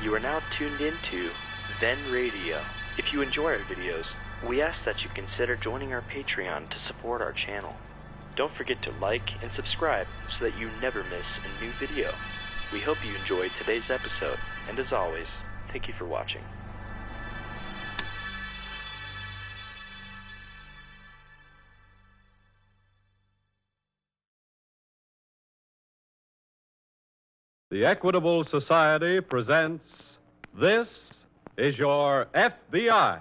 You are now tuned into Then Radio. If you enjoy our videos, we ask that you consider joining our Patreon to support our channel. Don't forget to like and subscribe so that you never miss a new video. We hope you enjoyed today's episode, and as always, thank you for watching. The Equitable Society presents This is Your FBI.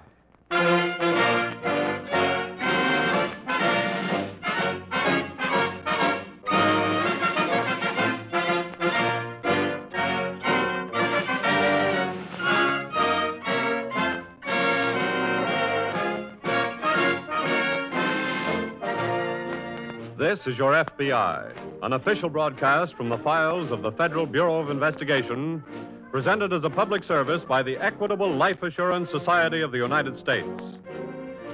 This is Your FBI, an official broadcast from the files of the Federal Bureau of Investigation, presented as a public service by the Equitable Life Assurance Society of the United States.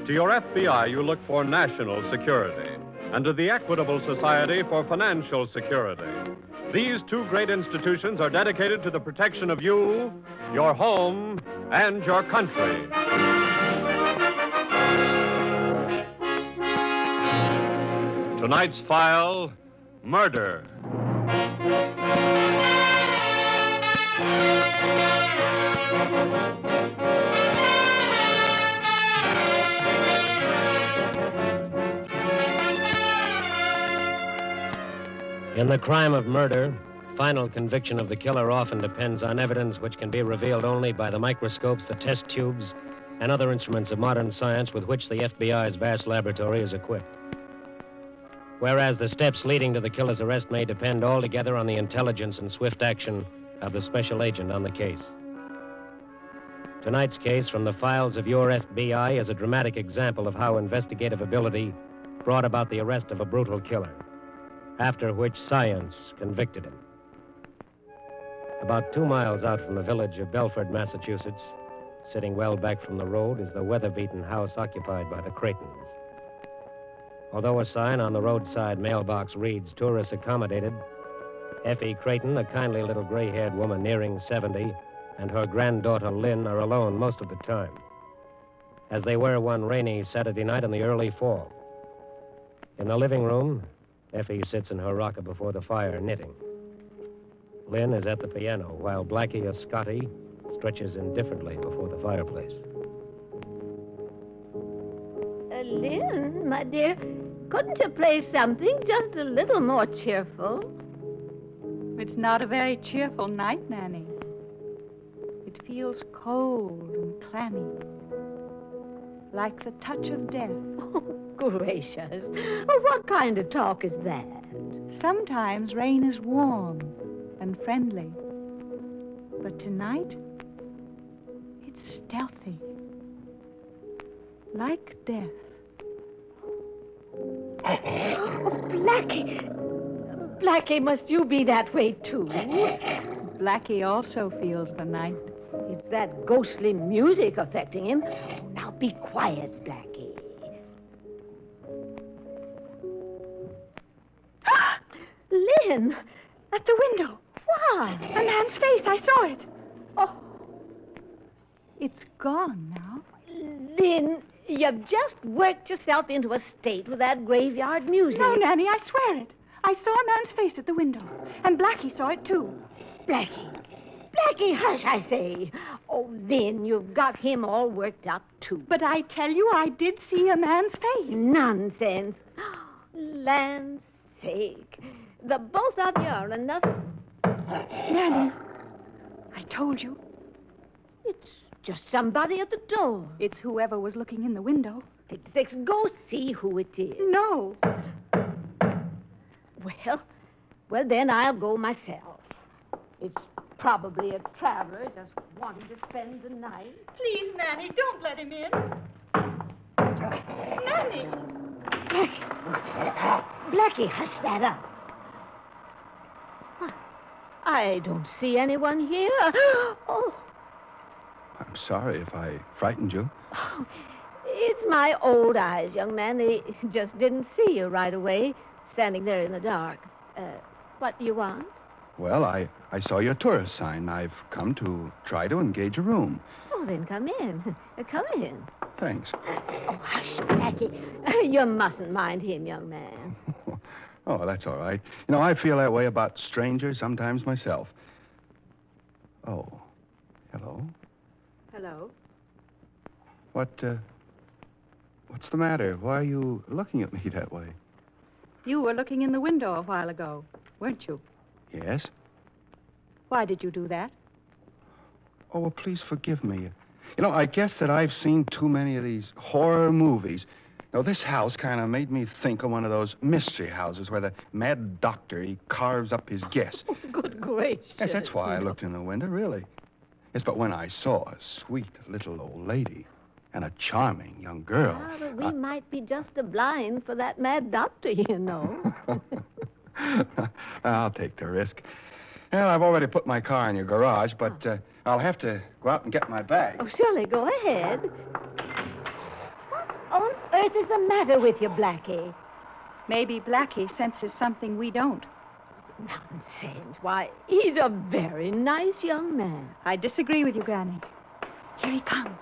To your FBI, you look for national security, and to the Equitable Society for financial security. These two great institutions are dedicated to the protection of you, your home, and your country. Tonight's file, murder. In the crime of murder, final conviction of the killer often depends on evidence which can be revealed only by the microscopes, the test tubes, and other instruments of modern science with which the FBI's vast laboratory is equipped. Whereas the steps leading to the killer's arrest may depend altogether on the intelligence and swift action of the special agent on the case. Tonight's case from the files of your FBI is a dramatic example of how investigative ability brought about the arrest of a brutal killer, after which science convicted him. About 2 miles out from the village of Belford, Massachusetts, sitting well back from the road, is the weather-beaten house occupied by the Creightons. Although a sign on the roadside mailbox reads, "Tourists accommodated," Effie Creighton, a kindly little gray-haired woman nearing 70, and her granddaughter Lynn are alone most of the time, as they were one rainy Saturday night in the early fall. In the living room, Effie sits in her rocker before the fire, knitting. Lynn is at the piano, while Blackie, a Scotty, stretches indifferently before the fireplace. Lynn, my dear, couldn't you play something just a little more cheerful? It's not a very cheerful night, Nanny. It feels cold and clammy, like the touch of death. Oh, gracious. Oh, what kind of talk is that? Sometimes rain is warm and friendly, but tonight, it's stealthy, like death. Oh, Blackie! Blackie, must you be that way, too? Blackie also feels the night. It's that ghostly music affecting him. Now, be quiet, Blackie. Lynn! At the window. Why? A man's face. I saw it. Oh. It's gone now. Lynn, you've just worked yourself into a state with that graveyard music. No, Nanny, I swear it. I saw a man's face at the window, and Blackie saw it, too. Blackie! Blackie, hush, I say. Oh, Lynn, you've got him all worked up, too. But I tell you, I did see a man's face. Nonsense. Land's sake. The both of you are enough. Nanny, I told you. It's just somebody at the door. It's whoever was looking in the window. Fix, go see who it is. No. Well, then I'll go myself. It's probably a traveler just wanting to spend the night. Please, Nanny, don't let him in. Nanny! Blackie, hush that up. I don't see anyone here. Oh. I'm sorry if I frightened you. Oh, it's my old eyes, young man. They just didn't see you right away, standing there in the dark. What do you want? Well, I saw your tourist sign. I've come to try to engage a room. Oh, then come in. Come in. Thanks. Oh, hush, Blackie. You mustn't mind him, young man. Oh, that's all right. You know, I feel that way about strangers sometimes myself. Oh, hello? Hello? What's the matter? Why are you looking at me that way? You were looking in the window a while ago, weren't you? Yes? Why did you do that? Oh, well, please forgive me. You know, I guess that I've seen too many of these horror movies. Now, this house kind of made me think of one of those mystery houses where the mad doctor, he carves up his guests. Oh, good gracious. Yes, that's why I looked in the window, really. Yes, but when I saw a sweet little old lady and a charming young girl... Ah, but we might be just a blind for that mad doctor, you know. I'll take the risk. Well, I've already put my car in your garage, but I'll have to go out and get my bag. Oh, surely, go ahead. What on earth is the matter with you, Blackie? Maybe Blackie senses something we don't. Nonsense. Why, he's a very nice young man. I disagree with you, Granny. Here he comes.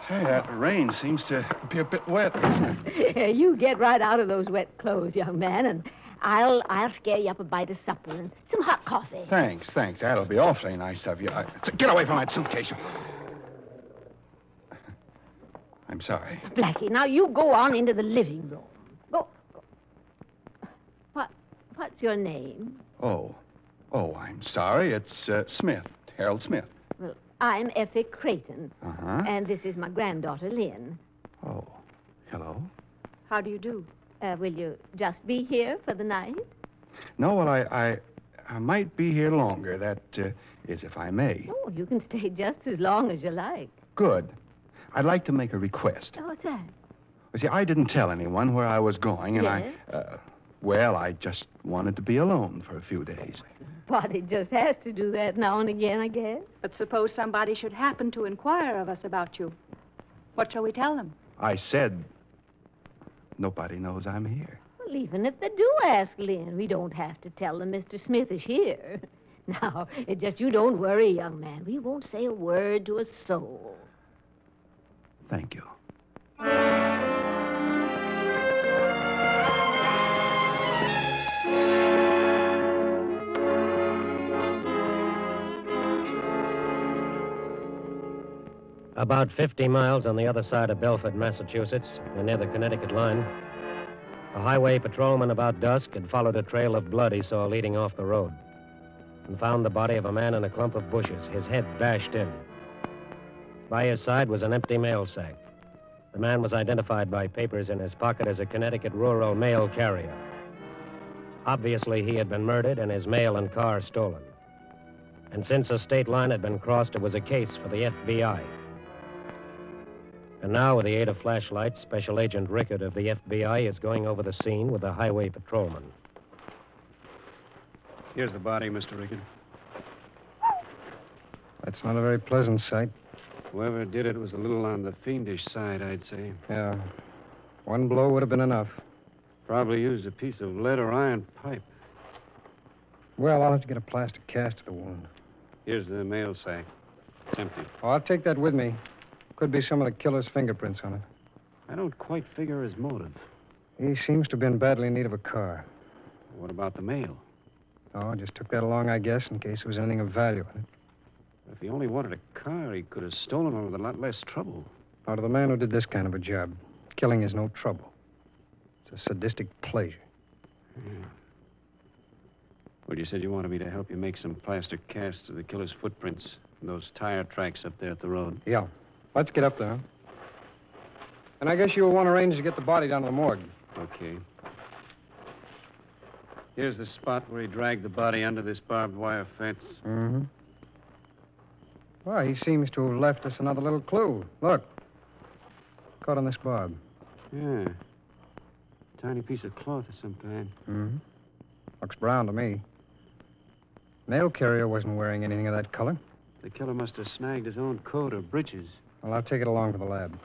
Hey, that rain seems to be a bit wet, doesn't it? You get right out of those wet clothes, young man, and I'll scare you up a bite of supper and some hot coffee. Thanks. That'll be awfully nice of you. Get away from that suitcase. I'm sorry. Blackie, now you go on into the living room. Go. What's your name? Oh, I'm sorry. It's Smith, Harold Smith. Well, I'm Effie Creighton. Uh-huh. And this is my granddaughter, Lynn. Oh, hello. How do you do? Will you just be here for the night? No, well, I might be here longer. That is, if I may. Oh, you can stay just as long as you like. Good. I'd like to make a request. Oh, what's that? You see, I didn't tell anyone where I was going, and Yes? I just wanted to be alone for a few days. Body just has to do that now and again, I guess. But suppose somebody should happen to inquire of us about you. What shall we tell them? I said nobody knows I'm here. Well, even if they do ask Lynn, we don't have to tell them Mr. Smith is here. Now, it's just you don't worry, young man. We won't say a word to a soul. Thank you. About 50 miles on the other side of Belford, Massachusetts, and near the Connecticut line, a highway patrolman about dusk had followed a trail of blood he saw leading off the road and found the body of a man in a clump of bushes, his head bashed in. By his side was an empty mail sack. The man was identified by papers in his pocket as a Connecticut rural mail carrier. Obviously, he had been murdered and his mail and car stolen. And since a state line had been crossed, it was a case for the FBI. And now, with the aid of flashlights, Special Agent Rickard of the FBI is going over the scene with the highway patrolman. Here's the body, Mr. Rickard. That's not a very pleasant sight. Whoever did it was a little on the fiendish side, I'd say. Yeah. One blow would have been enough. Probably used a piece of lead or iron pipe. Well, I'll have to get a plaster cast of the wound. Here's the mail sack. It's empty. Oh, I'll take that with me. Could be some of the killer's fingerprints on it. I don't quite figure his motive. He seems to have been badly in need of a car. What about the mail? Oh, just took that along, I guess, in case there was anything of value in it. If he only wanted a car, he could have stolen one with a lot less trouble. Now, to the man who did this kind of a job, killing is no trouble. It's a sadistic pleasure. Yeah. Well, you said you wanted me to help you make some plaster casts of the killer's footprints and those tire tracks up there at the road. Yeah. Let's get up there, huh? And I guess you'll want to arrange to get the body down to the morgue. Okay. Here's the spot where he dragged the body under this barbed wire fence. Mm-hmm. Well, he seems to have left us another little clue. Look. Caught on this barb. Yeah. Tiny piece of cloth of some kind. Mm-hmm. Looks brown to me. Mail carrier wasn't wearing anything of that color. The killer must have snagged his own coat or breeches. Well, I'll take it along to the lab.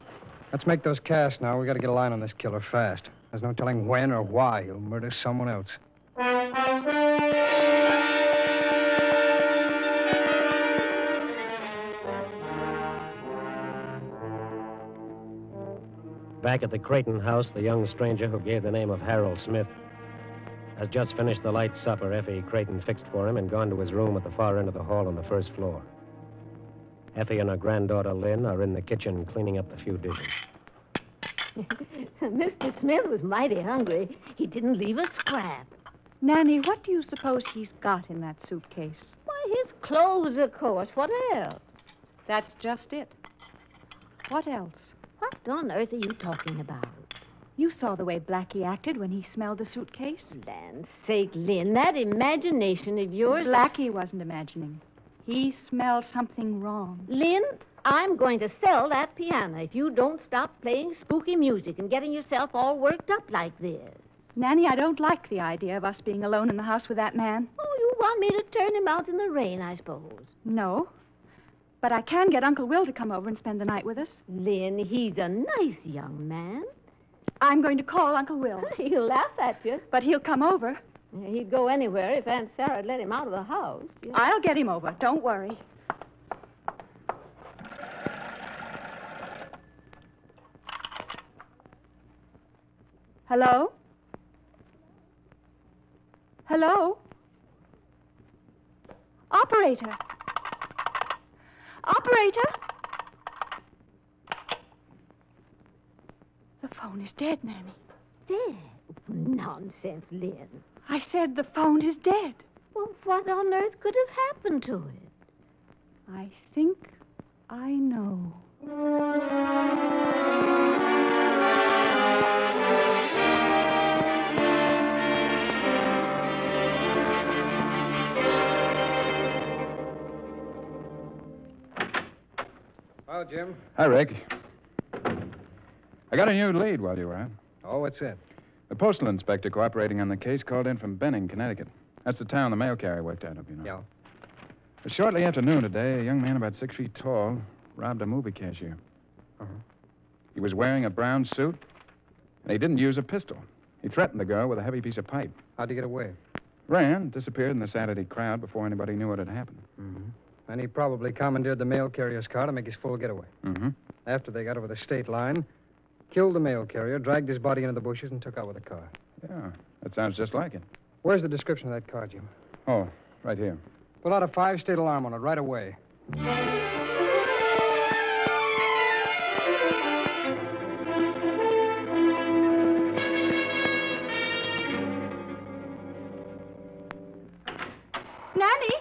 Let's make those casts now. We got to get a line on this killer fast. There's no telling when or why he'll murder someone else. Back at the Creighton house, the young stranger who gave the name of Harold Smith has just finished the light supper Effie Creighton fixed for him and gone to his room at the far end of the hall on the first floor. Effie and her granddaughter, Lynn, are in the kitchen cleaning up the few dishes. Mr. Smith was mighty hungry. He didn't leave a scrap. Nanny, what do you suppose he's got in that suitcase? Why, his clothes, of course. What else? That's just it. What else? What on earth are you talking about? You saw the way Blackie acted when he smelled the suitcase. Land's sake, Lynn, that imagination of yours... Blackie wasn't imagining. He smelled something wrong. Lynn, I'm going to sell that piano if you don't stop playing spooky music and getting yourself all worked up like this. Nanny, I don't like the idea of us being alone in the house with that man. Oh, you want me to turn him out in the rain, I suppose. No. But I can get Uncle Will to come over and spend the night with us. Lynn, he's a nice young man. I'm going to call Uncle Will. He'll laugh at you. But he'll come over. He'd go anywhere if Aunt Sarah'd let him out of the house. Yeah. I'll get him over. Don't worry. Hello? Hello? Operator? Operator? The phone is dead, Nanny. Dead? Nonsense, Lynn. I said the phone is dead. Well, what on earth could have happened to it? I think I know. Hello, Jim. Hi, Rick. I got a new lead while you were out. Oh, what's it? The postal inspector cooperating on the case called in from Benning, Connecticut. That's the town the mail carrier worked out of, you know. Yeah. But shortly after noon today, a young man about 6 feet tall robbed a movie cashier. Uh-huh. He was wearing a brown suit, and he didn't use a pistol. He threatened the girl with a heavy piece of pipe. How'd he get away? Ran, disappeared in the Saturday crowd before anybody knew what had happened. Mm-hmm. And he probably commandeered the mail carrier's car to make his full getaway. Mm-hmm. After they got over the state line, killed the mail carrier, dragged his body into the bushes, and took out with the car. Yeah, that sounds just like it. Where's the description of that car, Jim? Oh, right here. Put out a 5-state alarm on it right away. Nanny!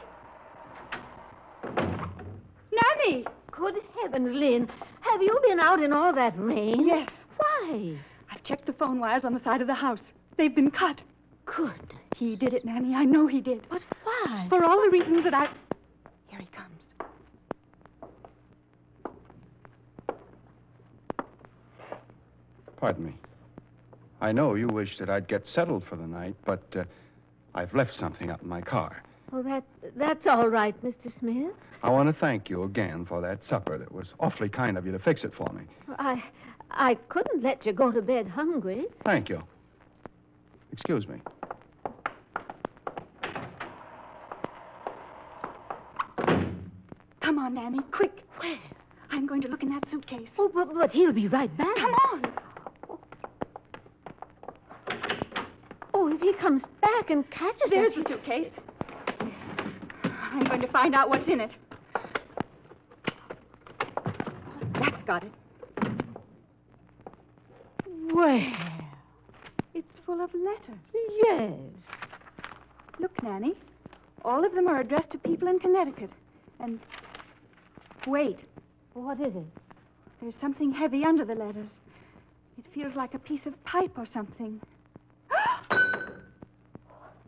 Nanny! Good heavens, Lynn. Have you been out in all that rain? Yes. Why? I've checked the phone wires on the side of the house. They've been cut. Good. He did it, Nanny. I know he did. But why? For all the reasons that I... Here he comes. Pardon me. I know you wish that I'd get settled for the night, but I've left something up in my car. Well, that's all right, Mr. Smith. I want to thank you again for that supper. That was awfully kind of you to fix it for me. I couldn't let you go to bed hungry. Thank you. Excuse me. Come on, Nanny, quick. Where? I'm going to look in that suitcase. Oh, but he'll be right back. Come on. Oh, if he comes back and catches us... There's the suitcase. I'm going to find out what's in it. That's got it. Well, it's full of letters. Yes. Look, Nanny. All of them are addressed to people in Connecticut. And... Wait. What is it? There's something heavy under the letters. It feels like a piece of pipe or something.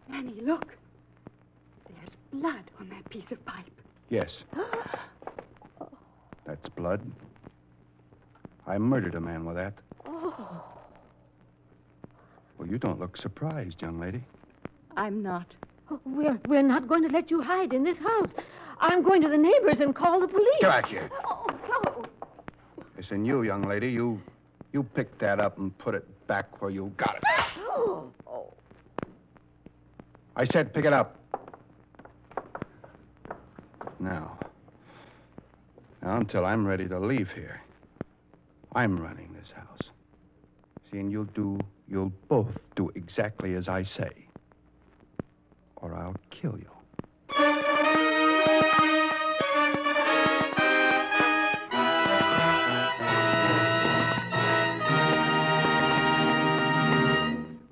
Nanny, look. There's blood on that piece of pipe. Yes. That's blood. I murdered a man with that. Oh. Well, you don't look surprised, young lady. I'm not. Oh, we're not going to let you hide in this house. I'm going to the neighbors and call the police. Get back here. Oh, no. Listen, you, young lady, you pick that up and put it back where you got it. Oh. I said pick it up. Now, until I'm ready to leave here, I'm running this house. See, and you'll both do exactly as I say. Or I'll kill you.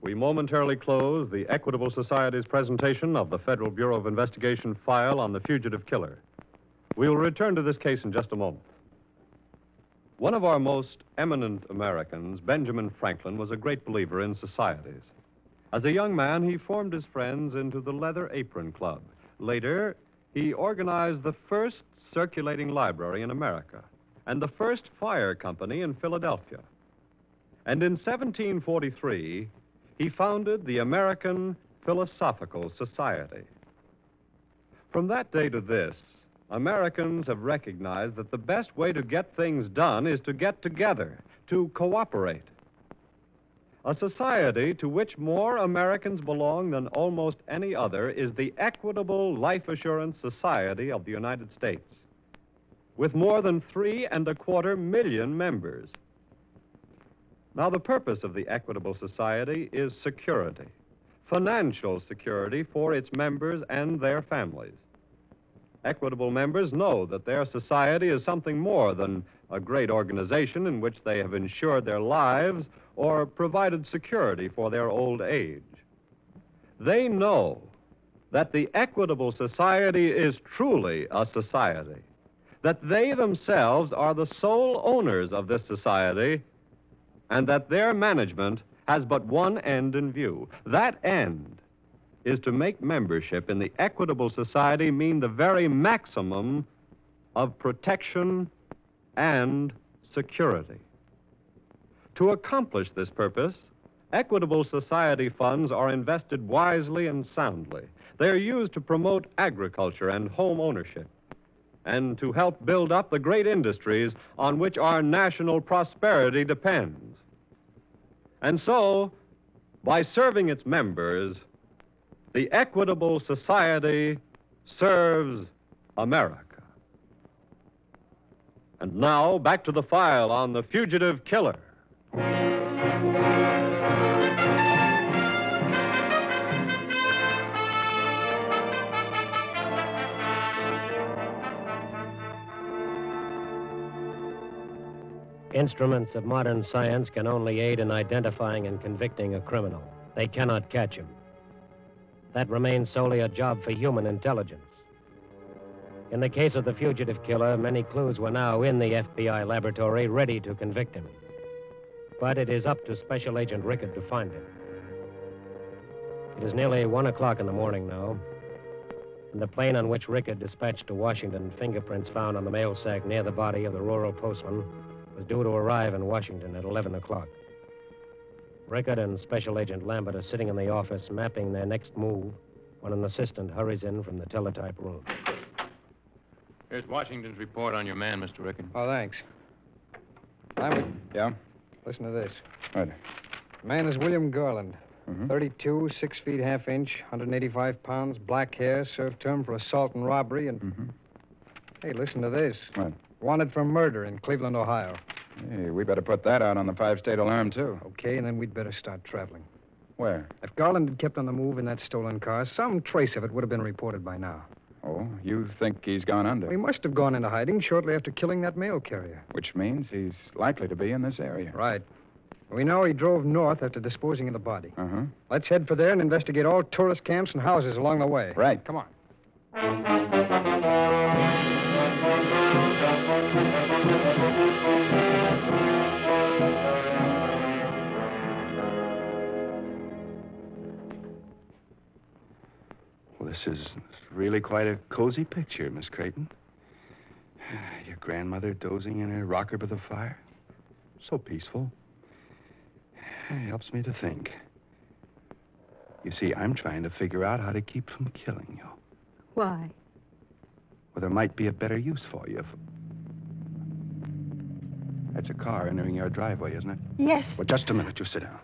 We momentarily close the Equitable Society's presentation of the Federal Bureau of Investigation file on the fugitive killer. We will return to this case in just a moment. One of our most eminent Americans, Benjamin Franklin, was a great believer in societies. As a young man, he formed his friends into the Leather Apron Club. Later, he organized the first circulating library in America and the first fire company in Philadelphia. And in 1743, he founded the American Philosophical Society. From that day to this, Americans have recognized that the best way to get things done is to get together, to cooperate. A society to which more Americans belong than almost any other is the Equitable Life Assurance Society of the United States, with more than 3.25 million members. Now, the purpose of the Equitable Society is security, financial security for its members and their families. Equitable members know that their society is something more than a great organization in which they have insured their lives or provided security for their old age. They know that the Equitable Society is truly a society, that they themselves are the sole owners of this society, and that their management has but one end in view. That end is to make membership in the Equitable Society mean the very maximum of protection and security. To accomplish this purpose, Equitable Society funds are invested wisely and soundly. They are used to promote agriculture and home ownership and to help build up the great industries on which our national prosperity depends. And so, by serving its members, the Equitable Society serves America. And now, back to the file on the fugitive killer. Instruments of modern science can only aid in identifying and convicting a criminal. They cannot catch him. That remains solely a job for human intelligence. In the case of the fugitive killer, many clues were now in the FBI laboratory ready to convict him. But it is up to Special Agent Rickard to find him. It is nearly 1 o'clock in the morning now, and the plane on which Rickard dispatched to Washington fingerprints found on the mail sack near the body of the rural postman was due to arrive in Washington at 11 o'clock. Rickard and Special Agent Lambert are sitting in the office mapping their next move when an assistant hurries in from the teletype room. Here's Washington's report on your man, Mr. Rickard. Oh, thanks. Lambert, Yeah? listen to this. What? The man is William Garland. Mm-hmm. 32, 6 feet, half inch, 185 pounds, black hair, served term for assault and robbery, and... Mm-hmm. Hey, listen to this. What? Wanted for murder in Cleveland, Ohio. Hey, we better put that out on the 5-state alarm, too. Okay, and then we'd better start traveling. Where? If Garland had kept on the move in that stolen car, some trace of it would have been reported by now. Oh, you think he's gone under? We must have gone into hiding shortly after killing that mail carrier. Which means he's likely to be in this area. Right. We know he drove north after disposing of the body. Uh-huh. Let's head for there and investigate all tourist camps and houses along the way. Right. Come on. Well, this is really quite a cozy picture, Miss Creighton. Your grandmother dozing in her rocker by the fire. So peaceful. It helps me to think. You see, I'm trying to figure out how to keep from killing you. Why? Well, there might be a better use for you if... That's a car entering your driveway, isn't it? Yes. Well, just a minute. You sit down.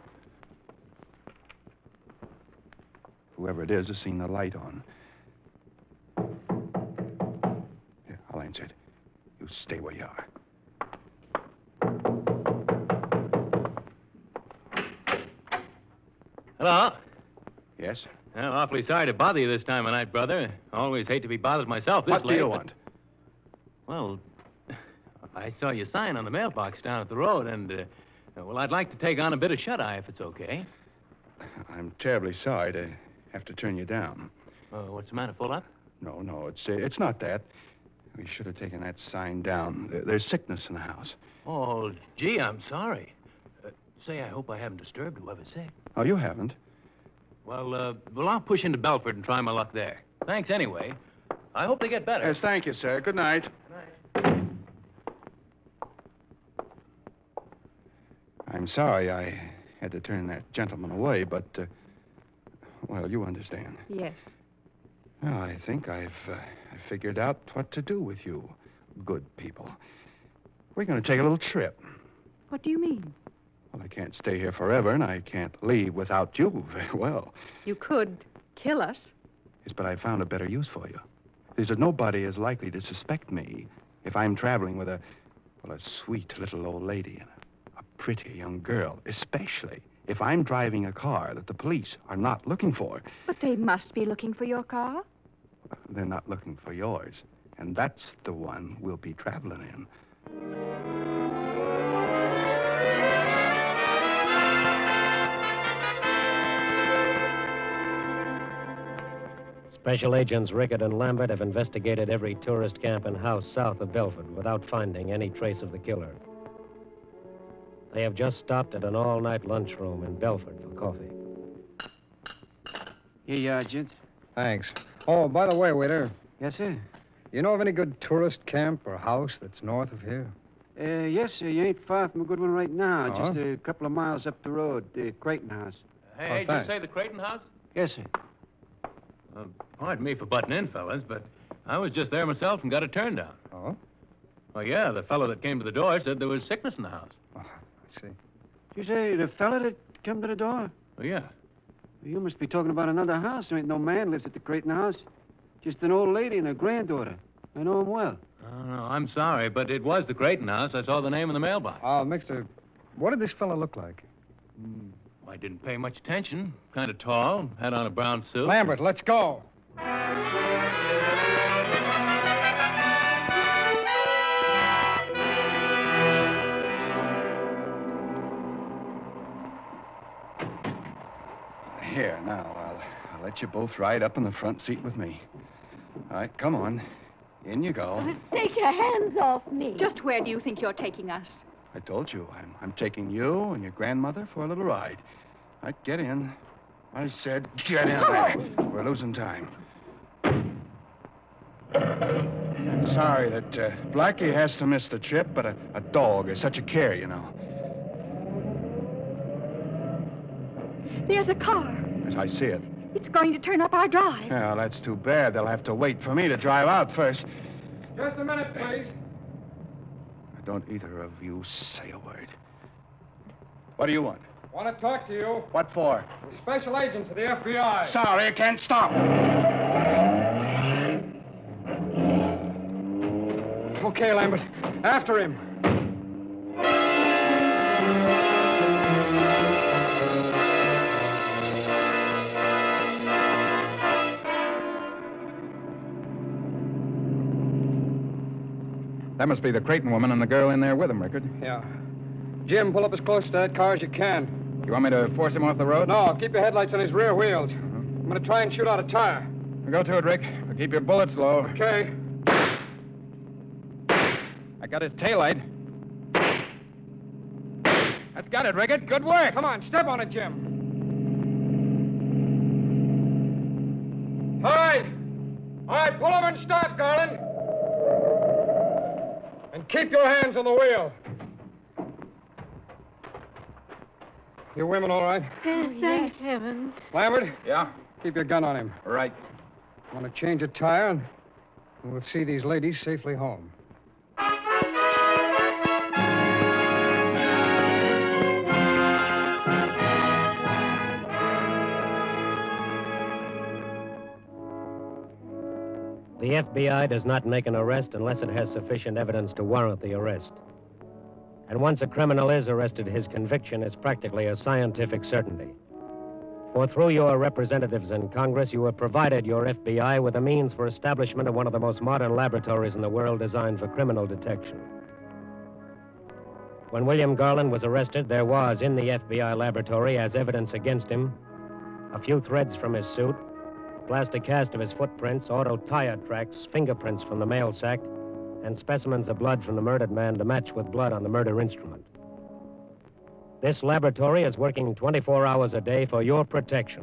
Whoever it is has seen the light on. Here, I'll answer it. You stay where you are. Hello. Yes? Well, awfully sorry to bother you this time of night, brother. I always hate to be bothered myself this late. What do you want? Well, I saw your sign on the mailbox down at the road, and, well, I'd like to take on a bit of shut-eye if it's okay. I'm terribly sorry to have to turn you down. What's the matter, full up? No, it's not that. We should have taken that sign down. There's sickness in the house. Oh, gee, I'm sorry. Say, I hope I haven't disturbed whoever's sick. Oh, you haven't? Well, I'll push into Belford and try my luck there. Thanks anyway. I hope they get better. Yes, thank you, sir. Good night. Good night. I'm sorry I had to turn that gentleman away, but, well, you understand. Yes. Well, I think I've figured out what to do with you, good people. We're going to take a little trip. What do you mean? Well, I can't stay here forever, and I can't leave without you very well. You could kill us. Yes, but I found a better use for you. There's nobody is likely to suspect me if I'm traveling with a sweet little old lady and a pretty young girl, especially if I'm driving a car that the police are not looking for. But they must be looking for your car. They're not looking for yours, and that's the one we'll be traveling in. Special Agents Rickett and Lambert have investigated every tourist camp and house south of Belford without finding any trace of the killer. They have just stopped at an all-night lunchroom in Belford for coffee. Here you are, gents. Thanks. Oh, by the way, waiter, Yes, sir. you know of any good tourist camp or house that's north of here? Yes, sir. You ain't far from a good one right now. Oh? Just a couple of miles up the road, the Creighton House. Hey, did you thanks. say the Creighton House? Yes, sir. Pardon me for butting in, fellas, but I was just there myself and got a turn down. Oh? Oh, yeah, the fellow that came to the door said there was sickness in the house. Oh, I see. You say the fella that come to the door? Oh, yeah. You must be talking about another house. There ain't no man lives at the Creighton House. Just an old lady and her granddaughter. I know him well. Oh, no, I'm sorry, but it was the Creighton House. I saw the name in the mailbox. Mister, what did this fellow look like? I didn't pay much attention. Kind of tall, had on a brown suit. Lambert, let's go. Here, now, I'll let you both ride up in the front seat with me. All right, come on. In you go. Take your hands off me. Just where do you think you're taking us? I told you, I'm taking you and your grandmother for a little ride. All right, get in. I said get in there. We're losing time. I'm sorry that Blackie has to miss the trip, but a dog is such a care, you know. There's a car. As I see it. It's going to turn up our drive. Well, that's too bad. They'll have to wait for me to drive out first. Just a minute, please. Don't either of you say a word. What do you want? Want to talk to you. What for? The special agents of the FBI. Sorry, I can't stop. Okay, Lambert. After him. That must be the Creighton woman and the girl in there with him, Rickard. Yeah. Jim, pull up as close to that car as you can. You want me to force him off the road? No, keep your headlights on his rear wheels. I'm going to try and shoot out a tire. Go to it, Rick. But keep your bullets low. Okay. I got his taillight. That's got it, Rickard. Good work. Come on, step on it, Jim. All right. All right, pull over and start, Garland. And keep your hands on the wheel. You women all right? Oh, thank heaven. Lambert? Yeah? Keep your gun on him. Right. Want to change a tire, and we'll see these ladies safely home. The FBI does not make an arrest unless it has sufficient evidence to warrant the arrest. And once a criminal is arrested, his conviction is practically a scientific certainty. For through your representatives in Congress, you have provided your FBI with the means for establishment of one of the most modern laboratories in the world designed for criminal detection. When William Garland was arrested, there was in the FBI laboratory, as evidence against him, a few threads from his suit, plastic cast of his footprints, auto tire tracks, fingerprints from the mail sack, and specimens of blood from the murdered man to match with blood on the murder instrument. This laboratory is working 24 hours a day for your protection,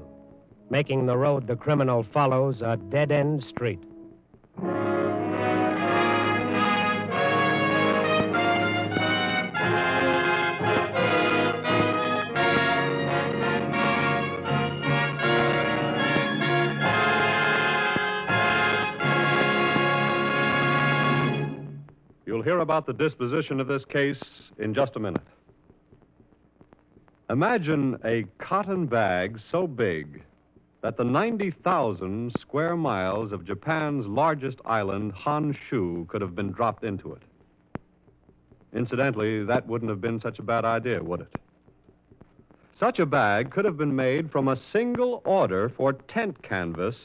making the road the criminal follows a dead-end street. You'll hear about the disposition of this case in just a minute. Imagine a cotton bag so big that the 90,000 square miles of Japan's largest island, Honshu, could have been dropped into it. Incidentally, that wouldn't have been such a bad idea, would it? Such a bag could have been made from a single order for tent canvas,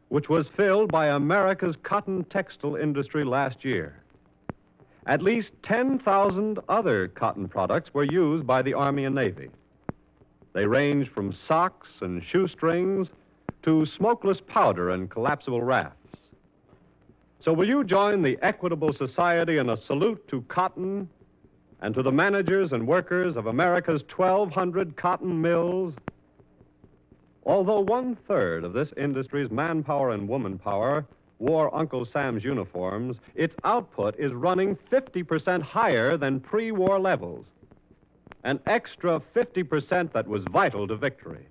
which was filled by America's cotton textile industry last year. At least 10,000 other cotton products were used by the Army and Navy. They ranged from socks and shoestrings to smokeless powder and collapsible rafts. So will you join the Equitable Society in a salute to cotton and to the managers and workers of America's 1,200 cotton mills? Although 1/3 of this industry's manpower and womanpower wore Uncle Sam's uniforms, its output is running 50% higher than pre-war levels. An extra 50% that was vital to victory,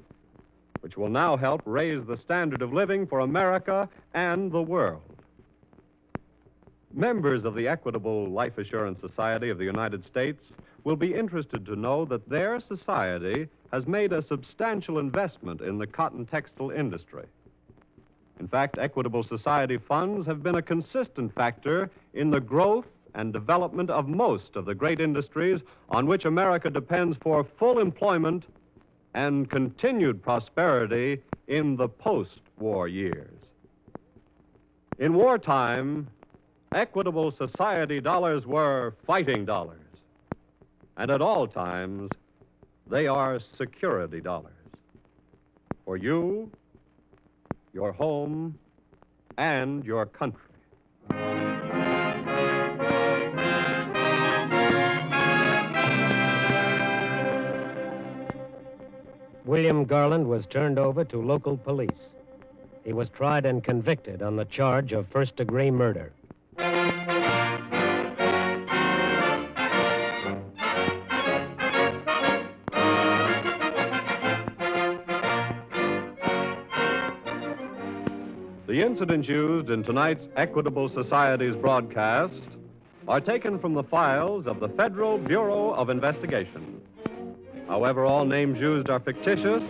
which will now help raise the standard of living for America and the world. Members of the Equitable Life Assurance Society of the United States will be interested to know that their society has made a substantial investment in the cotton textile industry. In fact, Equitable Society funds have been a consistent factor in the growth and development of most of the great industries on which America depends for full employment and continued prosperity in the post-war years. In wartime, Equitable Society dollars were fighting dollars, and at all times, they are security dollars. For you, your home, and your country. William Garland was turned over to local police. He was tried and convicted on the charge of first-degree murder. The incidents used in tonight's Equitable Society's broadcast are taken from the files of the Federal Bureau of Investigation. However, all names used are fictitious,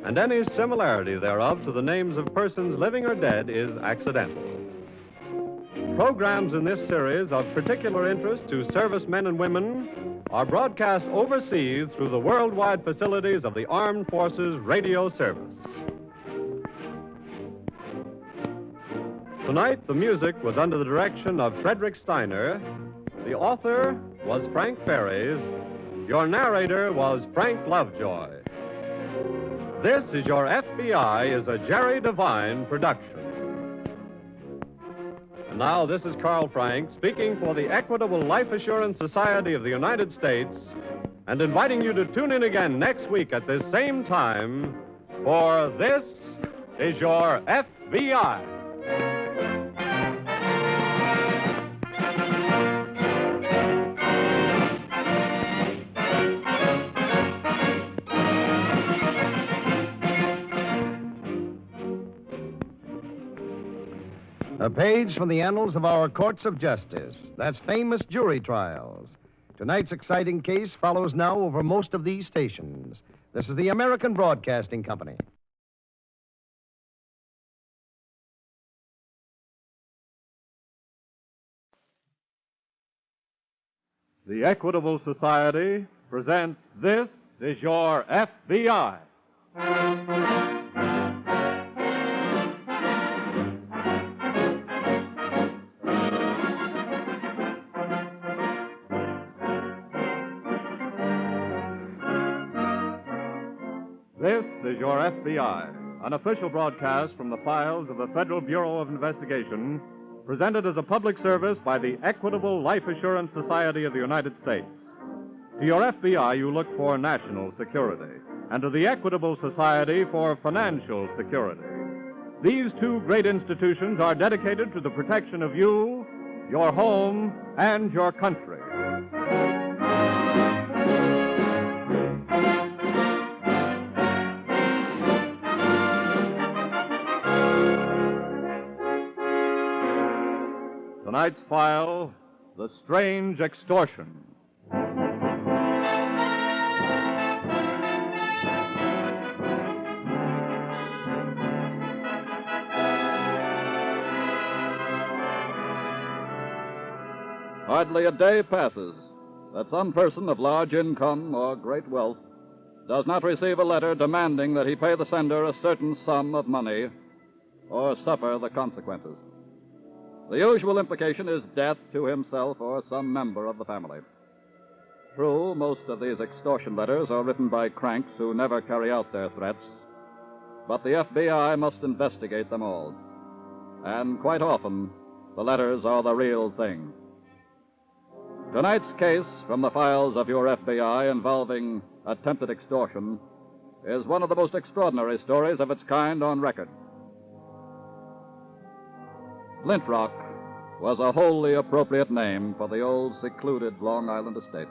and any similarity thereof to the names of persons living or dead is accidental. Programs in this series of particular interest to servicemen and women are broadcast overseas through the worldwide facilities of the Armed Forces Radio Service. Tonight, the music was under the direction of Frederick Steiner. The author was Frank Ferries. Your narrator was Frank Lovejoy. This is Your FBI is a Jerry Devine production. And now, this is Carl Frank speaking for the Equitable Life Assurance Society of the United States and inviting you to tune in again next week at this same time for This is Your FBI. A page from the annals of our courts of justice. That's famous jury trials. Tonight's exciting case follows now over most of these stations. This is the American Broadcasting Company. The Equitable Society presents This is Your FBI. This is Your FBI, an official broadcast from the files of the Federal Bureau of Investigation, presented as a public service by the Equitable Life Assurance Society of the United States. To your FBI, you look for national security, and to the Equitable Society for financial security. These two great institutions are dedicated to the protection of you, your home, and your country. Tonight's file, The Strange Extortion. Hardly a day passes that some person of large income or great wealth does not receive a letter demanding that he pay the sender a certain sum of money or suffer the consequences. The usual implication is death to himself or some member of the family. True, most of these extortion letters are written by cranks who never carry out their threats, but the FBI must investigate them all. And quite often, the letters are the real thing. Tonight's case from the files of your FBI involving attempted extortion is one of the most extraordinary stories of its kind on record. Flint Rock was a wholly appropriate name for the old, secluded Long Island estate,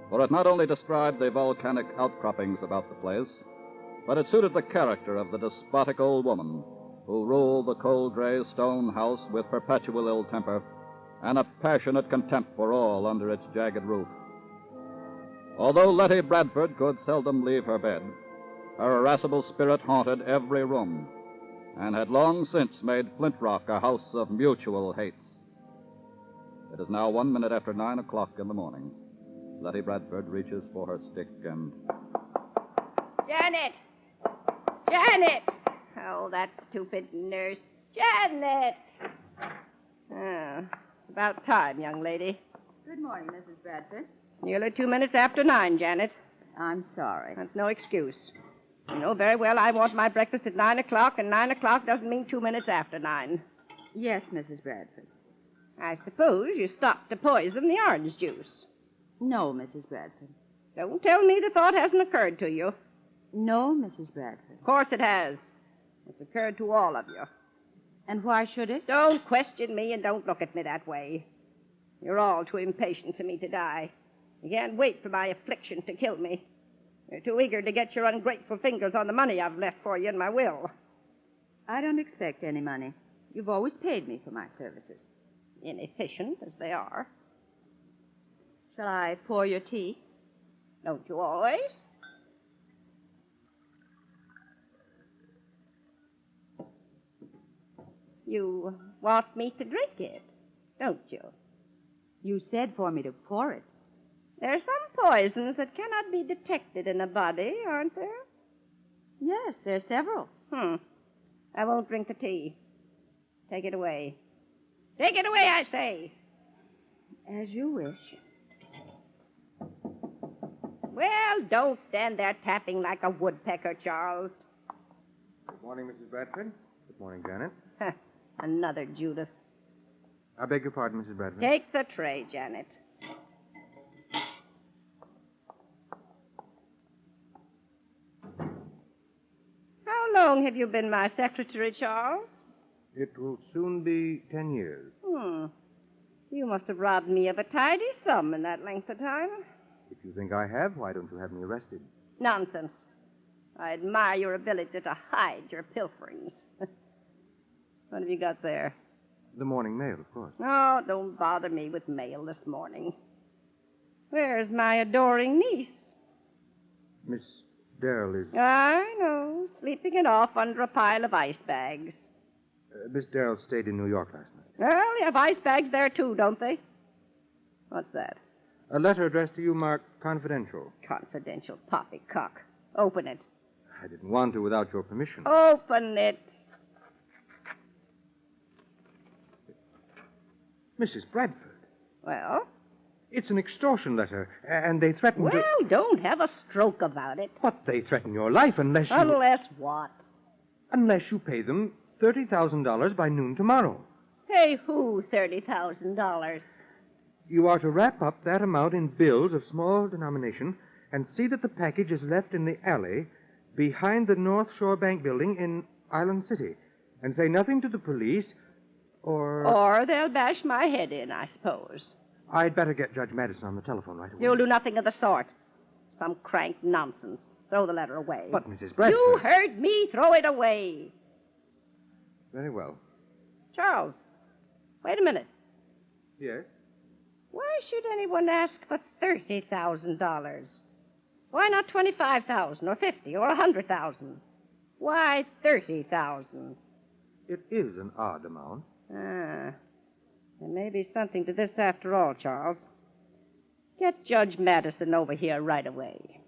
for it not only described the volcanic outcroppings about the place, but it suited the character of the despotic old woman who ruled the cold gray stone house with perpetual ill temper and a passionate contempt for all under its jagged roof. Although Letty Bradford could seldom leave her bed, her irascible spirit haunted every room and had long since made Flint Rock a house of mutual hates. It is now 1 minute after 9 o'clock in the morning. Letty Bradford reaches for her stick and... Janet! Janet! Oh, that stupid nurse. Janet! Oh, about time, young lady. Good morning, Mrs. Bradford. Nearly 2 minutes after 9, Janet. I'm sorry. That's no excuse. You know very well I want my breakfast at 9 o'clock, and 9 o'clock doesn't mean 2 minutes after 9. Yes, Mrs. Bradford. I suppose you stopped to poison the orange juice. No, Mrs. Bradford. Don't tell me the thought hasn't occurred to you. No, Mrs. Bradford. Of course it has. It's occurred to all of you. And why should it? Don't question me and don't look at me that way. You're all too impatient for me to die. You can't wait for my affliction to kill me. You're too eager to get your ungrateful fingers on the money I've left for you in my will. I don't expect any money. You've always paid me for my services. Inefficient as they are. Shall I pour your tea? Don't you always? You want me to drink it, don't you? You said for me to pour it. There are some poisons that cannot be detected in a body, aren't there? Yes, there are several. I won't drink the tea. Take it away. Take it away, I say. As you wish. Well, don't stand there tapping like a woodpecker, Charles. Good morning, Mrs. Bradford. Good morning, Janet. Another Judas. I beg your pardon, Mrs. Bradford. Take the tray, Janet. How long have you been my secretary, Charles? It will soon be 10 years. You must have robbed me of a tidy sum in that length of time. If you think I have, why don't you have me arrested? Nonsense. I admire your ability to hide your pilferings. What have you got there? The morning mail, of course. No, don't bother me with mail this morning. Where's my adoring niece? Miss Darrell is... I know, sleeping it off under a pile of ice bags. Miss Darrell stayed in New York last night. Well, they have ice bags there, too, don't they? What's that? A letter addressed to you marked confidential. Confidential poppycock. Open it. I didn't want to without your permission. Open it. Mrs. Bradford. Well? It's an extortion letter, and they threaten Well, don't have a stroke about it. But they threaten your life unless you... Unless what? Unless you pay them $30,000 by noon tomorrow. Pay who $30,000? You are to wrap up that amount in bills of small denomination and see that the package is left in the alley behind the North Shore Bank building in Island City. And say nothing to the police or... Or they'll bash my head in, I suppose. I'd better get Judge Madison on the telephone right away. You'll do nothing of the sort. Some crank nonsense. Throw the letter away. But, Mrs. Bradford... You heard me. Throw it away. Very well. Charles, wait a minute. Yes? Why should anyone ask for $30,000? Why not $25,000 or $50,000 or $100,000? Why $30,000? It is an odd amount. Ah, there may be something to this after all, Charles. Get Judge Madison over here right away.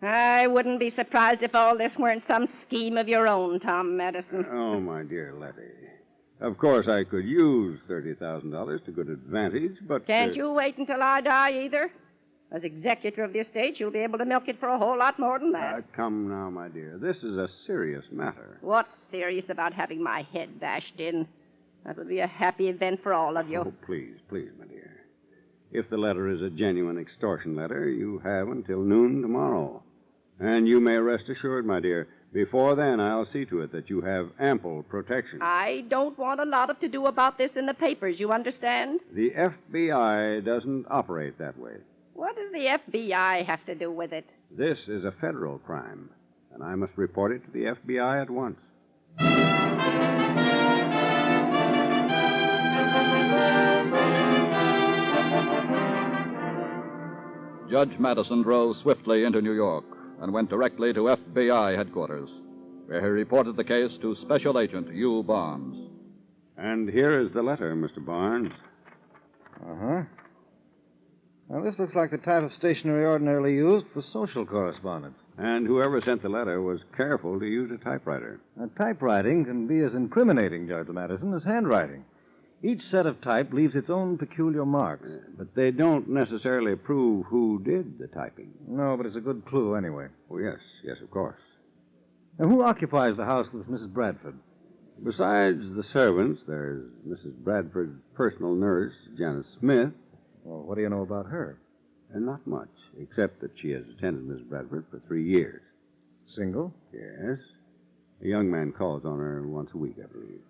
I wouldn't be surprised if all this weren't some scheme of your own, Tom Madison. Oh, my dear Letty. Of course, I could use $30,000 to good advantage, but... Can't you wait until I die, either? As executor of the estate, you'll be able to milk it for a whole lot more than that. Come now, my dear. This is a serious matter. What's serious about having my head bashed in? That would be a happy event for all of you. Oh, please, my dear. If the letter is a genuine extortion letter, you have until noon tomorrow. And you may rest assured, my dear, before then I'll see to it that you have ample protection. I don't want a lot of to-do about this in the papers, you understand? The FBI doesn't operate that way. What does the FBI have to do with it? This is a federal crime, and I must report it to the FBI at once. Judge Madison drove swiftly into New York and went directly to FBI headquarters, where he reported the case to Special Agent Hugh Barnes. And here is the letter, Mr. Barnes. Uh-huh. Now, this looks like the type of stationery ordinarily used for social correspondence. And whoever sent the letter was careful to use a typewriter. Now, typewriting can be as incriminating, Judge Madison, as handwriting. Each set of type leaves its own peculiar marks. But they don't necessarily prove who did the typing. No, but it's a good clue anyway. Oh, yes, of course. Now, who occupies the house with Mrs. Bradford? Besides the servants, there's Mrs. Bradford's personal nurse, Janice Smith. Well, what do you know about her? And not much, except that she has attended Miss Bradford for 3 years. Single? Yes. A young man calls on her once a week, I believe.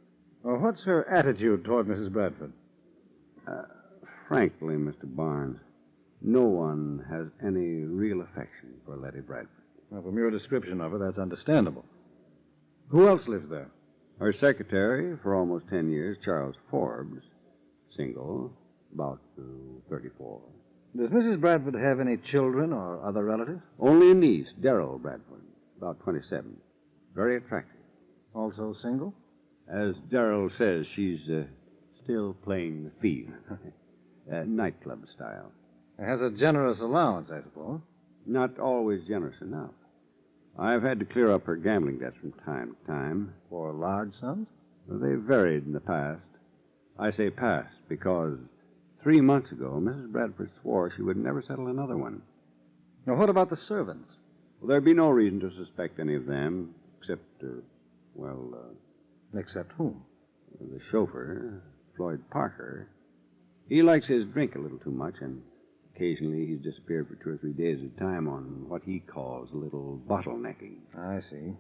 Well, what's her attitude toward Mrs. Bradford? Frankly, Mr. Barnes, no one has any real affection for Letty Bradford. Well, from your description of her, that's understandable. Who else lives there? Her secretary for almost 10 years, Charles Forbes, single, about 34. Does Mrs. Bradford have any children or other relatives? Only a niece, Darrell Bradford, about 27. Very attractive. Also single? As Darrell says, she's still playing the field. Nightclub style. Has a generous allowance, I suppose. Not always generous enough. I've had to clear up her gambling debts from time to time. For large sums? Well, they varied in the past. I say past because 3 months ago, Mrs. Bradford swore she would never settle another one. Now, what about the servants? Well, there'd be no reason to suspect any of them, except, Except whom? The chauffeur, Floyd Parker. He likes his drink a little too much, and occasionally he's disappeared for 2 or 3 days at a time on what he calls a little bottlenecking. I see.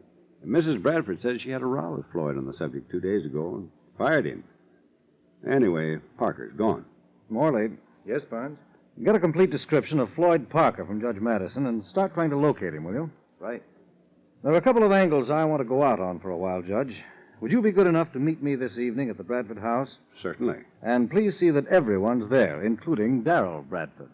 And Mrs. Bradford says she had a row with Floyd on the subject 2 days ago and fired him. Anyway, Parker's gone. Morley. Yes, Barnes? Get a complete description of Floyd Parker from Judge Madison and start trying to locate him, will you? Right. There are a couple of angles I want to go out on for a while, Judge. Would you be good enough to meet me this evening at the Bradford house? Certainly. And please see that everyone's there, including Darrell Bradford.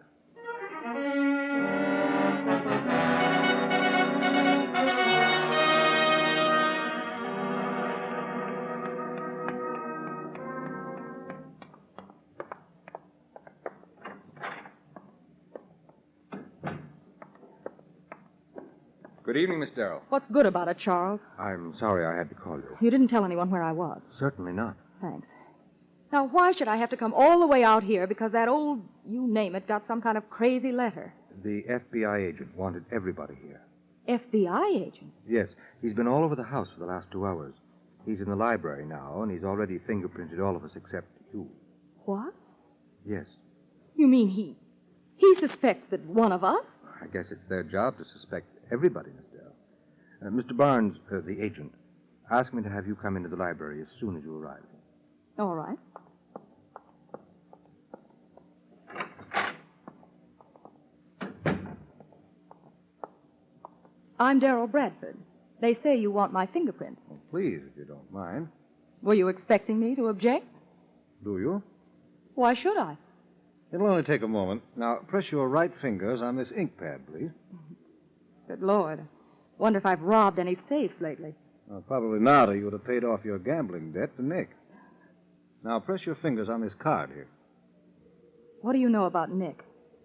Good evening, Miss Darrell. What's good about it, Charles? I'm sorry I had to call you. You didn't tell anyone where I was. Certainly not. Thanks. Now, why should I have to come all the way out here because that old, you name it, got some kind of crazy letter? The FBI agent wanted everybody here. FBI agent? Yes, he's been all over the house for the last 2 hours. He's in the library now, and he's already fingerprinted all of us except you. What? Yes. You mean he suspects that one of us? I guess it's their job to suspect everybody, Miss Dell. Mr. Barnes, the agent, asked me to have you come into the library as soon as you arrive. All right. I'm Darrell Bradford. They say you want my fingerprints. Well, please, if you don't mind. Were you expecting me to object? Do you? Why should I? It'll only take a moment. Now, press your right fingers on this ink pad, please. Good Lord. Wonder if I've robbed any safes lately. Well, probably not, or you would have paid off your gambling debt to Nick. Now, press your fingers on this card here. What do you know about Nick?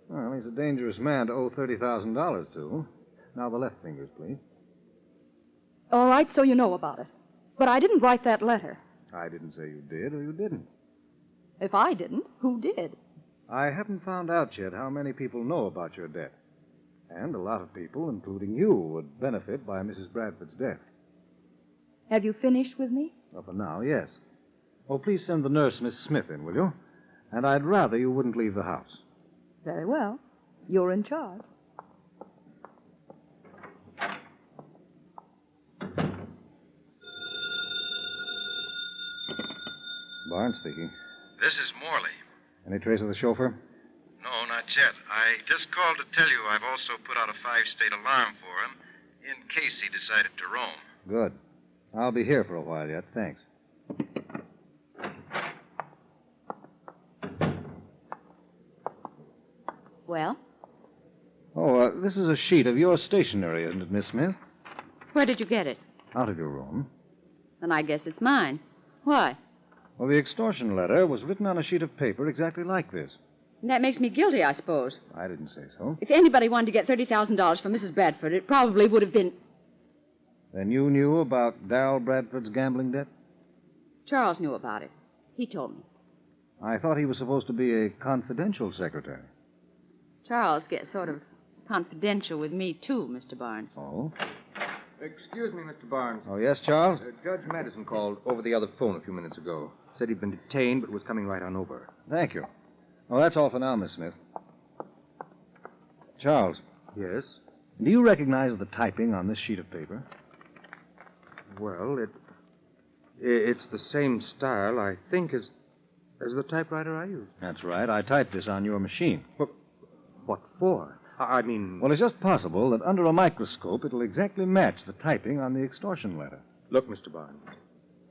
Well, he's a dangerous man to owe $30,000 to. Now, the left fingers, please. All right, so you know about it. But I didn't write that letter. I didn't say you did or you didn't. If I didn't, who did? I haven't found out yet how many people know about your debt. And a lot of people, including you, would benefit by Mrs. Bradford's death. Have you finished with me? Well, for now, yes. Oh, please send the nurse, Miss Smith, in, will you? And I'd rather you wouldn't leave the house. Very well. You're in charge. Barnes speaking. This is Morley. Any trace of the chauffeur? No, not yet. I just called to tell you I've also put out a 5-state alarm for him in case he decided to roam. Good. I'll be here for a while yet. Thanks. Well? Oh, this is a sheet of your stationery, isn't it, Miss Smith? Where did you get it? Out of your room. Then I guess it's mine. Why? Well, the extortion letter was written on a sheet of paper exactly like this. And that makes me guilty, I suppose. I didn't say so. If anybody wanted to get $30,000 from Mrs. Bradford, it probably would have been... Then you knew about Darrell Bradford's gambling debt? Charles knew about it. He told me. I thought he was supposed to be a confidential secretary. Charles gets sort of confidential with me, too, Mr. Barnes. Oh? Excuse me, Mr. Barnes. Oh, yes, Charles? Judge Madison called over the other phone a few minutes ago. Said he'd been detained, but was coming right on over. Thank you. Oh, that's all for now, Miss Smith. Charles. Yes? Do you recognize the typing on this sheet of paper? Well, it's the same style, I think, as the typewriter I use. That's right. I typed this on your machine. What for? I mean... Well, it's just possible that under a microscope it'll exactly match the typing on the extortion letter. Look, Mr. Barnes,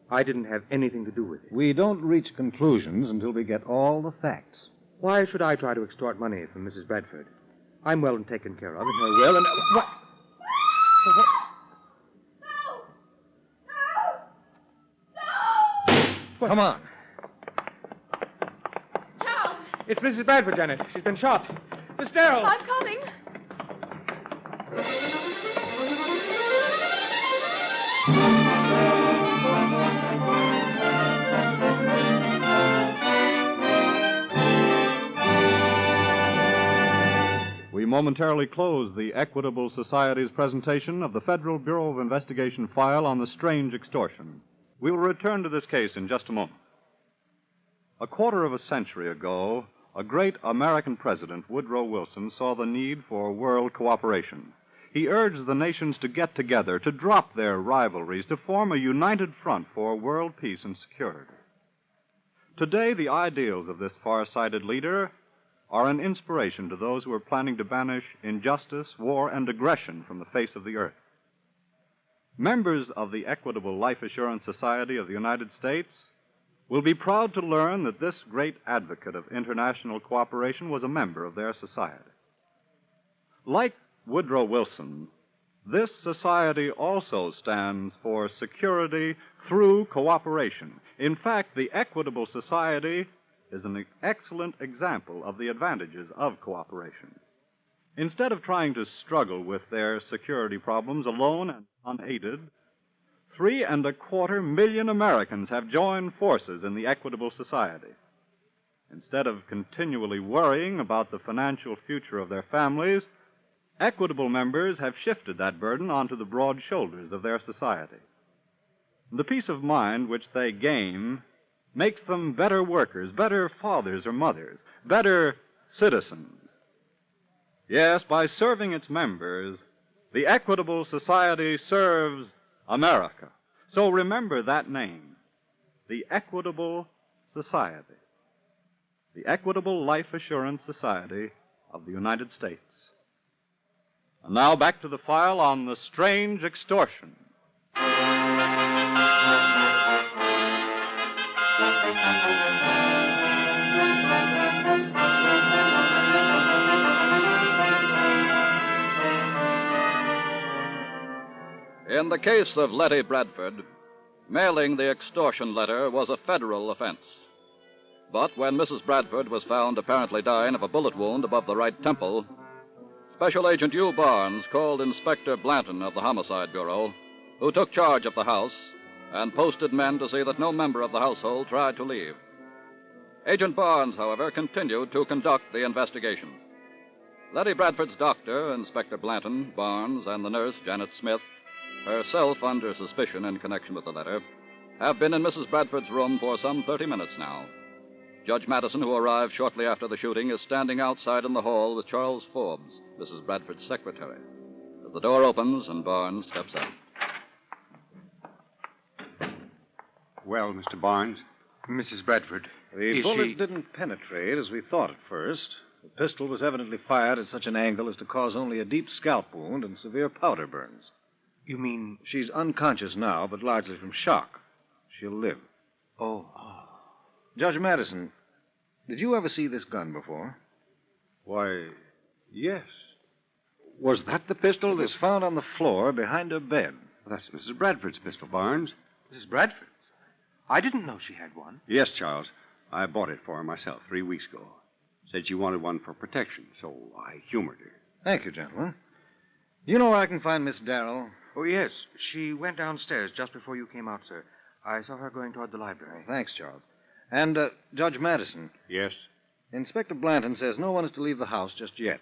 I didn't have anything to do with it. We don't reach conclusions until we get all the facts. Why should I try to extort money from Mrs. Bradford? I'm well and taken care of, and her will, and... What? What? Come on. Charles! It's Mrs. Bradford, Janet. She's been shot. Miss Darrell! I'm coming. We momentarily close the Equitable Society's presentation of the Federal Bureau of Investigation file on the Strange Extortion. We will return to this case in just a moment. A quarter of a century ago, a great American president, Woodrow Wilson, saw the need for world cooperation. He urged the nations to get together, to drop their rivalries, to form a united front for world peace and security. Today, the ideals of this far-sighted leader are an inspiration to those who are planning to banish injustice, war, and aggression from the face of the earth. Members of the Equitable Life Assurance Society of the United States will be proud to learn that this great advocate of international cooperation was a member of their society. Like Woodrow Wilson, this society also stands for security through cooperation. In fact, the Equitable Society is an excellent example of the advantages of cooperation. Instead of trying to struggle with their security problems alone and unaided, 3.25 million Americans have joined forces in the Equitable Society. Instead of continually worrying about the financial future of their families, Equitable members have shifted that burden onto the broad shoulders of their society. The peace of mind which they gain makes them better workers, better fathers or mothers, better citizens. Yes, by serving its members, the Equitable Society serves America. So remember that name, the Equitable Society, the Equitable Life Assurance Society of the United States. And now back to the file on the Strange Extortion. In the case of Letty Bradford, mailing the extortion letter was a federal offense. But when Mrs. Bradford was found apparently dying of a bullet wound above the right temple, Special Agent Hugh Barnes called Inspector Blanton of the Homicide Bureau, who took charge of the house and posted men to see that no member of the household tried to leave. Agent Barnes, however, continued to conduct the investigation. Letty Bradford's doctor, Inspector Blanton, Barnes, and the nurse, Janet Smith, herself under suspicion in connection with the letter, have been in Mrs. Bradford's room for some 30 minutes now. Judge Madison, who arrived shortly after the shooting, is standing outside in the hall with Charles Forbes, Mrs. Bradford's secretary. As the door opens and Barnes steps out. Well, Mr. Barnes? Mrs. Bradford. The bullet didn't penetrate as we thought at first. The pistol was evidently fired at such an angle as to cause only a deep scalp wound and severe powder burns. You mean... She's unconscious now, but largely from shock. She'll live. Oh. Judge Madison, did you ever see this gun before? Why, yes. Was that the pistol? It was found on the floor behind her bed. Well, that's Mrs. Bradford's pistol, Barnes. Mrs. Bradford's? I didn't know she had one. Yes, Charles. I bought it for her myself 3 weeks ago. Said she wanted one for protection, so I humored her. Thank you, gentlemen. You know where I can find Miss Darrell? Oh, yes. She went downstairs just before you came out, sir. I saw her going toward the library. Thanks, Charles. And, Judge Madison. Yes? Inspector Blanton says no one is to leave the house just yet.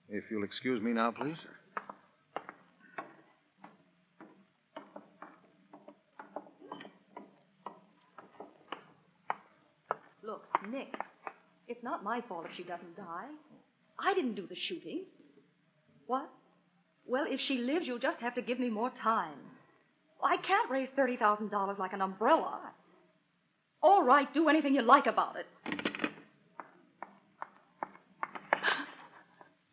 If you'll excuse me now, please. Look, Nick, it's not my fault if she doesn't die. I didn't do the shooting. What? Well, if she lives, you'll just have to give me more time. I can't raise $30,000 like an umbrella. All right, do anything you like about it.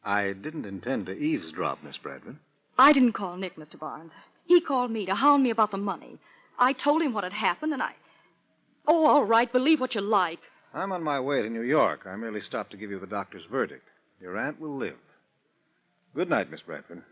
I didn't intend to eavesdrop, Miss Bradford. I didn't call Nick, Mr. Barnes. He called me to hound me about the money. I told him what had happened, and I... Oh, all right, believe what you like. I'm on my way to New York. I merely stopped to give you the doctor's verdict. Your aunt will live. Good night, Miss Bradford.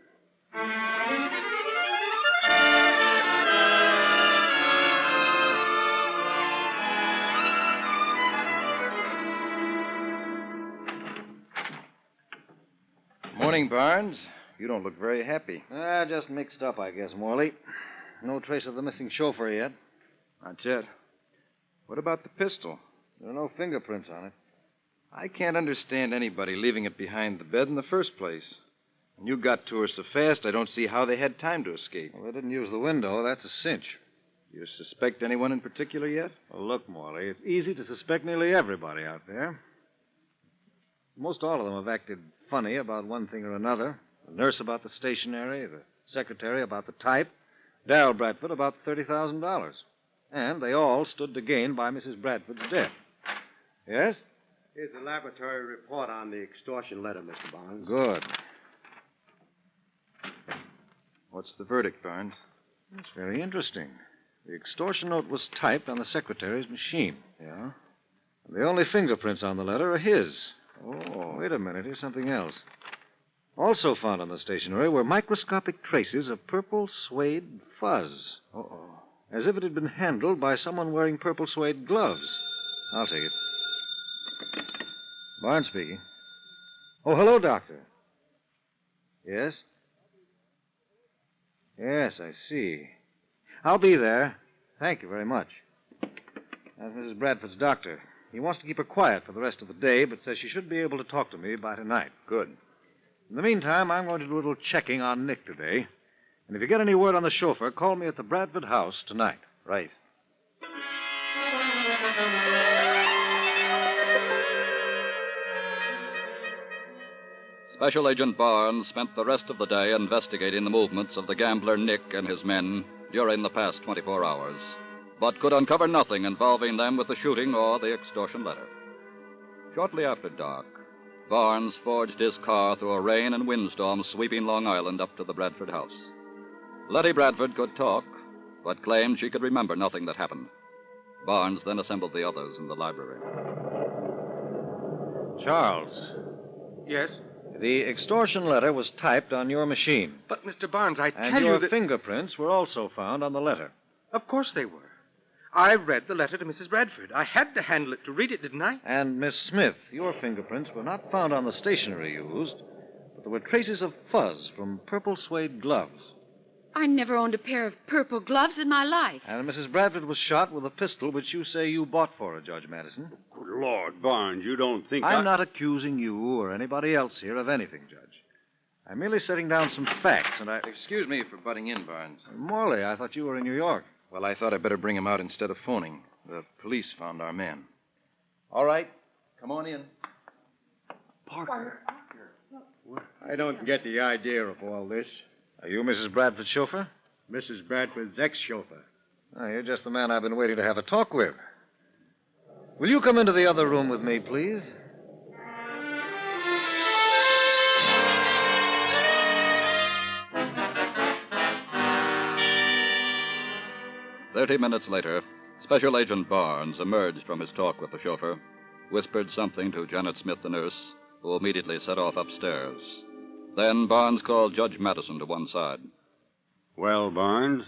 Morning, Barnes. You don't look very happy. Just mixed up, I guess, Morley. No trace of the missing chauffeur yet. Not yet. What about the pistol? There are no fingerprints on it. I can't understand anybody leaving it behind the bed in the first place. When you got to her so fast, I don't see how they had time to escape. Well, they didn't use the window. That's a cinch. You suspect anyone in particular yet? Well, look, Morley, it's easy to suspect nearly everybody out there. Most all of them have acted funny about one thing or another. The nurse about the stationery, the secretary about the type, Darrell Bradford about $30,000. And they all stood to gain by Mrs. Bradford's death. Yes? Here's the laboratory report on the extortion letter, Mr. Barnes. Good. What's the verdict, Barnes? That's very interesting. The extortion note was typed on the secretary's machine. Yeah? And the only fingerprints on the letter are his. Oh, wait a minute. Here's something else. Also found on the stationery were microscopic traces of purple suede fuzz. Uh-oh. As if it had been handled by someone wearing purple suede gloves. I'll take it. Barnes speaking. Oh, hello, Doctor. Yes? Yes, I see. I'll be there. Thank you very much. That's Mrs. Bradford's doctor. He wants to keep her quiet for the rest of the day, but says she should be able to talk to me by tonight. Good. In the meantime, I'm going to do a little checking on Nick today. And if you get any word on the chauffeur, call me at the Bradford house tonight. Right. Special Agent Barnes spent the rest of the day investigating the movements of the gambler Nick and his men during the past 24 hours, but could uncover nothing involving them with the shooting or the extortion letter. Shortly after dark, Barnes forged his car through a rain and windstorm sweeping Long Island up to the Bradford house. Letty Bradford could talk, but claimed she could remember nothing that happened. Barnes then assembled the others in the library. Charles. Yes? The extortion letter was typed on your machine. But, Mr. Barnes, I tell And you your that... fingerprints were also found on the letter. Of course they were. I read the letter to Mrs. Bradford. I had to handle it to read it, didn't I? And Miss Smith, your fingerprints were not found on the stationery used, but there were traces of fuzz from purple suede gloves. I never owned a pair of purple gloves in my life. And Mrs. Bradford was shot with a pistol which you say you bought for her, Judge Madison. Good Lord, Barnes, you don't think I'm not accusing you or anybody else here of anything, Judge. I'm merely setting down some facts, and I... Excuse me for butting in, Barnes. Morley, I thought you were in New York. Well, I thought I'd better bring him out instead of phoning. The police found our man. All right. Come on in. Parker. I don't get the idea of all this. Are you Mrs. Bradford's chauffeur? Mrs. Bradford's ex-chauffeur. Oh, you're just the man I've been waiting to have a talk with. Will you come into the other room with me, please? "30 minutes later, Special Agent Barnes emerged from his talk with the chauffeur, whispered something to Janet Smith, the nurse, who immediately set off upstairs. Then Barnes called Judge Madison to one side. Well, Barnes?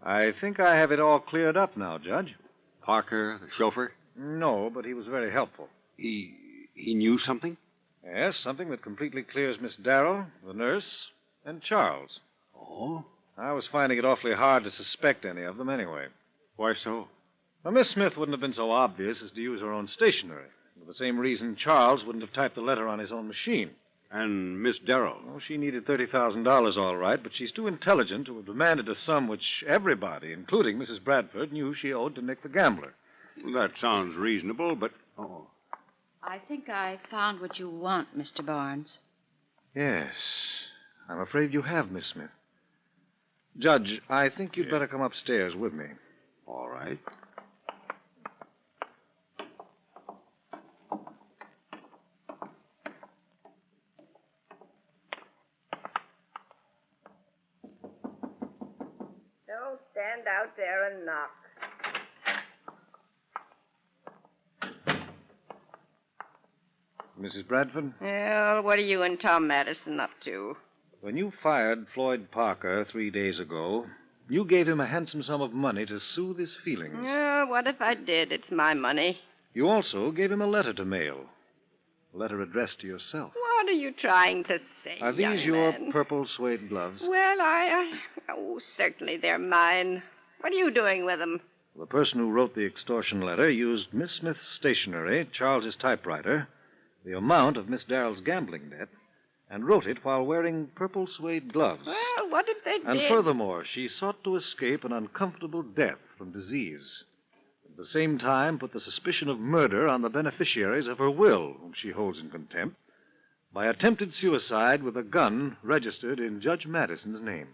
I think I have it all cleared up now, Judge. Parker, the chauffeur? No, but he was very helpful. He knew something? Yes, something that completely clears Miss Darrell, the nurse, and Charles. Oh? I was finding it awfully hard to suspect any of them anyway. Why so? Well, Miss Smith wouldn't have been so obvious as to use her own stationery. For the same reason Charles wouldn't have typed the letter on his own machine. And Miss Darrell? Oh, she needed $30,000, all right, but she's too intelligent to have demanded a sum which everybody, including Mrs. Bradford, knew she owed to Nick the gambler. Well, that sounds reasonable, but... Oh. I think I found what you want, Mr. Barnes. Yes. I'm afraid you have, Miss Smith. Judge, I think you'd better come upstairs with me. All right. Don't stand out there and knock. Mrs. Bradford? Well, what are you and Tom Madison up to? When you fired Floyd Parker 3 days ago, you gave him a handsome sum of money to soothe his feelings. What if I did? It's my money. You also gave him a letter to mail. A letter addressed to yourself. What are you trying to say, Are young these your man? purple suede gloves? Well, Oh, certainly they're mine. What are you doing with them? The person who wrote the extortion letter used Miss Smith's stationery, Charles's typewriter, the amount of Miss Darrell's gambling debt, and wrote it while wearing purple suede gloves. Well, what if they And did? furthermore, she sought to escape an uncomfortable death from disease. At the same time, put the suspicion of murder on the beneficiaries of her will, whom she holds in contempt, by attempted suicide with a gun registered in Judge Madison's name.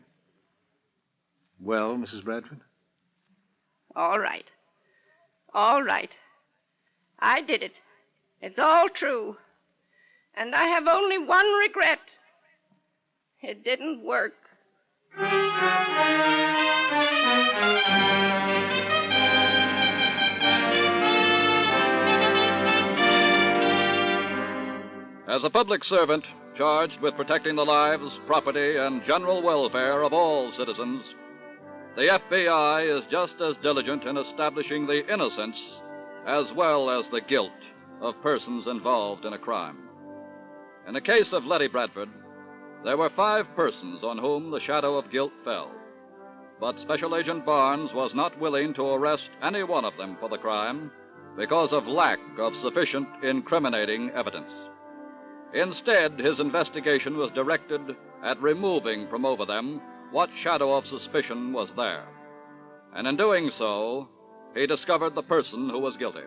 Well, Mrs. Bradford? All right. All right. I did it. It's all true. And I have only one regret. It didn't work. As a public servant charged with protecting the lives, property, and general welfare of all citizens, the FBI is just as diligent in establishing the innocence as well as the guilt of persons involved in a crime. In the case of Letty Bradford, There were 5 persons on whom the shadow of guilt fell. But Special Agent Barnes was not willing to arrest any one of them for the crime because of lack of sufficient incriminating evidence. Instead, his investigation was directed at removing from over them what shadow of suspicion was there. And in doing so, he discovered the person who was guilty.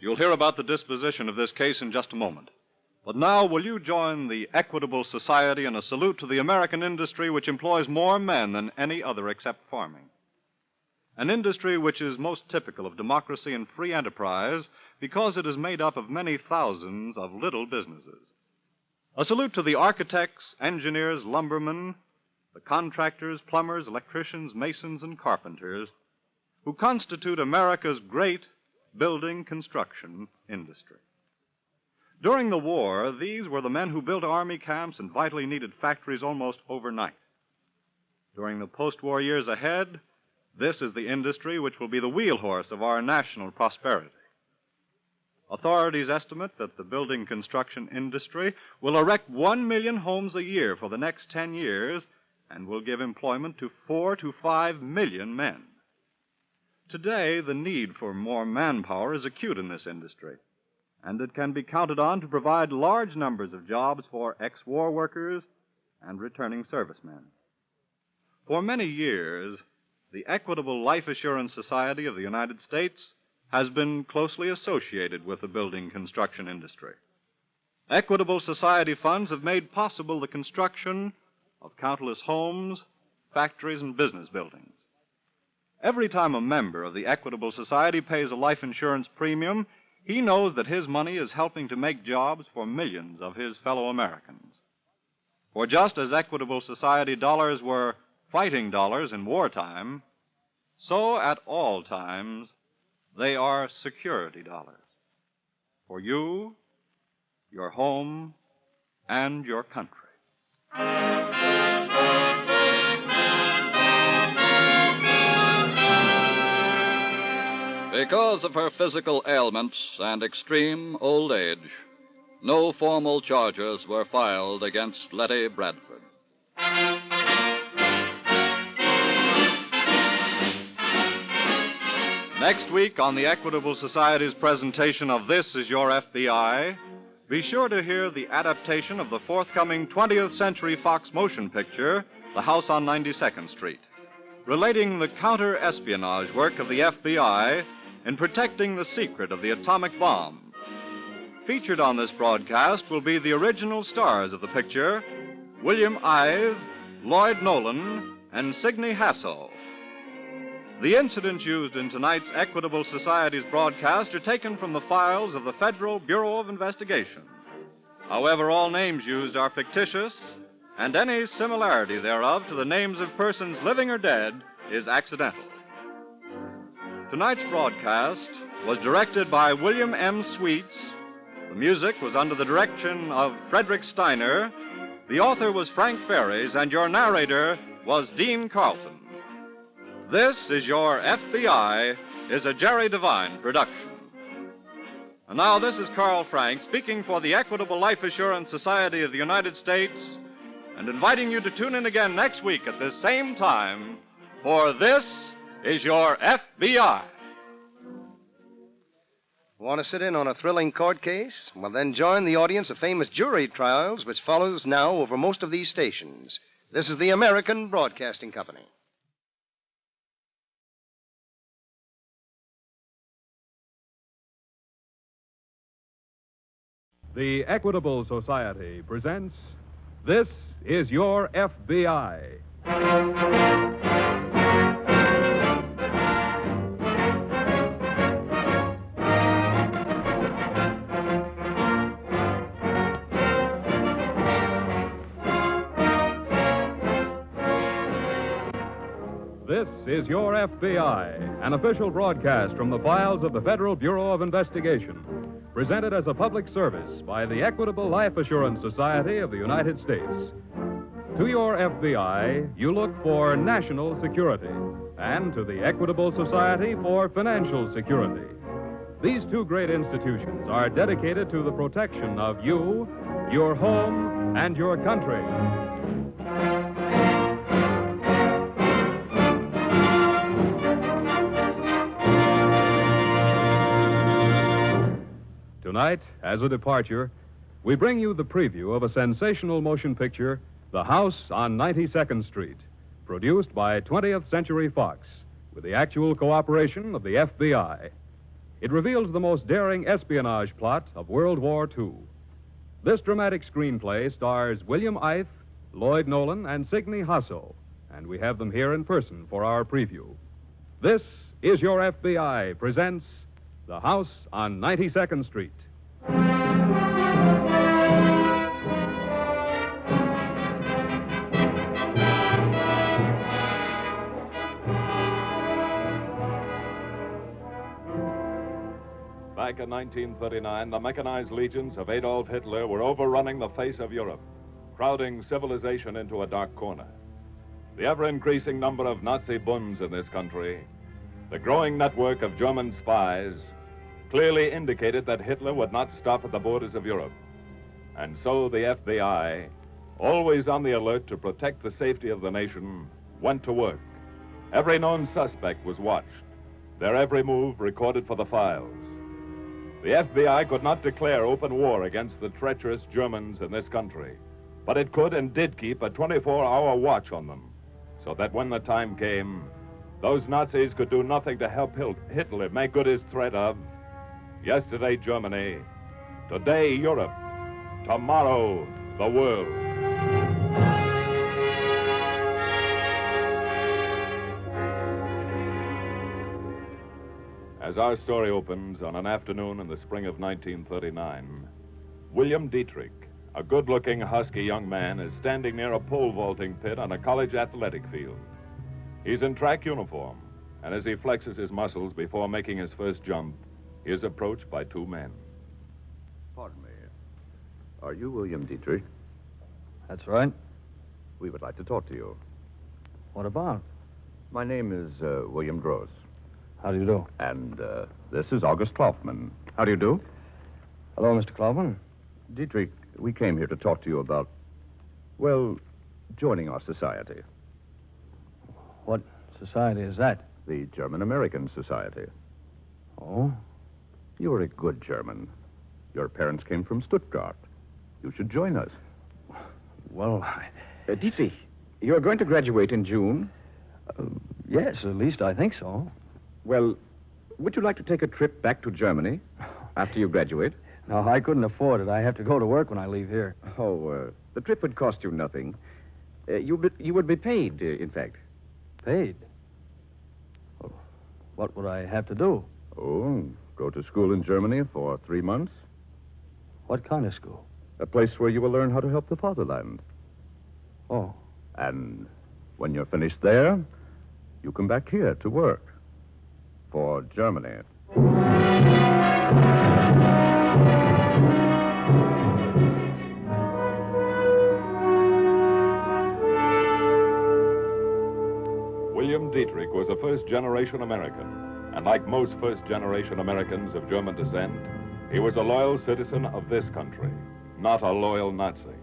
You'll hear about the disposition of this case in just a moment. But now, will you join the Equitable Society in a salute to the American industry which employs more men than any other except farming? An industry which is most typical of democracy and free enterprise because it is made up of many thousands of little businesses. A salute to the architects, engineers, lumbermen, the contractors, plumbers, electricians, masons, and carpenters who constitute America's great building construction industry. During the war, these were the men who built army camps and vitally needed factories almost overnight. During the post-war years ahead, this is the industry which will be the wheelhorse of our national prosperity. Authorities estimate that the building construction industry will erect 1 million homes a year for the next 10 years and will give employment to 4 to 5 million men. Today, the need for more manpower is acute in this industry, and it can be counted on to provide large numbers of jobs for ex-war workers and returning servicemen. For many years, the Equitable Life Assurance Society of the United States has been closely associated with the building construction industry. Equitable Society funds have made possible the construction of countless homes, factories, and business buildings. Every time a member of the Equitable Society pays a life insurance premium, he knows that his money is helping to make jobs for millions of his fellow Americans. For just as Equitable Society dollars were fighting dollars in wartime, so at all times they are security dollars for you, your home, and your country. Because of her physical ailments and extreme old age, no formal charges were filed against Letty Bradford. Next week on the Equitable Society's presentation of This Is Your FBI, be sure to hear the adaptation of the forthcoming 20th Century Fox motion picture, The House on 92nd Street, relating the counter-espionage work of the FBI in protecting the secret of the atomic bomb. Featured on this broadcast will be the original stars of the picture, William Ide, Lloyd Nolan, and Signe Hasso. The incidents used in tonight's Equitable Society's broadcast are taken from the files of the Federal Bureau of Investigation. However, all names used are fictitious, and any similarity thereof to the names of persons living or dead is accidental. Tonight's broadcast was directed by William M. Sweets. The music was under the direction of Frederick Steiner. The author was Frank Ferries, and your narrator was Dean Carlton. This Is Your FBI is a Jerry Devine production. And now this is Carl Frank speaking for the Equitable Life Assurance Society of the United States and inviting you to tune in again next week at this same time for This Is Your FBI. Want to sit in on a thrilling court case? Well, then join the audience of famous jury trials, which follows now over most of these stations. This is the American Broadcasting Company. The Equitable Society presents This Is Your FBI. This is Your FBI, an official broadcast from the files of the Federal Bureau of Investigation, presented as a public service by the Equitable Life Assurance Society of the United States. To your FBI, you look for national security, and to the Equitable Society for financial security. These two great institutions are dedicated to the protection of you, your home, and your country. Tonight, as a departure, we bring you the preview of a sensational motion picture, The House on 92nd Street, produced by 20th Century Fox, with the actual cooperation of the FBI. It reveals the most daring espionage plot of World War II. This dramatic screenplay stars William Eythe, Lloyd Nolan, and Signe Hasso, and we have them here in person for our preview. This is Your FBI presents The House on 92nd Street. Back in 1939, the mechanized legions of Adolf Hitler were overrunning the face of Europe, crowding civilization into a dark corner. The ever-increasing number of Nazi Bunds in this country, the growing network of German spies, clearly indicated that Hitler would not stop at the borders of Europe. And so the FBI, always on the alert to protect the safety of the nation, went to work. Every known suspect was watched, their every move recorded for the files. The FBI could not declare open war against the treacherous Germans in this country, but it could and did keep a 24-hour watch on them, so that when the time came, those Nazis could do nothing to help Hitler make good his threat of yesterday Germany, today Europe, tomorrow the world. As our story opens on an afternoon in the spring of 1939, William Dietrich, a good-looking, husky young man, is standing near a pole vaulting pit on a college athletic field. He's in track uniform, and as he flexes his muscles before making his first jump, he is approached by two men. Pardon me. Are you William Dietrich? That's right. We would like to talk to you. What about? My name is William Gross. How do you do? And this is August Kaufman. How do you do? Hello, Mr. Kaufman. Dietrich, we came here to talk to you about, well, joining our society. What society is that? The German-American Society. Oh? You're a good German. Your parents came from Stuttgart. You should join us. Well, Dietrich, you're going to graduate in June? Yes, at least I think so. Well, would you like to take a trip back to Germany after you graduate? No, I couldn't afford it. I have to go to work when I leave here. Oh, the trip would cost you nothing. You would be paid, in fact. Paid? Well, what would I have to do? Oh, go to school in Germany for 3 months. What kind of school? A place where you will learn how to help the fatherland. Oh. And when you're finished there, you come back here to work. For Germany. William Dietrich was a first-generation American, and like most first-generation Americans of German descent, he was a loyal citizen of this country, not a loyal Nazi.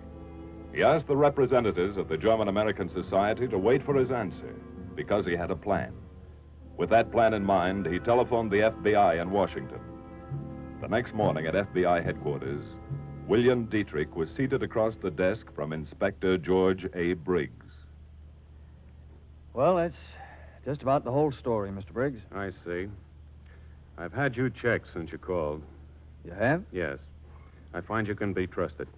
He asked the representatives of the German-American Society to wait for his answer, because he had a plan. With that plan in mind, he telephoned the FBI in Washington. The next morning at FBI headquarters, William Dietrich was seated across the desk from Inspector George A. Briggs. Well, that's just about the whole story, Mr. Briggs. I see. I've had you checked since you called. You have? Yes. I find you can be trusted.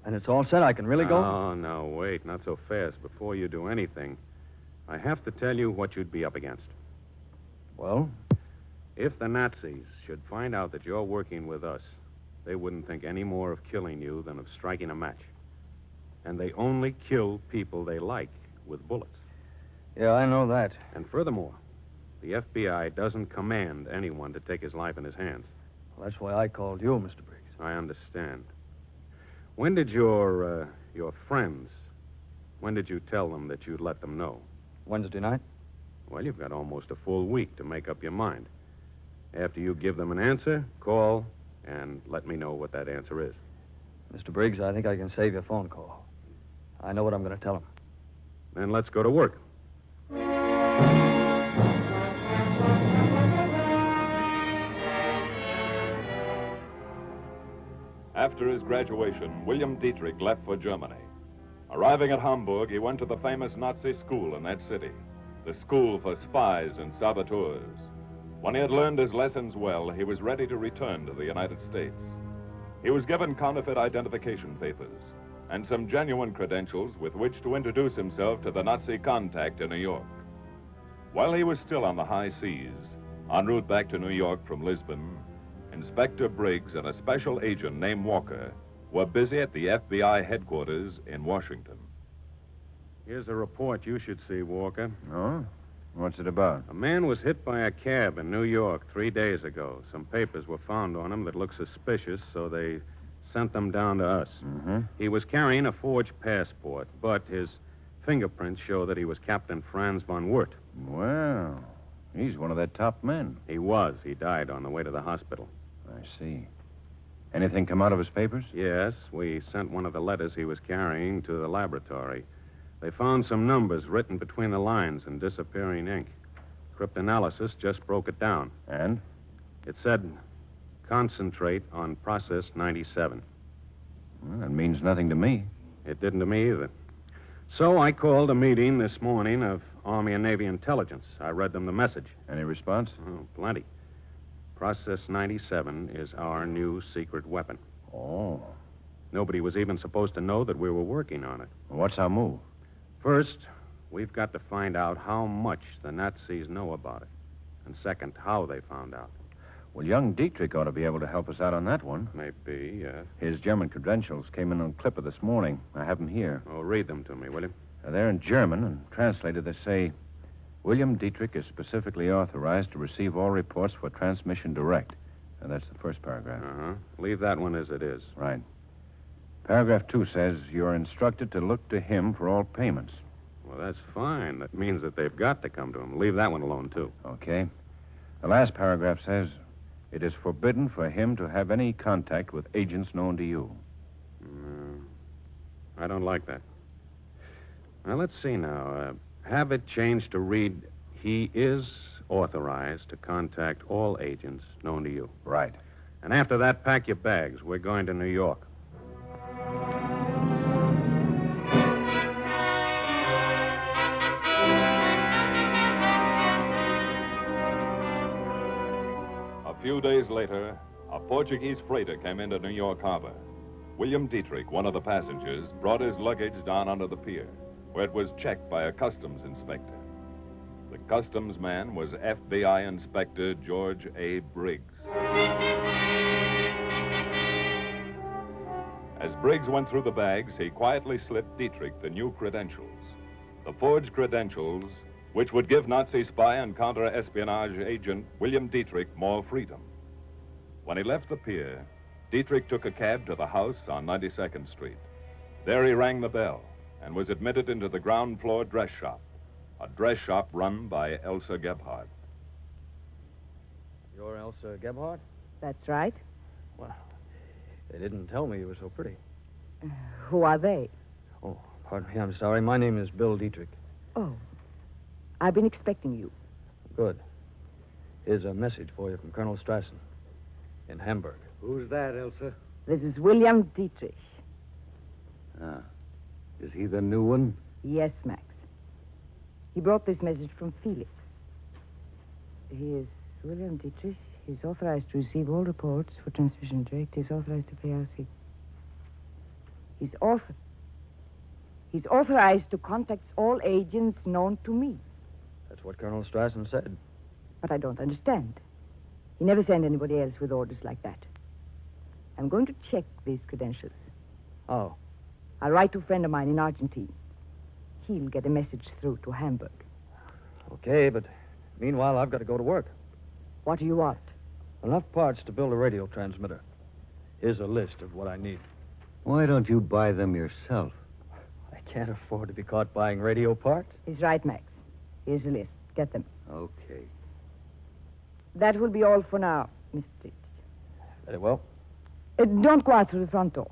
And it's all set? I can really go? Oh, no, wait. Not so fast. Before you do anything, I have to tell you what you'd be up against. Well? If the Nazis should find out that you're working with us, they wouldn't think any more of killing you than of striking a match. And they only kill people they like with bullets. Yeah, I know that. And furthermore, the FBI doesn't command anyone to take his life in his hands. Well, that's why I called you, Mr. Briggs. I understand. When did your friends When did you tell them that you'd let them know? Wednesday night. Well, you've got almost a full week to make up your mind. After you give them an answer, call and let me know what that answer is. Mr. Briggs, I think I can save you a phone call. I know what I'm going to tell them. Then let's go to work. After his graduation, William Dietrich left for Germany. Arriving at Hamburg, he went to the famous Nazi school in that city, the school for spies and saboteurs. When he had learned his lessons well, he was ready to return to the United States. He was given counterfeit identification papers and some genuine credentials with which to introduce himself to the Nazi contact in New York. While he was still on the high seas, en route back to New York from Lisbon, Inspector Briggs and a special agent named Walker were busy at the FBI headquarters in Washington. Here's a report you should see, Walker. Oh? What's it about? A man was hit by a cab in New York 3 days ago. Some papers were found on him that looked suspicious, so they sent them down to us. Mm-hmm. He was carrying a forged passport, but his fingerprints show that he was Captain Franz von Wert. Well, he's one of their top men. He was. He died on the way to the hospital. I see. Anything come out of his papers? Yes, we sent one of the letters he was carrying to the laboratory. They found some numbers written between the lines in disappearing ink. Cryptanalysis just broke it down. And? It said, concentrate on process 97. Well, that means nothing to me. It didn't to me either. So I called a meeting this morning of Army and Navy intelligence. I read them the message. Any response? Oh, plenty. Process 97 is our new secret weapon. Oh. Nobody was even supposed to know that we were working on it. What's our move? First, we've got to find out how much the Nazis know about it. And second, how they found out. Well, young Dietrich ought to be able to help us out on that one. Maybe, yes. His German credentials came in on Clipper this morning. I have them here. Oh, read them to me, will you? They're in German, and translated they say, William Dietrich is specifically authorized to receive all reports for transmission direct. And that's the first paragraph. Uh-huh. Leave that one as it is. Right. Paragraph 2 says you're instructed to look to him for all payments. Well, that's fine. That means that they've got to come to him. Leave that one alone, too. Okay. The last paragraph says it is forbidden for him to have any contact with agents known to you. I don't like that. Now, let's see now. Have it changed to read, he is authorized to contact all agents known to you. Right. And after that, pack your bags. We're going to New York. A few days later, a Portuguese freighter came into New York Harbor. William Dietrich, one of the passengers, brought his luggage down onto the pier, where it was checked by a customs inspector. The customs man was FBI Inspector George A. Briggs. As Briggs went through the bags, he quietly slipped Dietrich the new credentials. The forged credentials, which would give Nazi spy and counter-espionage agent William Dietrich more freedom. When he left the pier, Dietrich took a cab to the house on 92nd Street. There he rang the bell and was admitted into the ground floor dress shop, a dress shop run by Elsa Gebhardt. You're Elsa Gebhardt? That's right. Well, they didn't tell me you were so pretty. Who are they? Oh, pardon me, I'm sorry. My name is Bill Dietrich. Oh, I've been expecting you. Good. Here's a message for you from Colonel Strassen in Hamburg. Who's that, Elsa? This is William Dietrich. Ah. Is he the new one? Yes, Max. He brought this message from Felix. He is William Dietrich. He's authorized to receive all reports for transmission direct. He's authorized to pay RC. He's authorized to contact all agents known to me. That's what Colonel Strassen said. But I don't understand. He never sent anybody else with orders like that. I'm going to check these credentials. Oh. I'll write to a friend of mine in Argentina. He'll get a message through to Hamburg. Okay, but meanwhile, I've got to go to work. What do you want? Enough parts to build a radio transmitter. Here's a list of what I need. Why don't you buy them yourself? I can't afford to be caught buying radio parts. He's right, Max. Here's the list. Get them. Okay. That will be all for now, Mr. Dictator. Very well. Don't go out through the front door.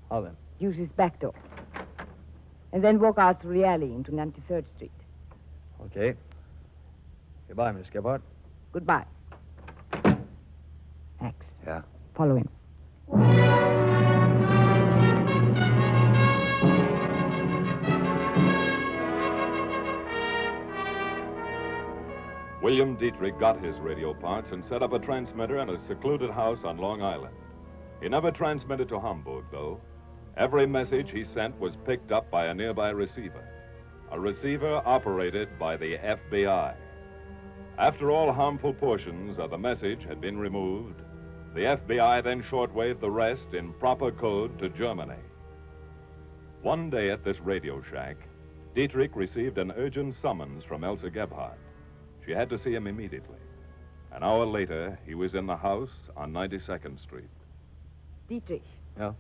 How then? Use this back door. And then walk out through the alley into 93rd Street. Okay. Goodbye, Miss Gebhardt. Goodbye. Max. Yeah. Follow him. William Dietrich got his radio parts and set up a transmitter in a secluded house on Long Island. He never transmitted to Hamburg, though. Every message he sent was picked up by a nearby receiver, a receiver operated by the FBI. After all harmful portions of the message had been removed, the FBI then shortwaved the rest in proper code to Germany. One day at this radio shack, Dietrich received an urgent summons from Elsa Gebhardt. She had to see him immediately. An hour later, he was in the house on 92nd Street. Dietrich. Yeah?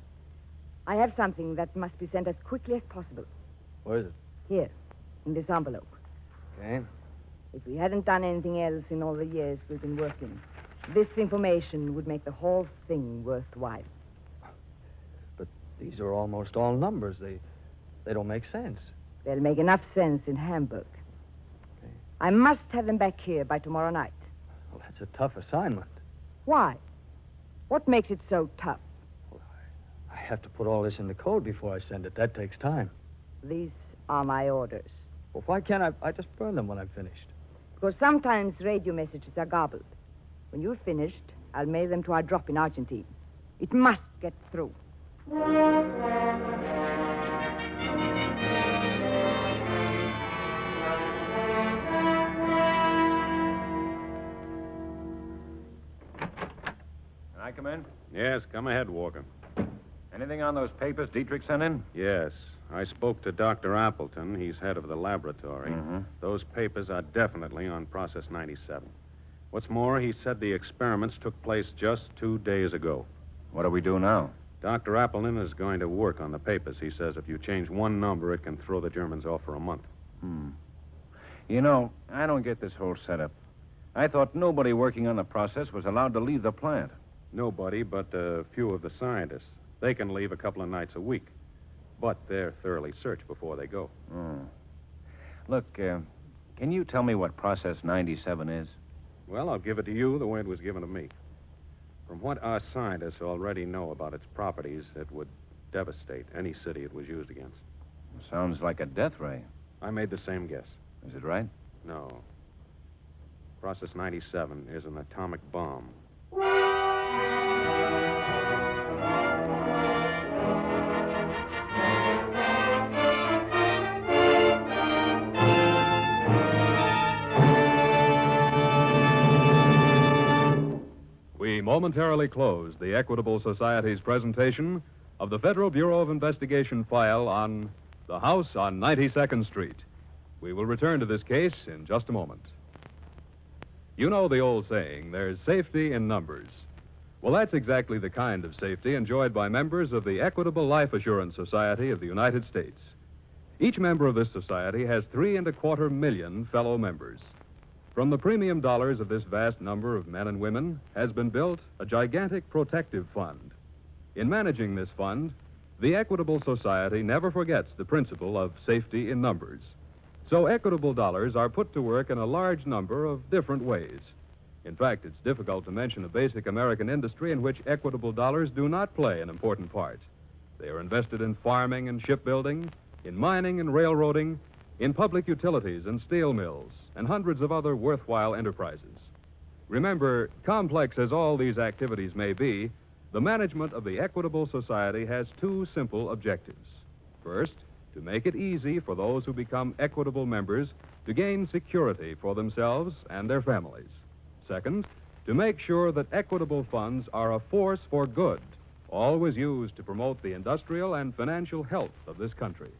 I have something that must be sent as quickly as possible. Where is it? Here, in this envelope. Okay. If we hadn't done anything else in all the years we've been working, this information would make the whole thing worthwhile. But these are almost all numbers. They don't make sense. They'll make enough sense in Hamburg. Okay. I must have them back here by tomorrow night. Well, that's a tough assignment. Why? What makes it so tough? I have to put all this in the code before I send it. That takes time. These are my orders. Well, why can't I just burn them when I'm finished? Because sometimes radio messages are garbled. When you're finished, I'll mail them to our drop in Argentine. It must get through. Can I come in? Yes, come ahead, Walker. Anything on those papers Dietrich sent in? Yes. I spoke to Dr. Appleton. He's head of the laboratory. Mm-hmm. Those papers are definitely on Process 97. What's more, he said the experiments took place just 2 days ago. What do we do now? Dr. Appleton is going to work on the papers. He says if you change one number, it can throw the Germans off for a month. You know, I don't get this whole setup. I thought nobody working on the process was allowed to leave the plant. Nobody but a few of the scientists. They can leave a couple of nights a week. But they're thoroughly searched before they go. Look, can you tell me what Process 97 is? Well, I'll give it to you the way it was given to me. From what our scientists already know about its properties, it would devastate any city it was used against. Sounds like a death ray. I made the same guess. Is it right? No. Process 97 is an atomic bomb. We momentarily close the Equitable Society's presentation of the Federal Bureau of Investigation file on the house on 92nd Street. We will return to this case in just a moment. You know the old saying, there's safety in numbers. Well, that's exactly the kind of safety enjoyed by members of the Equitable Life Assurance Society of the United States. Each member of this society has 3.25 million fellow members. From the premium dollars of this vast number of men and women has been built a gigantic protective fund. In managing this fund, the Equitable Society never forgets the principle of safety in numbers. So equitable dollars are put to work in a large number of different ways. In fact, it's difficult to mention a basic American industry in which equitable dollars do not play an important part. They are invested in farming and shipbuilding, in mining and railroading, in public utilities and steel mills, and hundreds of other worthwhile enterprises. Remember, complex as all these activities may be, the management of the Equitable Society has two simple objectives. First, to make it easy for those who become equitable members to gain security for themselves and their families. Second, to make sure that equitable funds are a force for good, always used to promote the industrial and financial health of this country.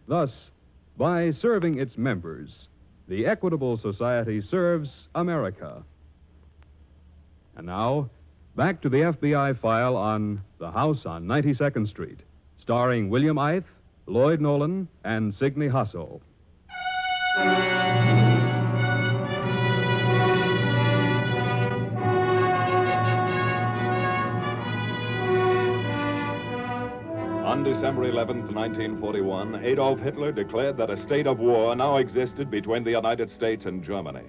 Thus, by serving its members, the Equitable Society serves America. And now, back to the FBI file on the house on 92nd Street, starring William Eith Lloyd Nolan and Signe Hasso. On December 11th, 1941, Adolf Hitler declared that a state of war now existed between the United States and Germany.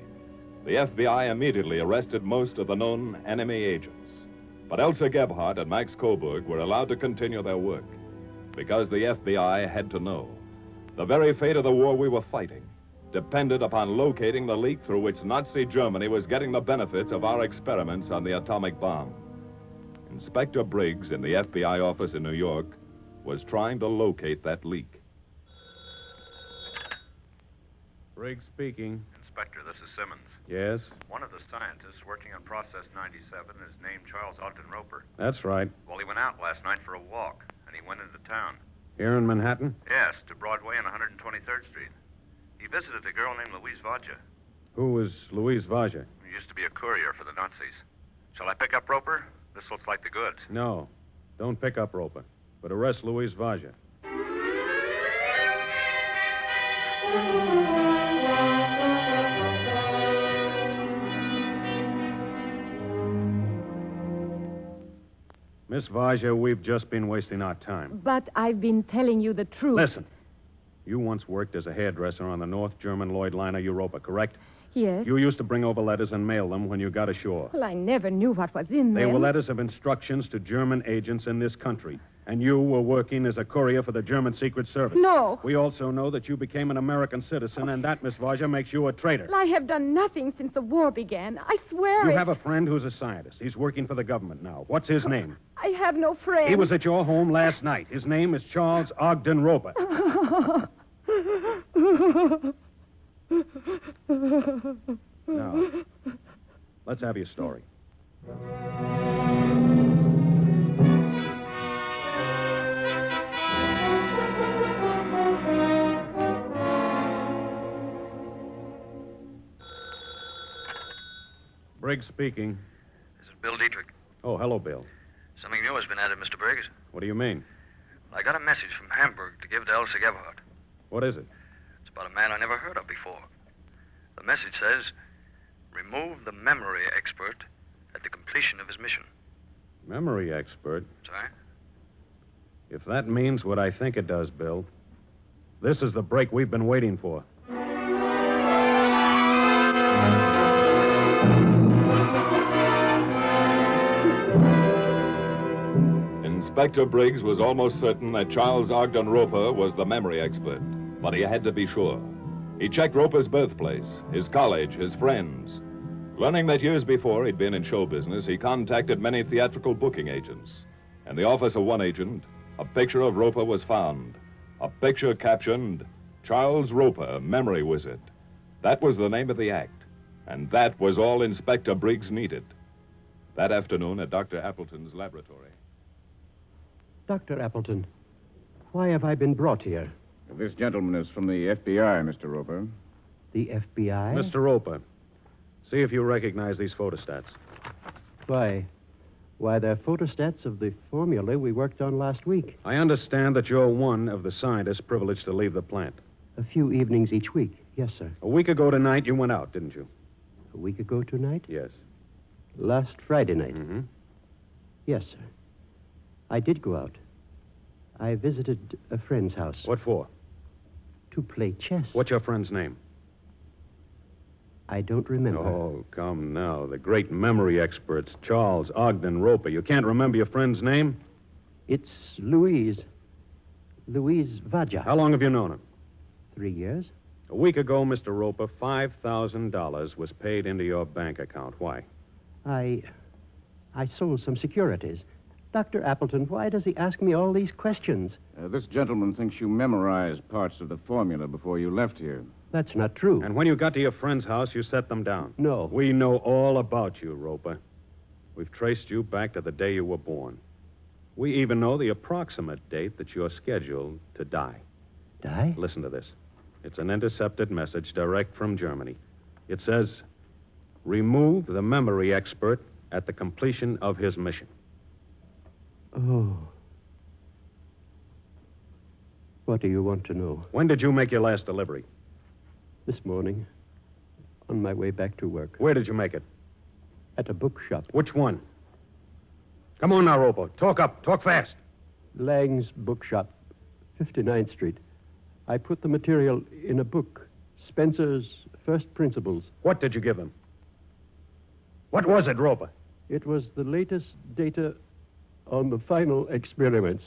The FBI immediately arrested most of the known enemy agents. But Elsa Gebhardt and Max Coburg were allowed to continue their work because the FBI had to know. The very fate of the war we were fighting depended upon locating the leak through which Nazi Germany was getting the benefits of our experiments on the atomic bomb. Inspector Briggs in the FBI office in New York was trying to locate that leak. Briggs speaking. Inspector, this is Simmons. Yes? One of the scientists working on Process 97 is named Charles Ogden Roper. That's right. Well, he went out last night for a walk, and he went into town. Here in Manhattan? Yes, to Broadway and 123rd Street. He visited a girl named Louise Vaja. Who was Louise Vaja? Who used to be a courier for the Nazis. Shall I pick up Roper? This looks like the goods. No. Don't pick up Roper, but arrest Louise Vaja. Miss Vaja, we've just been wasting our time. But I've been telling you the truth. Listen. You once worked as a hairdresser on the North German Lloyd liner Europa, correct? Yes. You used to bring over letters and mail them when you got ashore. Well, I never knew what was in them. They were letters of instructions to German agents in this country. And you were working as a courier for the German Secret Service. No. We also know that you became an American citizen, and that, Miss Vaja, makes you a traitor. Well, I have done nothing since the war began. I swear You have a friend who's a scientist. He's working for the government now. What's his name? I have no friend. He was at your home last night. His name is Charles Ogden Roper. Now, let's have your story. Briggs speaking. This is Bill Dietrich. Oh, hello, Bill. Something new has been added, Mr. Briggs. What do you mean? I got a message from Hamburg to give to Elsa Gebhardt. What is it? It's about a man I never heard of before. The message says, remove the memory expert at the completion of his mission. Memory expert? Sorry? If that means what I think it does, Bill, this is the break we've been waiting for. Inspector Briggs was almost certain that Charles Ogden Roper was the memory expert, but he had to be sure. He checked Roper's birthplace, his college, his friends. Learning that years before he'd been in show business, he contacted many theatrical booking agents. In the office of one agent, a picture of Roper was found. A picture captioned, Charles Roper, Memory Wizard. That was the name of the act, and that was all Inspector Briggs needed. That afternoon at Dr. Appleton's laboratory. Dr. Appleton, why have I been brought here? This gentleman is from the FBI, Mr. Roper. The FBI? Mr. Roper, see if you recognize these photostats. Why, they're photostats of the formula we worked on last week. I understand that you're one of the scientists privileged to leave the plant. A few evenings each week, yes, sir. A week ago tonight, you went out, didn't you? A week ago tonight? Yes. Last Friday night? Mm-hmm. Yes, sir. I did go out. I visited a friend's house. What for? To play chess. What's your friend's name? I don't remember. Oh, come now. The great memory experts, Charles Ogden Roper. You can't remember your friend's name? It's Louise. Louise Vaja. How long have you known him? 3 years. A week ago, Mr. Roper, $5,000 was paid into your bank account. Why? I sold some securities. Dr. Appleton, why does he ask me all these questions? This gentleman thinks you memorized parts of the formula before you left here. That's not true. And when you got to your friend's house, you set them down. No. We know all about you, Roper. We've traced you back to the day you were born. We even know the approximate date that you're scheduled to die. Die? Listen to this. It's an intercepted message direct from Germany. It says, remove the memory expert at the completion of his mission. Oh. What do you want to know? When did you make your last delivery? This morning, on my way back to work. Where did you make it? At a bookshop. Which one? Come on now, Roper. Talk up. Talk fast. Lang's bookshop, 59th Street. I put the material in a book, Spencer's First Principles. What did you give him? What was it, Roper? It was the latest data on the final experiments.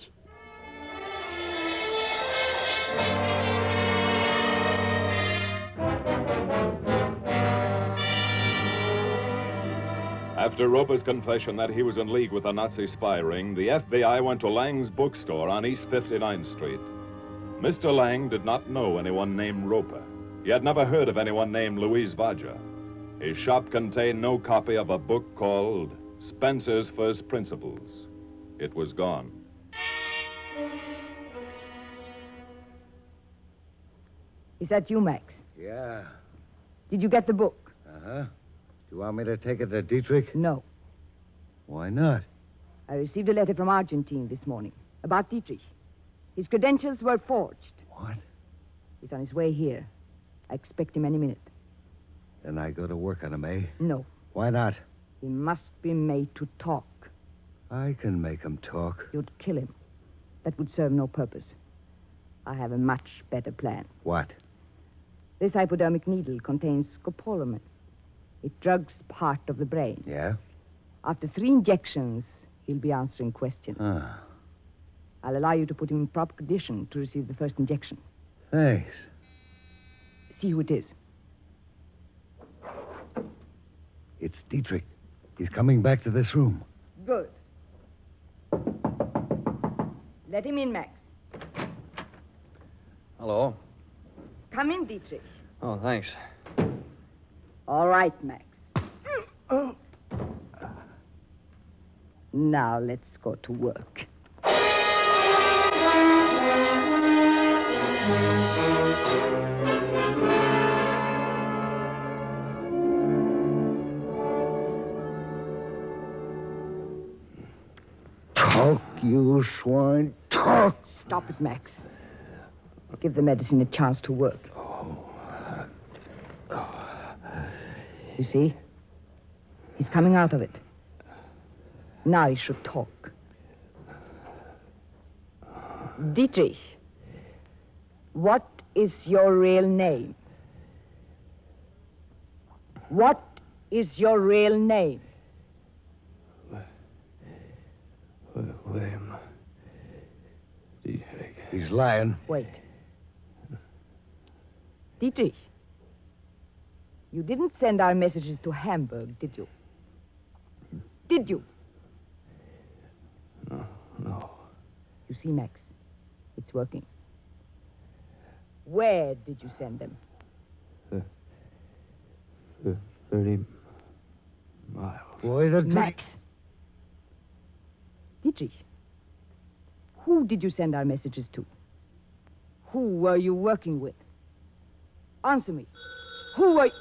After Roper's confession that he was in league with a Nazi spy ring, the FBI went to Lang's bookstore on East 59th Street. Mr. Lang did not know anyone named Roper. He had never heard of anyone named Louise Badger. His shop contained no copy of a book called Spencer's First Principles. It was gone. Is that you, Max? Yeah. Did you get the book? Uh-huh. Do you want me to take it to Dietrich? No. Why not? I received a letter from Argentine this morning about Dietrich. His credentials were forged. What? He's on his way here. I expect him any minute. Then I go to work on him, eh? No. Why not? He must be made to talk. I can make him talk. You'd kill him. That would serve no purpose. I have a much better plan. What? This hypodermic needle contains scopolamine. It drugs part of the brain. Yeah? After 3 injections, he'll be answering questions. Ah. I'll allow you to put him in proper condition to receive the first injection. Thanks. See who it is. It's Dietrich. He's coming back to this room. Good. Let him in, Max. Hello. Come in, Dietrich. Oh, thanks. All right, Max. Now let's go to work. Talk, you swine. Talk. Stop it, Max. Give the medicine a chance to work. You see? He's coming out of it. Now he should talk. Dietrich, what is your real name? What is your real name? William. Dietrich. He's lying. Wait. Dietrich, you didn't send our messages to Hamburg, did you? Did you? No. You see, Max, it's working. Where did you send them? 30 miles. Boy, that's... Max. Dietrich, who did you send our messages to? Who were you working with? Answer me. Who were...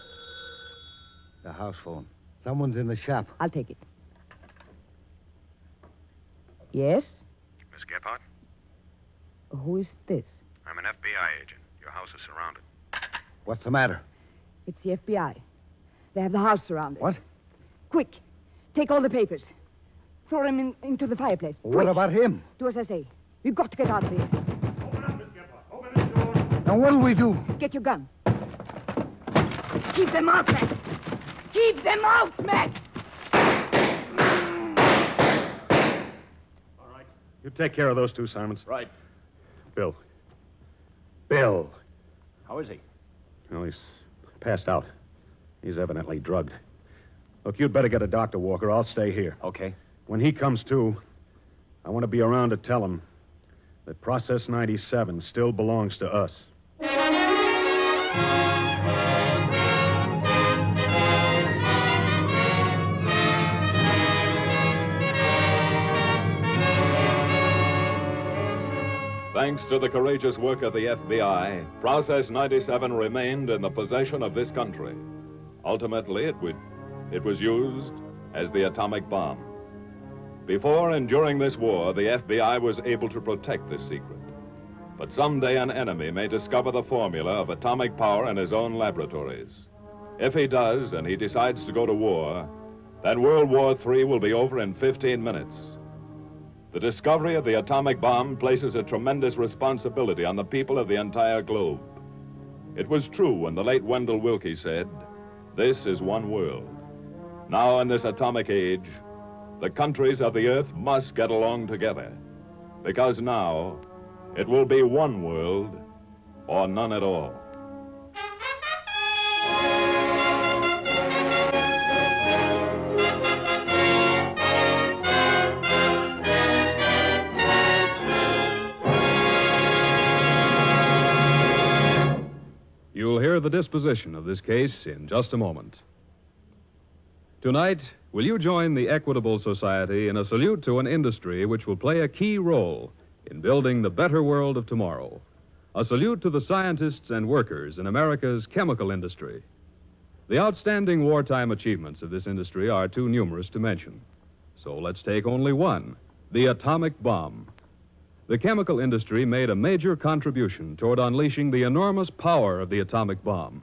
The house phone. Someone's in the shop. I'll take it. Yes? Miss Gephardt? Who is this? I'm an FBI agent. Your house is surrounded. What's the matter? It's the FBI. They have the house surrounded. What? Quick. Take all the papers. Throw them into the fireplace. What Quick. about him? Do as I say. We've got to get out of here. Now, what'll we do? Get your gun. Keep them out, Max. Keep them out, Max. All right. You take care of those two, Simons. Right. Bill. How is he? Well, he's passed out. He's evidently drugged. Look, you'd better get a doctor, Walker. I'll stay here. Okay. When he comes to, I want to be around to tell him that Process 97 still belongs to us. Thanks to the courageous work of the FBI, Process 97 remained in the possession of this country. Ultimately, it was used as the atomic bomb. Before and during this war, the FBI was able to protect this secret. But someday an enemy may discover the formula of atomic power in his own laboratories. If he does, and he decides to go to war, then World War III will be over in 15 minutes. The discovery of the atomic bomb places a tremendous responsibility on the people of the entire globe. It was true when the late Wendell Willkie said, "This is one world." Now in this atomic age, the countries of the earth must get along together, because now it will be one world or none at all. You'll hear the disposition of this case in just a moment. Tonight, will you join the Equitable Society in a salute to an industry which will play a key role in building the better world of tomorrow? A salute to the scientists and workers in America's chemical industry. The outstanding wartime achievements of this industry are too numerous to mention. So let's take only one, the atomic bomb. The chemical industry made a major contribution toward unleashing the enormous power of the atomic bomb.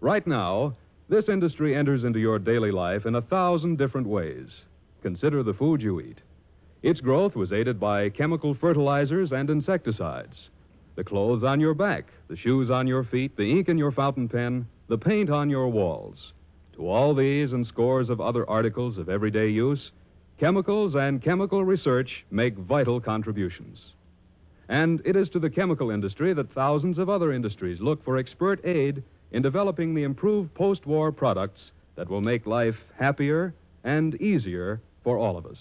Right now, this industry enters into your daily life in 1,000 different ways. Consider the food you eat. Its growth was aided by chemical fertilizers and insecticides. The clothes on your back, the shoes on your feet, the ink in your fountain pen, the paint on your walls. To all these and scores of other articles of everyday use, chemicals and chemical research make vital contributions. And it is to the chemical industry that thousands of other industries look for expert aid in developing the improved post-war products that will make life happier and easier for all of us.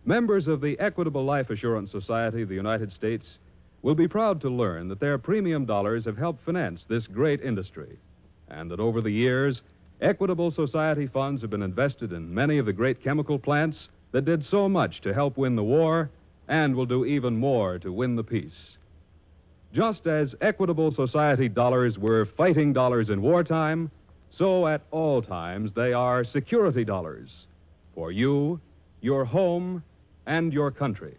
Members of the Equitable Life Assurance Society of the United States will be proud to learn that their premium dollars have helped finance this great industry, and that over the years, Equitable Society funds have been invested in many of the great chemical plants that did so much to help win the war and will do even more to win the peace. Just as Equitable Society dollars were fighting dollars in wartime, so at all times they are security dollars for you, your home, and your country.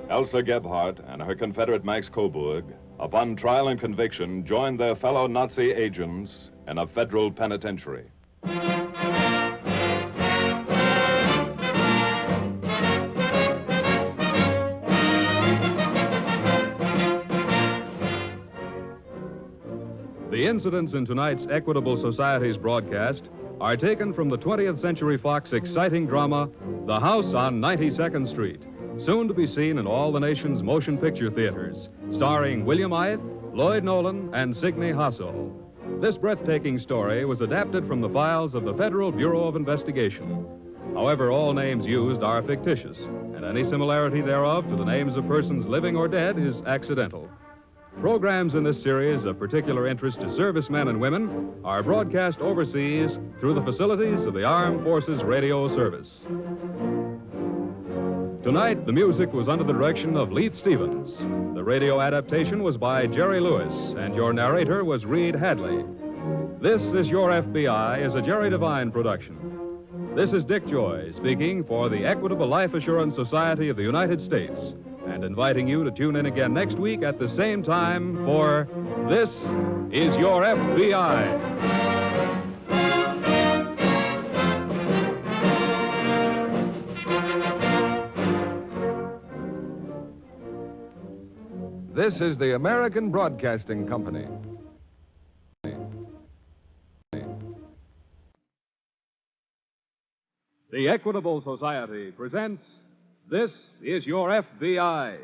Elsa Gebhardt and her Confederate Max Coburg, upon trial and conviction, joined their fellow Nazi agents in a federal penitentiary. The incidents in tonight's Equitable Society's broadcast are taken from the 20th Century Fox exciting drama, The House on 92nd Street, soon to be seen in all the nation's motion picture theaters, starring William Eyth, Lloyd Nolan, and Signe Hasso. This breathtaking story was adapted from the files of the Federal Bureau of Investigation. However, all names used are fictitious, and any similarity thereof to the names of persons living or dead is accidental. Programs in this series of particular interest to servicemen and women are broadcast overseas through the facilities of the Armed Forces Radio Service. Tonight, the music was under the direction of Leith Stevens. The radio adaptation was by Jerry Lewis, and your narrator was Reed Hadley. This Is Your FBI is a Jerry Devine production. This is Dick Joy speaking for the Equitable Life Assurance Society of the United States, and inviting you to tune in again next week at the same time for This Is Your FBI. This is the American Broadcasting Company. The Equitable Society presents This Is Your FBI.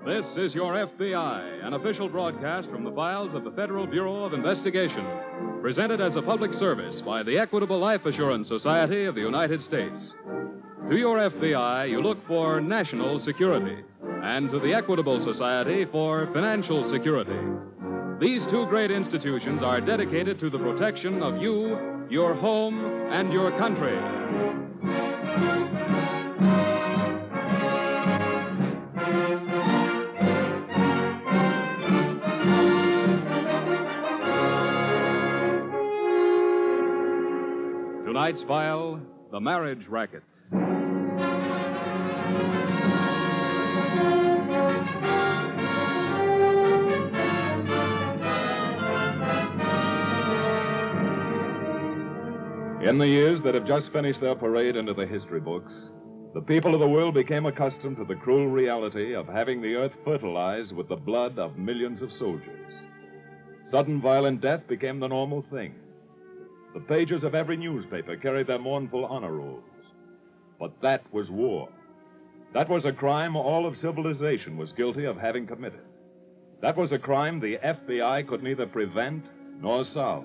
This is Your FBI, an official broadcast from the files of the Federal Bureau of Investigation, presented as a public service by the Equitable Life Assurance Society of the United States. To your FBI, you look for national security, and to the Equitable Society for financial security. These two great institutions are dedicated to the protection of you, your home, and your country. Tonight's file, The Marriage Racket. In the years that have just finished their parade into the history books, the people of the world became accustomed to the cruel reality of having the earth fertilized with the blood of millions of soldiers. Sudden violent death became the normal thing. The pages of every newspaper carried their mournful honor rolls. But that was war. That was a crime all of civilization was guilty of having committed. That was a crime the FBI could neither prevent nor solve.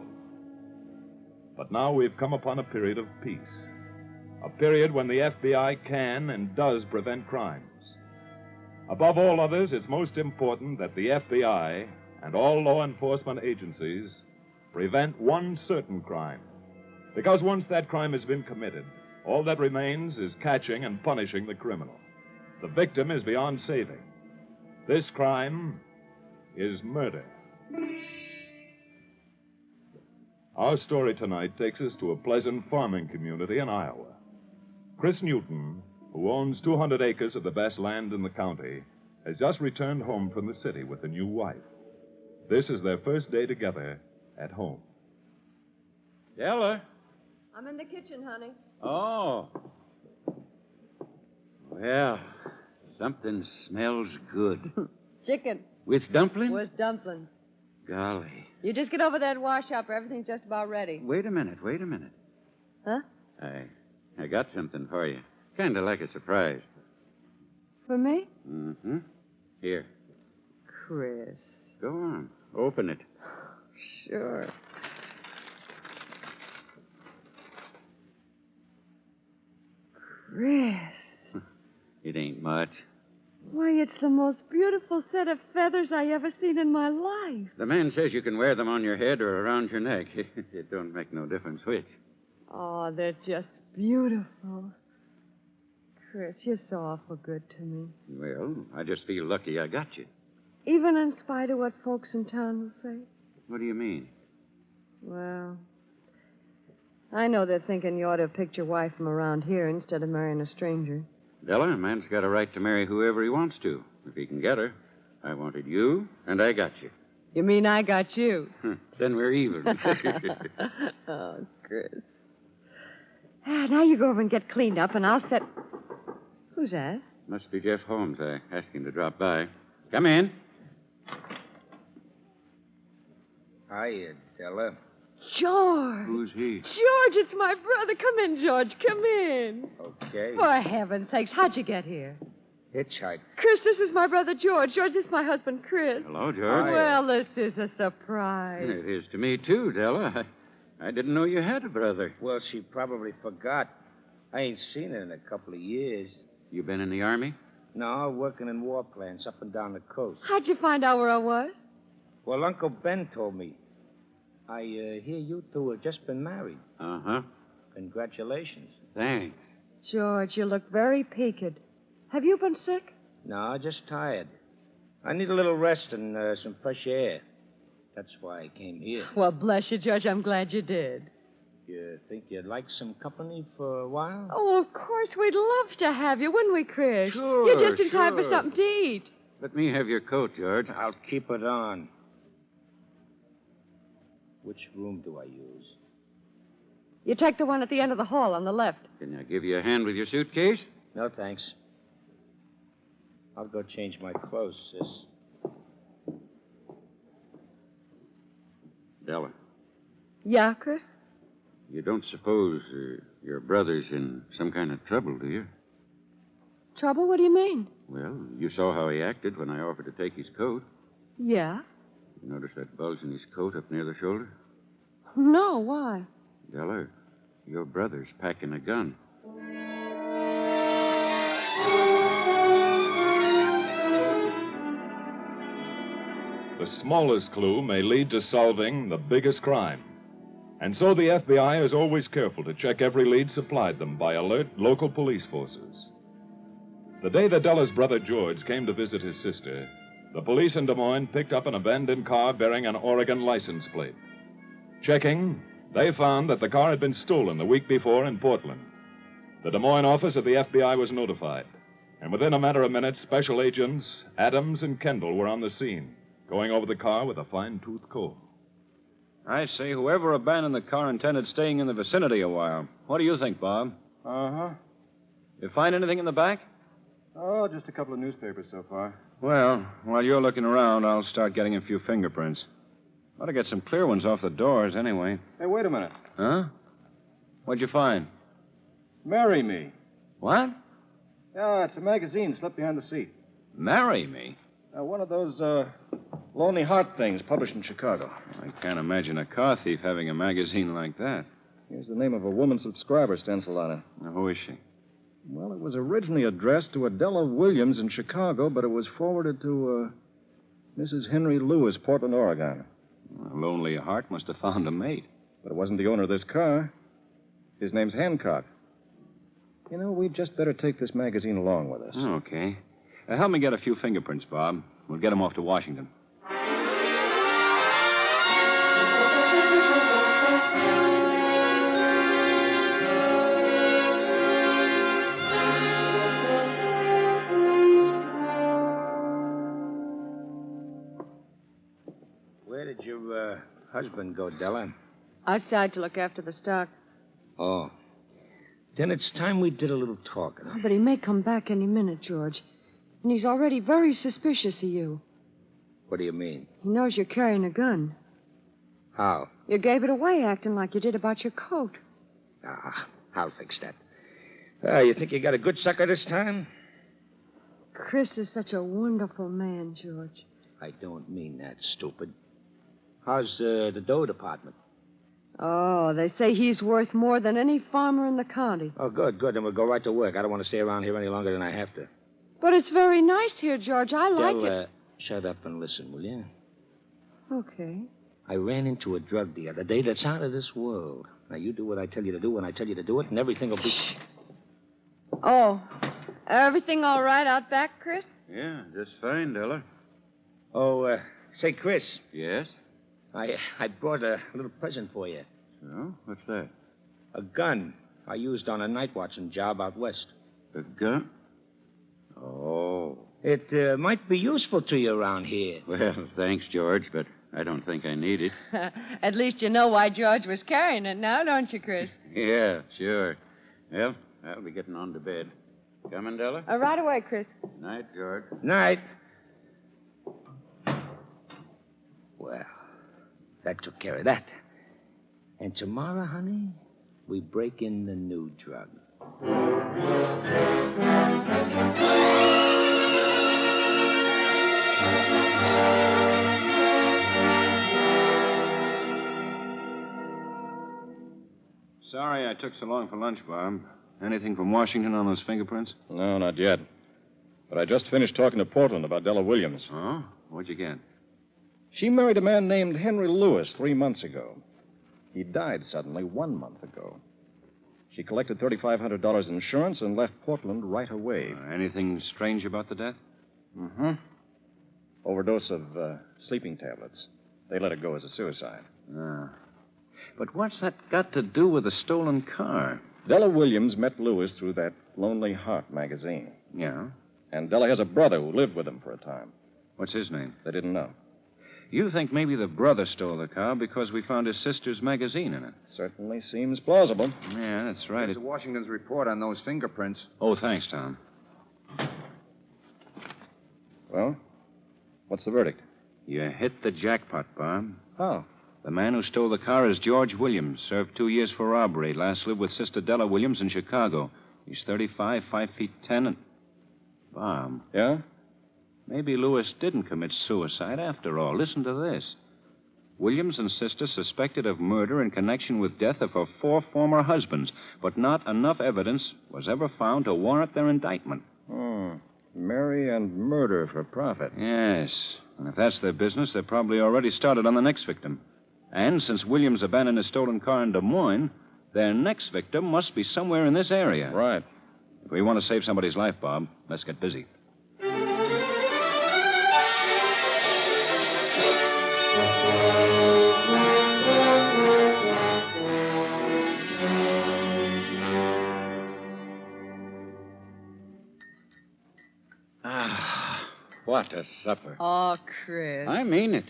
But now we've come upon a period of peace. A period when the FBI can and does prevent crimes. Above all others, it's most important that the FBI and all law enforcement agencies prevent one certain crime. Because once that crime has been committed, all that remains is catching and punishing the criminal. The victim is beyond saving. This crime is murder. Our story tonight takes us to a pleasant farming community in Iowa. Chris Newton, who owns 200 acres of the best land in the county, has just returned home from the city with a new wife. This is their first day together at home. Della? I'm in the kitchen, honey. Oh. Well, something smells good. Chicken. With dumplings? With dumplings. Golly. You just get over that wash up. Everything's just about ready. Wait a minute. Huh? I got something for you. Kind of like a surprise. For me? Mm-hmm. Here. Chris. Go on. Open it. Sure. Chris. It ain't much. Why, it's the most beautiful set of feathers I ever seen in my life. The man says you can wear them on your head or around your neck. It don't make no difference which. Oh, they're just beautiful. Chris, you're so awful good to me. Well, I just feel lucky I got you. Even in spite of what folks in town will say? What do you mean? Well, I know they're thinking you ought to have picked your wife from around here instead of marrying a stranger. Della, a man's got a right to marry whoever he wants to, if he can get her. I wanted you, and I got you. You mean I got you? Then we're even. Oh, Chris. Now you go over and get cleaned up, and I'll set... Who's that? Must be Jeff Holmes. I asked him to drop by. Come in. Hiya, Della. George. Who's he? George, it's my brother. Come in, George. Come in. Okay. For heaven's sakes, how'd you get here? Hitchhike. Chris, this is my brother, George. George, this is my husband, Chris. Hello, George. Well, this is a surprise. It is to me, too, Della. I didn't know you had a brother. Well, she probably forgot. I ain't seen her in a couple of years. You been in the Army? No, working in war plants up and down the coast. How'd you find out where I was? Well, Uncle Ben told me. I hear you two have just been married. Uh-huh. Congratulations. Thanks. George, you look very peaked. Have you been sick? No, just tired. I need a little rest and some fresh air. That's why I came here. Well, bless you, George. I'm glad you did. You think you'd like some company for a while? Oh, of course. We'd love to have you, wouldn't we, Chris? Sure, You're just in time for sure. something to eat. Let me have your coat, George. I'll keep it on. Which room do I use? You take the one at the end of the hall on the left. Can I give you a hand with your suitcase? No, thanks. I'll go change my clothes, sis. Della, Yeah, Chris? you don't suppose your brother's in some kind of trouble, do you? Trouble? What do you mean? Well, you saw how he acted when I offered to take his coat. Yeah? You notice that bulge in his coat up near the shoulder? No, why? Della, your brother's packing a gun. The smallest clue may lead to solving the biggest crime. And so the FBI is always careful to check every lead supplied them by alert local police forces. The day that Della's brother George came to visit his sister, the police in Des Moines picked up an abandoned car bearing an Oregon license plate. Checking, They found that the car had been stolen the week before in Portland. The Des Moines office of the FBI was notified. And within a matter of minutes, Special Agents Adams and Kendall were on the scene, going over the car with a fine-tooth comb. I say whoever abandoned the car intended staying in the vicinity a while. What do you think, Bob? Uh-huh. You find anything in the back? Oh, just a couple of newspapers so far. Well, while you're looking around, I'll start getting a few fingerprints. Ought to get some clear ones off the doors, anyway. Hey, wait a minute. Huh? What'd you find? Marry Me. What? Yeah, it's a magazine slipped behind the seat. Marry Me? One of those, Lonely Heart things published in Chicago. I can't imagine a car thief having a magazine like that. Here's the name of a woman subscriber stenciled on it. Now, who is she? Well, it was originally addressed to Adela Williams in Chicago, but it was forwarded to, Mrs. Henry Lewis, Portland, Oregon. A Lonely Heart must have found a mate. But it wasn't the owner of this car. His name's Hancock. You know, we'd just better take this magazine along with us. Okay. Help me get a few fingerprints, Bob. We'll get them off to Washington. Where did your husband go, Della? Outside to look after the stock. Oh. Then it's time we did a little talking. Oh, but he may come back any minute, George. And he's already very suspicious of you. What do you mean? He knows you're carrying a gun. How? You gave it away acting like you did about your coat. Ah, I'll fix that. You think you got a good sucker this time? Chris is such a wonderful man, George. I don't mean that, stupid. How's the dough department? Oh, they say he's worth more than any farmer in the county. Oh, good. Then we'll go right to work. I don't want to stay around here any longer than I have to. But it's very nice here, George. I like it. Shut up and listen, will you? Okay. I ran into a drug the other day that's out of this world. Now, you do what I tell you to do when I tell you to do it, and everything will be... Oh, everything all right out back, Chris? Yeah, just fine, Della. Oh, say, Chris. Yes? I brought a little present for you. So? What's that? A gun I used on a night watching job out west. A gun? Oh. It might be useful to you around here. Well, thanks, George, but I don't think I need it. At least you know why George was carrying it now, don't you, Chris? Yeah, sure. Well, I'll be getting on to bed. Coming, Della? Right away, Chris. Night, George. Night. Well, that took care of that. And tomorrow, honey, we break in the new drug. Sorry I took so long for lunch, Bob. Anything from Washington on those fingerprints? No, not yet. But I just finished talking to Portland about Della Williams. Oh? What'd you get? She married a man named Henry Lewis 3 months ago. He died suddenly 1 month ago. She collected $3,500 insurance and left Portland right away. Anything strange about the death? Mm-hmm. Overdose of sleeping tablets. They let it go as a suicide. Ah. But what's that got to do with the stolen car? Della Williams met Lewis through that Lonely Heart magazine. Yeah? And Della has a brother who lived with him for a time. What's his name? They didn't know. You think maybe the brother stole the car because we found his sister's magazine in it? Certainly seems plausible. Yeah, that's right. There's Washington's report on those fingerprints. Oh, thanks, Tom. Well, what's the verdict? You hit the jackpot, Bob. How? The man who stole the car is George Williams. Served 2 years for robbery. Last lived with Sister Della Williams in Chicago. He's 35, 5'10", and... Bob. Yeah? Maybe Lewis didn't commit suicide after all. Listen to this. Williams and Sister suspected of murder in connection with death of her 4 former husbands, but not enough evidence was ever found to warrant their indictment. Marry and murder for profit. Yes. And if that's their business, they've probably already started on the next victim. And since Williams abandoned his stolen car in Des Moines, their next victim must be somewhere in this area. Right. If we want to save somebody's life, Bob, let's get busy. What a supper. Oh, Chris. I mean it.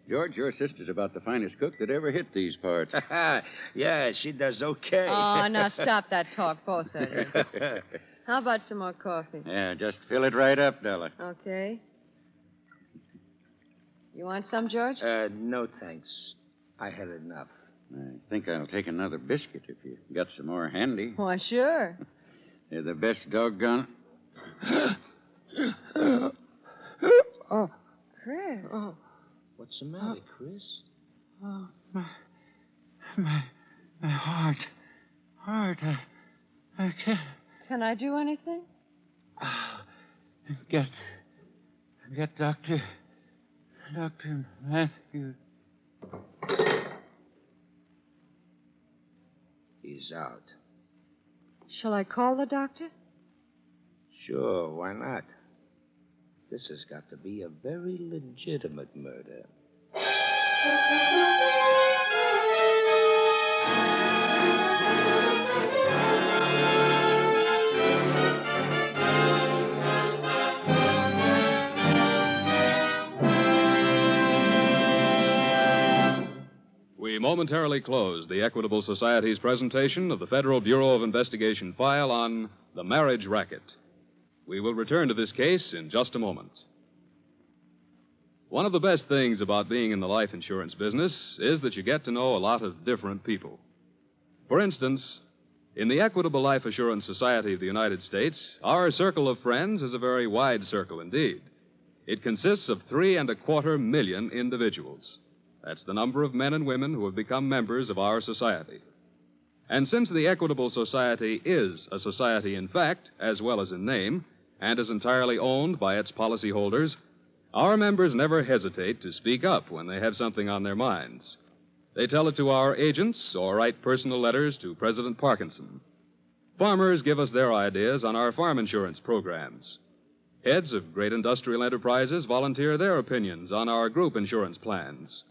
George, your sister's about the finest cook that ever hit these parts. Yeah, she does okay. Oh, now stop that talk, both of you. How about some more coffee? Yeah, just fill it right up, Della. Okay. You want some, George? No, thanks. I had enough. I think I'll take another biscuit if you got some more handy. Why, sure. They're the best doggone. Oh, Chris. Oh. What's the matter, Chris? Oh, my heart. I can't. Can I do anything? Get Dr. Matthews. He's out. Shall I call the doctor? Sure, why not? This has got to be a very legitimate murder. We momentarily close the Equitable Society's presentation of the Federal Bureau of Investigation file on the Marriage Racket. We will return to this case in just a moment. One of the best things about being in the life insurance business is that you get to know a lot of different people. For instance, in the Equitable Life Assurance Society of the United States, our circle of friends is a very wide circle indeed. It consists of 3.25 million individuals. That's the number of men and women who have become members of our society. And since the Equitable Society is a society in fact, as well as in name, and is entirely owned by its policyholders, our members never hesitate to speak up when they have something on their minds. They tell it to our agents or write personal letters to President Parkinson. Farmers give us their ideas on our farm insurance programs. Heads of great industrial enterprises volunteer their opinions on our group insurance plans.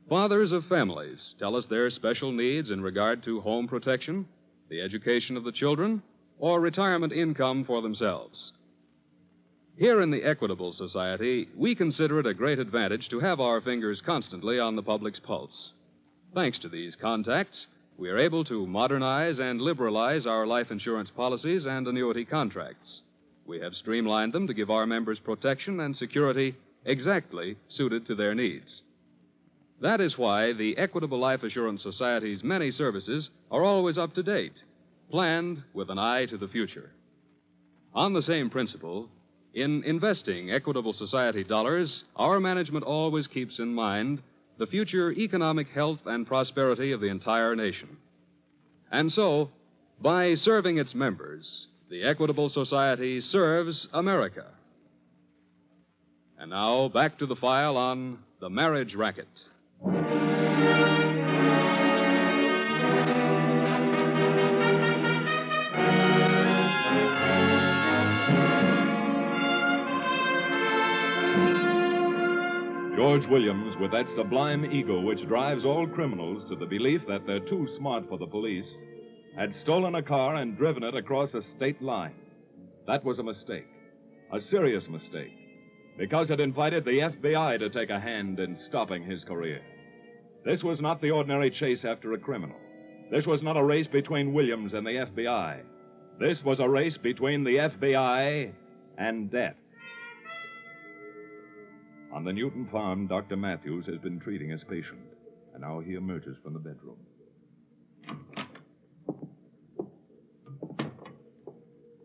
Fathers of families tell us their special needs in regard to home protection, the education of the children, or retirement income for themselves. Here in the Equitable Society, we consider it a great advantage to have our fingers constantly on the public's pulse. Thanks to these contacts, we are able to modernize and liberalize our life insurance policies and annuity contracts. We have streamlined them to give our members protection and security exactly suited to their needs. That is why the Equitable Life Assurance Society's many services are always up to date, planned with an eye to the future. On the same principle, in investing Equitable Society dollars, our management always keeps in mind the future economic health and prosperity of the entire nation. And so, by serving its members, the Equitable Society serves America. And now, back to the file on the Marriage Racket. George Williams, with that sublime ego which drives all criminals to the belief that they're too smart for the police, had stolen a car and driven it across a state line. That was a mistake, a serious mistake, because it invited the FBI to take a hand in stopping his career. This was not the ordinary chase after a criminal. This was not a race between Williams and the FBI. This was a race between the FBI and death. On the Newton farm, Dr. Matthews has been treating his patient, and now he emerges from the bedroom.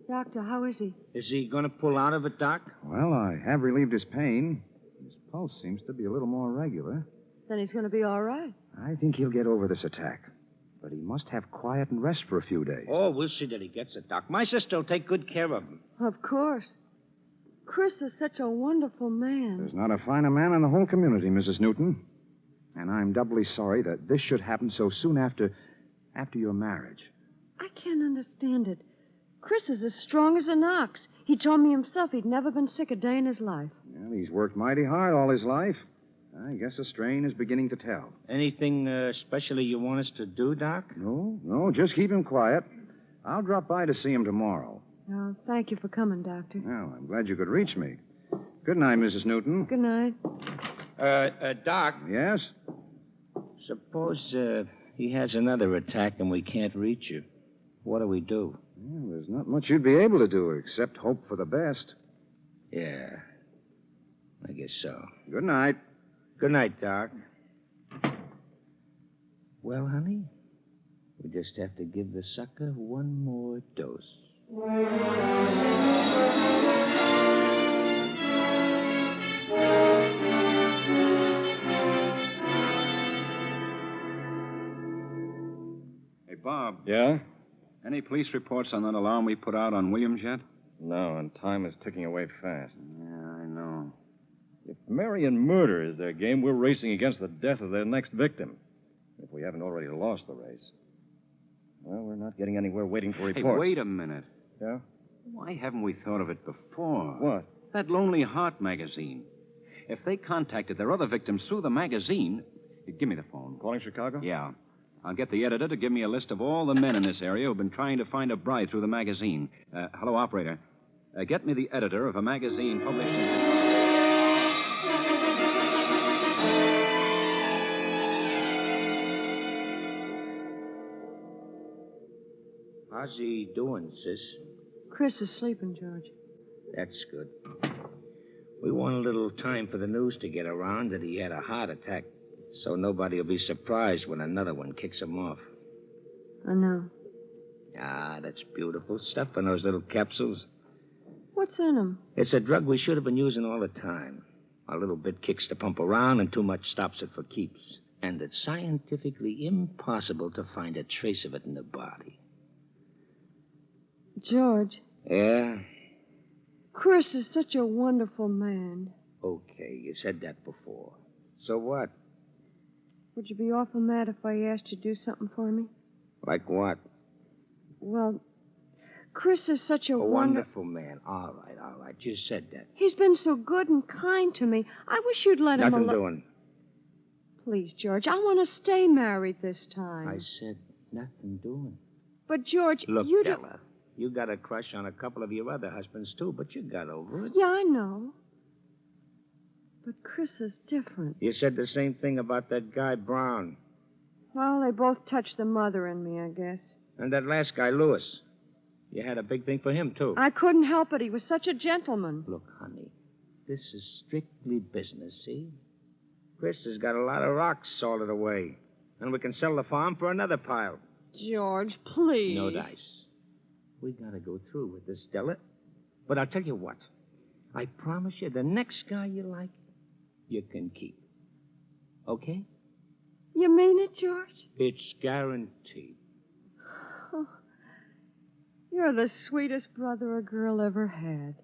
Doctor, how is he? Is he going to pull out of it, Doc? Well, I have relieved his pain. His pulse seems to be a little more regular. Then he's going to be all right. I think he'll get over this attack. But he must have quiet and rest for a few days. Oh, we'll see that he gets it, Doc. My sister will take good care of him. Of course. Chris is such a wonderful man. There's not a finer man in the whole community, Mrs. Newton. And I'm doubly sorry that this should happen so soon after your marriage. I can't understand it. Chris is as strong as an ox. He told me himself he'd never been sick a day in his life. Well, he's worked mighty hard all his life. I guess the strain is beginning to tell. Anything especially you want us to do, Doc? No, just keep him quiet. I'll drop by to see him tomorrow. Oh, thank you for coming, Doctor. Well, I'm glad you could reach me. Good night, Mrs. Newton. Good night. Doc. Yes? Suppose he has another attack and we can't reach you. What do we do? Well, there's not much you'd be able to do except hope for the best. Yeah, I guess so. Good night. Good night, Doc. Well, honey, we just have to give the sucker one more dose. Hey, Bob. Yeah? Any police reports on that alarm we put out on Williams yet? No, and time is ticking away fast. Yeah, I know. If Marion murder is their game, we're racing against the death of their next victim. If we haven't already lost the race. Well, we're not getting anywhere waiting for reports. Hey, wait a minute. Yeah? Why haven't we thought of it before? What? That Lonely Heart magazine. If they contacted their other victims through the magazine... Give me the phone. Calling Chicago? Yeah. I'll get the editor to give me a list of all the men in this area who've been trying to find a bride through the magazine. Hello, operator. Get me the editor of a magazine published... How's he doing, sis? Chris is sleeping, George. That's good. We want a little time for the news to get around that he had a heart attack, so nobody will be surprised when another one kicks him off. I know. Ah, that's beautiful stuff in those little capsules. What's in them? It's a drug we should have been using all the time. A little bit kicks the pump around, and too much stops it for keeps. And it's scientifically impossible to find a trace of it in the body. George. Yeah? Chris is such a wonderful man. Okay, you said that before. So what? Would you be awful mad if I asked you to do something for me? Like what? Well, Chris is such a wonderful man. All right. You said that. He's been so good and kind to me. I wish you'd let him alone. Nothing doing. Please, George, I want to stay married this time. I said nothing doing. But, George, Look, you Della, you got a crush on a couple of your other husbands, too, but you got over it. Yeah, I know. But Chris is different. You said the same thing about that guy, Brown. Well, they both touched the mother in me, I guess. And that last guy, Lewis. You had a big thing for him, too. I couldn't help it. He was such a gentleman. Look, honey, this is strictly business, see? Chris has got a lot of rocks salted away. And we can sell the farm for another pile. George, please. No dice. We gotta go through with this, Della. But I'll tell you what. I promise you, the next guy you like, you can keep. Okay? You mean it, George? It's guaranteed. Oh, you're the sweetest brother a girl ever had.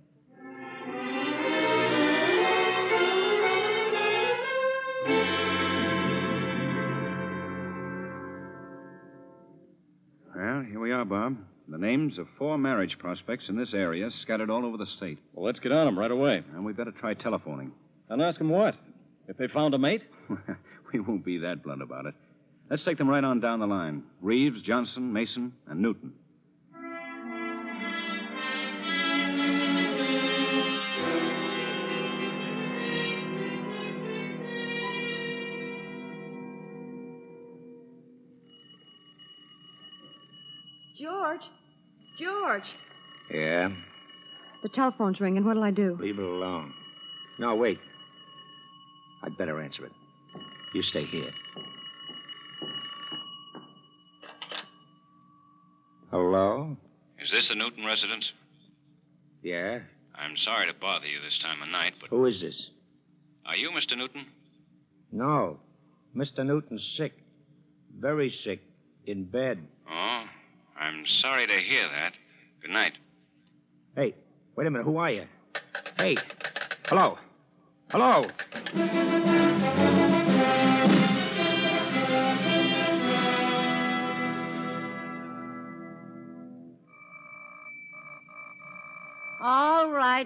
Well, here we are, Bob. The names of 4 marriage prospects in this area scattered all over the state. Well, let's get on them right away. And we better try telephoning. And ask them what? If they found a mate? We won't be that blunt about it. Let's take them right on down the line. Reeves, Johnson, Mason, and Newton. George. Yeah? The telephone's ringing. What'll I do? Leave it alone. No, wait. I'd better answer it. You stay here. Hello? Is this the Newton residence? Yeah? I'm sorry to bother you this time of night, but... Who is this? Are you Mr. Newton? No. Mr. Newton's sick. Very sick. In bed. Oh, I'm sorry to hear that. Good night. Hey, wait a minute. Who are you? Hey. Hello. Hello.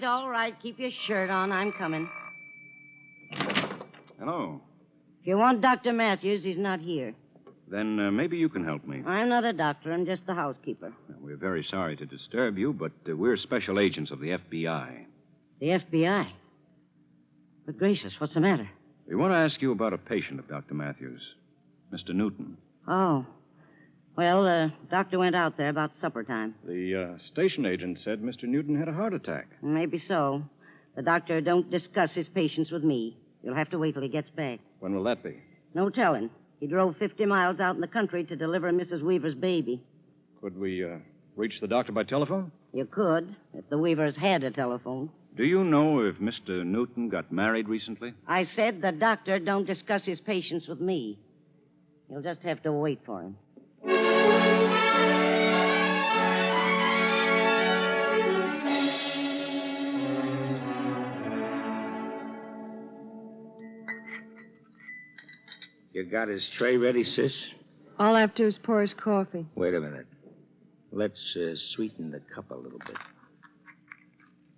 All right. Keep your shirt on. I'm coming. Hello. If you want Dr. Matthews, he's not here. Then maybe you can help me. I'm not a doctor. I'm just the housekeeper. Well, we're very sorry to disturb you, but we're special agents of the FBI. The FBI? But gracious, what's the matter? We want to ask you about a patient of Dr. Matthews, Mr. Newton. Oh. Well, the doctor went out there about supper time. The station agent said Mr. Newton had a heart attack. Maybe so. The doctor don't discuss his patients with me. You'll have to wait till he gets back. When will that be? No telling. He drove 50 miles out in the country to deliver Mrs. Weaver's baby. Could we reach the doctor by telephone? You could, if the Weavers had a telephone. Do you know if Mr. Newton got married recently? I said the doctor don't discuss his patients with me. You'll just have to wait for him. You got his tray ready, sis? All I have to do is pour his coffee. Wait a minute. Let's sweeten the cup a little bit.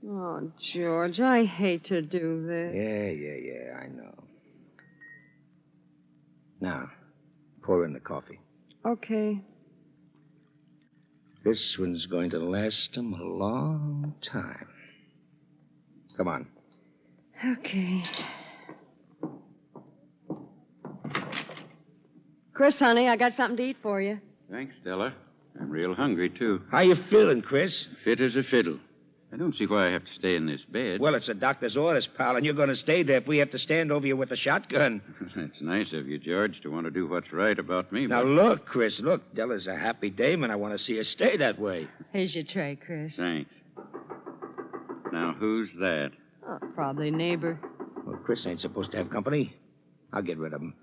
Oh, George, I hate to do this. Yeah, I know. Now, pour in the coffee. Okay. This one's going to last him a long time. Come on. Okay. Chris, honey, I got something to eat for you. Thanks, Stella. I'm real hungry, too. How you feeling, Chris? Fit as a fiddle. I don't see why I have to stay in this bed. Well, it's the doctor's orders, pal, and you're going to stay there if we have to stand over you with a shotgun. That's nice of you, George, to want to do what's right about me. Now, look, Chris, look. Della's a happy dame, and I want to see her stay that way. Here's your tray, Chris. Thanks. Now, who's that? Oh, probably a neighbor. Well, Chris ain't supposed to have company. I'll get rid of him.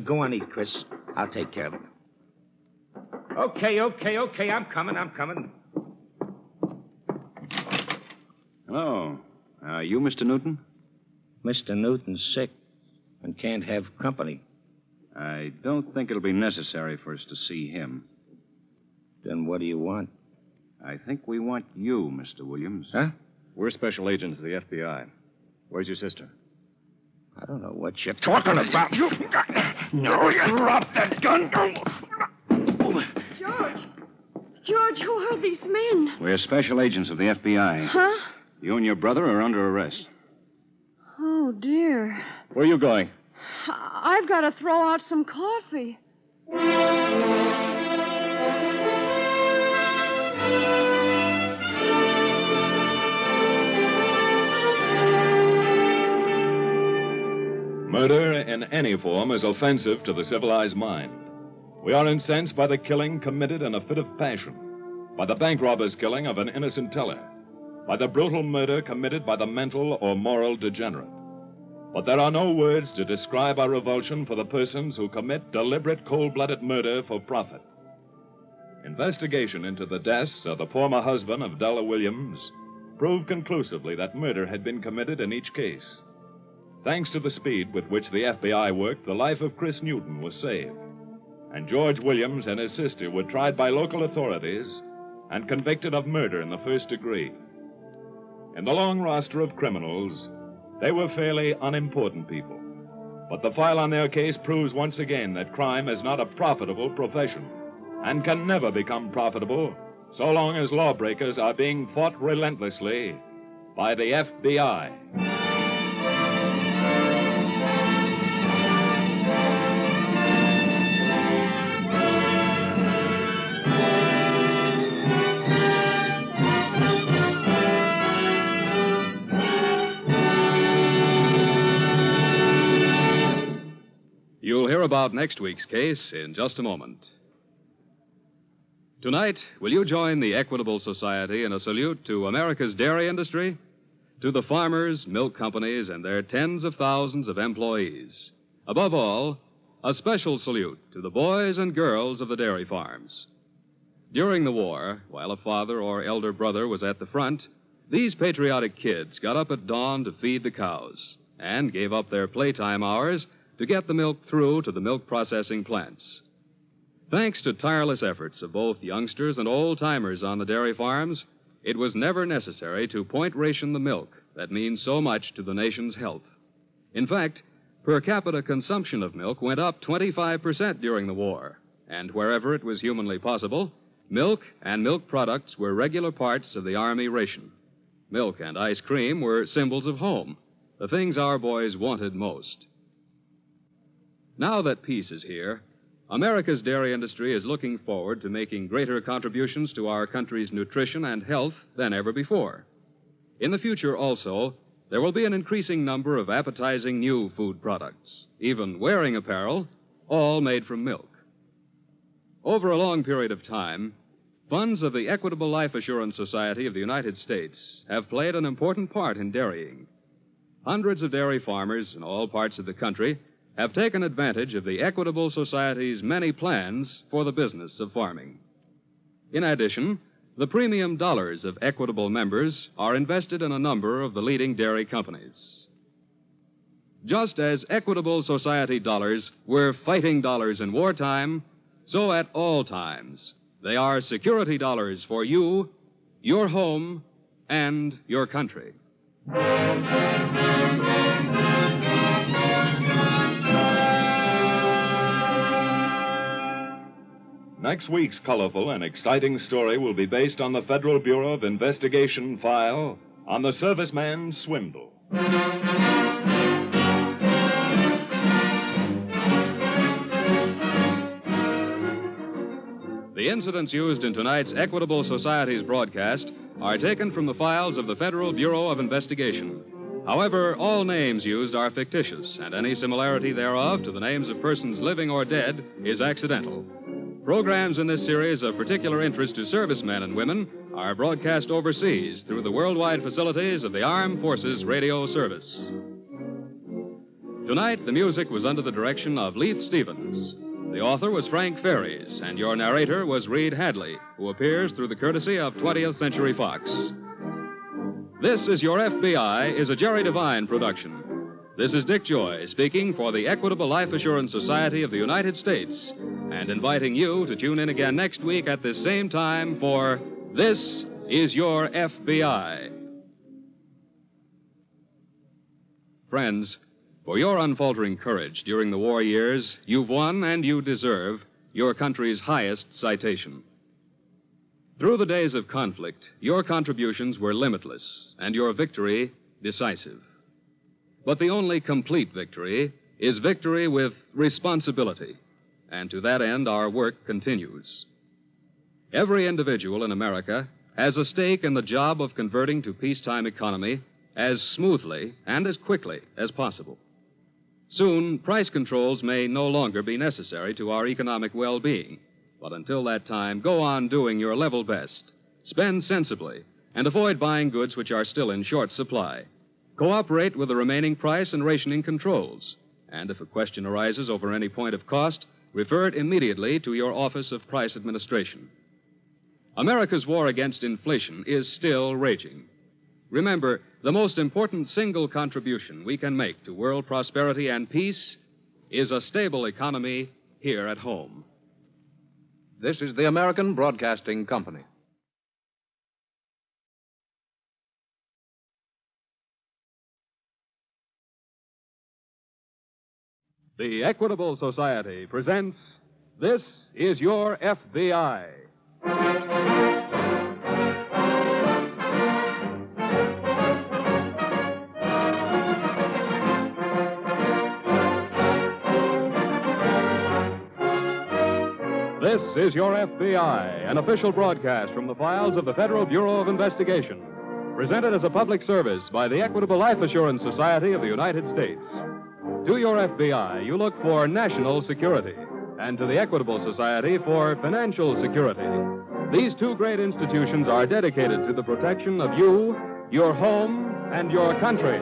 Go on, eat, Chris. I'll take care of him. Okay. I'm coming. Hello. You Mr. Newton? Mr. Newton's sick and can't have company. I don't think it'll be necessary for us to see him. Then what do you want? I think we want you, Mr. Williams. Huh? We're special agents of the FBI. Where's your sister? I don't know what you're talking about. No, you drop that gun. George, who are these men? We're special agents of the FBI. Huh? You and your brother are under arrest. Oh, dear. Where are you going? I've got to throw out some coffee. Murder in any form is offensive to the civilized mind. We are incensed by the killing committed in a fit of passion, by the bank robber's killing of an innocent teller, by the brutal murder committed by the mental or moral degenerate. But there are no words to describe our revulsion for the persons who commit deliberate cold-blooded murder for profit. Investigation into the deaths of the former husband of Della Williams proved conclusively that murder had been committed in each case. Thanks to the speed with which the FBI worked, the life of Chris Newton was saved. And George Williams and his sister were tried by local authorities and convicted of murder in the first degree. In the long roster of criminals, they were fairly unimportant people. But the file on their case proves once again that crime is not a profitable profession and can never become profitable so long as lawbreakers are being fought relentlessly by the FBI. You'll hear about next week's case in just a moment. Tonight, will you join the Equitable Society in a salute to America's dairy industry, to the farmers, milk companies, and their tens of thousands of employees? Above all, a special salute to the boys and girls of the dairy farms. During the war, while a father or elder brother was at the front, these patriotic kids got up at dawn to feed the cows and gave up their playtime hours to get the milk through to the milk processing plants. Thanks to tireless efforts of both youngsters and old-timers on the dairy farms, it was never necessary to point ration the milk that means so much to the nation's health. In fact, per capita consumption of milk went up 25% during the war, and wherever it was humanly possible, milk and milk products were regular parts of the Army ration. Milk and ice cream were symbols of home, the things our boys wanted most. Now that peace is here, America's dairy industry is looking forward to making greater contributions to our country's nutrition and health than ever before. In the future, also, there will be an increasing number of appetizing new food products, even wearing apparel, all made from milk. Over a long period of time, funds of the Equitable Life Assurance Society of the United States have played an important part in dairying. Hundreds of dairy farmers in all parts of the country have taken advantage of the Equitable Society's many plans for the business of farming. In addition, the premium dollars of Equitable members are invested in a number of the leading dairy companies. Just as Equitable Society dollars were fighting dollars in wartime, so at all times they are security dollars for you, your home, and your country. Next week's colorful and exciting story will be based on the Federal Bureau of Investigation file on the Serviceman Swindle. The incidents used in tonight's Equitable Society's broadcast are taken from the files of the Federal Bureau of Investigation. However, all names used are fictitious, and any similarity thereof to the names of persons living or dead is accidental. Programs in this series of particular interest to servicemen and women are broadcast overseas through the worldwide facilities of the Armed Forces Radio Service. Tonight, the music was under the direction of Leith Stevens. The author was Frank Ferries, and your narrator was Reed Hadley, who appears through the courtesy of 20th Century Fox. This Is Your FBI is a Jerry Devine production. This is Dick Joy speaking for the Equitable Life Assurance Society of the United States and inviting you to tune in again next week at this same time for This Is Your FBI. Friends, for your unfaltering courage during the war years, you've won and you deserve your country's highest citation. Through the days of conflict, your contributions were limitless and your victory decisive. But the only complete victory is victory with responsibility, and to that end our work continues. Every individual in America has a stake in the job of converting to peacetime economy as smoothly and as quickly as possible. Soon, price controls may no longer be necessary to our economic well-being, but until that time, go on doing your level best. Spend sensibly and avoid buying goods which are still in short supply. Cooperate with the remaining price and rationing controls. And if a question arises over any point of cost, refer it immediately to your Office of Price Administration. America's war against inflation is still raging. Remember, the most important single contribution we can make to world prosperity and peace is a stable economy here at home. This is the American Broadcasting Company. The Equitable Society presents This Is Your FBI. This is Your FBI, an official broadcast from the files of the Federal Bureau of Investigation, presented as a public service by the Equitable Life Assurance Society of the United States. To your FBI, you look for national security, and to the Equitable Society for financial security. These two great institutions are dedicated to the protection of you, your home, and your country.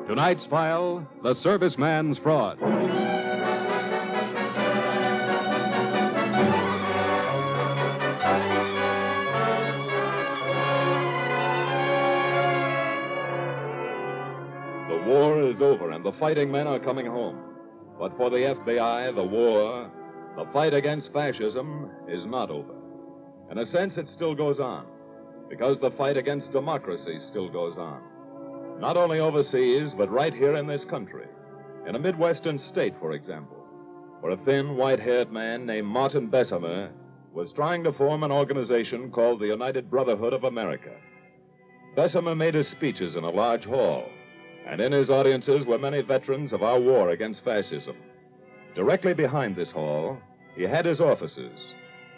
Tonight's file, The Serviceman's Fraud. The war is over and the fighting men are coming home. But for the FBI, the war, the fight against fascism, is not over. In a sense, it still goes on, because the fight against democracy still goes on. Not only overseas, but right here in this country. In a Midwestern state, for example, where a thin, white-haired man named Martin Bessemer was trying to form an organization called the United Brotherhood of America. Bessemer made his speeches in a large hall, and in his audiences were many veterans of our war against fascism. Directly behind this hall, he had his offices,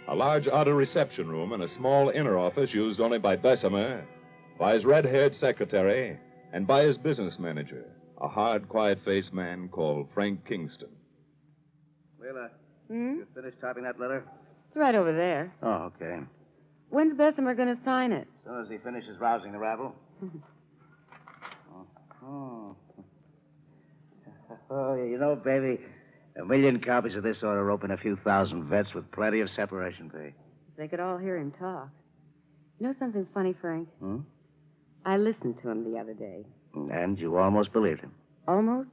a large outer reception room and a small inner office used only by Bessemer, by his red-haired secretary, and by his business manager, a hard, quiet-faced man called Frank Kingston. Leila, you finished typing that letter? It's right over there. Oh, okay. When's Bessemer going to sign it? As soon as he finishes rousing the rabble. Oh, you know, baby, 1 million copies of this ought to open a few thousand vets with plenty of separation pay. They could all hear him talk. You know something funny, Frank? Hmm? I listened to him the other day. And you almost believed him. Almost?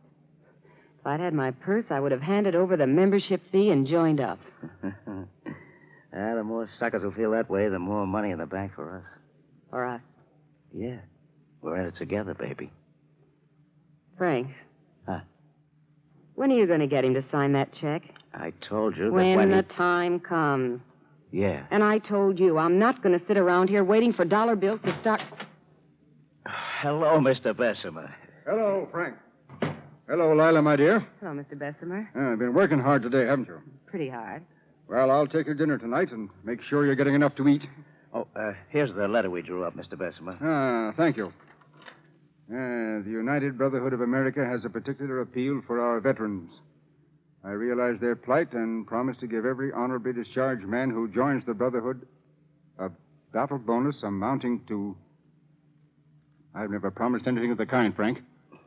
If I'd had my purse, I would have handed over the membership fee and joined up. The more suckers who feel that way, the more money in the bank for us. For us? Yeah. We're in it together, baby. Frank. Huh? When are you going to get him to sign that check? I told you that when the time comes. Yeah. And I told you, I'm not going to sit around here waiting for dollar bills to start... Hello, Mr. Bessemer. Hello, Frank. Hello, Lila, my dear. Hello, Mr. Bessemer. You've been working hard today, haven't you? Pretty hard. Well, I'll take your dinner tonight and make sure you're getting enough to eat. Oh, here's the letter we drew up, Mr. Bessemer. Thank you. The United Brotherhood of America has a particular appeal for our veterans. I realize their plight and promise to give every honorably discharged man who joins the Brotherhood a battle bonus amounting to... I've never promised anything of the kind, Frank.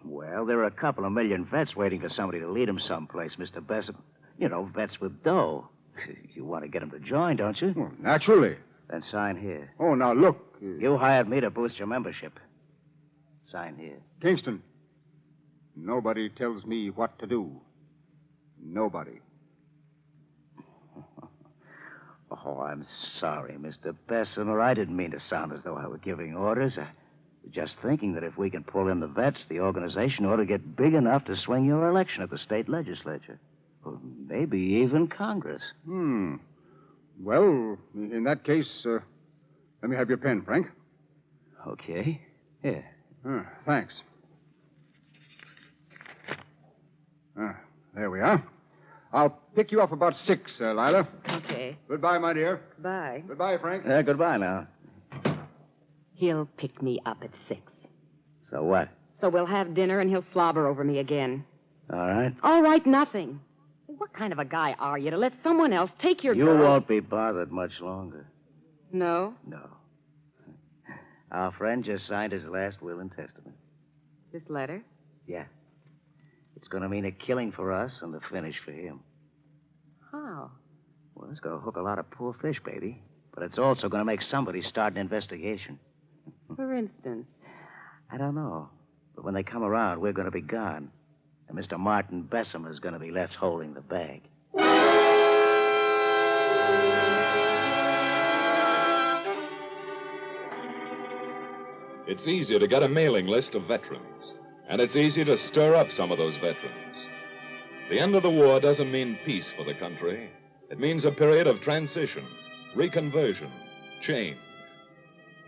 Well, there are a couple of million vets waiting for somebody to lead them someplace, Mr. Bessemer. You know, vets with dough. You want to get them to join, don't you? Well, naturally. Then sign here. Oh, now, look. You hired me to boost your membership. Sign here. Kingston, nobody tells me what to do. Nobody. Oh, I'm sorry, Mr. Bessemer. I didn't mean to sound as though I were giving orders. I was just thinking that if we can pull in the vets, the organization ought to get big enough to swing your election at the state legislature. Or maybe even Congress. Well, in that case, let me have your pen, Frank. Okay. Here. Thanks. There we are. I'll pick you up about 6, Lila. Okay. Goodbye, my dear. Bye. Goodbye, Frank. Goodbye now. He'll pick me up at 6. So what? So we'll have dinner and he'll slobber over me again. All right. All right, nothing. What kind of a guy are you to let someone else take your You girl? won't be bothered much longer. No? No. Our friend just signed his last will and testament. This letter? Yeah. It's going to mean a killing for us and the finish for him. How? Well, it's going to hook a lot of poor fish, baby. But it's also going to make somebody start an investigation. For instance? I don't know. But when they come around, we're going to be gone. And Mr. Martin Bessemer is going to be left holding the bag. It's easy to get a mailing list of veterans, and it's easy to stir up some of those veterans. The end of the war doesn't mean peace for the country. It means a period of transition, reconversion, change.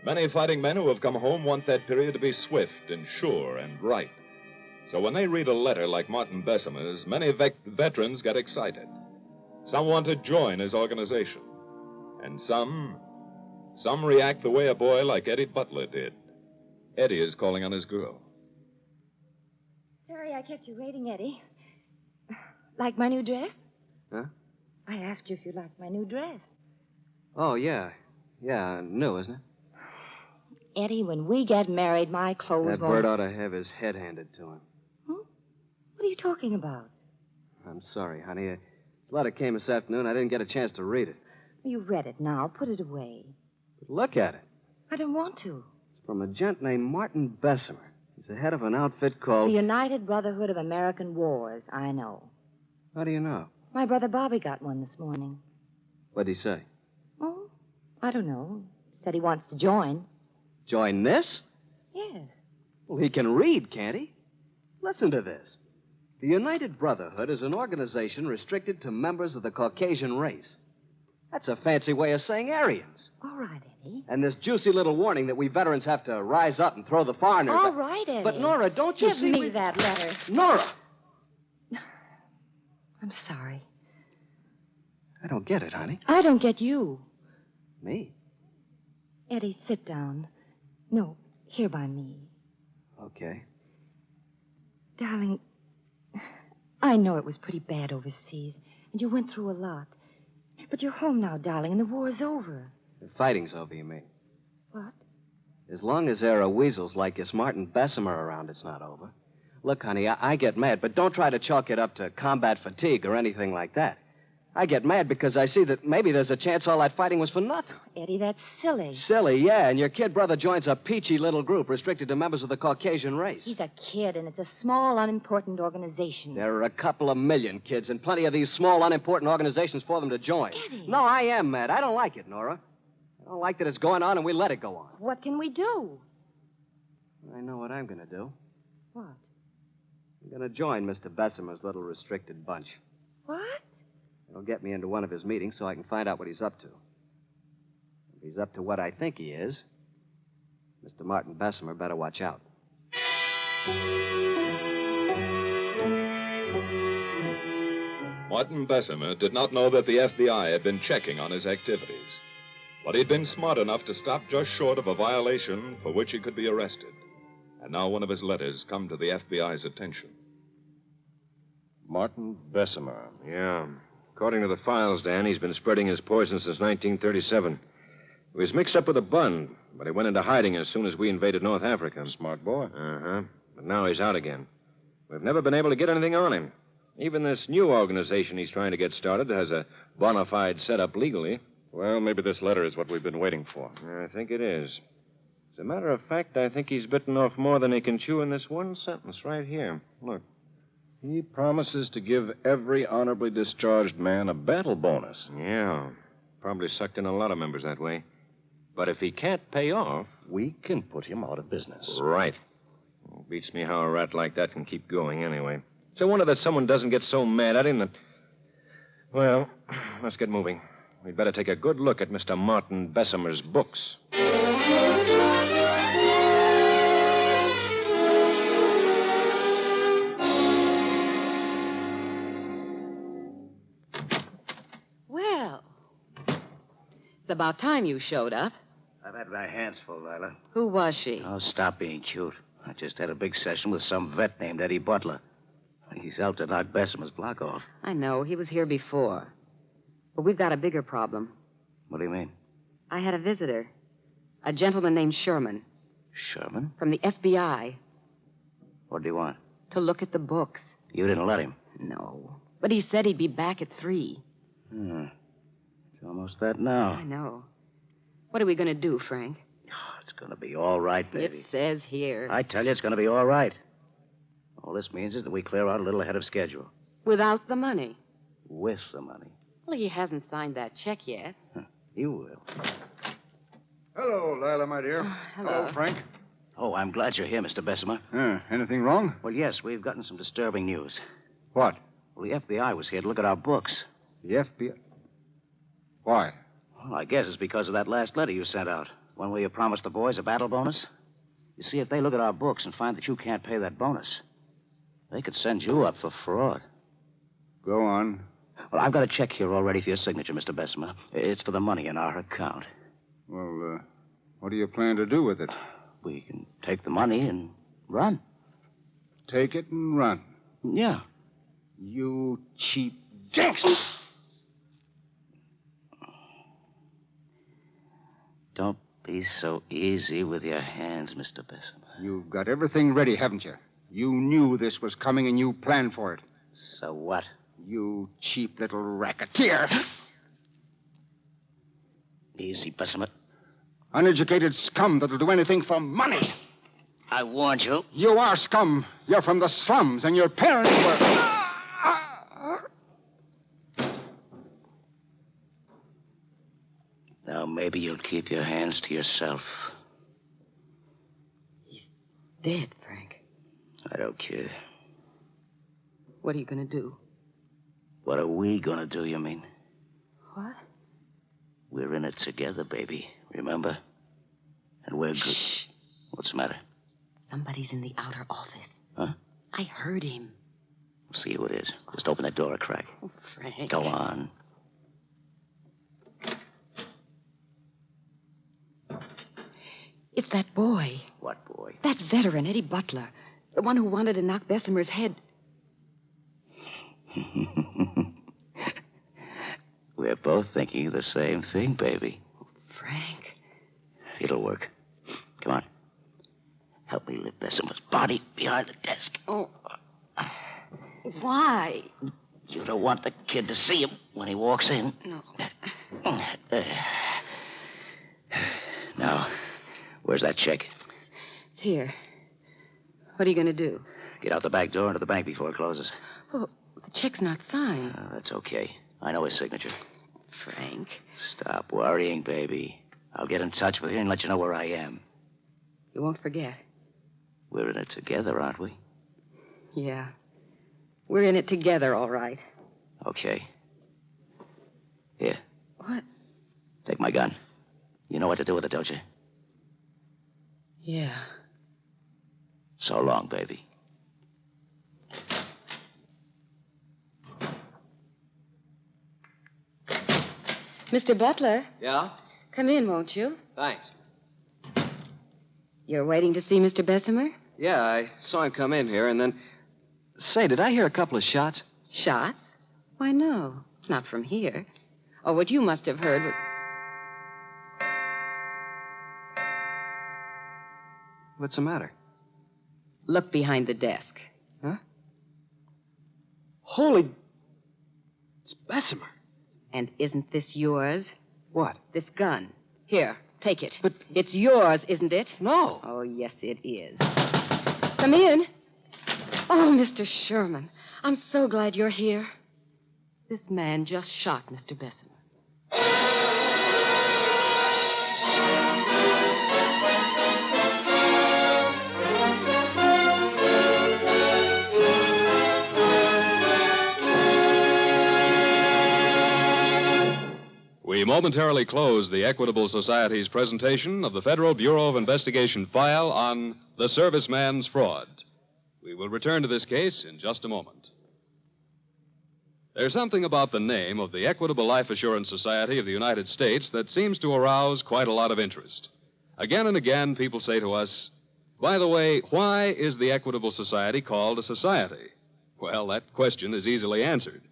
Many fighting men who have come home want that period to be swift and sure and right. So when they read a letter like Martin Bessemer's, many veterans get excited. Some want to join his organization. And some react the way a boy like Eddie Butler did. Eddie is calling on his girl. Sorry I kept you waiting, Eddie. Like my new dress? Huh? I asked you if you liked my new dress. Oh, yeah. Yeah, new, isn't it? Eddie, when we get married, my clothes That bird ought to have his head handed to him. What are you talking about? I'm sorry, honey. This letter came this afternoon. I didn't get a chance to read it. You read it now. Put it away. But look at it. I don't want to. It's from a gent named Martin Bessemer. He's the head of an outfit called... The United Brotherhood of American Wars, I know. How do you know? My brother Bobby got one this morning. What'd he say? Oh, I don't know. Said he wants to join. Join this? Yes. Well, he can read, can't he? Listen to this. The United Brotherhood is an organization restricted to members of the Caucasian race. That's a fancy way of saying Aryans. All right, Eddie. And this juicy little warning that we veterans have to rise up and throw the foreigners. All right, Eddie. But, Nora, don't you Give see... me that letter. Nora! I'm sorry. I don't get it, honey. I don't get you. Me? Eddie, sit down. No, here by me. Okay. Darling, I know it was pretty bad overseas, and you went through a lot. But you're home now, darling, and the war's over. The fighting's over, you mean? What? As long as there are weasels like this Martin Bessemer around, it's not over. Look, honey, I get mad, but don't try to chalk it up to combat fatigue or anything like that. I get mad because I see that maybe there's a chance all that fighting was for nothing. Eddie, that's silly. Silly, yeah, and your kid brother joins a peachy little group restricted to members of the Caucasian race. He's a kid, and it's a small, unimportant organization. There are a couple of million kids and plenty of these small, unimportant organizations for them to join. Eddie. No, I am mad. I don't like it, Nora. I don't like that it's going on and we let it go on. What can we do? I know what I'm going to do. What? I'm going to join Mr. Bessemer's little restricted bunch. What? It'll get me into one of his meetings so I can find out what he's up to. If he's up to what I think he is, Mr. Martin Bessemer better watch out. Martin Bessemer did not know that the FBI had been checking on his activities. But he'd been smart enough to stop just short of a violation for which he could be arrested. And now one of his letters come to the FBI's attention. Martin Bessemer. Yeah. According to the files, Dan, he's been spreading his poison since 1937. He was mixed up with a bun, but he went into hiding as soon as we invaded North Africa. Smart boy. Uh-huh. But now he's out again. We've never been able to get anything on him. Even this new organization he's trying to get started has a bona fide setup legally. Well, maybe this letter is what we've been waiting for. I think it is. As a matter of fact, I think he's bitten off more than he can chew in this one sentence right here. Look. He promises to give every honorably discharged man a battle bonus. Yeah. Probably sucked in a lot of members that way. But if he can't pay off... we can put him out of business. Right. Beats me how a rat like that can keep going anyway. It's a wonder that someone doesn't get so mad at him that... Well, let's get moving. We'd better take a good look at Mr. Martin Bessemer's books. Well, it's about time you showed up. I've had my hands full, Lila. Who was she? Oh, stop being cute. I just had a big session with some vet named Eddie Butler. He's helped to knock Bessemer's block off. I know. He was here before. But we've got a bigger problem. What do you mean? I had a visitor. A gentleman named Sherman. Sherman? From the FBI. What do you want? To look at the books. You didn't let him? No. But he said he'd be back at 3. It's almost that now. I know. What are we going to do, Frank? Oh, it's going to be all right, baby. It says here. I tell you, it's going to be all right. All this means is that we clear out a little ahead of schedule. Without the money. With the money. Well, he hasn't signed that check yet. You will. Hello, Lila, my dear. Hello. Frank. Oh, I'm glad you're here, Mr. Bessemer. Anything wrong? Well, yes, we've gotten some disturbing news. What? Well, the FBI was here to look at our books. The FBI? Why? Well, I guess it's because of that last letter you sent out. One where you promised the boys a battle bonus. You see, if they look at our books and find that you can't pay that bonus, they could send you up for fraud. Go on. Well, I've got a check here already for your signature, Mr. Bessemer. It's for the money in our account. Well, what do you plan to do with it? We can take the money and run. Take it and run? Yeah. You cheap gangster! Don't be so easy with your hands, Mr. Bessemer. You've got everything ready, haven't you? You knew this was coming and you planned for it. So what? You cheap little racketeer. Easy, Bessemer. Uneducated scum that'll do anything for money. I warned you. You are scum. You're from the slums, and your parents were... Now, maybe you'll keep your hands to yourself. He's dead, Frank. I don't care. What are you going to do? What are we going to do, you mean? What? We're in it together, baby. Remember? And we're good. Shh. What's the matter? Somebody's in the outer office. Huh? I heard him. We'll see who it is. Just open that door a crack. Oh, Frank. Go on. It's that boy. What boy? That veteran, Eddie Butler. The one who wanted to knock Bessemer's head. We're both thinking the same thing, baby. Frank. It'll work. Come on. Help me lift Bessemer's body behind the desk. Oh. Why? You don't want the kid to see him when he walks in. No. Now, where's that check? It's here. What are you going to do? Get out the back door into the bank before it closes. Oh, the check's not signed. That's okay. I know his signature. Frank. Stop worrying, baby. I'll get in touch with you and let you know where I am. You won't forget. We're in it together, aren't we? Yeah. We're in it together, all right. Okay. Here. What? Take my gun. You know what to do with it, don't you? Yeah. So long, baby. Mr. Butler. Yeah? Come in, won't you? Thanks. You're waiting to see Mr. Bessemer? Yeah, I saw him come in here, and then... Say, did I hear a couple of shots? Shots? Why, no. Not from here. Oh, what you must have heard was... What's the matter? Look behind the desk. Huh? Holy... It's Bessemer. And isn't this yours? What? This gun. Here, take it. But it's yours, isn't it? No. Oh, yes, it is. Come in. Oh, Mr. Sherman, I'm so glad you're here. This man just shot Mr. Bessemer. We momentarily close the Equitable Society's presentation of the Federal Bureau of Investigation file on the Serviceman's Fraud. We will return to this case in just a moment. There's something about the name of the Equitable Life Assurance Society of the United States that seems to arouse quite a lot of interest. Again and again, people say to us, by the way, why is the Equitable Society called a society? Well, that question is easily answered.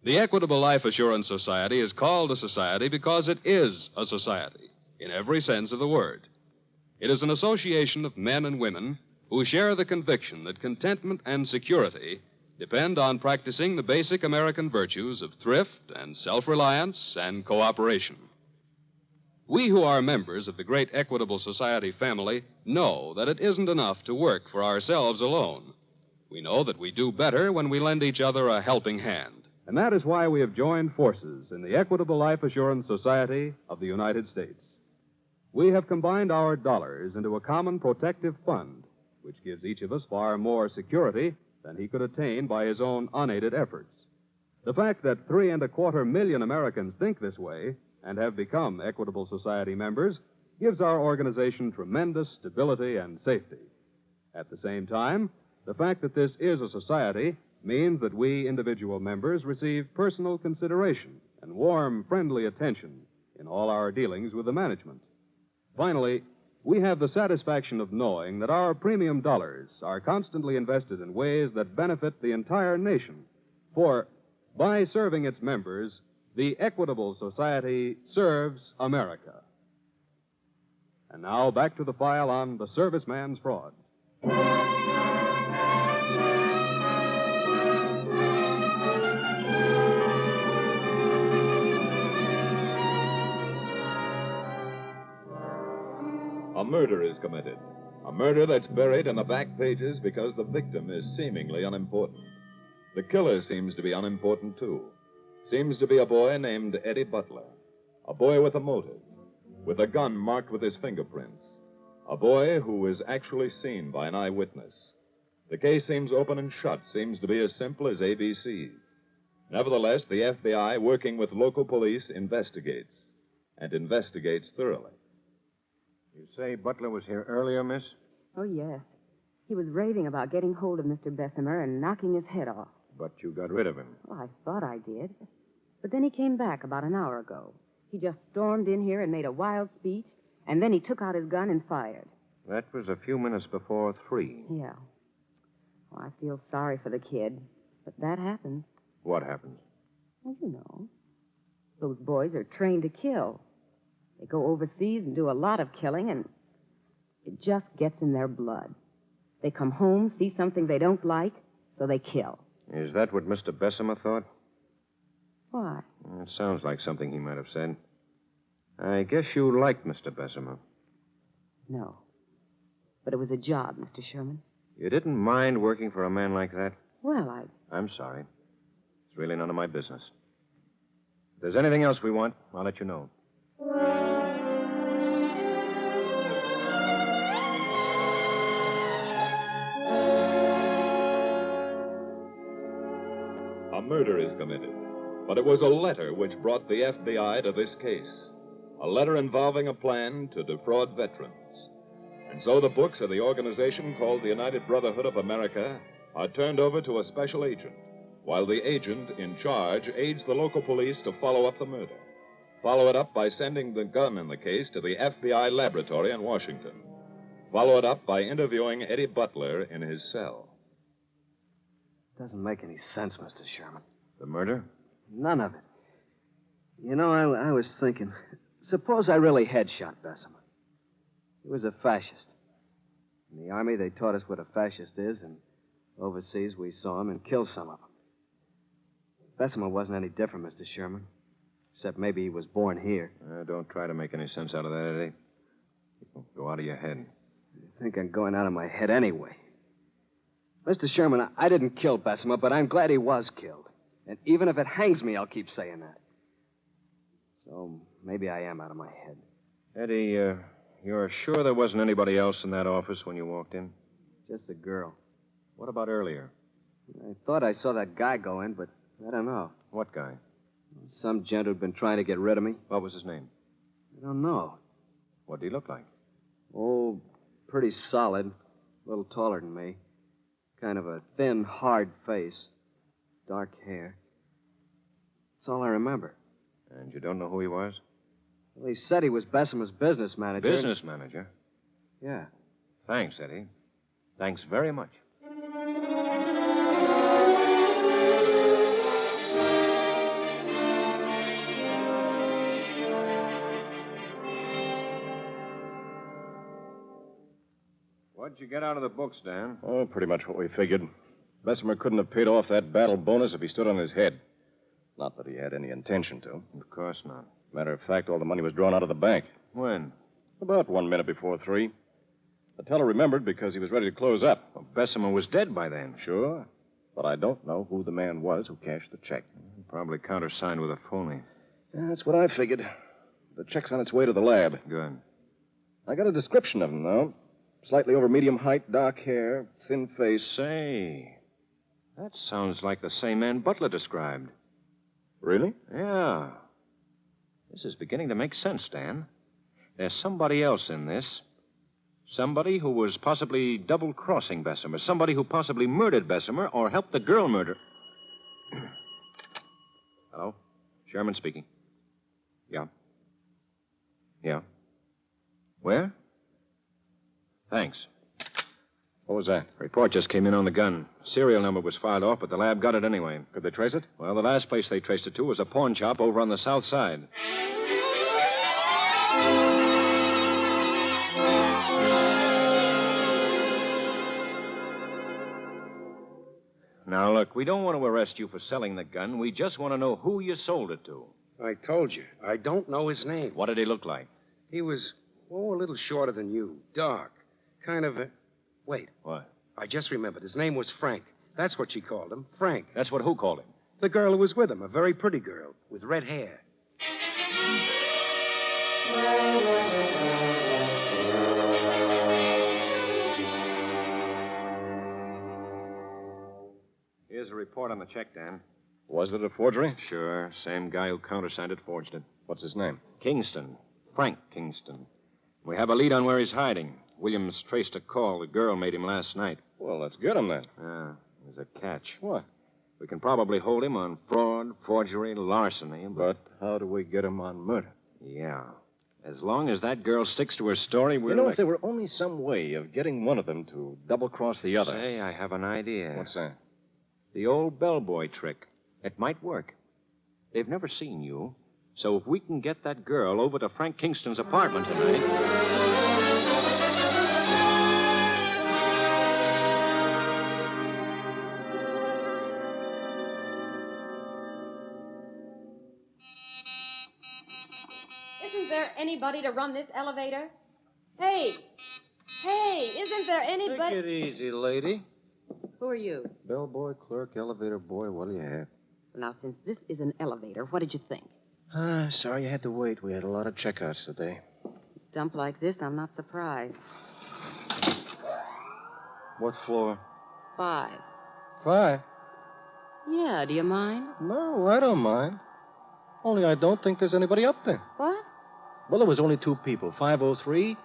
The Equitable Life Assurance Society is called a society because it is a society, in every sense of the word. It is an association of men and women who share the conviction that contentment and security depend on practicing the basic American virtues of thrift and self-reliance and cooperation. We who are members of the great Equitable Society family know that it isn't enough to work for ourselves alone. We know that we do better when we lend each other a helping hand. And that is why we have joined forces in the Equitable Life Assurance Society of the United States. We have combined our dollars into a common protective fund, which gives each of us far more security than he could attain by his own unaided efforts. The fact that 3.25 million Americans think this way and have become Equitable Society members gives our organization tremendous stability and safety. At the same time, the fact that this is a society means that we individual members receive personal consideration and warm, friendly attention in all our dealings with the management. Finally, we have the satisfaction of knowing that our premium dollars are constantly invested in ways that benefit the entire nation. For, by serving its members, the Equitable Society serves America. And now back to the file on the Serviceman's Fraud. A murder is committed. A murder that's buried in the back pages because the victim is seemingly unimportant. The killer seems to be unimportant, too. Seems to be a boy named Eddie Butler. A boy with a motive, with a gun marked with his fingerprints. A boy who was actually seen by an eyewitness. The case seems open and shut, seems to be as simple as ABC. Nevertheless, the FBI, working with local police, investigates, and investigates thoroughly. You say Butler was here earlier, miss? Oh, yes. He was raving about getting hold of Mr. Bessemer and knocking his head off. But you got rid of him. Well, I thought I did. But then he came back about an hour ago. He just stormed in here and made a wild speech, and then he took out his gun and fired. That was a few minutes before 3. Yeah. Well, I feel sorry for the kid, but that happens. What happened? Well, you know. Those boys are trained to kill. They go overseas and do a lot of killing, and it just gets in their blood. They come home, see something they don't like, so they kill. Is that what Mr. Bessemer thought? Why? It sounds like something he might have said. I guess you liked Mr. Bessemer. No. But it was a job, Mr. Sherman. You didn't mind working for a man like that? Well, I'm sorry. It's really none of my business. If there's anything else we want, I'll let you know. A murder is committed, but it was a letter which brought the FBI to this case. A letter involving a plan to defraud veterans. And so the books of the organization called the United Brotherhood of America are turned over to a special agent, while the agent in charge aids the local police to follow up the murder. Follow it up by sending the gun in the case to the FBI laboratory in Washington. Follow it up by interviewing Eddie Butler in his cell. Doesn't make any sense, Mr. Sherman. The murder? None of it. You know, I was thinking, suppose I really had shot Bessemer. He was a fascist. In the Army, they taught us what a fascist is, and overseas, we saw him and killed some of them. Bessemer wasn't any different, Mr. Sherman, except maybe he was born here. Don't try to make any sense out of that, Eddie. It'll go out of your head. I think I'm going out of my head anyway. Mr. Sherman, I didn't kill Bessemer, but I'm glad he was killed. And even if it hangs me, I'll keep saying that. So maybe I am out of my head. Eddie, you're sure there wasn't anybody else in that office when you walked in? Just a girl. What about earlier? I thought I saw that guy go in, but I don't know. What guy? Some gent who'd been trying to get rid of me. What was his name? I don't know. What did he look like? Oh, pretty solid. A little taller than me. Kind of a thin, hard face. Dark hair. That's all I remember. And you don't know who he was? Well, he said he was Bessemer's business manager. Business manager? Yeah. Thanks, Eddie. Thanks very much. What'd you get out of the books, Dan? Oh, pretty much what we figured. Bessemer couldn't have paid off that battle bonus if he stood on his head. Not that he had any intention to. Of course not. Matter of fact, all the money was drawn out of the bank. When? About 1 minute before 3. The teller remembered because he was ready to close up. Well, Bessemer was dead by then. Sure. But I don't know who the man was who cashed the check. Probably countersigned with a phony. Yeah, that's what I figured. The check's on its way to the lab. Good. I got a description of him, though. Slightly over medium height, dark hair, thin face. Say, that sounds like the same man Butler described. Really? Yeah. This is beginning to make sense, Dan. There's somebody else in this. Somebody who was possibly double-crossing Bessemer. Somebody who possibly murdered Bessemer or helped the girl murder. Hello? Sherman speaking. Yeah. Yeah. Where? Thanks. What was that? A report just came in on the gun. Serial number was filed off, but the lab got it anyway. Could they trace it? Well, the last place they traced it to was a pawn shop over on the south side. Now, look, we don't want to arrest you for selling the gun. We just want to know who you sold it to. I told you. I don't know his name. What did he look like? He was, a little shorter than you. Dark. Kind of a... Wait. What? I just remembered. His name was Frank. That's what she called him. Frank. That's what who called him? The girl who was with him. A very pretty girl with red hair. report on the check, Dan. Was it a forgery? Sure. Same guy who countersigned it forged it. What's his name? Kingston. Frank Kingston. We have a lead on where he's hiding. Williams traced a call the girl made him last night. Well, let's get him then. There's a catch. What? We can probably hold him on fraud, forgery, larceny, But how do we get him on murder? Yeah. As long as that girl sticks to her story, we're... if there were only some way of getting one of them to double-cross the other. Say, I have an idea. What's that? The old bellboy trick. It might work. They've never seen you. So if we can get that girl over to Frank Kingston's apartment tonight... Isn't there anybody to run this elevator? Hey! Hey, isn't there anybody... Take it easy, lady. Who are you? Bellboy, clerk, elevator boy, what do you have? Now, since this is an elevator, what did you think? Sorry you had to wait. We had a lot of checkouts today. Dump like this, I'm not surprised. What floor? 5. 5? Yeah, do you mind? No, I don't mind. Only I don't think there's anybody up there. What? Well, there was only 2 people. 503,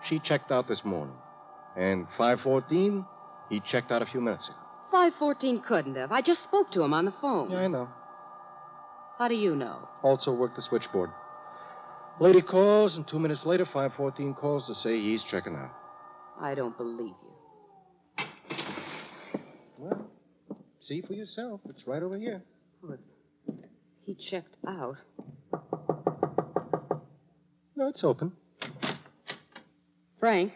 she checked out this morning. And 514, he checked out a few minutes ago. 514 couldn't have. I just spoke to him on the phone. Yeah, I know. How do you know? Also worked the switchboard. Lady calls, and 2 minutes later, 514 calls to say he's checking out. I don't believe you. Well, see for yourself. It's right over here. Well, he checked out. No, it's open. Frank?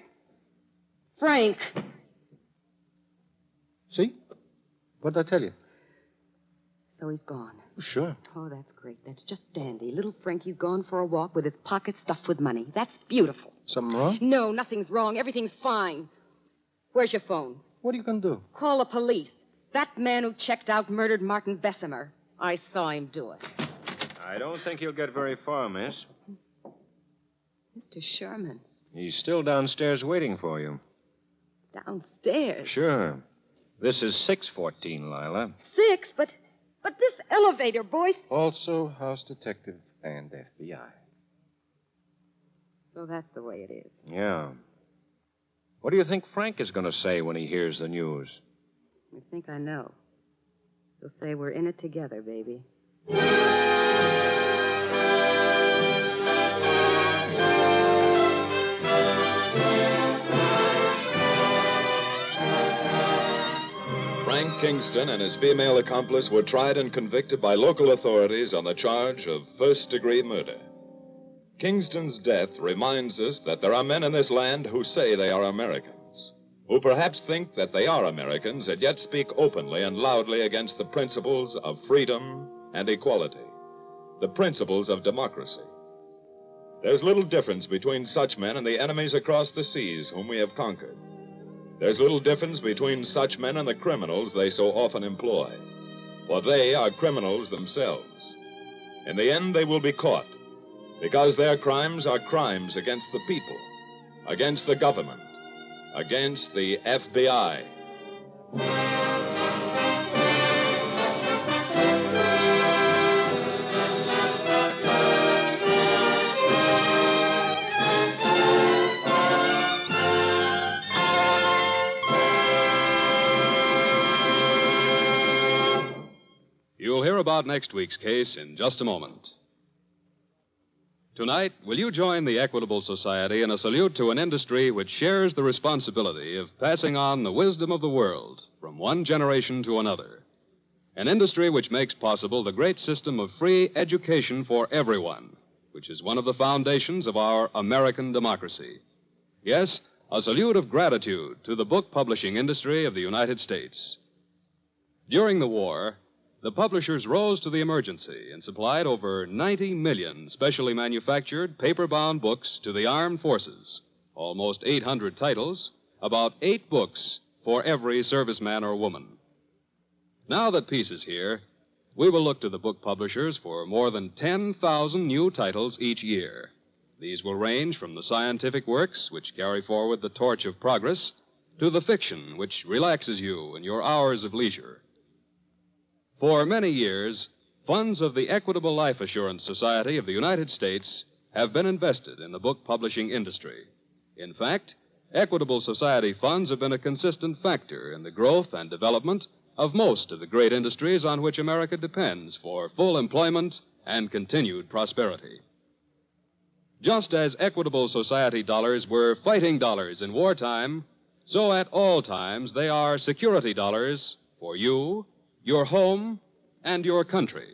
Frank! See? What did I tell you? So he's gone. Sure. Oh, that's great. That's just dandy. Little Frankie's gone for a walk with his pockets stuffed with money. That's beautiful. Something wrong? No, nothing's wrong. Everything's fine. Where's your phone? What are you going to do? Call the police. That man who checked out murdered Martin Bessemer. I saw him do it. I don't think he'll get very far, miss. Mr. Sherman. He's still downstairs waiting for you. Downstairs? Sure. This is 614, Lila. 6? But this elevator, boy... Also, house detective and FBI. So that's the way it is. Yeah. What do you think Frank is going to say when he hears the news? I think I know. He'll say we're in it together, baby. Frank Kingston and his female accomplice were tried and convicted by local authorities on the charge of first-degree murder. Kingston's death reminds us that there are men in this land who say they are Americans, who perhaps think that they are Americans and yet speak openly and loudly against the principles of freedom and equality, the principles of democracy. There's little difference between such men and the enemies across the seas whom we have conquered. There's little difference between such men and the criminals they so often employ, for they are criminals themselves. In the end, they will be caught, because their crimes are crimes against the people, against the government, against the FBI. You'll hear about next week's case in just a moment. Tonight, will you join the Equitable Society in a salute to an industry which shares the responsibility of passing on the wisdom of the world from one generation to another? An industry which makes possible the great system of free education for everyone, which is one of the foundations of our American democracy. Yes, a salute of gratitude to the book publishing industry of the United States. During the war, the publishers rose to the emergency and supplied over 90 million specially manufactured paper-bound books to the armed forces, almost 800 titles, about 8 books for every serviceman or woman. Now that peace is here, we will look to the book publishers for more than 10,000 new titles each year. These will range from the scientific works, which carry forward the torch of progress, to the fiction, which relaxes you in your hours of leisure. For many years, funds of the Equitable Life Assurance Society of the United States have been invested in the book publishing industry. In fact, Equitable Society funds have been a consistent factor in the growth and development of most of the great industries on which America depends for full employment and continued prosperity. Just as Equitable Society dollars were fighting dollars in wartime, so at all times they are security dollars for you, your home, and your country.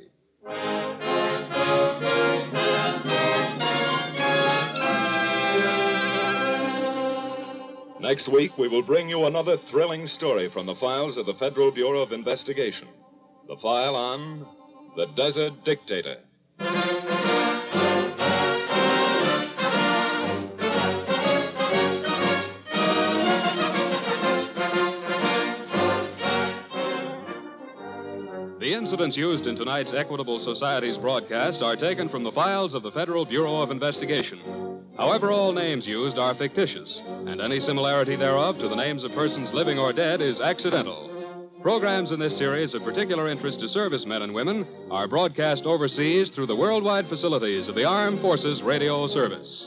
Next week, we will bring you another thrilling story from the files of the Federal Bureau of Investigation. The file on the Desert Dictator. The incidents used in tonight's Equitable Society's broadcast are taken from the files of the Federal Bureau of Investigation. However, all names used are fictitious, and any similarity thereof to the names of persons living or dead is accidental. Programs in this series of particular interest to servicemen and women are broadcast overseas through the worldwide facilities of the Armed Forces Radio Service.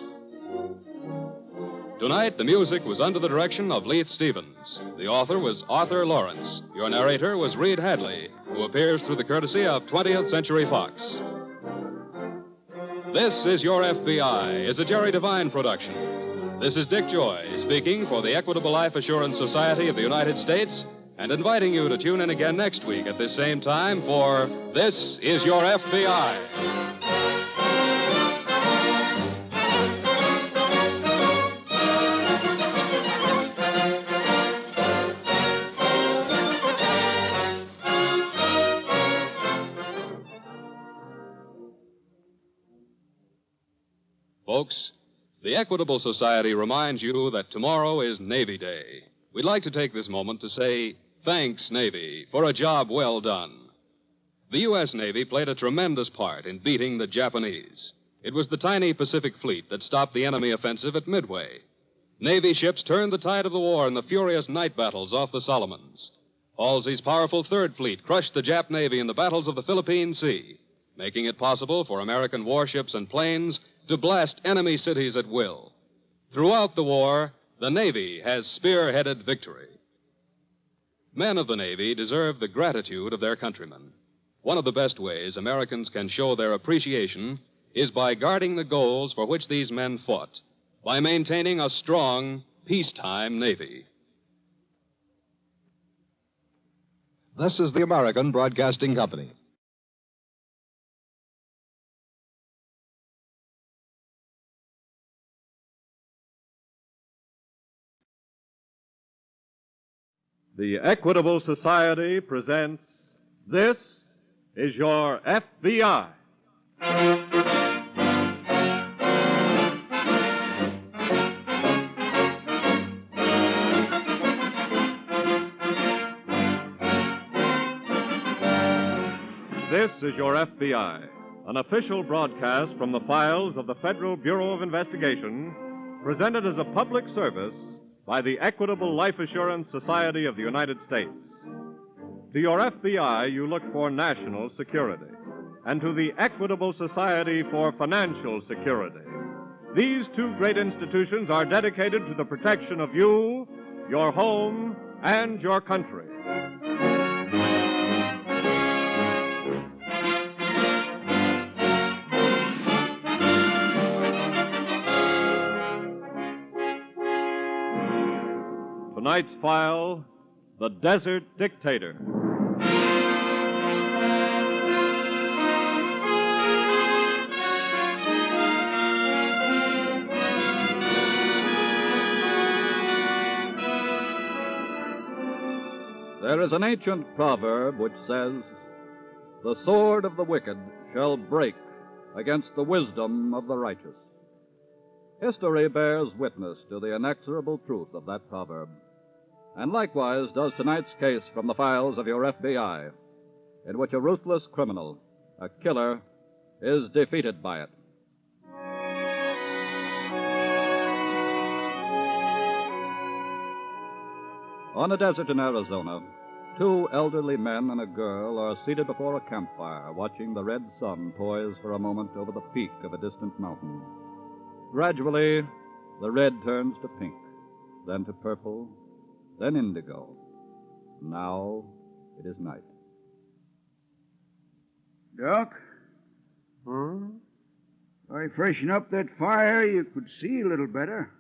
Tonight, the music was under the direction of Leith Stevens. The author was Arthur Lawrence. Your narrator was Reed Hadley, who appears through the courtesy of 20th Century Fox. This is Your FBI is a Jerry Devine production. This is Dick Joy speaking for the Equitable Life Assurance Society of the United States and inviting you to tune in again next week at this same time for This is Your FBI. Folks, the Equitable Society reminds you that tomorrow is Navy Day. We'd like to take this moment to say thanks, Navy, for a job well done. The U.S. Navy played a tremendous part in beating the Japanese. It was the tiny Pacific Fleet that stopped the enemy offensive at Midway. Navy ships turned the tide of the war in the furious night battles off the Solomons. Halsey's powerful Third Fleet crushed the Jap Navy in the battles of the Philippine Sea, making it possible for American warships and planes to blast enemy cities at will. Throughout the war, the Navy has spearheaded victory. Men of the Navy deserve the gratitude of their countrymen. One of the best ways Americans can show their appreciation is by guarding the goals for which these men fought, by maintaining a strong, peacetime Navy. This is the American Broadcasting Company. The Equitable Society presents This is Your FBI. This is Your FBI, an official broadcast from the files of the Federal Bureau of Investigation, presented as a public service by the Equitable Life Assurance Society of the United States. To your FBI, you look for national security, and to the Equitable Society for financial security. These two great institutions are dedicated to the protection of you, your home, and your country. Tonight's file, The Desert Dictator. There is an ancient proverb which says, "The sword of the wicked shall break against the wisdom of the righteous." History bears witness to the inexorable truth of that proverb. And likewise does tonight's case from the files of your FBI, in which a ruthless criminal, a killer, is defeated by it. On a desert in Arizona, Two elderly men and a girl are seated before a campfire, watching the red sun poise for a moment over the peak of a distant mountain. Gradually, the red turns to pink, then to purple, then indigo. Now it is night. Doc? Huh? If I freshen up that fire, you could see a little better.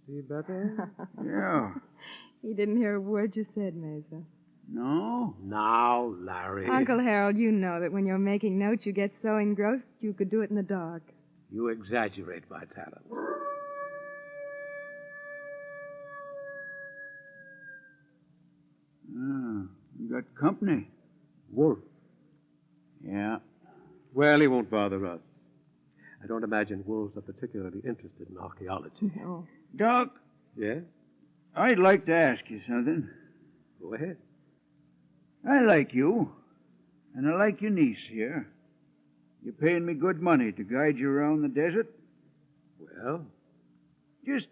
See better? Yeah. He didn't hear a word you said, Mesa. No? Now, Larry. Uncle Harold, you know that when you're making notes, you get so engrossed you could do it in the dark. You exaggerate my talent. You got company. Wolf. Yeah. Well, he won't bother us. I don't imagine wolves are particularly interested in archaeology. No. Doc? Yes? I'd like to ask you something. Go ahead. I like you, and I like your niece here. You're paying me good money to guide you around the desert. Well? Just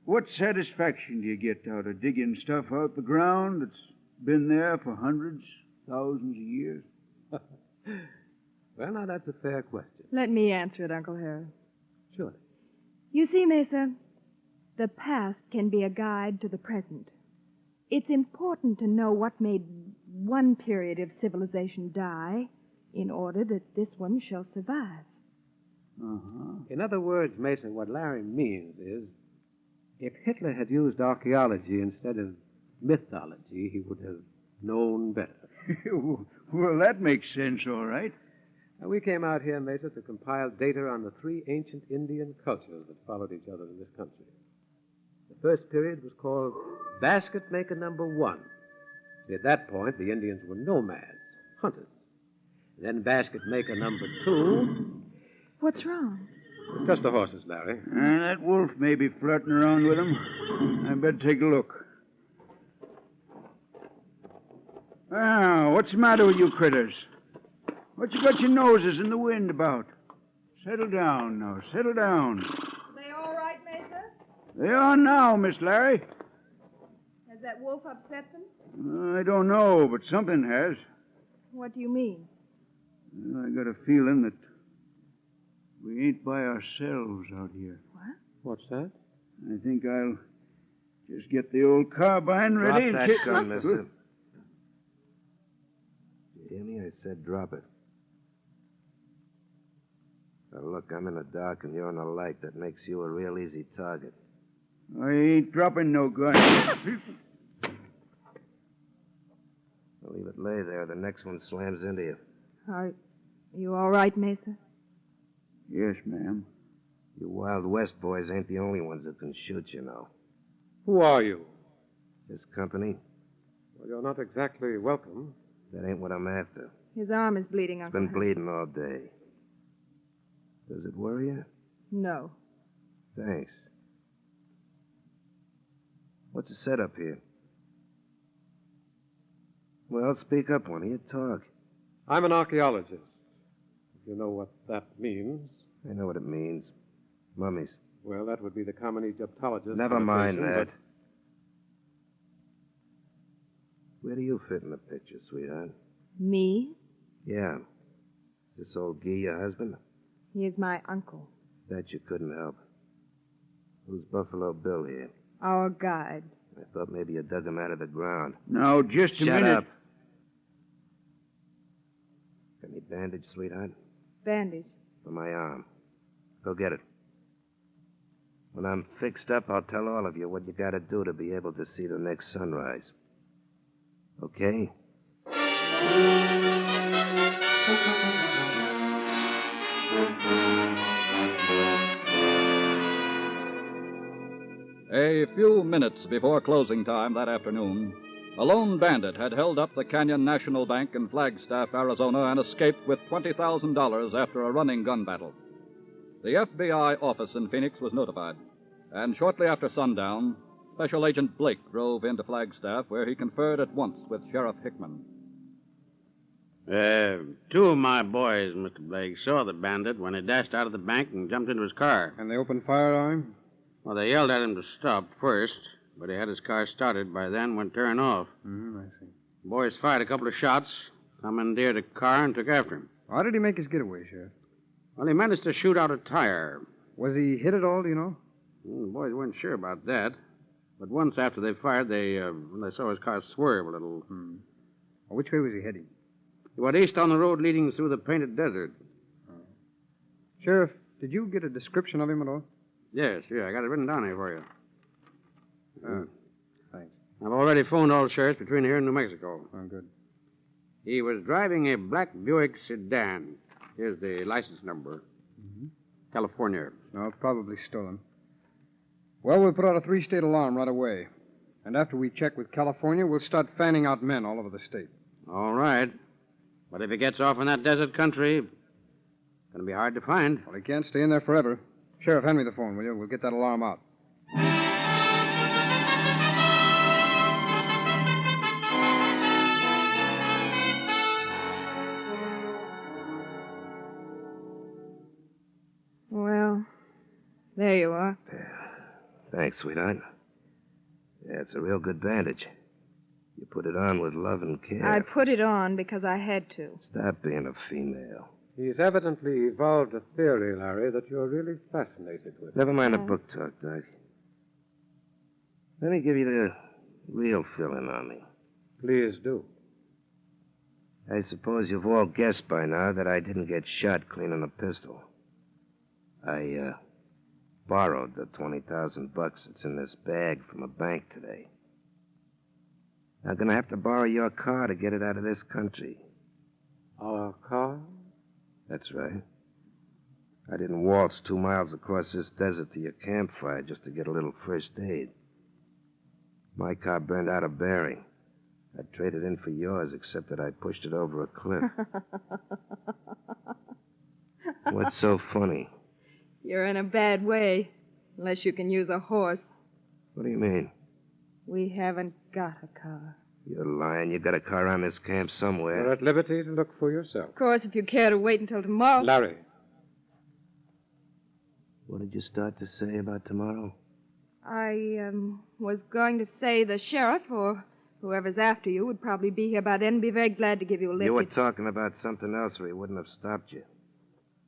what satisfaction do you get out of digging stuff out the ground that's been there for hundreds, thousands of years? Well, now, that's a fair question. Let me answer it, Uncle Harold. Sure. You see, Mesa, the past can be a guide to the present. It's important to know what made one period of civilization die in order that this one shall survive. In other words, Mason, what Larry means is if Hitler had used archaeology instead of mythology, he would have known better. Well, that makes sense, all right. Now, we came out here, Mesa, to compile data on the three ancient Indian cultures that followed each other in this country. The first period was called Basket Maker Number 1. See, at that point, the Indians were nomads, hunters. Then Basket Maker Number 2. What's wrong? It's just the horses, Larry. That wolf may be flirting around with them. I better take a look. What's the matter with you critters? What you got your noses in the wind about? Settle down now, settle down. They all right, Mesa? They are now, Miss Larry. Has that wolf upset them? I don't know, but something has. What do you mean? I got a feeling that we ain't by ourselves out here. What? What's that? I think I'll just get the old carbine ready. Drop that gun, mister. You hear me? I said drop it. Now, look, I'm in the dark and you're in the light. That makes you a real easy target. I ain't dropping no gun. I'll leave it lay there. The next one slams into you. Are you all right, Mesa? Yes, ma'am. You Wild West boys ain't the only ones that can shoot, you know. Who are you? This company? Well, you're not exactly welcome. That ain't what I'm after. His arm is bleeding, It's Uncle. been bleeding all day. Does it worry you? No. Thanks. What's the setup here? Well, speak up, one of you. Talk. I'm an archaeologist. If you know what that means. I know what it means. Mummies. Well, that would be the common Egyptologist. Never mind connotation, that. but- Where do you fit in the picture, sweetheart? Me? Yeah. This old Guy your husband? He is my uncle. That you couldn't help. Who's Buffalo Bill here? Our guide. I thought maybe you dug him out of the ground. Now, just a Shut minute. up. Got any bandage, sweetheart? Bandage. For my arm. Go get it. When I'm fixed up, I'll tell all of you what you gotta do to be able to see the next sunrise. Okay? A few minutes before closing time that afternoon, a lone bandit had held up the Canyon National Bank in Flagstaff, Arizona, and escaped with $20,000 after a running gun battle. The FBI office in Phoenix was notified, and shortly after sundown, Special Agent Blake drove into Flagstaff, where he conferred at once with Sheriff Hickman. Two of my boys, Mr. Blake, saw the bandit when he dashed out of the bank and jumped into his car. And they opened fire on him? Well, they yelled at him to stop first, but he had his car started by then when turned off. I see. Boys fired a couple of shots, commandeered a car, and took after him. How did he make his getaway, Sheriff? Well, he managed to shoot out a tire. Was he hit at all, do you know? The boys weren't sure about that. But once after they fired, they saw his car swerve a little. Well, which way was he heading? He went east on the road leading through the Painted Desert. Sheriff, did you get a description of him at all? Yes, I got it written down here for you. Thanks. I've already phoned all sheriffs between here and New Mexico. Oh, good. He was driving a black Buick sedan. Here's the license number. California. No, probably stolen. Well, we'll put out a 3-state alarm right away. And after we check with California, we'll start fanning out men all over the state. All right. But if he gets off in that desert country, it's going to be hard to find. Well, he can't stay in there forever. Sheriff, hand me the phone, will you? We'll get that alarm out. Well, there you are. Thanks, sweetheart. Yeah, it's a real good bandage. You put it on with love and care. I put it on because I had to. Stop being a female. He's evidently evolved a theory, Larry, that you're really fascinated with. Never mind the book talk, Doc. Let me give you the real fill-in on me. Please do. I suppose you've all guessed by now that I didn't get shot cleaning a pistol. I borrowed the $20,000 that's in this bag from a bank today. I'm going to have to borrow your car to get it out of this country. Our car? That's right. I didn't waltz 2 miles across this desert to your campfire just to get a little first aid. My car burned out of bearing. I traded in for yours, except that I pushed it over a cliff. What's so funny? You're in a bad way, unless you can use a horse. What do you mean? We haven't got a car. You're lying. You got a car around this camp somewhere. You're at liberty to look for yourself. Of course, if you care to wait until tomorrow. Larry. What did you start to say about tomorrow? I was going to say the sheriff or whoever's after you would probably be here by then and be very glad to give you a lift. You were talking about something else or he wouldn't have stopped you.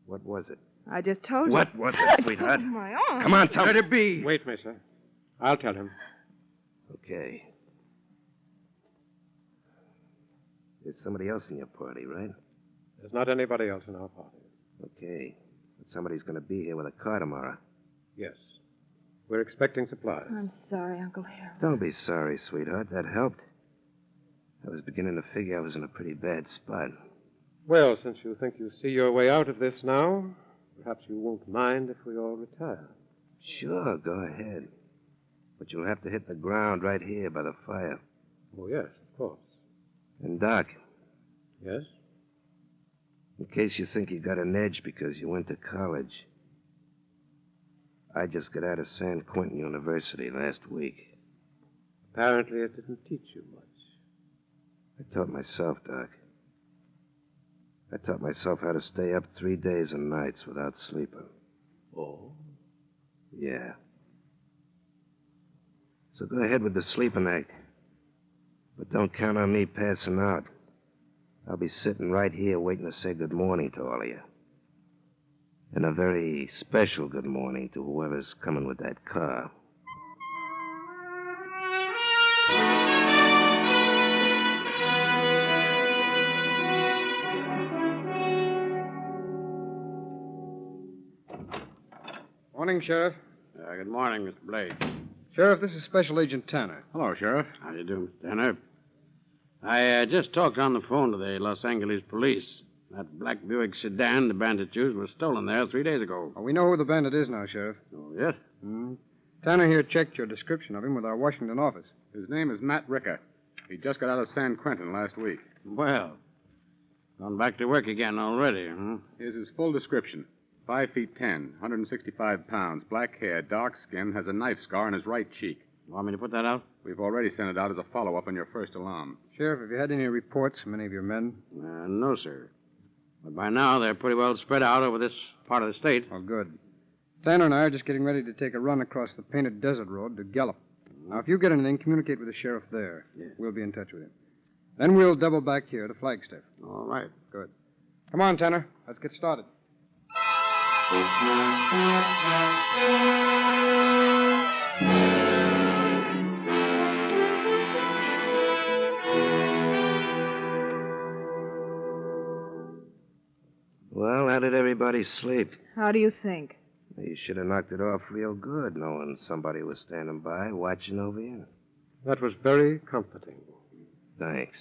What was it? I just told you. What was it, sweetheart? Oh, my arm. Come on, tell me. Let it be. Wait, Mesa. I'll tell him. Okay. There's somebody else in your party, right? There's not anybody else in our party. Okay. But somebody's going to be here with a car tomorrow. Yes. We're expecting supplies. I'm sorry, Uncle Harold. Don't be sorry, sweetheart. That helped. I was beginning to figure I was in a pretty bad spot. Well, since you think you see your way out of this now, perhaps you won't mind if we all retire. Sure, go ahead. But you'll have to hit the ground right here by the fire. Oh, yes, of course. And, Doc. Yes? In case you think you got an edge because you went to college, I just got out of San Quentin University last week. Apparently it didn't teach you much. I taught myself, Doc. I taught myself how to stay up 3 days and nights without sleeping. Oh? Yeah. So go ahead with the sleeping act. But don't count on me passing out. I'll be sitting right here waiting to say good morning to all of you. And a very special good morning to whoever's coming with that car. Morning, Sheriff. Good morning, Mr. Blake. Sheriff, this is Special Agent Tanner. Hello, Sheriff. How do you do, Mr. Tanner? I just talked on the phone to the Los Angeles police. That black Buick sedan the bandit used was stolen there 3 days ago. We know who the bandit is now, Sheriff. Oh, yes? Tanner here checked your description of him with our Washington office. His name is Matt Ricker. He just got out of San Quentin last week. Well, gone back to work again already, huh? Here's his full description. 5 feet 10, 165 pounds, black hair, dark skin, has a knife scar on his right cheek. Want me to put that out? We've already sent it out as a follow-up on your first alarm. Sheriff, have you had any reports from any of your men? No, sir. But by now, they're pretty well spread out over this part of the state. Oh, good. Tanner and I are just getting ready to take a run across the Painted Desert Road to Gallup. Now, if you get anything, communicate with the sheriff there. Yeah. We'll be in touch with him. Then we'll double back here to Flagstaff. All right. Good. Come on, Tanner. Let's get started. Well, how did everybody sleep? How do you think? You should have knocked it off real good, knowing somebody was standing by, watching over you. That was very comforting. Thanks.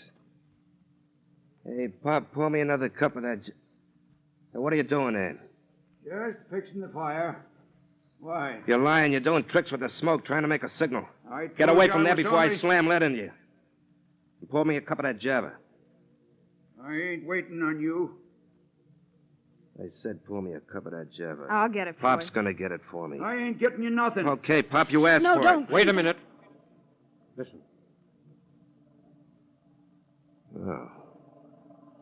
Hey, Pop, pour me another cup of that... Hey, what are you doing there? Just fixing the fire. Why? You're lying. You're doing tricks with the smoke, trying to make a signal. I Get told away you from there was before I only- slam lead in you. And pour me a cup of that Java. I ain't waiting on you. I said pour me a cup of that Java. I'll get it for Pop's you. gonna get it for me. I ain't getting you nothing. Okay, Pop, you asked No, for don't. it. Wait a minute. Listen. Oh.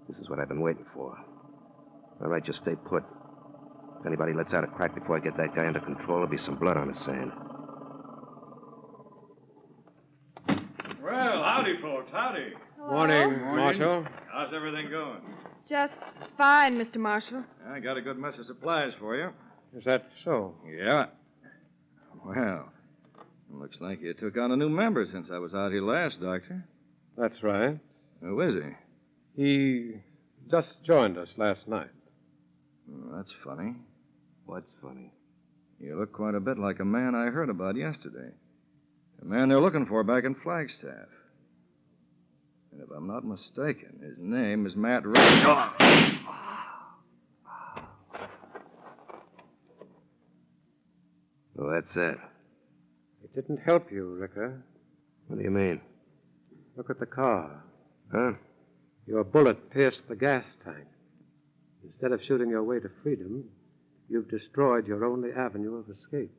This is what I've been waiting for. All right, just stay put. If anybody lets out a crack before I get that guy under control, there'll be some blood on his sand. Well, howdy, folks. Howdy. Morning, Marshal. How's everything going? Just fine, Mr. Marshal. I got a good mess of supplies for you. Is that so? Yeah. Well, looks like you took on a new member since I was out here last, Doctor. That's right. Who is he? He just joined us last night. Oh, that's funny. What's funny? You look quite a bit like a man I heard about yesterday. A man they're looking for back in Flagstaff. And if I'm not mistaken, his name is Matt Racket. Well, that's it. It didn't help you, Ricker. What do you mean? Look at the car. Huh? Your bullet pierced the gas tank. Instead of shooting your way to freedom, you've destroyed your only avenue of escape.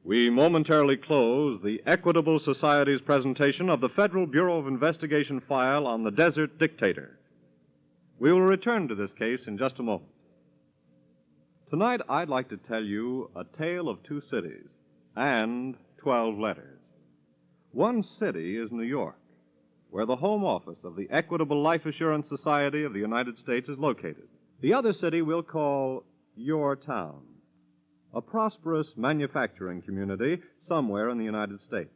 We momentarily close the Equitable Society's presentation of the Federal Bureau of Investigation file on the Desert Dictator. We will return to this case in just a moment. Tonight, I'd like to tell you a tale of two cities and 12 letters. One city is New York, where the home office of the Equitable Life Assurance Society of the United States is located. The other city we'll call Your Town, a prosperous manufacturing community somewhere in the United States.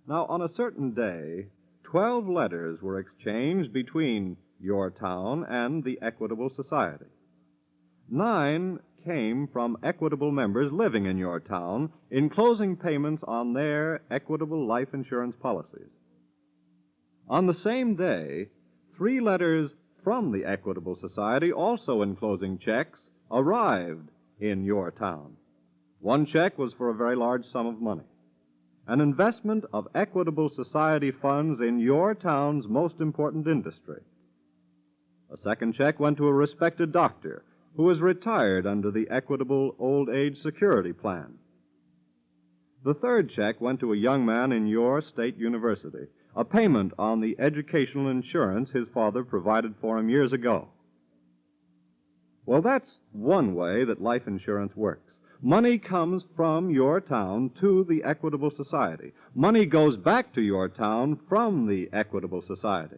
Now, on a certain day, 12 letters were exchanged between Your Town and the Equitable Society. 9 came from Equitable members living in Your Town, enclosing payments on their Equitable life insurance policies. On the same day, 3 letters from the Equitable Society, also enclosing checks, arrived in Your Town. One check was for a very large sum of money, an investment of Equitable Society funds in Your Town's most important industry. A second check went to a respected doctor who was retired under the Equitable Old Age Security Plan. The third check went to a young man in your state university, a payment on the educational insurance his father provided for him years ago. Well, that's one way that life insurance works. Money comes from Your Town to the Equitable Society. Money goes back to Your Town from the Equitable Society.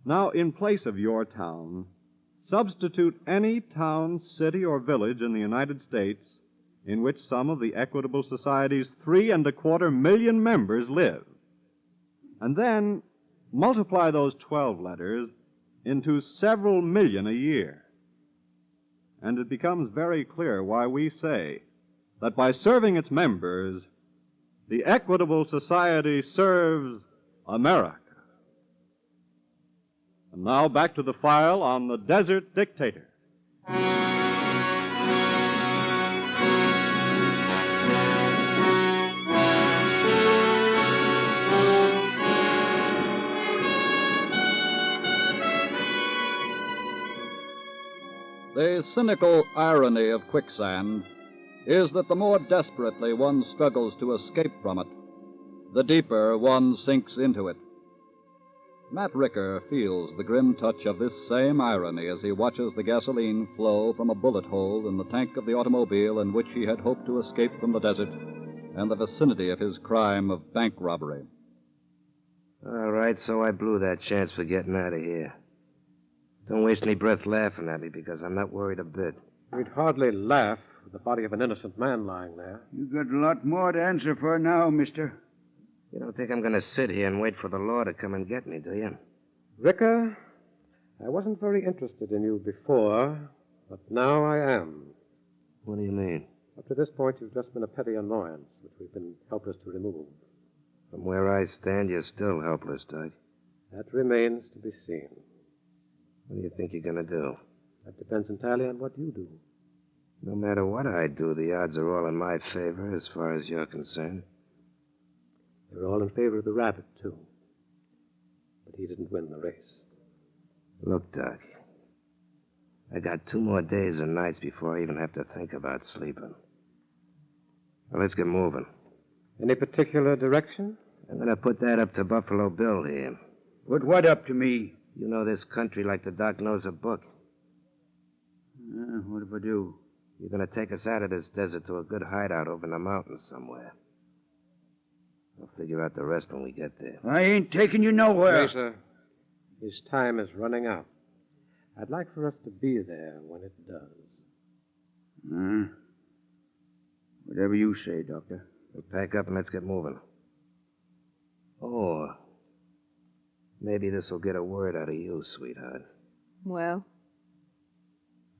Now, in place of Your Town, substitute any town, city, or village in the United States in which some of the Equitable Society's 3.25 million members live. And then multiply those 12 letters into several million a year. And it becomes very clear why we say that by serving its members, the Equitable Society serves America. And now back to the file on the Desert Dictator. The cynical irony of quicksand is that the more desperately one struggles to escape from it, the deeper one sinks into it. Matt Ricker feels the grim touch of this same irony as he watches the gasoline flow from a bullet hole in the tank of the automobile in which he had hoped to escape from the desert and the vicinity of his crime of bank robbery. All right, so I blew that chance for getting out of here. Don't waste any breath laughing at me, because I'm not worried a bit. We'd hardly laugh with the body of an innocent man lying there. You got a lot more to answer for now, mister. You don't think I'm going to sit here and wait for the law to come and get me, do you? Ricker, I wasn't very interested in you before, but now I am. What do you mean? Up to this point, you've just been a petty annoyance, which we've been helpless to remove. From where I stand, you're still helpless, Doug. That remains to be seen. What do you think you're going to do? That depends entirely on what you do. No matter what I do, the odds are all in my favor as far as you're concerned. They're all in favor of the rabbit, too. But he didn't win the race. Look, Doc, I got 2 more days and nights before I even have to think about sleeping. Well, let's get moving. Any particular direction? I'm going to put that up to Buffalo Bill here. Put what up to me? You know this country like the doc knows a book. What if I do? You're going to take us out of this desert to a good hideout over in the mountains somewhere. I'll figure out the rest when we get there. I ain't taking you nowhere. Mesa, his time is running out. I'd like for us to be there when it does. Whatever you say, Doctor. We'll pack up and let's get moving. Or maybe this will get a word out of you, sweetheart. Well?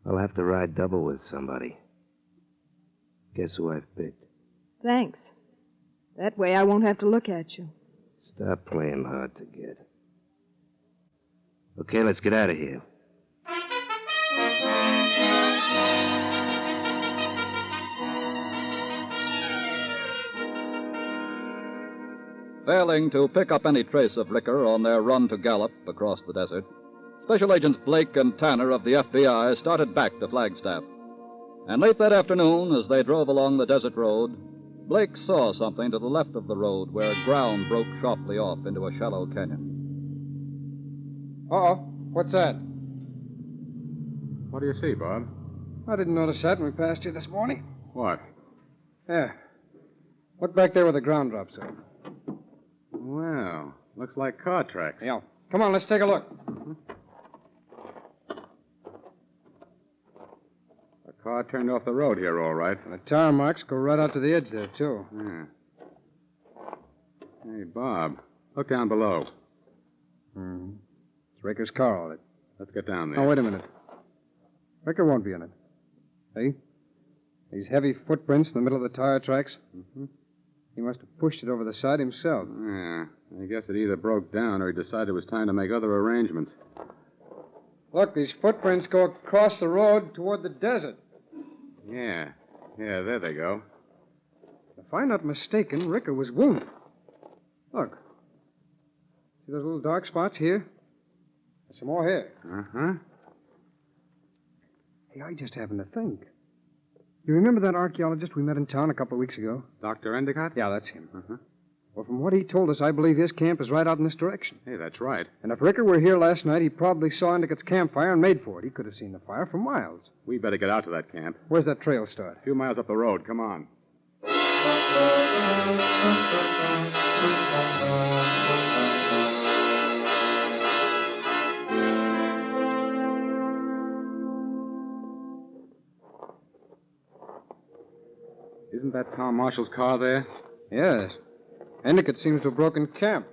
I'll have to ride double with somebody. Guess who I've picked? Thanks. That way I won't have to look at you. Stop playing hard to get. Okay, let's get out of here. Failing to pick up any trace of Ricker on their run to Gallup across the desert, Special Agents Blake and Tanner of the FBI started back to Flagstaff. And late that afternoon, as they drove along the desert road, Blake saw something to the left of the road where ground broke sharply off into a shallow canyon. Uh-oh. What's that? What do you see, Bob? I didn't notice that when we passed you this morning. What? Yeah. Look back there where the ground drops off. Well, looks like car tracks. Yeah. Come on, let's take a look. The car turned off the road here, all right. And the tire marks go right out to the edge there, too. Yeah. Hey, Bob, look down below. It's Ricker's car, all right. Let's get down there. Oh, wait a minute. Ricker won't be in it. See? These heavy footprints in the middle of the tire tracks. Mm-hmm. He must have pushed it over the side himself. Yeah. I guess it either broke down or he decided it was time to make other arrangements. Look, these footprints go across the road toward the desert. Yeah. Yeah, there they go. If I'm not mistaken, Ricker was wounded. Look. See those little dark spots here? There's some more here. Uh-huh. Hey, I just happened to think. You remember that archaeologist we met in town a couple of weeks ago? Dr. Endicott? Yeah, that's him. Uh-huh. Well, from what he told us, I believe his camp is right out in this direction. Hey, that's right. And if Ricker were here last night, he probably saw Endicott's campfire and made for it. He could have seen the fire for miles. We better get out to that camp. Where's that trail start? A few miles up the road. Come on. Isn't that Tom Marshall's car there? Yes. Endicott seems to have broken camp.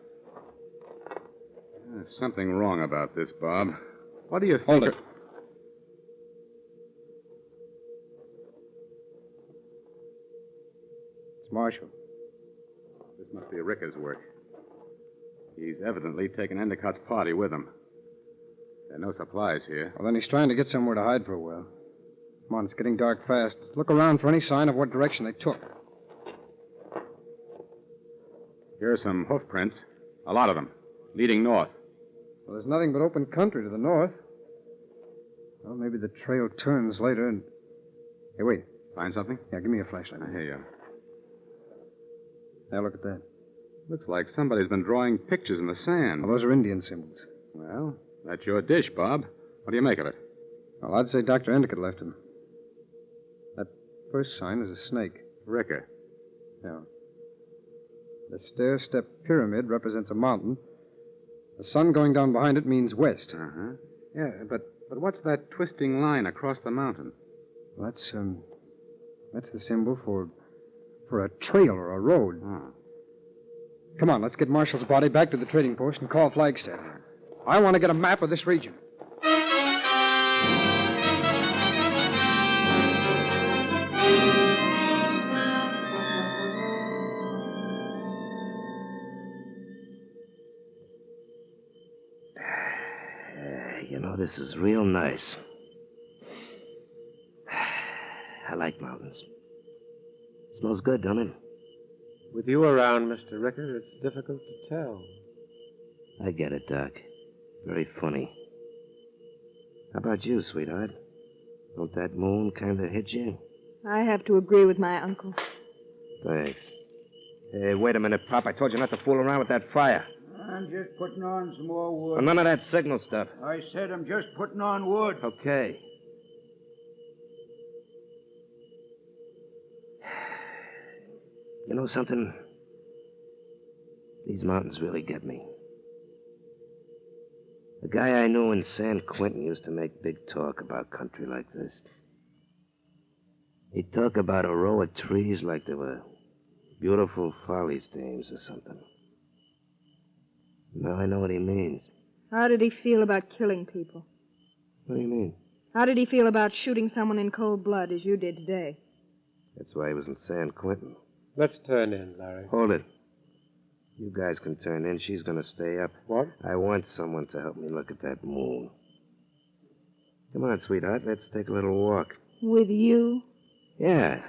There's something wrong about this, Bob. What do you think? Hold it. It's Marshall. This must be Ricker's work. He's evidently taken Endicott's party with him. There are no supplies here. Well, then he's trying to get somewhere to hide for a while. Come on, it's getting dark fast. Look around for any sign of what direction they took. Here are some hoof prints. A lot of them. Leading north. Well, there's nothing but open country to the north. Well, maybe the trail turns later and... Hey, wait. Find something? Yeah, give me a flashlight. Here you are. Now, look at that. Looks like somebody's been drawing pictures in the sand. Well, those are Indian symbols. Well, that's your dish, Bob. What do you make of it? Well, I'd say Dr. Endicott left him. That first sign is a snake. Ricker. Yeah. The stair-step pyramid represents a mountain. The sun going down behind it means west. Uh-huh. Yeah, but what's that twisting line across the mountain? Well, that's the symbol for a trail or a road. Oh. Come on, let's get Marshall's body back to the trading post and call Flagstaff. I want to get a map of this region. This is real nice. I like mountains. Smells good, don't it? With you around, Mr. Ricker, it's difficult to tell. I get it, Doc. Very funny. How about you, sweetheart? Don't that moon kind of hit you? I have to agree with my uncle. Thanks. Hey, wait a minute, Pop. I told you not to fool around with that fire. I'm just putting on some more wood. Oh, none of that signal stuff. I said I'm just putting on wood. Okay. You know something? These mountains really get me. The guy I knew in San Quentin used to make big talk about country like this. He'd talk about a row of trees like they were beautiful follies dames or something. Now I know what he means. How did he feel about killing people? What do you mean? How did he feel about shooting someone in cold blood as you did today? That's why he was in San Quentin. Let's turn in, Larry. Hold it. You guys can turn in. She's going to stay up. What? I want someone to help me look at that moon. Come on, sweetheart. Let's take a little walk. With you? Yeah.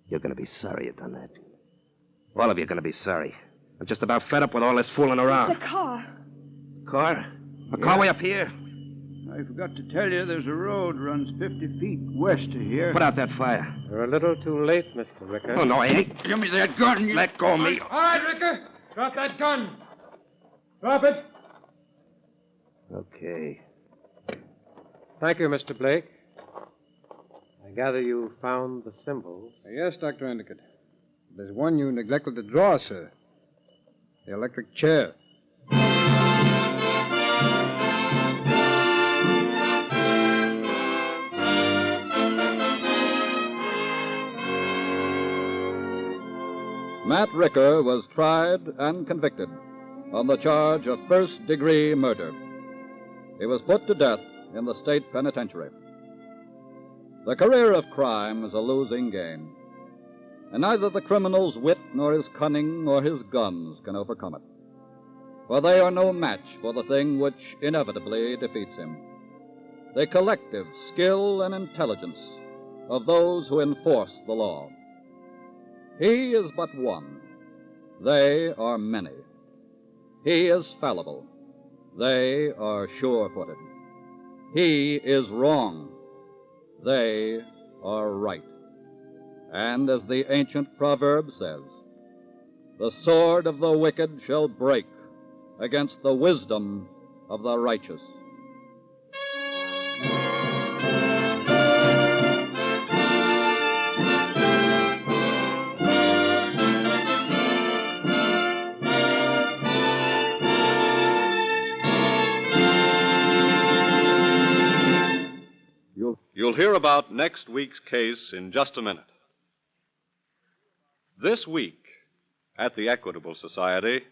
You're going to be sorry you done that. All of you are going to be sorry. I'm just about fed up with all this fooling around. The car. Car? A car way up here? I forgot to tell you there's a road runs 50 feet west of here. Put out that fire. You're a little too late, Mr. Ricker. Oh, no, I ain't. Give me that gun. You... Let go of me. All right, Ricker. Drop that gun. Drop it. Okay. Thank you, Mr. Blake. I gather you found the symbols. Yes, Dr. Endicott. There's one you neglected to draw, sir. The electric chair. Matt Ricker was tried and convicted on the charge of first-degree murder. He was put to death in the state penitentiary. The career of crime is a losing game, and neither the criminal's wit nor his cunning nor his guns can overcome it, for they are no match for the thing which inevitably defeats him: the collective skill and intelligence of those who enforce the law. He is but one. They are many. He is fallible. They are sure-footed. He is wrong. They are right. And as the ancient proverb says, the sword of the wicked shall break against the wisdom of the righteous. You'll hear about next week's case in just a minute. This week, at the Equitable Society,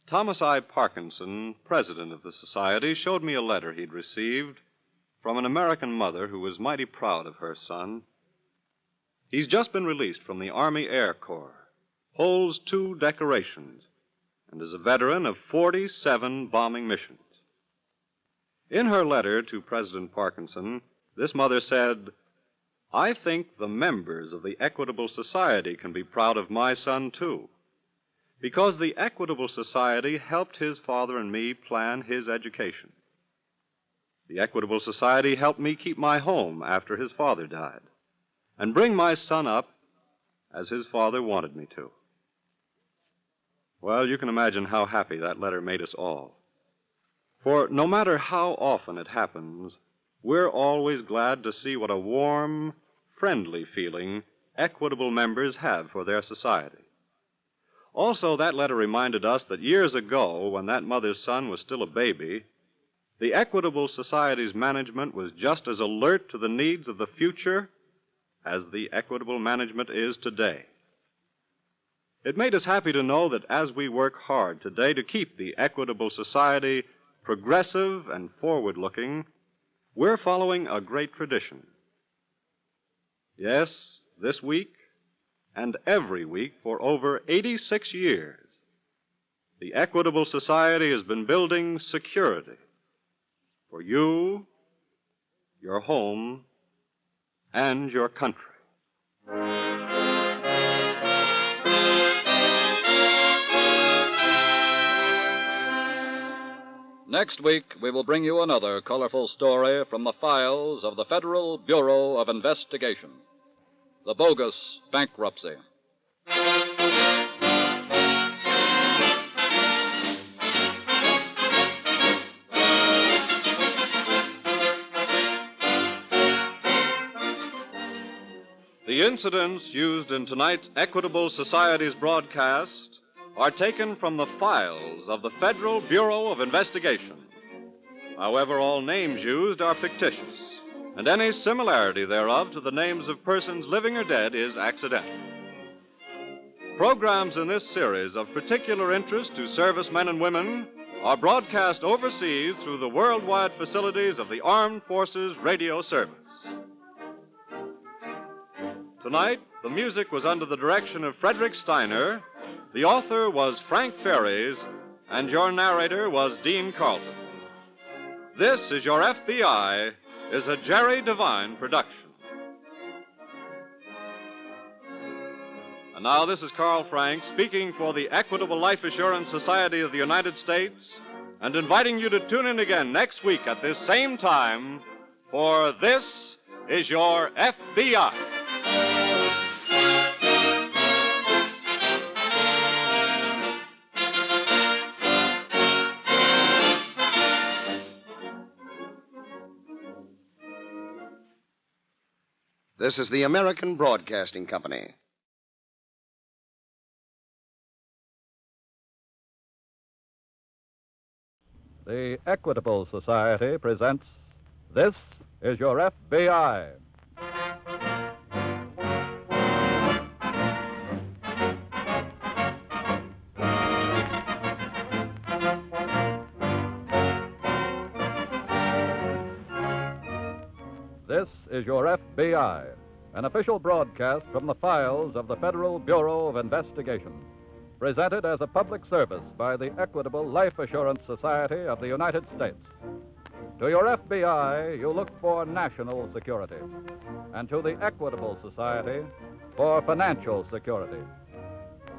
Thomas I. Parkinson, president of the Society, showed me a letter he'd received from an American mother who was mighty proud of her son. He's just been released from the Army Air Corps, holds 2 decorations, and is a veteran of 47 bombing missions. In her letter to President Parkinson, this mother said, "I think the members of the Equitable Society can be proud of my son, too, because the Equitable Society helped his father and me plan his education. The Equitable Society helped me keep my home after his father died, and bring my son up as his father wanted me to. Well, you can imagine how happy that letter made us all. For no matter how often it happens, we're always glad to see what a warm, friendly feeling equitable members have for their society. Also, that letter reminded us that years ago, when that mother's son was still a baby, the Equitable Society's management was just as alert to the needs of the future as the Equitable management is today. It made us happy to know that as we work hard today to keep the Equitable Society progressive and forward-looking, we're following a great tradition. Yes, this week and every week for over 86 years, the Equitable Society has been building security for you, your home, and your country. Next week, we will bring you another colorful story from the files of the Federal Bureau of Investigation, the Bogus Bankruptcy. The incidents used in tonight's Equitable Society's broadcast are taken from the files of the Federal Bureau of Investigation. However, all names used are fictitious, and any similarity thereof to the names of persons living or dead is accidental. Programs in this series of particular interest to servicemen and women are broadcast overseas through the worldwide facilities of the Armed Forces Radio Service. Tonight, the music was under the direction of Frederick Steiner, the author was Frank Ferries, and your narrator was Dean Carlton. This is Your FBI is a Jerry Devine production. And now this is Carl Frank speaking for the Equitable Life Assurance Society of the United States and inviting you to tune in again next week at this same time for This is Your FBI. This is the American Broadcasting Company. The Equitable Society presents This is Your FBI. This is Your FBI, an official broadcast from the files of the Federal Bureau of Investigation, presented as a public service by the Equitable Life Assurance Society of the United States. To your FBI, you look for national security, and to the Equitable Society for financial security.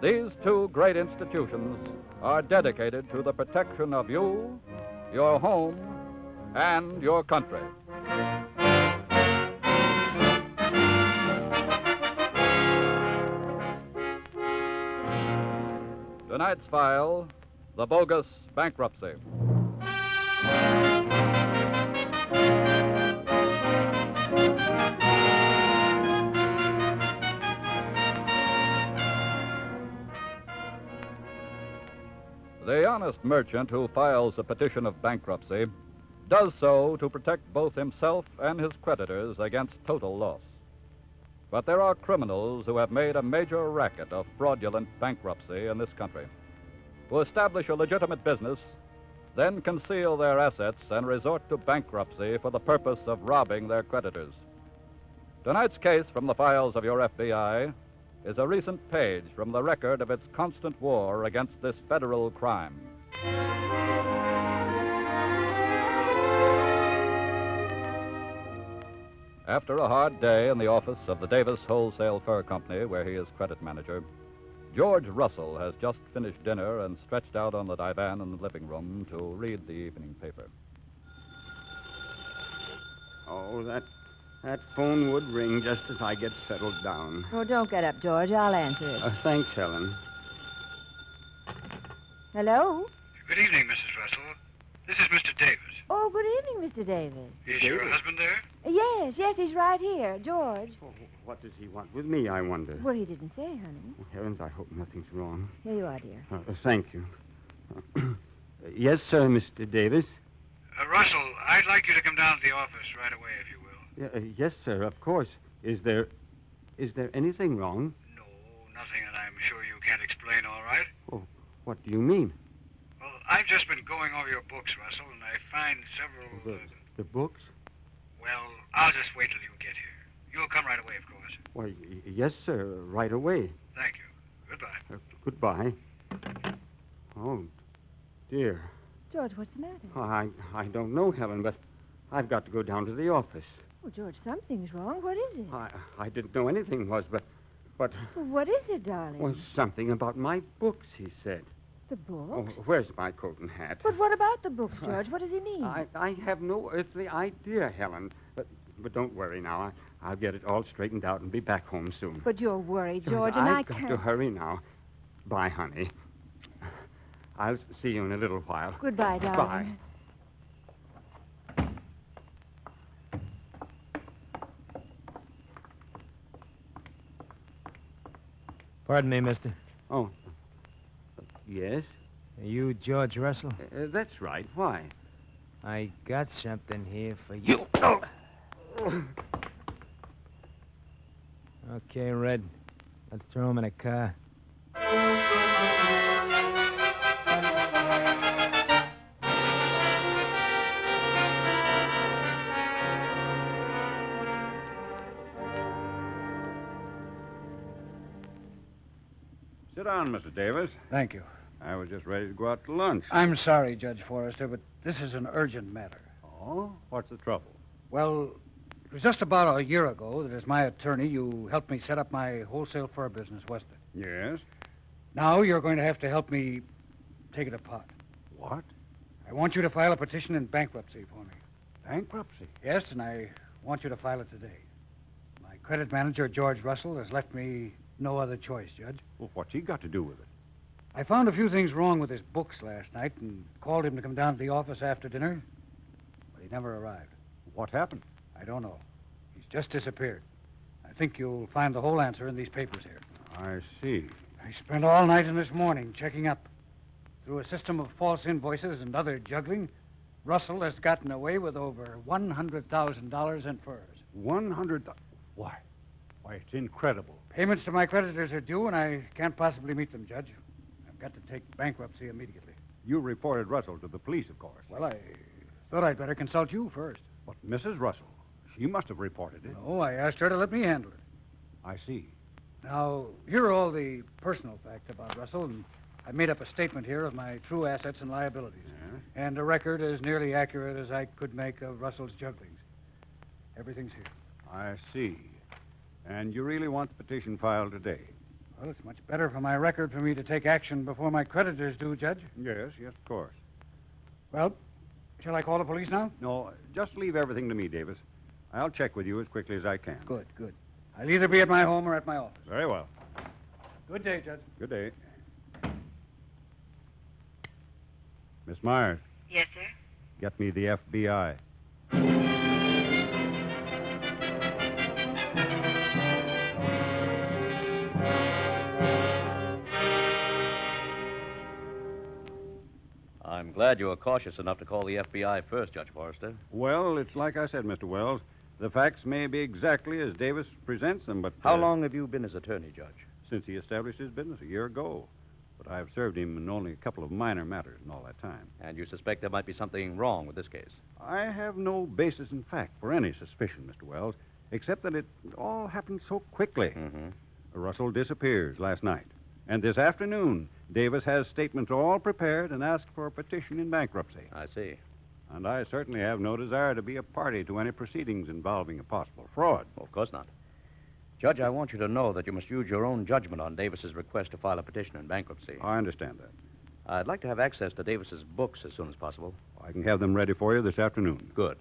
These two great institutions are dedicated to the protection of you, your home, and your country. Tonight's file, the Bogus Bankruptcy. The honest merchant who files a petition of bankruptcy does so to protect both himself and his creditors against total loss. But there are criminals who have made a major racket of fraudulent bankruptcy in this country, who establish a legitimate business, then conceal their assets and resort to bankruptcy for the purpose of robbing their creditors. Tonight's case from the files of your FBI is a recent page from the record of its constant war against this federal crime. After a hard day in the office of the Davis Wholesale Fur Company, where he is credit manager, George Russell has just finished dinner and stretched out on the divan in the living room to read the evening paper. Oh, that That phone would ring just as I get settled down. Oh, don't get up, George. I'll answer it. Thanks, Helen. Hello? Good evening, Mrs. Russell. This is Mr. Davis. Oh, good evening, Mr. Davis. Is your husband there? Yes, he's right here. George. Oh, what does he want with me, I wonder? Well, he didn't say, honey. Oh, heavens, I hope nothing's wrong. Here you are, dear. Thank you. Yes, sir, Mr. Davis. Russell, I'd like you to come down to the office right away, if you will. Yes, sir, of course. Is there anything wrong? No, nothing that I'm sure you can't explain all right. Oh, what do you mean? Well, I've just been going over your books, Russell, and I find several... The books? Well, I'll just wait till you get here. You'll come right away, of course. Why, yes, sir, right away. Thank you. Goodbye. Goodbye. Oh, dear. George, what's the matter? I don't know, Helen, but I've got to go down to the office. Oh, George, something's wrong. What is it? I didn't know anything was, but... Well, what is it, darling? Well, something about my books, he said. The books? Oh, where's my coat and hat? But what about the books, George? What does he mean? I have no earthly idea, Helen. But don't worry now. I'll get it all straightened out and be back home soon. But you're worried, George, and I I've can't... got to hurry now. Bye, honey. I'll see you in a little while. Goodbye, darling. Bye. Pardon me, mister. Oh. Yes? Are you George Russell? That's right. Why? I got something here for you. Okay, Red. Let's throw him in a car. Sit down, Mr. Davis. Thank you. I was just ready to go out to lunch. I'm sorry, Judge Forrester, but this is an urgent matter. Oh? What's the trouble? Well, it was just about a year ago that as my attorney, you helped me set up my wholesale fur business, wasn't it? Yes. Now you're going to have to help me take it apart. What? I want you to file a petition in bankruptcy for me. Bankruptcy? Yes, and I want you to file it today. My credit manager, George Russell, has left me no other choice, Judge. Well, what's he got to do with it? I found a few things wrong with his books last night and called him to come down to the office after dinner, but he never arrived. What happened? I don't know. He's just disappeared. I think you'll find the whole answer in these papers here. I see. I spent all night and this morning checking up. Through a system of false invoices and other juggling, Russell has gotten away with over $100,000 in furs. 100? Why, it's incredible. Payments to my creditors are due, and I can't possibly meet them, Judge. I've got to take bankruptcy immediately. You reported Russell to the police, of course. Well, I thought I'd better consult you first. But Mrs. Russell, she must have reported it. No, I asked her to let me handle it. I see. Now, here are all the personal facts about Russell, and I've made up a statement here of my true assets and liabilities. Yeah? And a record as nearly accurate as I could make of Russell's jugglings. Everything's here. I see. And you really want the petition filed today? Well, it's much better for my record for me to take action before my creditors do, Judge. Yes, of course. Well, shall I call the police now? No, just leave everything to me, Davis. I'll check with you as quickly as I can. Good. I'll either be at my home or at my office. Very well. Good day, Judge. Good day. Miss Myers. Yes, sir? Get me the FBI. I'm glad you were cautious enough to call the FBI first, Judge Forrester. Well, it's like I said, Mr. Wells. The facts may be exactly as Davis presents them, but... How long have you been his attorney, Judge? Since he established his business a year ago. But I've served him in only a couple of minor matters in all that time. And you suspect there might be something wrong with this case? I have no basis in fact for any suspicion, Mr. Wells, except that it all happened so quickly. Mm-hmm. Russell disappears last night. And this afternoon, Davis has statements all prepared and asked for a petition in bankruptcy. I see. And I certainly have no desire to be a party to any proceedings involving a possible fraud. Well, of course not. Judge, I want you to know that you must use your own judgment on Davis's request to file a petition in bankruptcy. I understand that. I'd like to have access to Davis's books as soon as possible. I can have them ready for you this afternoon. Good.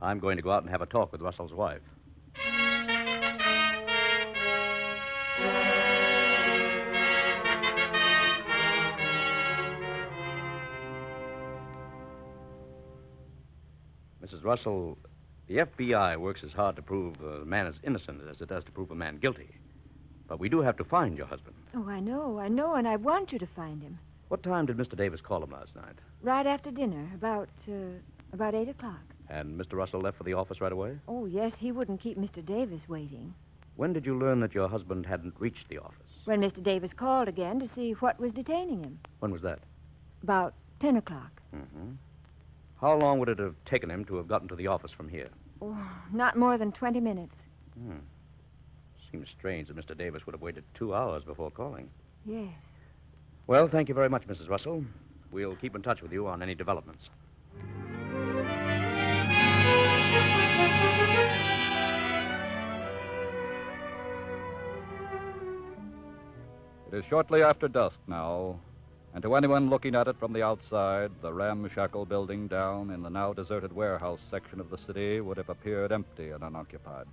I'm going to go out and have a talk with Russell's wife. Mrs. Russell, the FBI works as hard to prove a man is innocent as it does to prove a man guilty. But we do have to find your husband. Oh, I know, and I want you to find him. What time did Mr. Davis call him last night? Right after dinner, about 8 o'clock. And Mr. Russell left for the office right away? Oh, yes, he wouldn't keep Mr. Davis waiting. When did you learn that your husband hadn't reached the office? When Mr. Davis called again to see what was detaining him. When was that? About 10 o'clock. Mm-hmm. How long would it have taken him to have gotten to the office from here? Oh, not more than 20 minutes. Seems strange that Mr. Davis would have waited 2 hours before calling. Yes. Well, thank you very much, Mrs. Russell. We'll keep in touch with you on any developments. It is shortly after dusk now, and to anyone looking at it from the outside, the ramshackle building down in the now deserted warehouse section of the city would have appeared empty and unoccupied.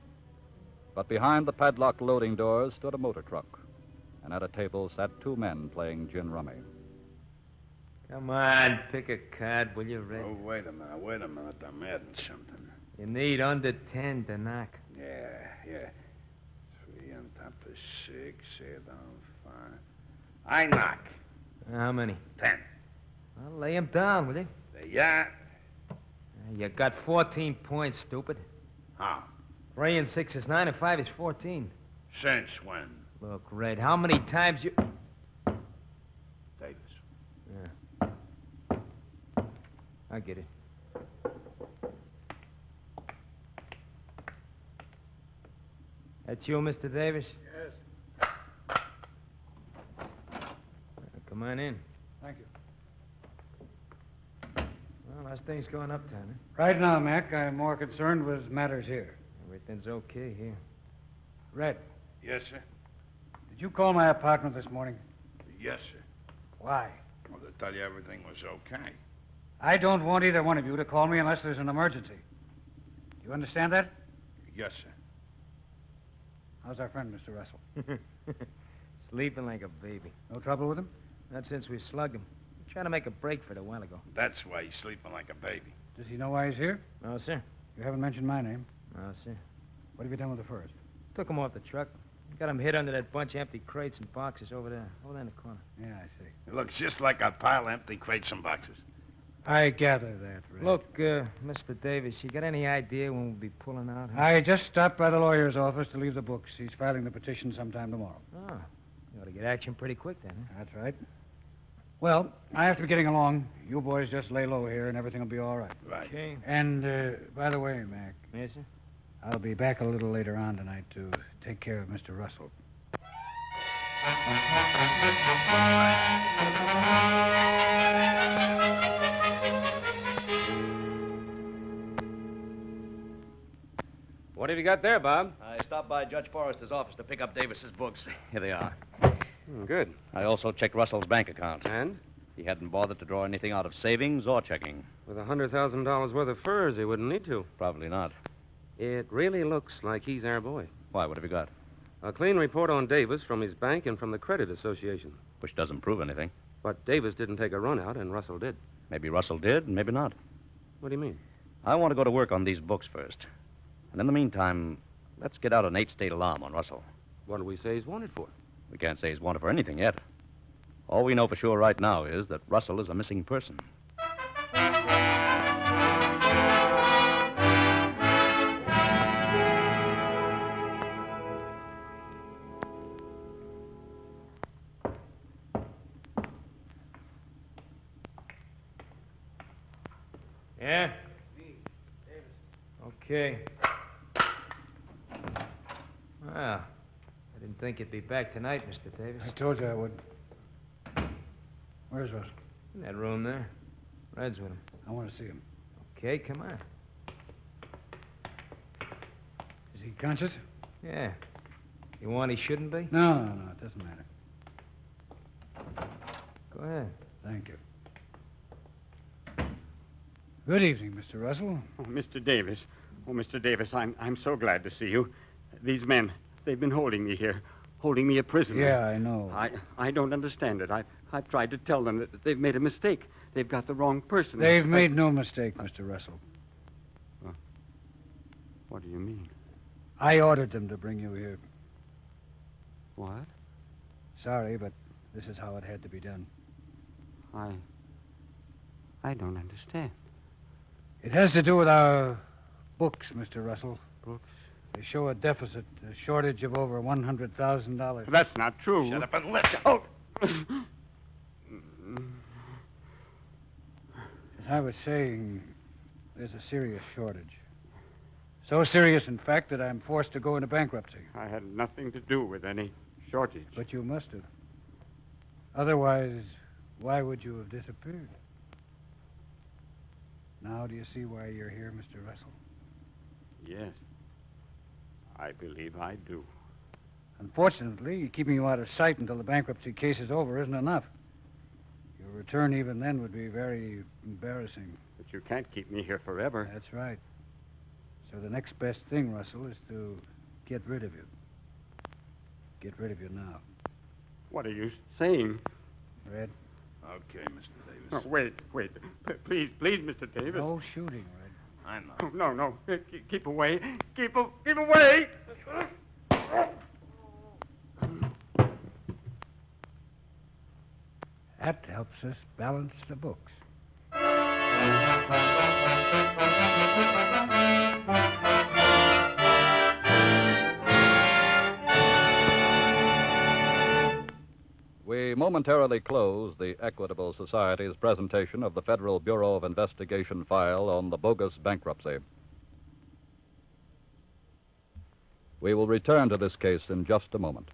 But behind the padlocked loading doors stood a motor truck, and at a table sat two men playing gin rummy. Come on, pick a card, will you, Red? Oh, wait a minute. I'm adding something. You need under 10 to knock. Yeah. 3 on top of 6, 8 on 5. I knock. How many? 10. Well, lay him down, will you? Yeah. You got 14 points, stupid. How? 3 and 6 is 9, and 5 is 14. Since when? Look, Red, how many times you... Davis. Yeah. I get it. That's you, Mr. Davis? Yes. Come on in. Thank you. Well, how's things going uptown, huh? Right now, Mac, I'm more concerned with matters here. Everything's okay here. Red, Yes, sir. did you call my apartment this morning? Yes, sir. Why? Well, to tell you everything was okay. I don't want either one of you to call me unless there's an emergency. Do you understand that? Yes, sir. How's our friend, Mr. Russell? Sleeping like a baby. No trouble with him? Not since we slugged him. He tried to make a break for it a while ago. That's why he's sleeping like a baby. Does he know why he's here? No, sir. You haven't mentioned my name. No, sir. What have you done with the first? Took him off the truck. Got him hid under that bunch of empty crates and boxes over there in the corner. Yeah, I see. It looks just like a pile of empty crates and boxes. I gather that, Red. Look, Mr. Davis, you got any idea when we'll be pulling out? Huh? I just stopped by the lawyer's office to leave the books. He's filing the petition sometime tomorrow. Oh, you ought to get action pretty quick then, huh? That's right. Well, I have to be getting along. You boys just lay low here and everything will be all right. Right. Okay. And, by the way, Mac. Yes, sir? I'll be back a little later on tonight to take care of Mr. Russell. What have you got there, Bob? I stopped by Judge Forrester's office to pick up Davis's books. Here they are. Good. I also checked Russell's bank account. And? He hadn't bothered to draw anything out of savings or checking. With $100,000 worth of furs, he wouldn't need to. Probably not. It really looks like he's our boy. Why, what have you got? A clean report on Davis from his bank and from the Credit Association. Which doesn't prove anything. But Davis didn't take a run out, and Russell did. Maybe Russell did, and maybe not. What do you mean? I want to go to work on these books first. And in the meantime, let's get out an 8-state alarm on Russell. What do we say he's wanted for? We can't say he's wanted for anything yet. All we know for sure right now is that Russell is a missing person. Yeah? Okay. Well, I didn't think you'd be back tonight, Mr. Davis. I told you I would. Where's Russell? In that room there. Red's with him. I want to see him. Okay, come on. Is he conscious? Yeah. You want he shouldn't be? No, it doesn't matter. Go ahead. Thank you. Good evening, Mr. Russell. Oh, Mr. Davis. Oh, Mr. Davis, I'm so glad to see you. These men, they've been holding me here. holding me a prisoner. Yeah, I know. I don't understand it. I've tried to tell them that they've made a mistake. They've got the wrong person. They've made no mistake, Mr. Russell. What do you mean? I ordered them to bring you here. What? Sorry, but this is how it had to be done. I don't understand. It has to do with our books, Mr. Russell. Books? They show a deficit, a shortage of over $100,000. That's not true. Shut up and listen. Oh! As I was saying, there's a serious shortage. So serious, in fact, that I'm forced to go into bankruptcy. I had nothing to do with any shortage. But you must have. Otherwise, why would you have disappeared? Now do you see why you're here, Mr. Russell? Yes. I believe I do. Unfortunately, keeping you out of sight until the bankruptcy case is over isn't enough. Your return even then would be very embarrassing. But you can't keep me here forever. That's right. So the next best thing, Russell, is to get rid of you. Get rid of you now. What are you saying? Red? Okay, Mr. Davis. Oh, wait. Please, Mr. Davis. No shooting, Red. I know. Oh, no. Keep away. Keep away. That helps us balance the books. We momentarily close the Equitable Society's presentation of the Federal Bureau of Investigation file on the Bogus Bankruptcy. We will return to this case in just a moment.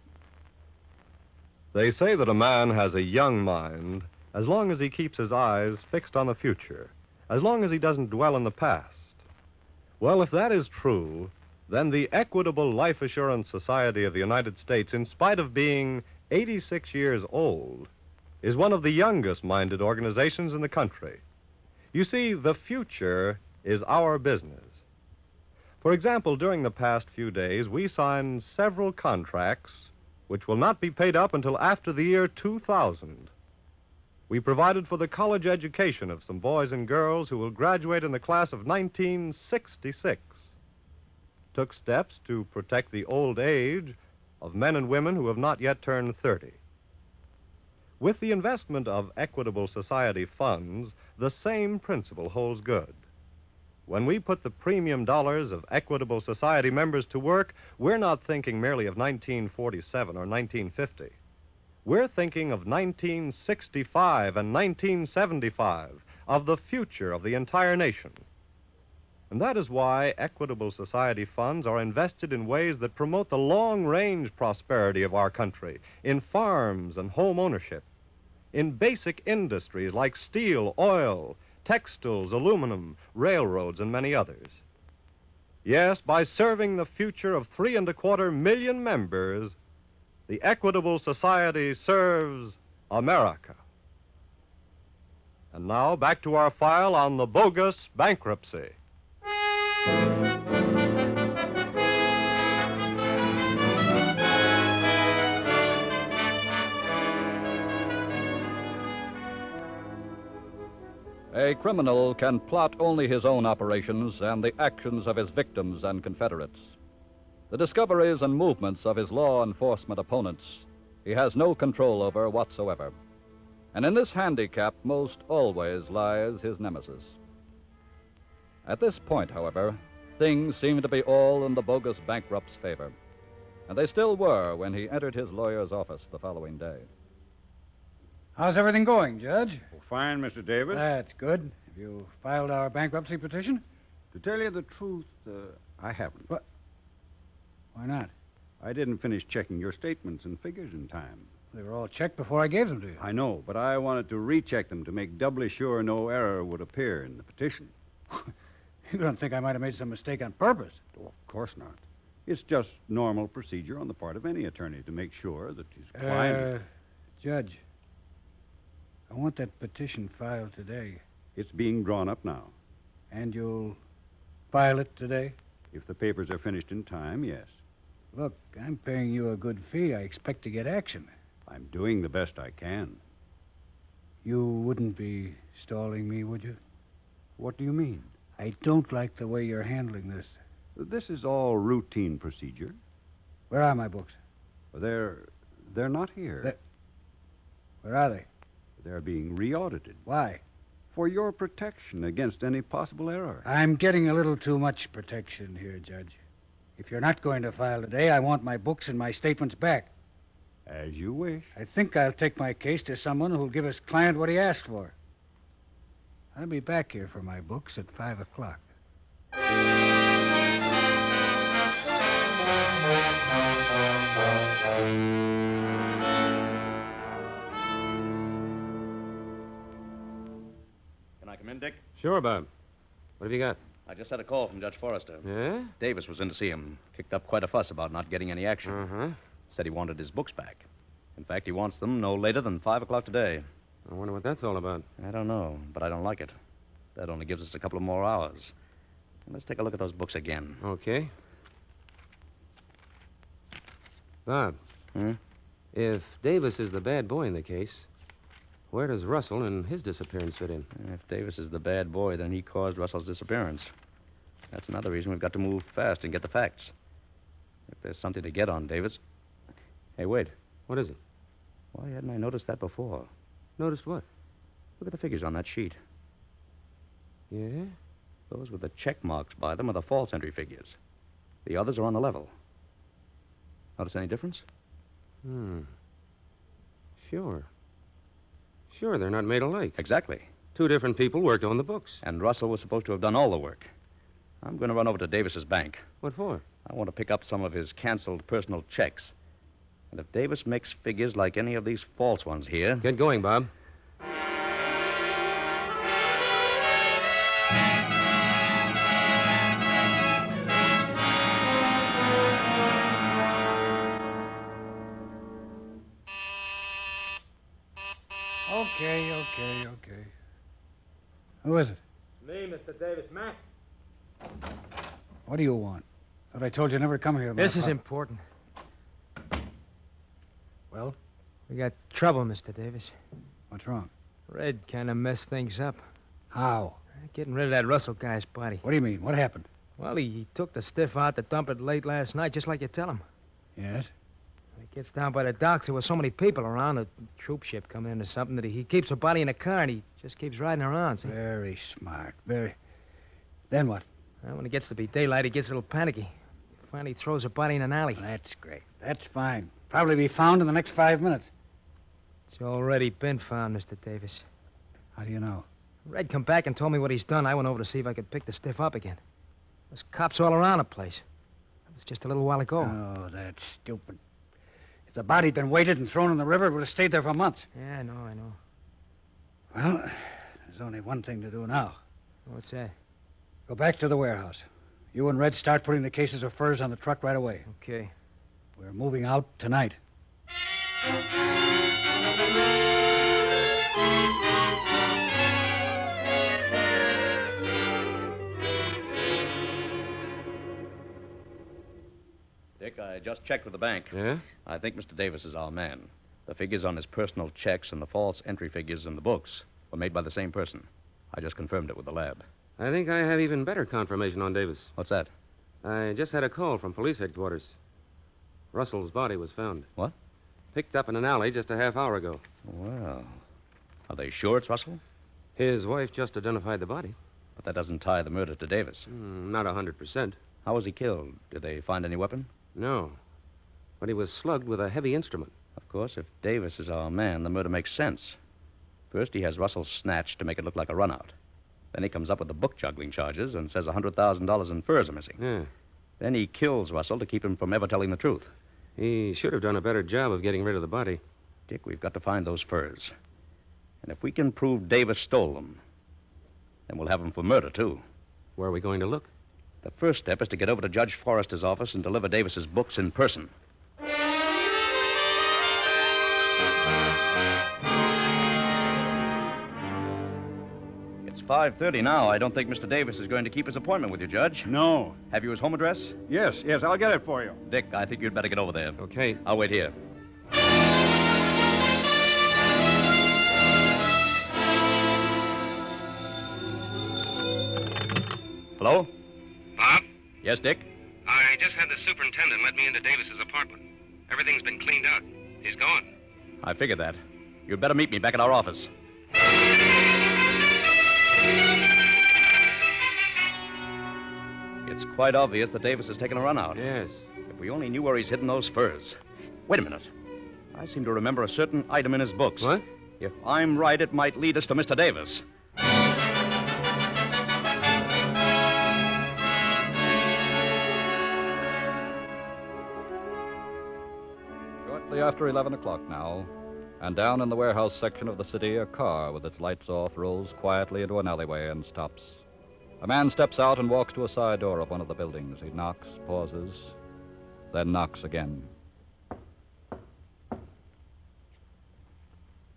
They say that a man has a young mind as long as he keeps his eyes fixed on the future, as long as he doesn't dwell on the past. Well, if that is true, then the Equitable Life Assurance Society of the United States, in spite of being 86 years old, is one of the youngest-minded organizations in the country. You see, the future is our business. For example, during the past few days, we signed several contracts which will not be paid up until after the year 2000. We provided for the college education of some boys and girls who will graduate in the class of 1966. Took steps to protect the old age of men and women who have not yet turned 30. With the investment of Equitable Society funds, the same principle holds good. When we put the premium dollars of Equitable Society members to work, we're not thinking merely of 1947 or 1950. We're thinking of 1965 and 1975, of the future of the entire nation. And that is why Equitable Society funds are invested in ways that promote the long-range prosperity of our country, in farms and home ownership, in basic industries like steel, oil, textiles, aluminum, railroads, and many others. Yes, by serving the future of 3.25 million members, the Equitable Society serves America. And now, back to our file on the Bogus Bankruptcy. A criminal can plot only his own operations and the actions of his victims and confederates. The discoveries and movements of his law enforcement opponents he has no control over whatsoever. And in this handicap most always lies his nemesis. At this point, however, things seem to be all in the bogus bankrupt's favor. And they still were when he entered his lawyer's office the following day. How's everything going, Judge? Oh, fine, Mr. Davis. That's good. Have you filed our bankruptcy petition? To tell you the truth, I haven't. What? Why not? I didn't finish checking your statements and figures in time. They were all checked before I gave them to you. I know, but I wanted to recheck them to make doubly sure no error would appear in the petition. You don't think I might have made some mistake on purpose? Oh, of course not. It's just normal procedure on the part of any attorney to make sure that his client... Judge, I want that petition filed today. It's being drawn up now. And you'll file it today? If the papers are finished in time, yes. Look, I'm paying you a good fee. I expect to get action. I'm doing the best I can. You wouldn't be stalling me, would you? What do you mean? I don't like the way you're handling this. This is all routine procedure. Where are my books? They're not here. Where are they? They're being re-audited. Why? For your protection against any possible error. I'm getting a little too much protection here, Judge. If you're not going to file today, I want my books and my statements back. As you wish. I think I'll take my case to someone who'll give his client what he asked for. I'll be back here for my books at 5 o'clock. Can I come in, Dick? Sure, Bob. What have you got? I just had a call from Judge Forrester. Yeah? Davis was in to see him. Kicked up quite a fuss about not getting any action. Uh-huh. Said he wanted his books back. In fact, he wants them no later than 5 o'clock today. I wonder what that's all about. I don't know, but I don't like it. That only gives us a couple of more hours. Let's take a look at those books again. Okay. Bob. Hmm? If Davis is the bad boy in the case, where does Russell and his disappearance fit in? If Davis is the bad boy, then he caused Russell's disappearance. That's another reason we've got to move fast and get the facts. If there's something to get on Davis... Hey, wait. What is it? Why hadn't I noticed that before? Noticed what? Look at the figures on that sheet. Yeah? Those with the check marks by them are the false entry figures. The others are on the level. Notice any difference? Sure. Sure, they're not made alike. Exactly. Two different people worked on the books. And Russell was supposed to have done all the work. I'm going to run over to Davis's bank. What for? I want to pick up some of his canceled personal checks. And if Davis makes figures like any of these false ones here... Get going, Bob. Okay. Who is it? It's me, Mr. Davis. Mac. What do you want? Thought I told you never to come here. This is important. Well? We got trouble, Mr. Davis. What's wrong? Red kind of messed things up. How? Getting rid of that Russell guy's body. What do you mean? What happened? Well, he took the stiff out to dump it late last night, just like you tell him. Yes? When he gets down by the docks, there were so many people around, a troop ship coming in or something, that he keeps the body in a car and he just keeps riding around, see? Very smart. Then what? Well, when it gets to be daylight, he gets a little panicky. Finally throws the body in an alley. That's great. That's fine. Probably be found in the next 5 minutes. It's already been found, Mr. Davis. How do you know? Red come back and told me what he's done. I went over to see if I could pick the stiff up again. There's cops all around the place. It was just a little while ago. Oh, that's stupid. If the body'd been weighted and thrown in the river, it would have stayed there for months. Yeah, I know. Well, there's only one thing to do now. What's that? Go back to the warehouse. You and Red start putting the cases of furs on the truck right away. Okay. We're moving out tonight. Dick, I just checked with the bank. Yeah? I think Mr. Davis is our man. The figures on his personal checks and the false entry figures in the books were made by the same person. I just confirmed it with the lab. I think I have even better confirmation on Davis. What's that? I just had a call from police headquarters. Russell's body was found. What? Picked up in an alley just a half hour ago. Well, are they sure it's Russell? His wife just identified the body. But that doesn't tie the murder to Davis. Not 100%. How was he killed? Did they find any weapon? No. But he was slugged with a heavy instrument. Of course, if Davis is our man, the murder makes sense. First, he has Russell snatched to make it look like a runout. Then he comes up with the book juggling charges and says $100,000 in furs are missing. Yeah. Then he kills Russell to keep him from ever telling the truth. He should have done a better job of getting rid of the body. Dick, we've got to find those furs. And if we can prove Davis stole them, then we'll have him for murder, too. Where are we going to look? The first step is to get over to Judge Forrester's office and deliver Davis's books in person. It's 5:30 now. I don't think Mr. Davis is going to keep his appointment with you, Judge. No. Have you his home address? Yes, I'll get it for you. Dick, I think you'd better get over there. Okay. I'll wait here. Hello? Bob? Yes, Dick? I just had the superintendent let me into Davis's apartment. Everything's been cleaned out. He's gone. I figured that. You'd better meet me back at our office. It's quite obvious that Davis has taken a run out. Yes. If we only knew where he's hidden those furs. Wait a minute. I seem to remember a certain item in his books. What? If I'm right, it might lead us to Mr. Davis. Shortly after 11 o'clock now, and down in the warehouse section of the city, a car with its lights off rolls quietly into an alleyway and stops. A man steps out and walks to a side door of one of the buildings. He knocks, pauses, then knocks again.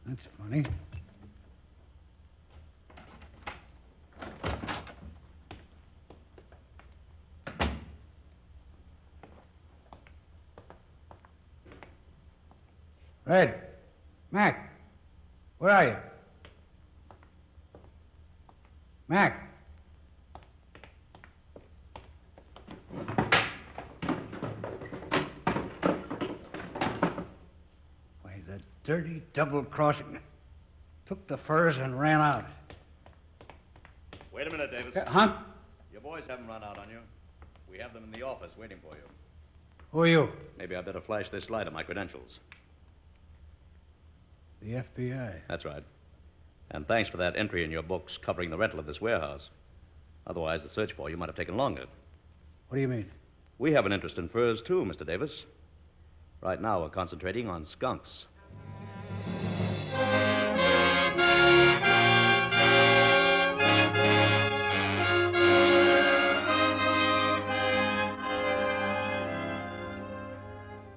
That's funny. Red. Mac. Where are you? Mac. Why, the dirty double-crossing. Took the furs and ran out. Wait a minute, Davis. Huh? Your boys haven't run out on you. We have them in the office waiting for you. Who are you? Maybe I better flash this light on my credentials. The FBI. That's right. And thanks for that entry in your books covering the rental of this warehouse. Otherwise, the search for you might have taken longer. What do you mean? We have an interest in furs, too, Mr. Davis. Right now, we're concentrating on skunks.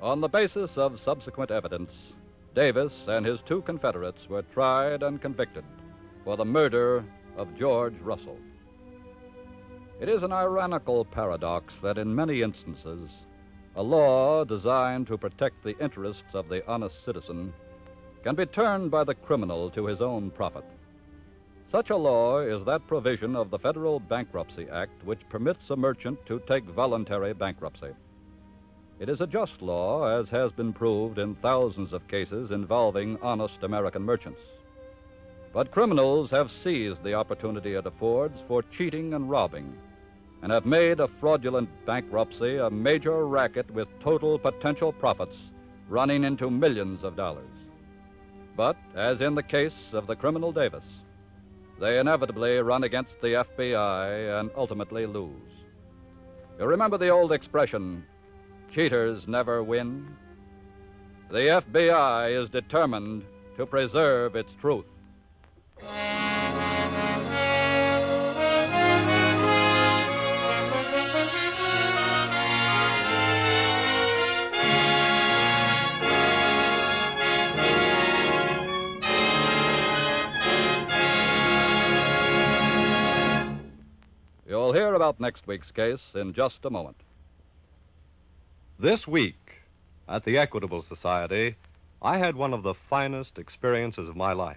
On the basis of subsequent evidence, Davis and his two Confederates were tried and convicted for the murder of George Russell. It is an ironical paradox that in many instances, a law designed to protect the interests of the honest citizen can be turned by the criminal to his own profit. Such a law is that provision of the Federal Bankruptcy Act which permits a merchant to take voluntary bankruptcy. It is a just law, as has been proved in thousands of cases involving honest American merchants. But criminals have seized the opportunity it affords for cheating and robbing, and have made a fraudulent bankruptcy a major racket with total potential profits running into millions of dollars. But, as in the case of the criminal Davis, they inevitably run against the FBI and ultimately lose. You remember the old expression, cheaters never win? The FBI is determined to preserve its truth. You'll hear about next week's case in just a moment. This week, at the Equitable Society, I had one of the finest experiences of my life.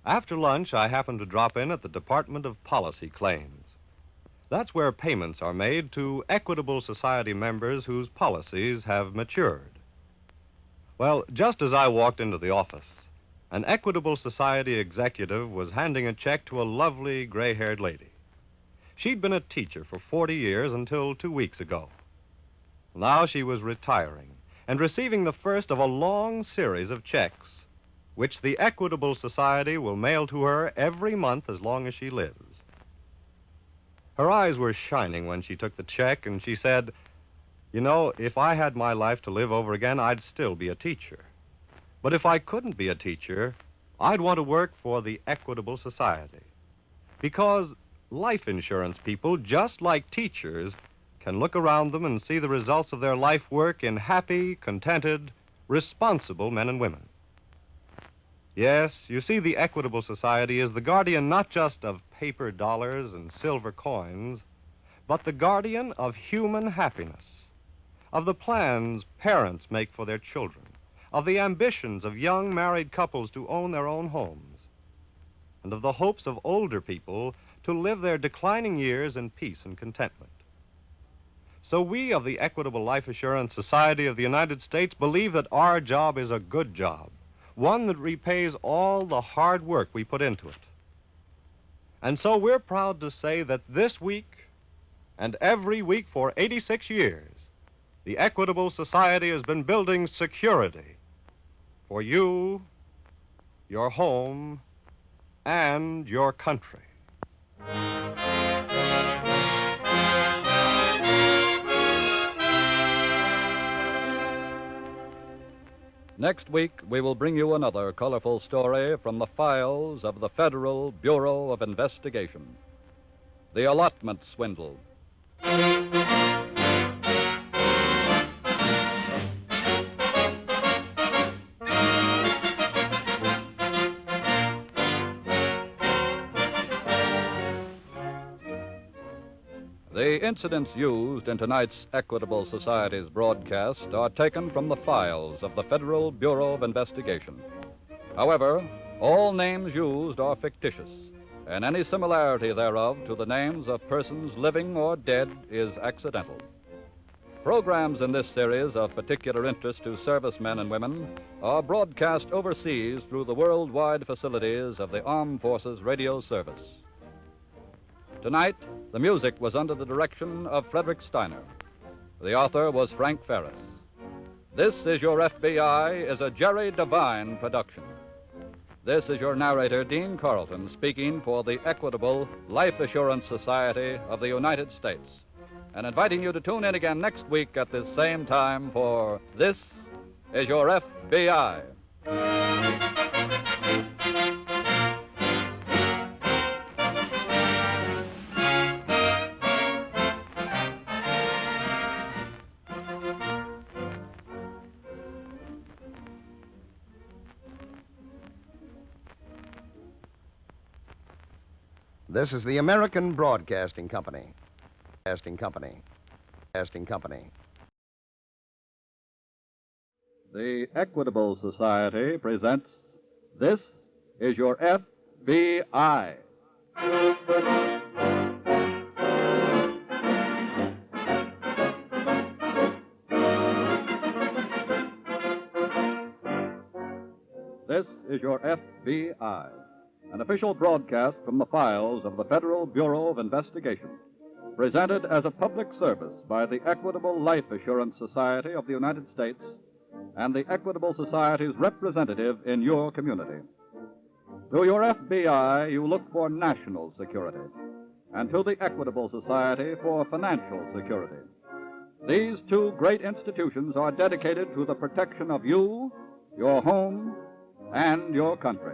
After lunch, I happened to drop in at the Department of Policy Claims. That's where payments are made to Equitable Society members whose policies have matured. Well, just as I walked into the office, an Equitable Society executive was handing a check to a lovely gray-haired lady. She'd been a teacher for 40 years until 2 weeks ago. Now she was retiring and receiving the first of a long series of checks, which the Equitable Society will mail to her every month as long as she lives. Her eyes were shining when she took the check, and she said, "You know, if I had my life to live over again, I'd still be a teacher. But if I couldn't be a teacher, I'd want to work for the Equitable Society. Because life insurance people, just like teachers, can look around them and see the results of their life work in happy, contented, responsible men and women." Yes, you see, the Equitable Society is the guardian not just of paper dollars and silver coins, but the guardian of human happiness, of the plans parents make for their children, of the ambitions of young married couples to own their own homes, and of the hopes of older people to live their declining years in peace and contentment. So we of the Equitable Life Assurance Society of the United States believe that our job is a good job, one that repays all the hard work we put into it. And so we're proud to say that this week and every week for 86 years, the Equitable Society has been building security for you, your home, and your country. Next week, we will bring you another colorful story from the files of the Federal Bureau of Investigation. The Allotment Swindle. The incidents used in tonight's Equitable Society's broadcast are taken from the files of the Federal Bureau of Investigation. However, all names used are fictitious, and any similarity thereof to the names of persons living or dead is accidental. Programs in this series of particular interest to servicemen and women are broadcast overseas through the worldwide facilities of the Armed Forces Radio Service. Tonight, the music was under the direction of Frederick Steiner. The author was Frank Ferris. This Is Your FBI is a Jerry Devine production. This is your narrator, Dean Carlton, speaking for the Equitable Life Assurance Society of the United States, and inviting you to tune in again next week at this same time for This Is Your FBI. This is the American Broadcasting Company. Casting Company. Casting Company. The Equitable Society presents This Is Your FBI. This is Your FBI, an official broadcast from the files of the Federal Bureau of Investigation, presented as a public service by the Equitable Life Assurance Society of the United States and the Equitable Society's representative in your community. To your FBI, you look for national security, and to the Equitable Society for financial security. These two great institutions are dedicated to the protection of you, your home, and your country.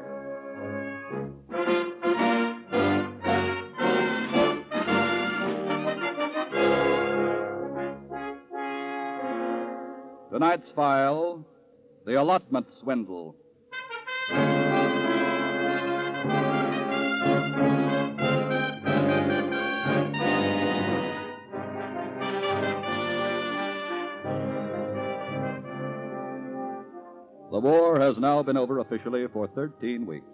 Tonight's file, The Allotment Swindle. The war has now been over officially for 13 weeks,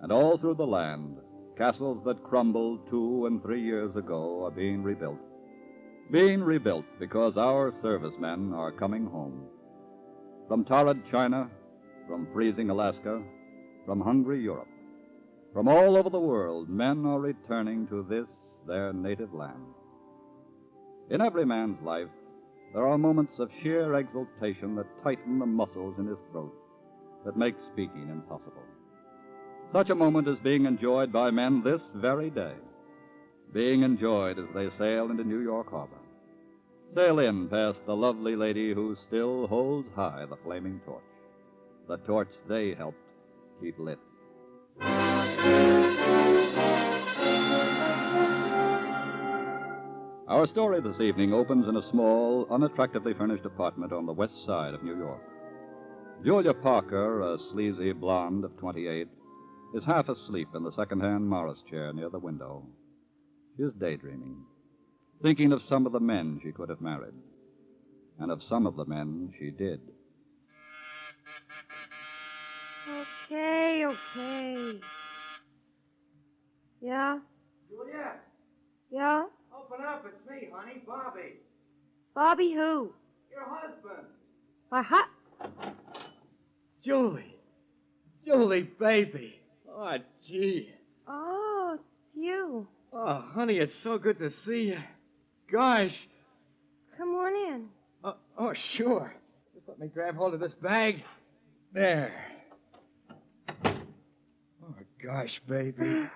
and all through the land, castles that crumbled 2 and 3 years ago are being rebuilt. Being rebuilt because our servicemen are coming home. From torrid China, from freezing Alaska, from hungry Europe, from all over the world, men are returning to this, their native land. In every man's life, there are moments of sheer exultation that tighten the muscles in his throat, that make speaking impossible. Such a moment is being enjoyed by men this very day, being enjoyed as they sail into New York Harbor. Sail in past the lovely lady who still holds high the flaming torch, the torch they helped keep lit. Our story this evening opens in a small, unattractively furnished apartment on the west side of New York. Julia Parker, a sleazy blonde of 28, is half asleep in the second-hand Morris chair near the window. She is daydreaming, thinking of some of the men she could have married, and of some of the men she did. Okay. Yeah? Julia? Yeah? Open up. It's me, honey. Bobby. Bobby who? Your husband. My Julie, baby. Oh, gee. Oh, it's you. Oh, honey, it's so good to see you. Gosh. Come on in. Oh, sure. Just let me grab hold of this bag. There. Oh, gosh, baby.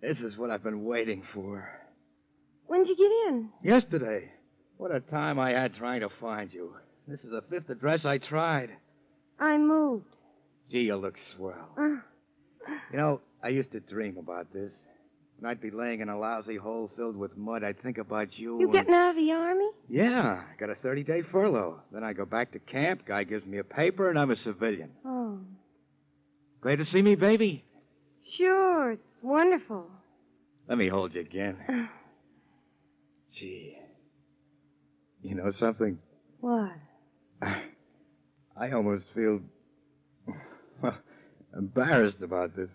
This is what I've been waiting for. When'd you get in? Yesterday. What a time I had trying to find you. This is the 5th address I tried. I moved. Gee, you look swell. You know, I used to dream about this. When I'd be laying in a lousy hole filled with mud, I'd think about you. You getting out of the Army? Yeah, I got a 30-day furlough. Then I go back to camp, guy gives me a paper, and I'm a civilian. Oh. Glad to see me, baby? Sure, it's wonderful. Let me hold you again. Gee. You know something? What? I almost feel embarrassed about this.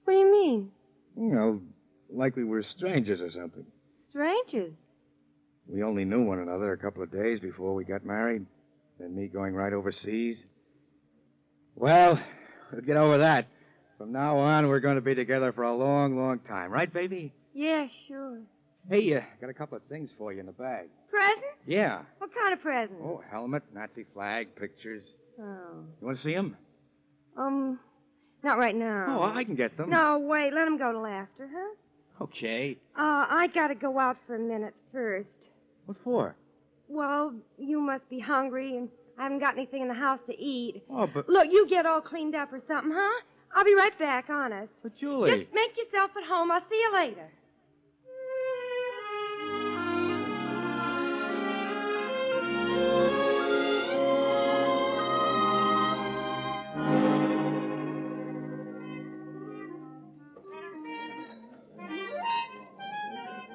What do you mean? You know, like we were strangers or something. Strangers? We only knew one another a couple of days before we got married. Then me going right overseas. Well, we'll get over that. From now on, we're going to be together for a long, long time. Right, baby? Yeah, sure. Hey, got a couple of things for you in the bag. Present? Yeah. What kind of present? Oh, helmet, Nazi flag, pictures. Oh. You want to see them? Not right now. Oh, I can get them. No, wait. Let them go till after, huh? Okay. I gotta go out for a minute first. What for? Well, you must be hungry, and I haven't got anything in the house to eat. Oh, but... Look, you get all cleaned up or something, huh? I'll be right back, honest. But, Julie... Just make yourself at home. I'll see you later.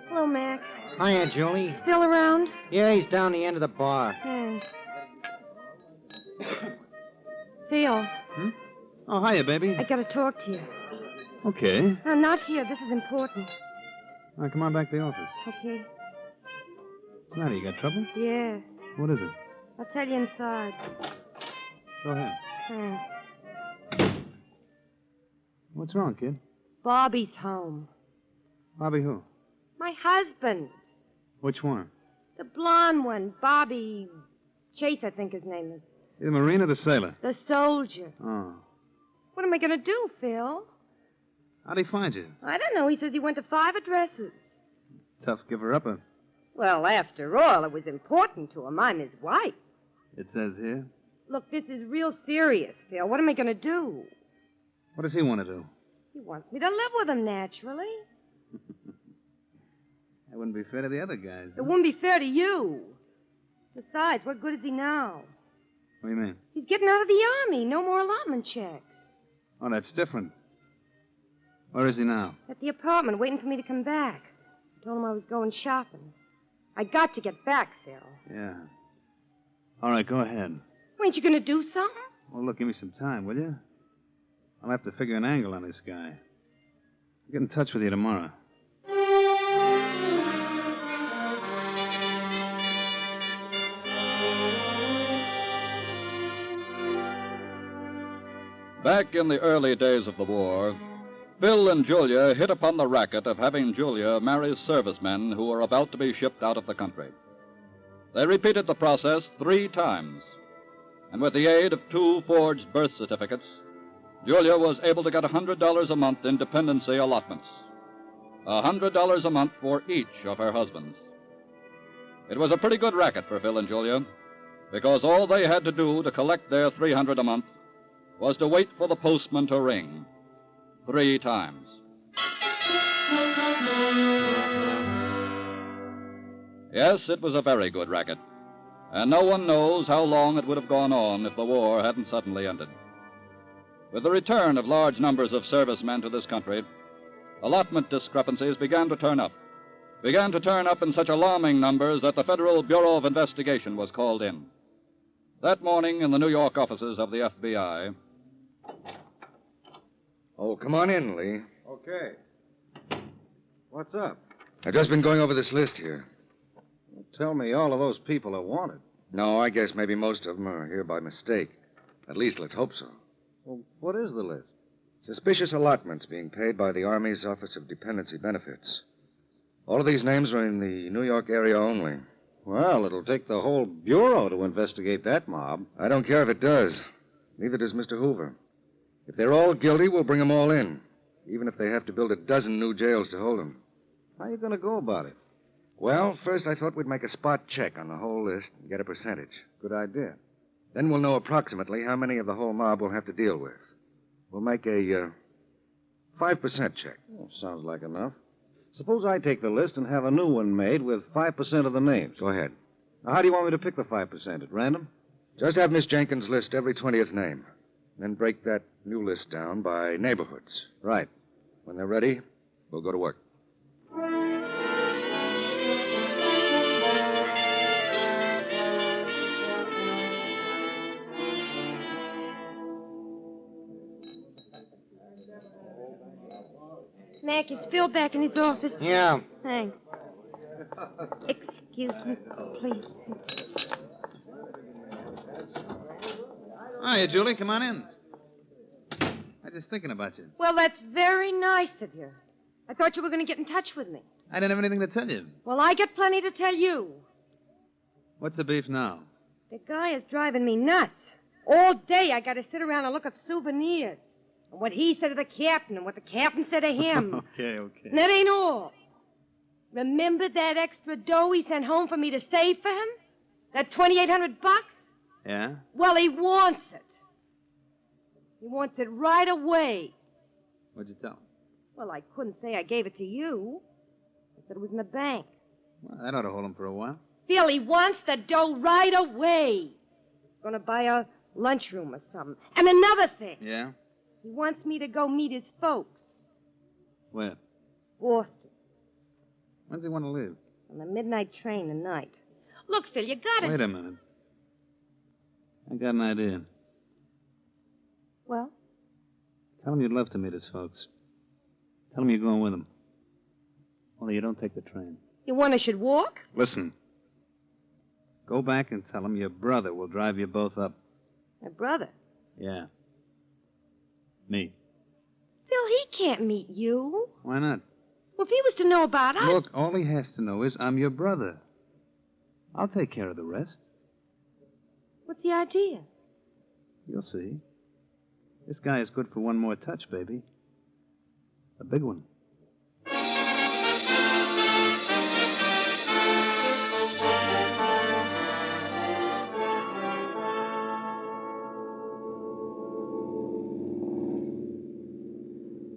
Hello, Mac. Hiya, Julie. Still around? Yeah, he's down the end of the bar. Thanks. Phil. Oh, hiya, baby. I gotta talk to you. Okay. No, not here. This is important. All right, come on back to the office. Okay. What's the matter? You got trouble? Yeah. What is it? I'll tell you inside. Go ahead. Thanks. What's wrong, kid? Bobby's home. Bobby who? My husband. Which one? The blonde one. Bobby Chase, I think his name is. The Marine or the sailor? The soldier. Oh. What am I going to do, Phil? How'd he find you? I don't know. He says he went to 5 addresses. Tough giver-upper. Well, after all, it was important to him. I'm his wife. It says here. Look, this is real serious, Phil. What am I going to do? What does he want to do? He wants me to live with him, naturally. That wouldn't be fair to the other guys. It wouldn't be fair to you. Besides, what good is he now? What do you mean? He's getting out of the Army. No more allotment checks. Oh, that's different. Where is he now? At the apartment, waiting for me to come back. I told him I was going shopping. I got to get back, Phil. Yeah. All right, go ahead. Ain't you going to do something? Well, look, give me some time, will you? I'll have to figure an angle on this guy. I'll get in touch with you tomorrow. Back in the early days of the war, Bill and Julia hit upon the racket of having Julia marry servicemen who were about to be shipped out of the country. They repeated the process 3 times, and with the aid of 2 forged birth certificates, Julia was able to get $100 a month in dependency allotments. $100 a month for each of her husbands. It was a pretty good racket for Bill and Julia, because all they had to do to collect their $300 a month was to wait for the postman to ring 3 times. Yes, it was a very good racket. And no one knows how long it would have gone on if the war hadn't suddenly ended. With the return of large numbers of servicemen to this country, allotment discrepancies began to turn up in such alarming numbers that the Federal Bureau of Investigation was called in. That morning, in the New York offices of the FBI. Oh, come on in, Lee. Okay. What's up? I've just been going over this list here. Tell me all of those people are wanted. No, I guess maybe most of them are here by mistake. At least let's hope so. Well, what is the list? Suspicious allotments being paid by the Army's Office of Dependency Benefits. All of these names are in the New York area only. Well, it'll take the whole Bureau to investigate that mob. I don't care if it does. Neither does Mr. Hoover. If they're all guilty, we'll bring them all in, even if they have to build a dozen new jails to hold them. How are you going to go about it? Well, first I thought we'd make a spot check on the whole list and get a percentage. Good idea. Then we'll know approximately how many of the whole mob we'll have to deal with. We'll make a 5% check. Well, sounds like enough. Suppose I take the list and have a new one made with 5% of the names. Go ahead. Now, how do you want me to pick the 5%? At random? Just have Miss Jenkins list every 20th name. Then break that new list down by neighborhoods. Right. When they're ready, we'll go to work. Mac, is Phil back in his office? Yeah. Thanks. Excuse me, please. Hiya, Julie. Come on in. I was just thinking about you. Well, that's very nice of you. I thought you were going to get in touch with me. I didn't have anything to tell you. Well, I got plenty to tell you. What's the beef now? The guy is driving me nuts. All day I got to sit around and look at souvenirs. And what he said to the captain and what the captain said to him. Okay. And that ain't all. Remember that extra dough he sent home for me to save for him? That $2,800? Yeah? Well, he wants it. He wants it right away. What'd you tell him? Well, I couldn't say I gave it to you. I said it was in the bank. Well, that ought to hold him for a while. Phil, he wants the dough right away. Going to buy a lunchroom or something. And another thing. Yeah? He wants me to go meet his folks. Where? Boston. When's he want to leave? On the midnight train tonight. Look, Phil, you got to... Wait a minute. I got an idea. Well? Tell him you'd love to meet his folks. Tell him you're going with him. Only you don't take the train. You want I should walk? Listen. Go back and tell him your brother will drive you both up. My brother? Yeah. Me. Phil, he can't meet you. Why not? Well, if he was to know about us... Look, all he has to know is I'm your brother. I'll take care of the rest. What's the idea? You'll see. This guy is good for one more touch, baby. A big one.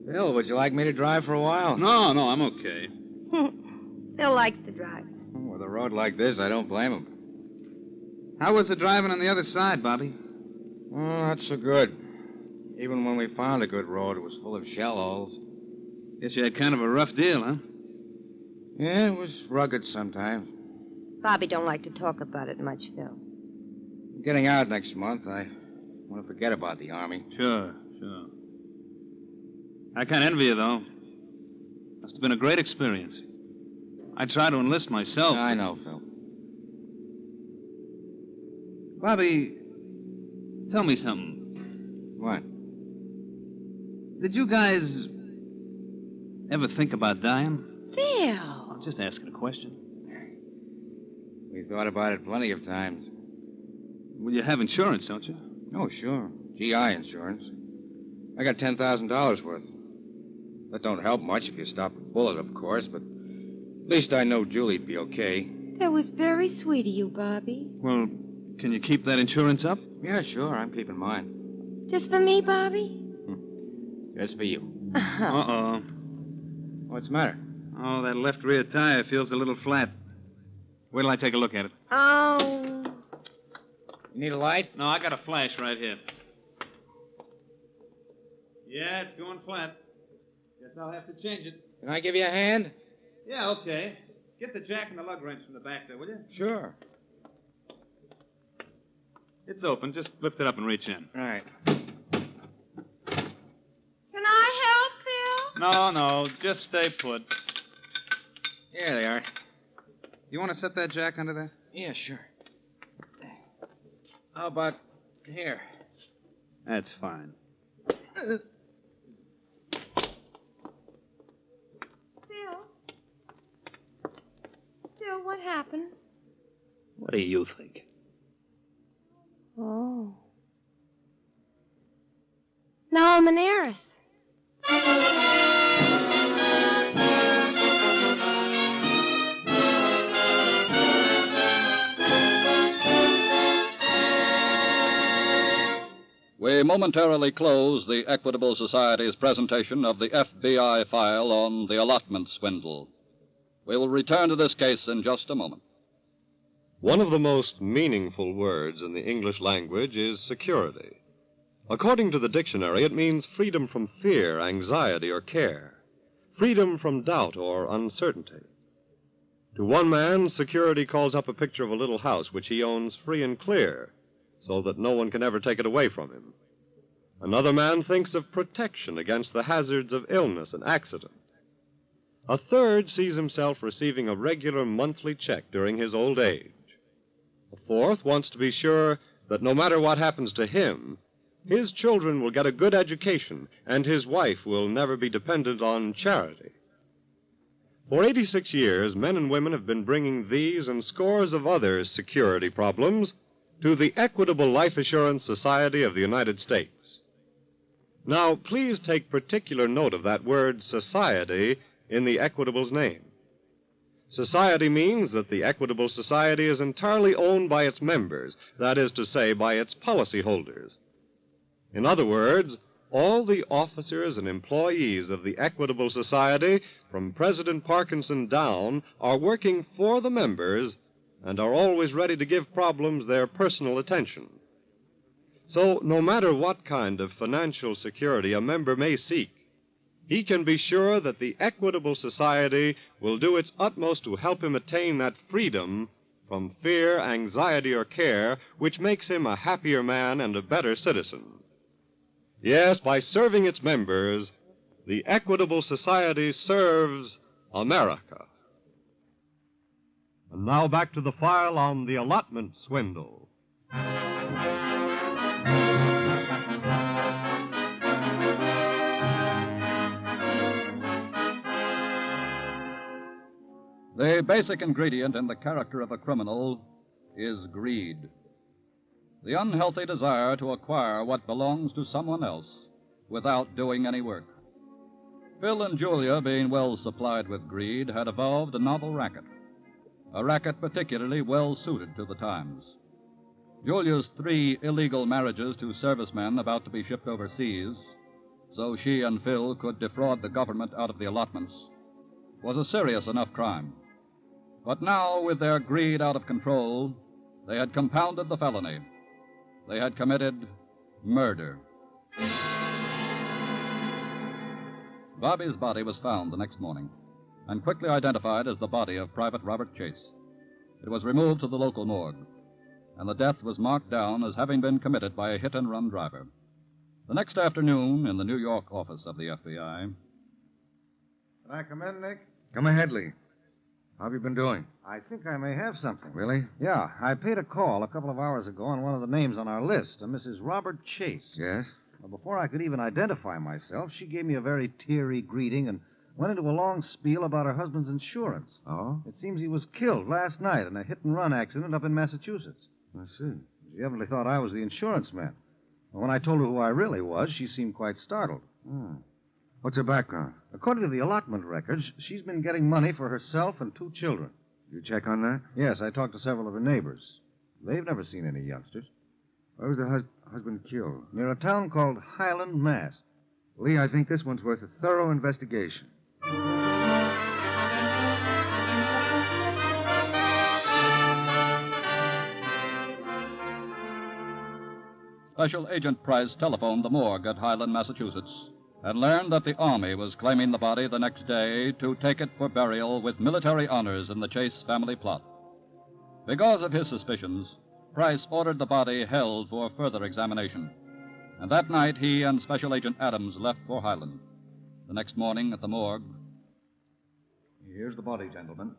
Bill, would you like me to drive for a while? No, I'm okay. Phil likes to drive. With a road like this, I don't blame him. How was the driving on the other side, Bobby? Oh, not so good. Even when we found a good road, it was full of shell holes. Guess you had kind of a rough deal, huh? Yeah, it was rugged sometimes. Bobby don't like to talk about it much, Phil. I'm getting out next month. I want to forget about the Army. Sure. I can't envy you, though. Must have been a great experience. I tried to enlist myself. I know, Phil. Bobby, tell me something. What? Did you guys ever think about dying? Phil! I'm just asking a question. We thought about it plenty of times. Well, you have insurance, don't you? Oh, sure. GI insurance. I got $10,000 worth. That don't help much if you stop a bullet, of course, but at least I know Julie'd be okay. That was very sweet of you, Bobby. Well, can you keep that insurance up? Yeah, sure. I'm keeping mine. Just for me, Bobby? Just for you. Uh-oh. What's the matter? Oh, that left rear tire feels a little flat. Wait till I take a look at it. Oh. You need a light? No, I got a flash right here. Yeah, it's going flat. Guess I'll have to change it. Can I give you a hand? Yeah, okay. Get the jack and the lug wrench from the back there, will you? Sure. It's open. Just lift it up and reach in. Right. Can I help, Phil? No, just stay put. Here they are. You want to set that jack under there? Yeah, sure. How about here? That's fine. Phil? Phil, what happened? What do you think? Oh. Now I'm an heiress. We momentarily close the Equitable Society's presentation of the FBI file on the Allotment Swindle. We will return to this case in just a moment. One of the most meaningful words in the English language is security. According to the dictionary, it means freedom from fear, anxiety, or care, freedom from doubt or uncertainty. To one man, security calls up a picture of a little house which he owns free and clear, so that no one can ever take it away from him. Another man thinks of protection against the hazards of illness and accident. A third sees himself receiving a regular monthly check during his old age. A fourth wants to be sure that no matter what happens to him, his children will get a good education and his wife will never be dependent on charity. For 86 years, men and women have been bringing these and scores of other security problems to the Equitable Life Assurance Society of the United States. Now, please take particular note of that word society in the Equitable's name. Society means that the Equitable Society is entirely owned by its members, that is to say, by its policyholders. In other words, all the officers and employees of the Equitable Society, from President Parkinson down, are working for the members and are always ready to give problems their personal attention. So, no matter what kind of financial security a member may seek, he can be sure that the Equitable Society will do its utmost to help him attain that freedom from fear, anxiety, or care which makes him a happier man and a better citizen. Yes, by serving its members, the Equitable Society serves America. And now back to the file on the Allotment Swindle. The basic ingredient in the character of a criminal is greed. The unhealthy desire to acquire what belongs to someone else without doing any work. Phil and Julia, being well supplied with greed, had evolved a novel racket. A racket particularly well suited to the times. Julia's 3 illegal marriages to servicemen about to be shipped overseas, so she and Phil could defraud the government out of the allotments, was a serious enough crime. But now, with their greed out of control, they had compounded the felony. They had committed murder. Bobby's body was found the next morning and quickly identified as the body of Private Robert Chase. It was removed to the local morgue, and the death was marked down as having been committed by a hit-and-run driver. The next afternoon, in the New York office of the FBI... Can I come in, Nick? Come ahead, Lee. How have you been doing? I think I may have something. Really? Yeah, I paid a call a couple of hours ago on one of the names on our list, a Mrs. Robert Chase. Yes? Well, before I could even identify myself, she gave me a very teary greeting and went into a long spiel about her husband's insurance. Oh? It seems he was killed last night in a hit-and-run accident up in Massachusetts. I see. She evidently thought I was the insurance man. When I told her who I really was, she seemed quite startled. Hmm. What's her background? According to the allotment records, she's been getting money for herself and 2 children. You check on that? Yes, I talked to several of her neighbors. They've never seen any youngsters. Where was the husband killed? Near a town called Highland, Mass. Lee, I think this one's worth a thorough investigation. Special Agent Price telephoned the morgue at Highland, Massachusetts, and learned that the Army was claiming the body the next day to take it for burial with military honors in the Chase family plot. Because of his suspicions, Price ordered the body held for further examination, and that night he and Special Agent Adams left for Highland. The next morning at the morgue... Here's the body, gentlemen.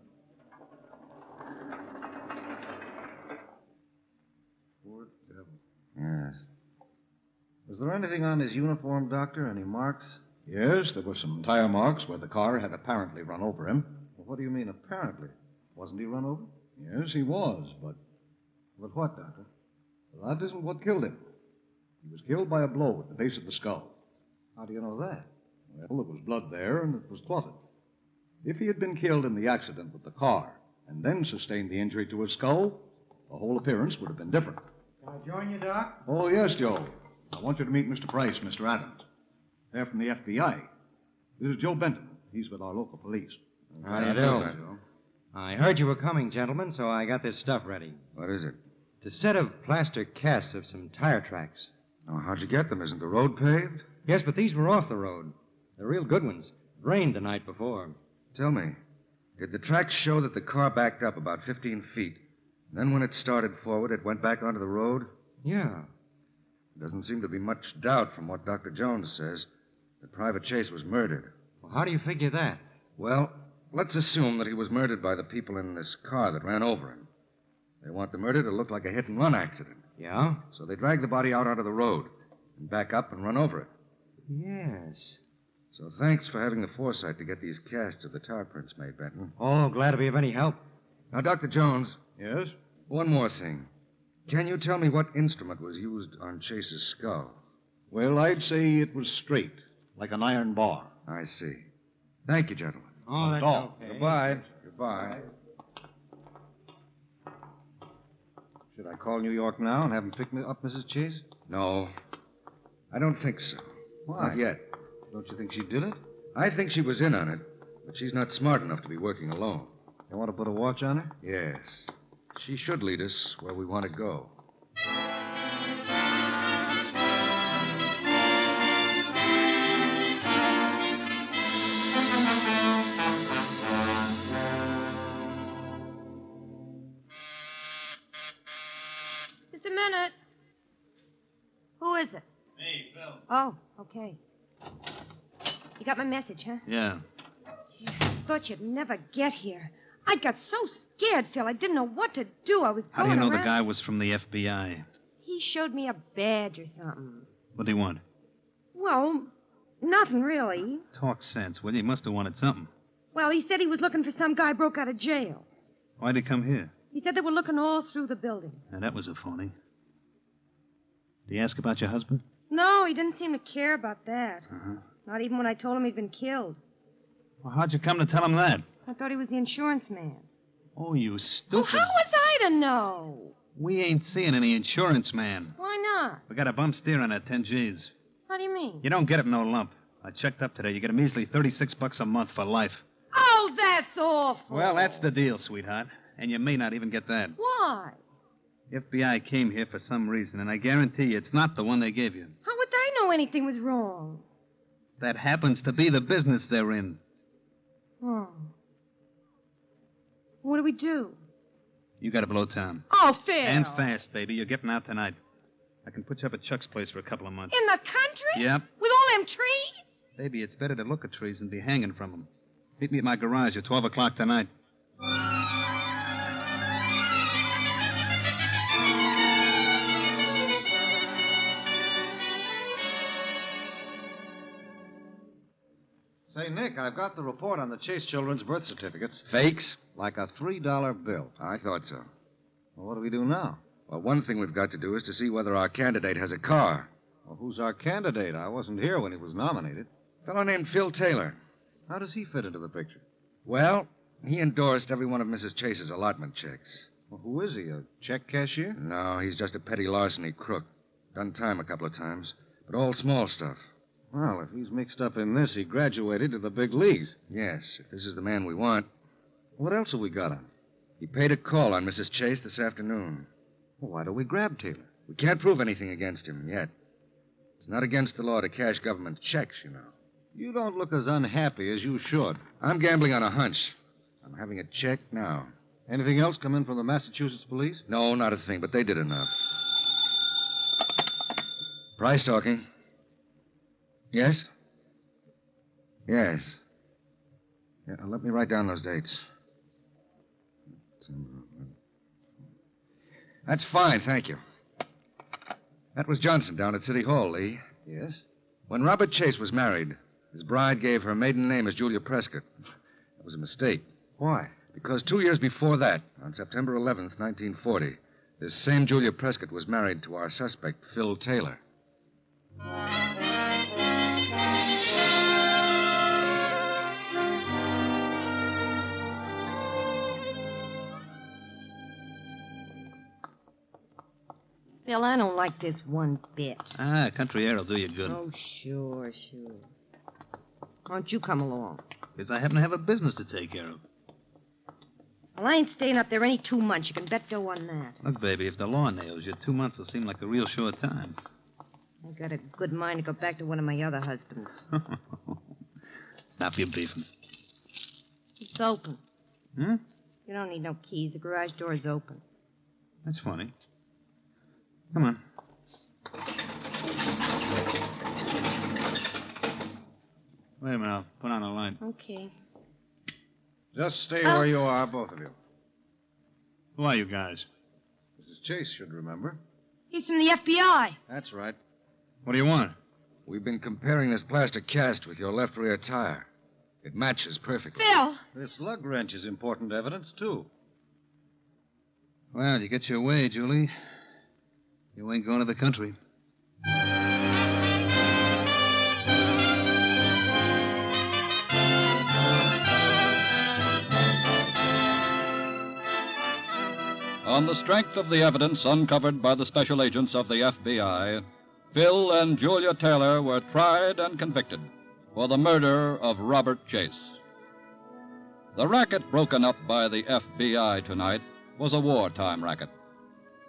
Poor devil. Yes. Was there anything on his uniform, Doctor? Any marks? Yes, there were some tire marks where the car had apparently run over him. Well, what do you mean, apparently? Wasn't he run over? Yes, he was, but... But what, Doctor? Well, that isn't what killed him. He was killed by a blow at the base of the skull. How do you know that? Well, there was blood there, and it was clotted. If he had been killed in the accident with the car, and then sustained the injury to his skull, the whole appearance would have been different. Can I join you, Doc? Oh, yes, Joe. I want you to meet Mr. Price, Mr. Adams. They're from the FBI. This is Joe Benton. He's with our local police. How do you do? I heard you were coming, gentlemen, so I got this stuff ready. What is it? It's a set of plaster casts of some tire tracks. Oh, how'd you get them? Isn't the road paved? Yes, but these were off the road. They're real good ones. It rained the night before. Tell me, did the tracks show that the car backed up about 15 feet? Then when it started forward, it went back onto the road? Yeah. Doesn't seem to be much doubt from what Dr. Jones says that Private Chase was murdered. Well, how do you figure that? Well, let's assume that he was murdered by the people in this car that ran over him. They want the murder to look like a hit-and-run accident. Yeah? So they drag the body out onto the road and back up and run over it. Yes. So thanks for having the foresight to get these casts of the tar prints made, Benton. Oh, glad to be of any help. Now, Dr. Jones. Yes? One more thing. Can you tell me what instrument was used on Chase's skull? Well, I'd say it was straight, like an iron bar. I see. Thank you, gentlemen. Oh, that's all. okay. Goodbye. Goodbye. Should I call New York now and have him pick me up, Mrs. Chase? No. I don't think so. Why? Not yet. Don't you think she did it? I think she was in on it, but she's not smart enough to be working alone. You want to put a watch on her? Yes. She should lead us where we want to go. Just a minute. Who is it? Me, Phil. Oh, okay. You got my message, huh? Yeah. Gee, I thought you'd never get here. I got so scared, Phil. I didn't know what to do. I was How do going you know around. the guy was from the FBI? He showed me a badge or something. What do you want? Well, nothing really. Talk sense, will you? He must have wanted something. Well, he said he was looking for some guy broke out of jail. Why'd he come here? He said they were looking all through the building. Now, that was a phony. Did he ask about your husband? No, he didn't seem to care about that. Uh-huh. Not even when I told him he'd been killed. Well, how'd you come to tell him that? I thought he was the insurance man. Oh, you stupid. Well, how was I to know? We ain't seeing any insurance man. Why not? We got a bump steer on that 10 G's. How do you mean? You don't get it no lump. I checked up today. You get a measly $36 a month for life. Oh, that's awful. Well, that's the deal, sweetheart. And you may not even get that. Why? FBI came here for some reason, and I guarantee you it's not the one they gave you. How would they know anything was wrong? That happens to be the business they're in. Oh. What do we do? You got to blow town. Oh, Phil. And fast, baby. You're getting out tonight. I can put you up at Chuck's place for a couple of months. In the country? Yep. With all them trees? Baby, it's better to look at trees than be hanging from them. Meet me at my garage at 12 o'clock tonight. Say, Nick, I've got the report on the Chase children's birth certificates. Fakes? Like a $3 bill. I thought so. Well, what do we do now? Well, one thing we've got to do is to see whether our candidate has a car. Well, who's our candidate? I wasn't here when he was nominated. A fellow named Phil Taylor. How does he fit into the picture? Well, he endorsed every one of Mrs. Chase's allotment checks. Well, who is he, a check cashier? No, he's just a petty larceny crook. Done time a couple of times, but all small stuff. Well, if he's mixed up in this, he graduated to the big leagues. Yes, if this is the man we want. What else have we got on? He paid a call on Mrs. Chase this afternoon. Well, why don't we grab Taylor? We can't prove anything against him yet. It's not against the law to cash government checks, you know. You don't look as unhappy as you should. I'm gambling on a hunch. I'm having a check now. Anything else come in from the Massachusetts police? No, not a thing, but they did enough. Price talking. Yes? Yes. Yeah, let me write down those dates. That's fine, thank you. That was Johnson down at City Hall, Lee. Yes? When Robert Chase was married, his bride gave her maiden name as Julia Prescott. That was a mistake. Why? Because 2 years before that, on September 11th, 1940, this same Julia Prescott was married to our suspect, Phil Taylor. Phil, I don't like this one bit. Country air will do you good. Oh, sure. Why don't you come along? Because I happen to have a business to take care of. Well, I ain't staying up there any 2 months. You can bet dough on that. Look, baby, if the law nails you, 2 months will seem like a real short time. I got a good mind to go back to one of my other husbands. Stop your beefing. It's open. Hmm? You don't need no keys. The garage door is open. That's funny. Come on. Wait a minute, I'll put on a light. Okay. Just stay where you are, both of you. Who are you guys? Mrs. Chase should remember. He's from the FBI. That's right. What do you want? We've been comparing this plastic cast with your left rear tire. It matches perfectly. Phil! This lug wrench is important evidence, too. Well, you get your way, Julie. You ain't going to the country. On the strength of the evidence uncovered by the special agents of the FBI, Phil and Julia Taylor were tried and convicted for the murder of Robert Chase. The racket broken up by the FBI tonight was a wartime racket.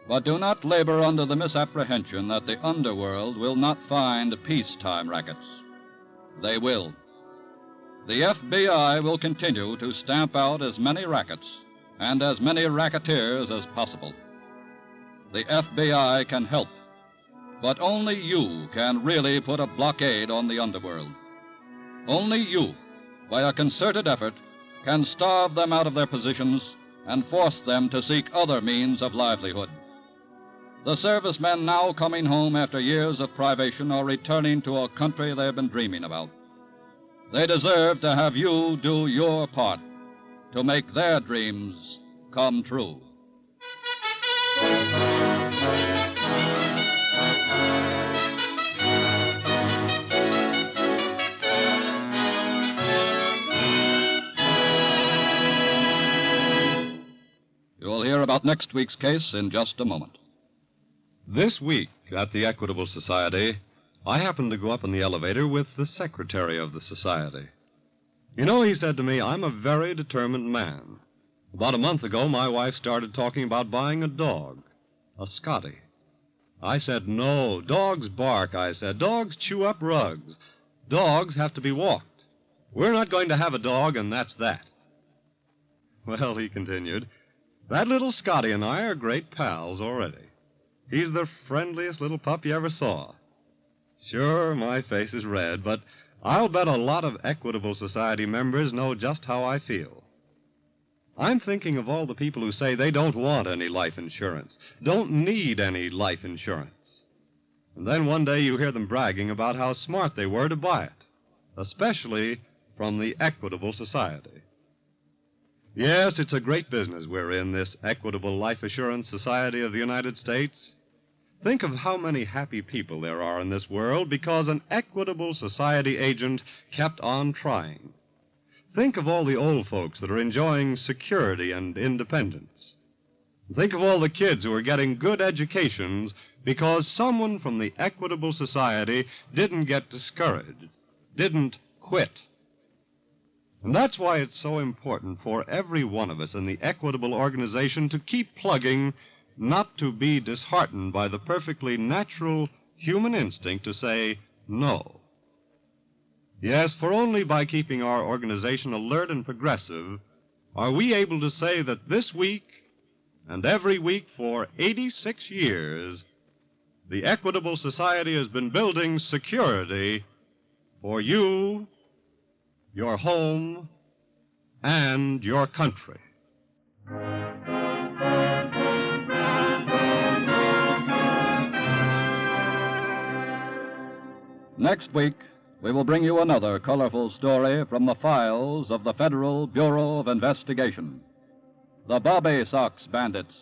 But do not labor under the misapprehension that the underworld will not find peacetime rackets. They will. The FBI will continue to stamp out as many rackets and as many racketeers as possible. The FBI can help, but only you can really put a blockade on the underworld. Only you, by a concerted effort, can starve them out of their positions and force them to seek other means of livelihood. The servicemen now coming home after years of privation are returning to a country they've been dreaming about. They deserve to have you do your part to make their dreams come true. You'll hear about next week's case in just a moment. This week at the Equitable Society, I happened to go up in the elevator with the secretary of the society. You know, he said to me, I'm a very determined man. About a month ago, my wife started talking about buying a dog, a Scottie. I said, no, dogs bark, I said. Dogs chew up rugs. Dogs have to be walked. We're not going to have a dog, and that's that. Well, he continued, that little Scottie and I are great pals already. He's the friendliest little pup you ever saw. Sure, my face is red, but I'll bet a lot of Equitable Society members know just how I feel. I'm thinking of all the people who say they don't want any life insurance, don't need any life insurance. And then one day you hear them bragging about how smart they were to buy it, especially from the Equitable Society. Yes, it's a great business we're in, this Equitable Life Assurance Society of the United States. Think of how many happy people there are in this world because an Equitable Society agent kept on trying. Think of all the old folks that are enjoying security and independence. Think of all the kids who are getting good educations because someone from the Equitable Society didn't get discouraged, didn't quit. And that's why it's so important for every one of us in the Equitable organization to keep plugging not to be disheartened by the perfectly natural human instinct to say no. Yes, for only by keeping our organization alert and progressive are we able to say that this week and every week for 86 years, the Equitable Society has been building security for you, your home, and your country. Next week, we will bring you another colorful story from the files of the Federal Bureau of Investigation. The Bobby Sox Bandits.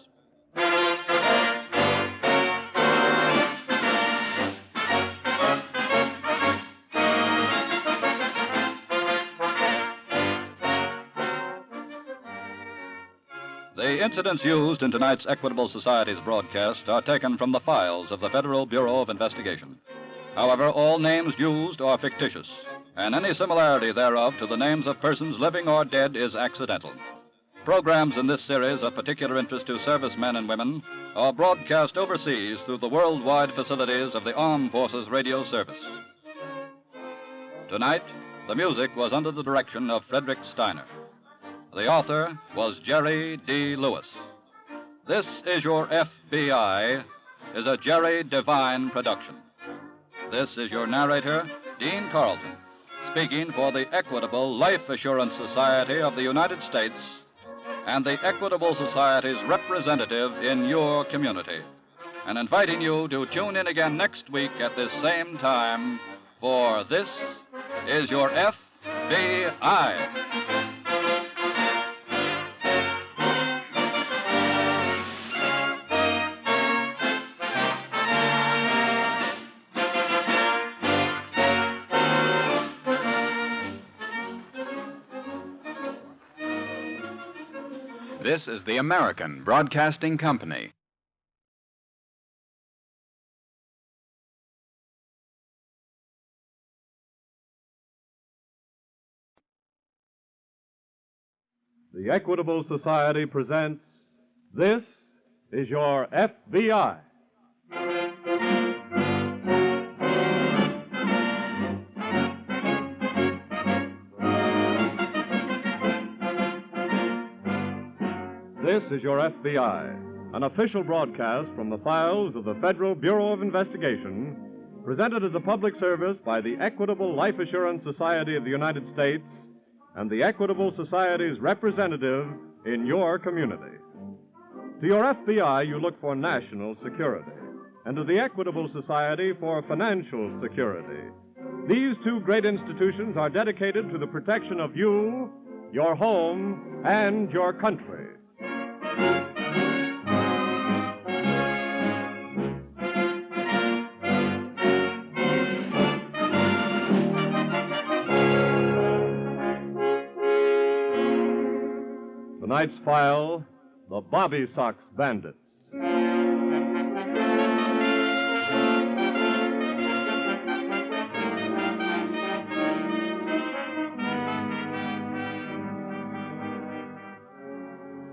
The incidents used in tonight's Equitable Society's broadcast are taken from the files of the Federal Bureau of Investigation. However, all names used are fictitious, and any similarity thereof to the names of persons living or dead is accidental. Programs in this series of particular interest to servicemen and women are broadcast overseas through the worldwide facilities of the Armed Forces Radio Service. Tonight, the music was under the direction of Frederick Steiner. The author was Jerry D. Lewis. This Is Your FBI is a Jerry Devine production. This is your narrator, Dean Carlton, speaking for the Equitable Life Assurance Society of the United States and the Equitable Society's representative in your community, and inviting you to tune in again next week at this same time for This Is Your FBI. This is the American Broadcasting Company. The Equitable Society presents This Is Your FBI. This is Your FBI, an official broadcast from the files of the Federal Bureau of Investigation, presented as a public service by the Equitable Life Assurance Society of the United States and the Equitable Society's representative in your community. To your FBI, you look for national security, and to the Equitable Society for financial security. These two great institutions are dedicated to the protection of you, your home, and your country. Tonight's file, the Bobby Sox Bandit.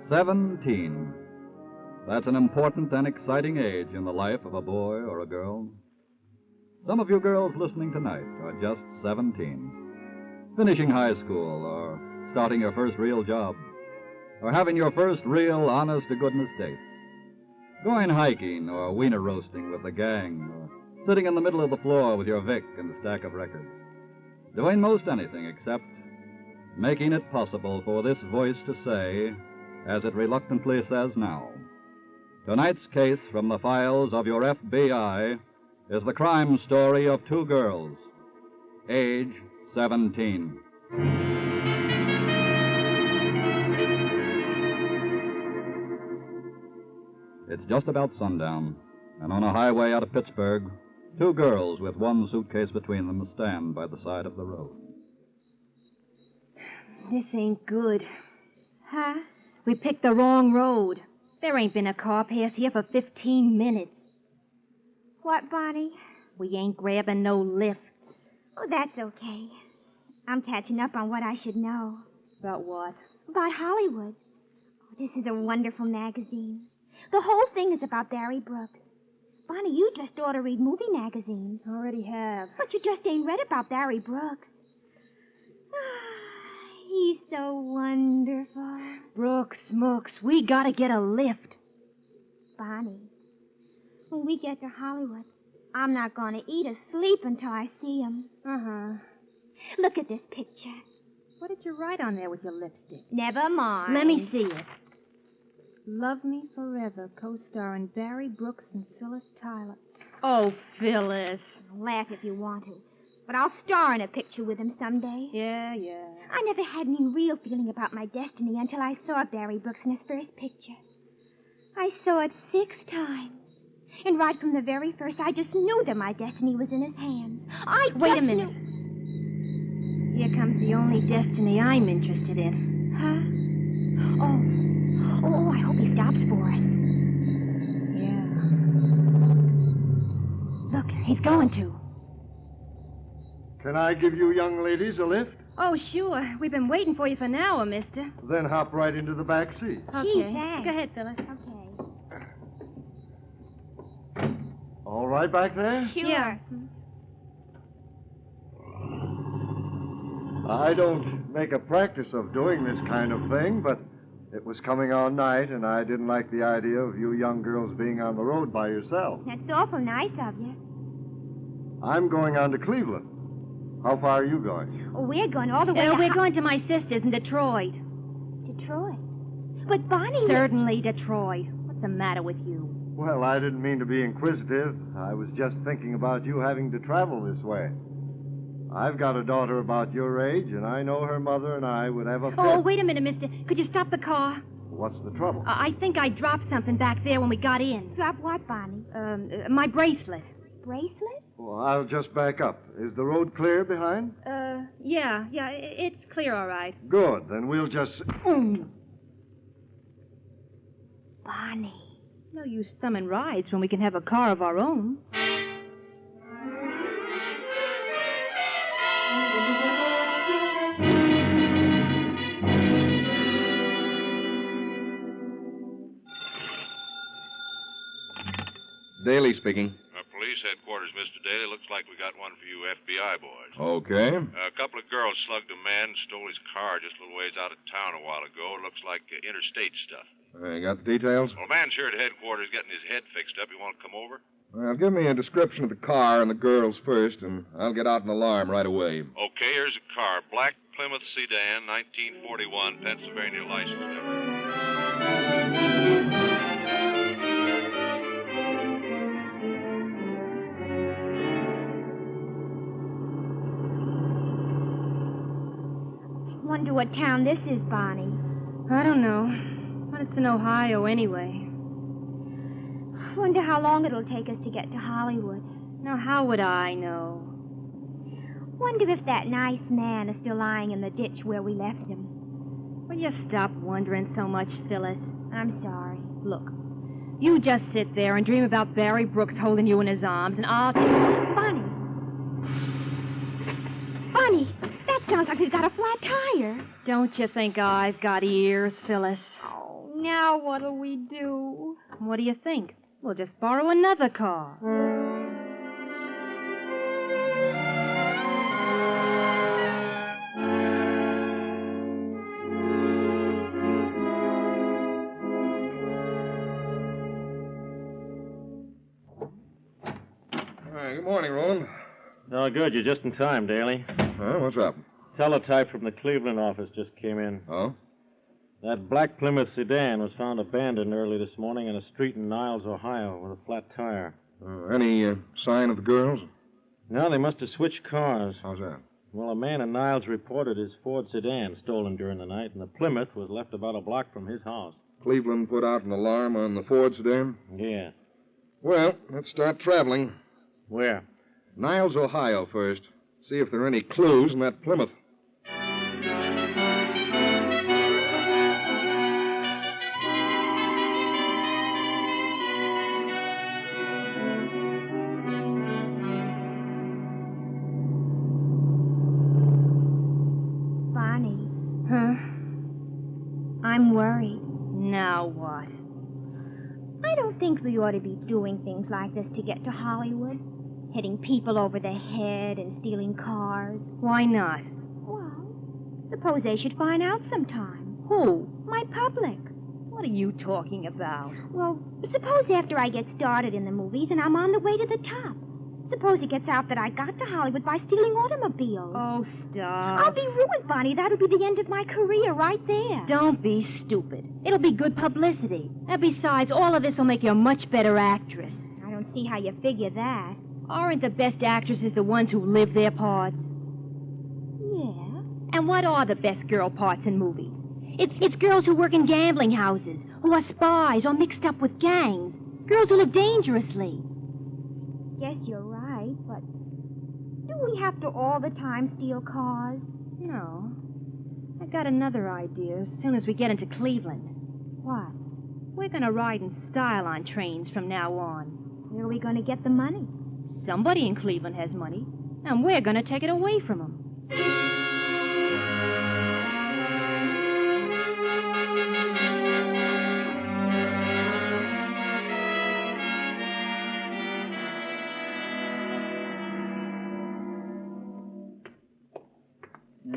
"17. That's an important and exciting age in the life of a boy or a girl. Some of you girls listening tonight are just 17, finishing high school or starting your first real job, or having your first real honest-to-goodness date, going hiking or wiener roasting with the gang, or sitting in the middle of the floor with your Vic and a stack of records, doing most anything except making it possible for this voice to say, as it reluctantly says now, tonight's case from the files of your FBI is the crime story of two girls, age 17. It's just about sundown, and on a highway out of Pittsburgh, two girls with one suitcase between them stand by the side of the road. This ain't good. Huh? We picked the wrong road. There ain't been a car pass here for 15 minutes. What, Bonnie? We ain't grabbing no lift. Oh, that's okay. I'm catching up on what I should know. About what? About Hollywood. Oh, this is a wonderful magazine. The whole thing is about Barry Brooks. Bonnie, you just ought to read movie magazines. Already have. But you just ain't read about Barry Brooks. He's so wonderful. Brooks, Mooks, we gotta get a lift. Bonnie, when we get to Hollywood, I'm not going to eat or sleep until I see him. Uh-huh. Look at this picture. What did you write on there with your lipstick? Never mind. Let me see it. Love Me Forever, co-starring Barry Brooks and Phyllis Tyler. Oh, Phyllis. Laugh if you want to. But I'll star in a picture with him someday. Yeah. I never had any real feeling about my destiny until I saw Barry Brooks in his first picture. I saw it 6 times. And right from the very first, I just knew that my destiny was in his hands. Wait a minute. Here comes the only destiny I'm interested in. Huh? Oh, I hope he stops for us. Yeah. Look, he's going to. Can I give you young ladies a lift? Oh, sure. We've been waiting for you for an hour, mister. Then hop right into the back seat. Okay. Gee, thanks. Go ahead, Phyllis. Okay. All right back there? Sure. Yeah. I don't make a practice of doing this kind of thing, but it was coming on night, and I didn't like the idea of you young girls being on the road by yourself. That's awful nice of you. I'm going on to Cleveland. How far are you going? Oh, we're going all the way We're going to my sister's in Detroit. Detroit? But Bonnie... Certainly Detroit. What's the matter with you? Well, I didn't mean to be inquisitive. I was just thinking about you having to travel this way. I've got a daughter about your age, and I know her mother and I would have a fit. Oh, wait a minute, mister. Could you stop the car? What's the trouble? I think I dropped something back there when we got in. Drop what, Bonnie? My bracelet. Bracelet? Well, I'll just back up. Is the road clear behind? Yeah, it's clear, all right. Good. Then we'll just... Bonnie. No use thumbing rides when we can have a car of our own. Daly speaking. Police headquarters, Mr. Daly. Looks like we got one for you FBI boys. Okay. A couple of girls slugged a man, stole his car just a little ways out of town a while ago. Looks like interstate stuff. You got the details? Well, a man's here at headquarters getting his head fixed up. You want to come over? Well, give me a description of the car and the girls first, and I'll get out an alarm right away. Okay, here's a car. Black Plymouth sedan, 1941, Pennsylvania license number. Wonder what town this is, Bonnie. I don't know. But it's in Ohio anyway. Wonder how long it'll take us to get to Hollywood. Now, how would I know? Wonder if that nice man is still lying in the ditch where we left him. Will you stop wondering so much, Phyllis? I'm sorry. Look, you just sit there and dream about Barry Brooks holding you in his arms, and I'll... Bonnie! Bonnie! That sounds like he's got a flat tire. Don't you think I've got ears, Phyllis? Oh, now what'll we do? What do you think? We'll just borrow another car. Good morning, Roland. Oh, good. You're just in time, Daly. What's up? Teletype from the Cleveland office just came in. Oh? That black Plymouth sedan was found abandoned early this morning in a street in Niles, Ohio, with a flat tire. Any sign of the girls? No, they must have switched cars. How's that? Well, a man in Niles reported his Ford sedan stolen during the night, and the Plymouth was left about a block from his house. Cleveland put out an alarm on the Ford sedan? Yeah. Well, let's start traveling. Where? Niles, Ohio first. See if there are any clues in that Plymouth. Bonnie. Huh? I'm worried. Now what? think we ought to be doing things like this to get to Hollywood? Hitting people over the head and stealing cars? Why not? Well, suppose they should find out sometime. Who? My public. What are you talking about? Well, suppose after I get started in the movies and I'm on the way to the top. Suppose it gets out that I got to Hollywood by stealing automobiles. Oh, stop. I'll be ruined, Bonnie. That'll be the end of my career right there. Don't be stupid. It'll be good publicity. And besides, all of this will make you a much better actress. I don't see how you figure that. Aren't the best actresses the ones who live their parts? Yeah. And what are the best girl parts in movies? It's girls who work in gambling houses, who are spies or mixed up with gangs. Girls who live dangerously. Guess you're right, but do we have to all the time steal cars? No. I got another idea as soon as we get into Cleveland. What? We're going to ride in style on trains from now on. Where are we going to get the money? Somebody in Cleveland has money, and we're going to take it away from them.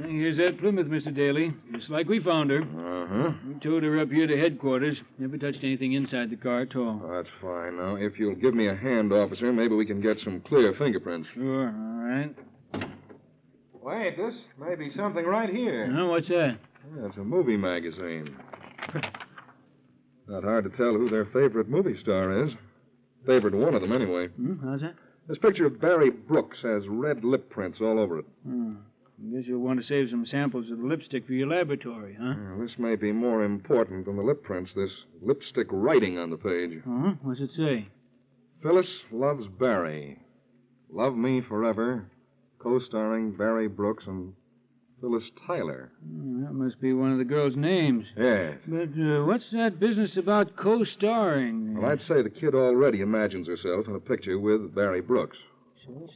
Here's that Plymouth, Mr. Daly. Just like we found her. Uh-huh. We towed her up here to headquarters. Never touched anything inside the car at all. Oh, that's fine. Now, if you'll give me a hand, officer, maybe we can get some clear fingerprints. Sure, all right. Wait, this may be something right here. What's that? Yeah, it's a movie magazine. Not hard to tell who their favorite movie star is. Favorite one of them, anyway. How's that? This picture of Barry Brooks has red lip prints all over it. I guess you'll want to save some samples of the lipstick for your laboratory, huh? Yeah, this may be more important than the lip prints, this lipstick writing on the page. What's it say? Phyllis loves Barry. Love Me Forever, co-starring Barry Brooks and Phyllis Tyler. That must be one of the girls' names. Yes. But what's that business about co-starring? Well, I'd say the kid already imagines herself in a picture with Barry Brooks.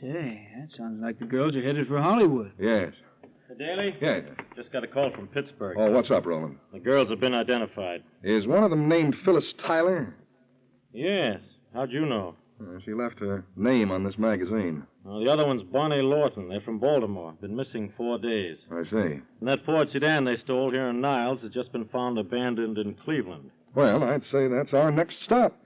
Say, that sounds like the girls are headed for Hollywood. Yes. Daly? Yeah. Just got a call from Pittsburgh. Oh, what's up, Roland? The girls have been identified. Is one of them named Phyllis Tyler? Yes. How'd you know? She left her name on this magazine. Well, the other one's Bonnie Lawton. They're from Baltimore. Been missing 4 days. I see. And that Ford sedan they stole here in Niles has just been found abandoned in Cleveland. Well, I'd say that's our next stop.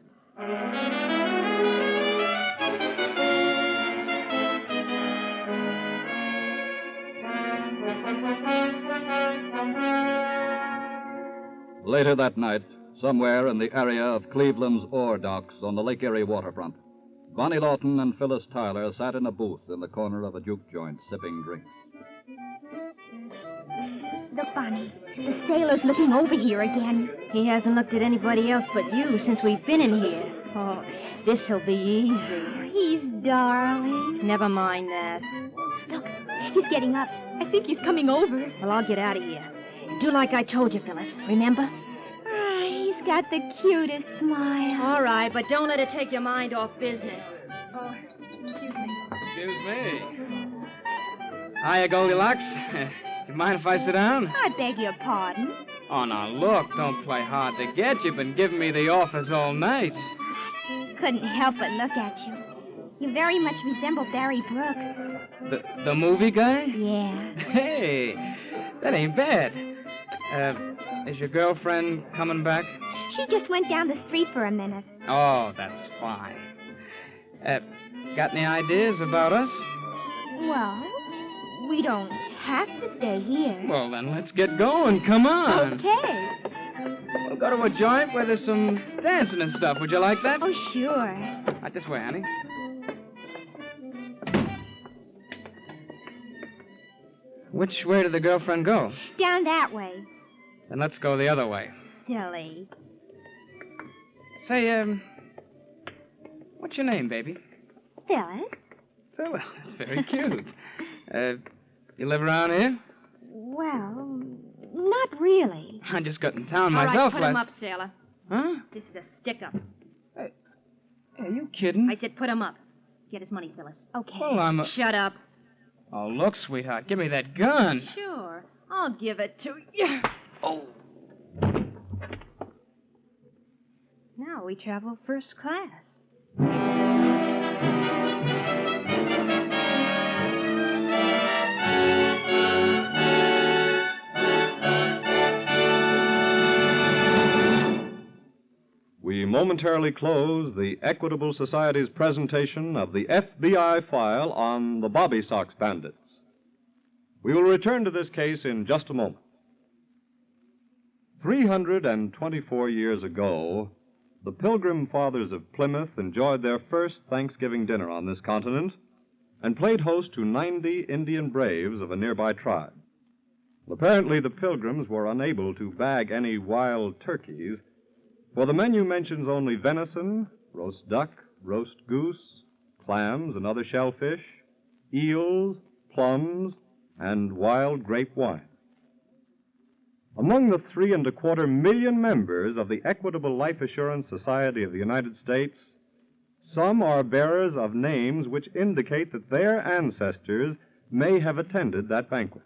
Later that night, somewhere in the area of Cleveland's ore docks on the Lake Erie waterfront, Bonnie Lawton and Phyllis Tyler sat in a booth in the corner of a juke joint sipping drinks. Look, Bonnie, the sailor's looking over here again. He hasn't looked at anybody else but you since we've been in here. Oh, this'll be easy. He's darling. Never mind that. Look, he's getting up. I think he's coming over. Well, I'll get out of here. Do like I told you, Phyllis. Remember? He's got the cutest smile. All right, but don't let it take your mind off business. Oh, excuse me. Excuse me. Hiya, Goldilocks. Do you mind if I sit down? I beg your pardon. Oh, now, look, don't play hard to get. You've been giving me the office all night. Couldn't help but look at you. You very much resemble Barry Brooks. The movie guy? Yeah. Hey, that ain't bad. Is your girlfriend coming back? She just went down the street for a minute. Oh, that's fine. Got any ideas about us? Well, we don't have to stay here. Well, then let's get going. Come on. Okay. We'll go to a joint where there's some dancing and stuff. Would you like that? Oh, sure. Right this way, honey. Which way did the girlfriend go? Down that way. Then let's go the other way. Silly. Say, what's your name, baby? Phyllis. Phyllis. That's very cute. You live around here? Well, not really. I just got in town All myself right, put him up, sailor. Huh? This is a stick-up. Are you kidding? I said put him up. Get his money, Phyllis. Okay. Well, Shut up. Oh, look, sweetheart, give me that gun. Sure. I'll give it to you. Oh. Now Now we travel first class. We momentarily close the Equitable Society's presentation of the FBI file on the Bobby Sox Bandits. We will return to this case in just a moment. 324 years ago, the Pilgrim Fathers of Plymouth enjoyed their first Thanksgiving dinner on this continent and played host to 90 Indian braves of a nearby tribe. Well, apparently, the Pilgrims were unable to bag any wild turkeys, for the menu mentions only venison, roast duck, roast goose, clams and other shellfish, eels, plums, and wild grape wine. Among the 3.25 million members of the Equitable Life Assurance Society of the United States, some are bearers of names which indicate that their ancestors may have attended that banquet.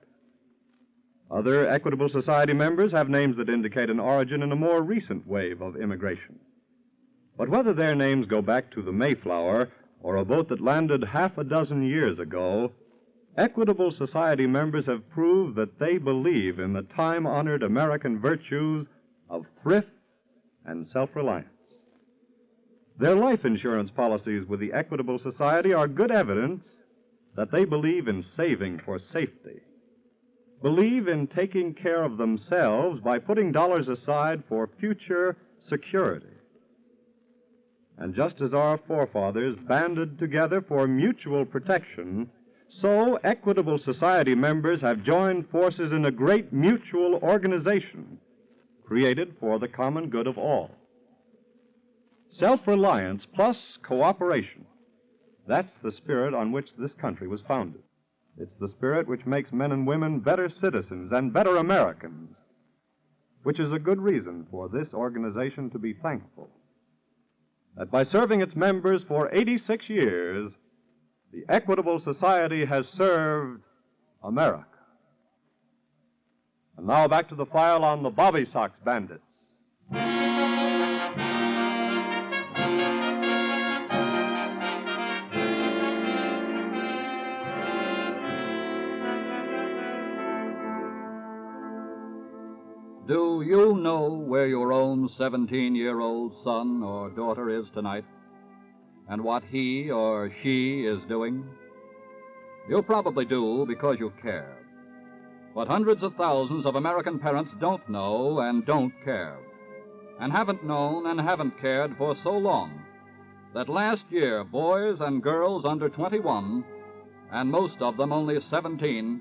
Other Equitable Society members have names that indicate an origin in a more recent wave of immigration. But whether their names go back to the Mayflower or a boat that landed half a dozen years ago, Equitable Society members have proved that they believe in the time-honored American virtues of thrift and self-reliance. Their life insurance policies with the Equitable Society are good evidence that they believe in saving for safety, believe in taking care of themselves by putting dollars aside for future security. And just as our forefathers banded together for mutual protection, so Equitable Society members have joined forces in a great mutual organization created for the common good of all. Self-reliance plus cooperation, that's the spirit on which this country was founded. It's the spirit which makes men and women better citizens and better Americans, which is a good reason for this organization to be thankful that by serving its members for 86 years, the Equitable Society has served America. And now back to the file on the Bobby Sox Bandits. Do you know where your own 17-year-old son or daughter is tonight? And what he or she is doing? You probably do because you care. But hundreds of thousands of American parents don't know and don't care, and haven't known and haven't cared for so long that last year boys and girls under 21, and most of them only 17,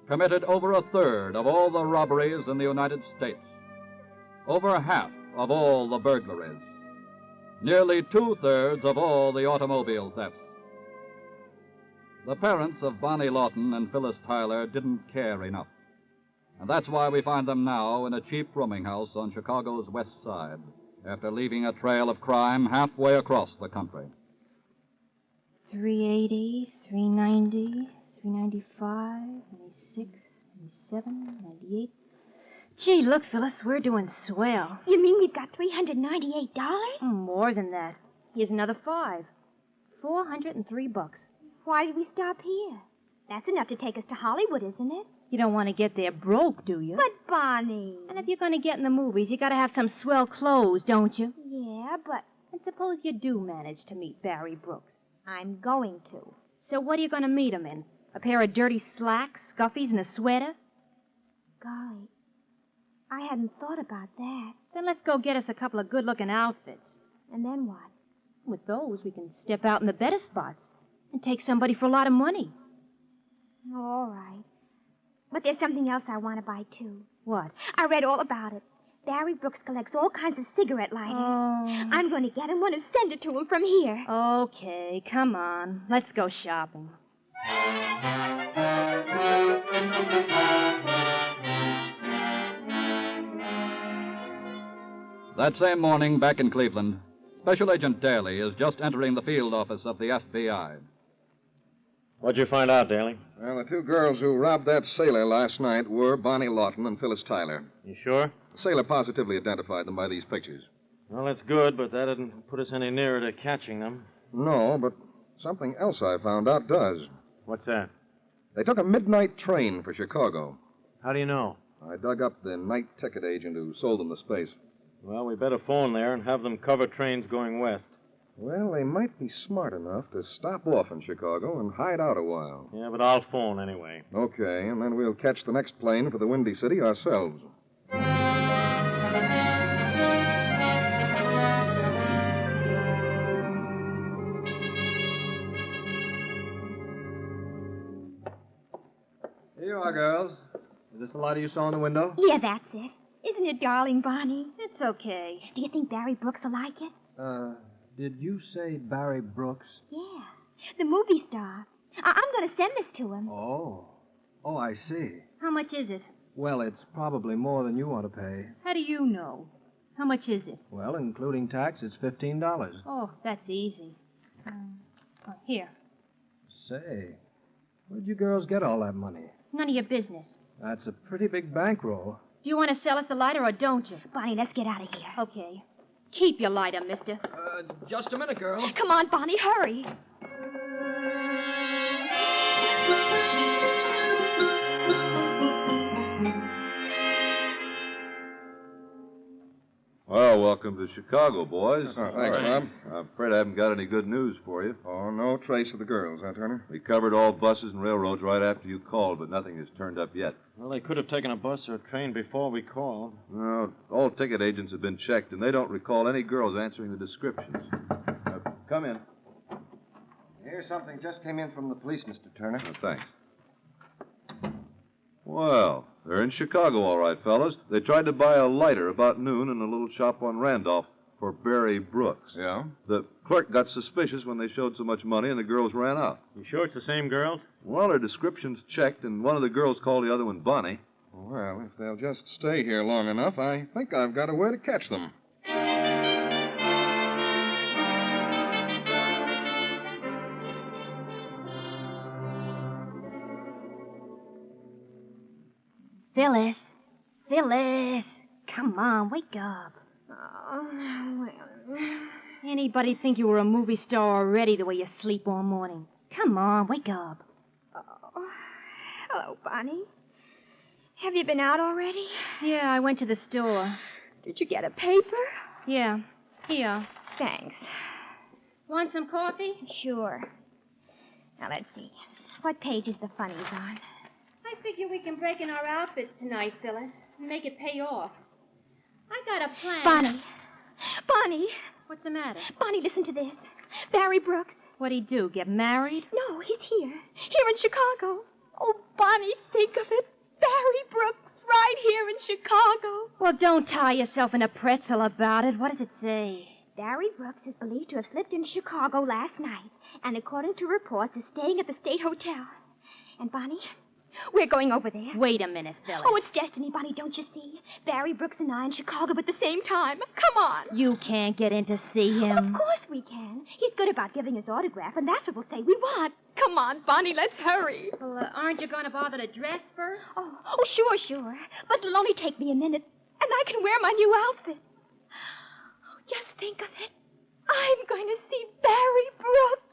committed over a third of all the robberies in the United States, over half of all the burglaries, nearly 2/3 of all the automobile thefts. The parents of Bonnie Lawton and Phyllis Tyler didn't care enough, and that's why we find them now in a cheap rooming house on Chicago's west side, after leaving a trail of crime halfway across the country. 380, 390, 395, 96, 97, 98. Gee, look, Phyllis, we're doing swell. You mean we've got $398? More than that. Here's another 5. $403. Why did we stop here? That's enough to take us to Hollywood, isn't it? You don't want to get there broke, do you? But, Bonnie... And if you're going to get in the movies, you got to have some swell clothes, don't you? Yeah, but... And suppose you do manage to meet Barry Brooks. I'm going to. So what are you going to meet him in? A pair of dirty slacks, scuffies, and a sweater? Golly, I hadn't thought about that. Then let's go get us a couple of good-looking outfits. And then what? With those, we can step out in the better spots and take somebody for a lot of money. Oh, all right. But there's something else I want to buy, too. What? I read all about it. Barry Brooks collects all kinds of cigarette lighters. Oh. I'm going to get him one and send it to him from here. Okay, come on. Let's go shopping. That same morning, back in Cleveland, Special Agent Daly is just entering the field office of the FBI. What'd you find out, Daly? Well, the two girls who robbed that sailor last night were Bonnie Lawton and Phyllis Tyler. You sure? The sailor positively identified them by these pictures. Well, that's good, but that didn't put us any nearer to catching them. No, but something else I found out does. What's that? They took a midnight train for Chicago. How do you know? I dug up the night ticket agent who sold them the space. Well, we better phone there and have them cover trains going west. Well, they might be smart enough to stop off in Chicago and hide out a while. Yeah, but I'll phone anyway. Okay, and then we'll catch the next plane for the Windy City ourselves. Here you are, girls. Is this the lighter you saw in the window? Yeah, that's it. Isn't it darling, Bonnie? It's okay. Do you think Barry Brooks will like it? Did you say Barry Brooks? Yeah, the movie star. I'm going to send this to him. Oh, I see. How much is it? Well, it's probably more than you want to pay. How do you know? How much is it? Well, including tax, it's $15. Oh, that's easy. Here. Say, where'd you girls get all that money? None of your business. That's a pretty big bankroll. Do you want to sell us the lighter or don't you? Bonnie, let's get out of here. Okay. Keep your lighter, mister. Just a minute, girl. Come on, Bonnie, hurry. Well, welcome to Chicago, boys. Thanks, Bob. I'm afraid I haven't got any good news for you. Oh, no trace of the girls, huh, Turner? We covered all buses and railroads right after you called, but nothing has turned up yet. Well, they could have taken a bus or a train before we called. No, all ticket agents have been checked, and they don't recall any girls answering the descriptions. Come in. Here's something just came in from the police, Mr. Turner. Oh, thanks. Well, they're in Chicago, all right, fellas. They tried to buy a lighter about noon in a little shop on Randolph for Barry Brooks. Yeah? The clerk got suspicious when they showed so much money, and the girls ran off. You sure it's the same girls? Well, their descriptions checked, and one of the girls called the other one Bonnie. Well, if they'll just stay here long enough, I think I've got a way to catch them. Phyllis. Phyllis. Come on, wake up. Oh, well. Anybody think you were a movie star already the way you sleep all morning? Come on, wake up. Oh. Hello, Bonnie. Have you been out already? Yeah, I went to the store. Did you get a paper? Yeah. Here. Thanks. Want some coffee? Sure. Now, let's see. What page is the funnies on? I figure we can break in our outfits tonight, Phyllis, and make it pay off. I got a plan. Bonnie. Bonnie. What's the matter? Bonnie, listen to this. Barry Brooks. What'd he do, get married? No, he's here. Here in Chicago. Oh, Bonnie, think of it. Barry Brooks, right here in Chicago. Well, don't tie yourself in a pretzel about it. What does it say? Barry Brooks is believed to have slipped into Chicago last night, and according to reports, is staying at the State Hotel. And, Bonnie, we're going over there. Wait a minute, Phyllis. Oh, it's destiny, Bonnie, don't you see? Barry Brooks and I in Chicago at the same time. Come on. You can't get in to see him. Of course we can. He's good about giving his autograph, and that's what we'll say we want. Come on, Bonnie, let's hurry. Well, aren't you going to bother to dress first? Oh, sure. But it'll only take me a minute, and I can wear my new outfit. Oh, just think of it. I'm going to see Barry Brooks.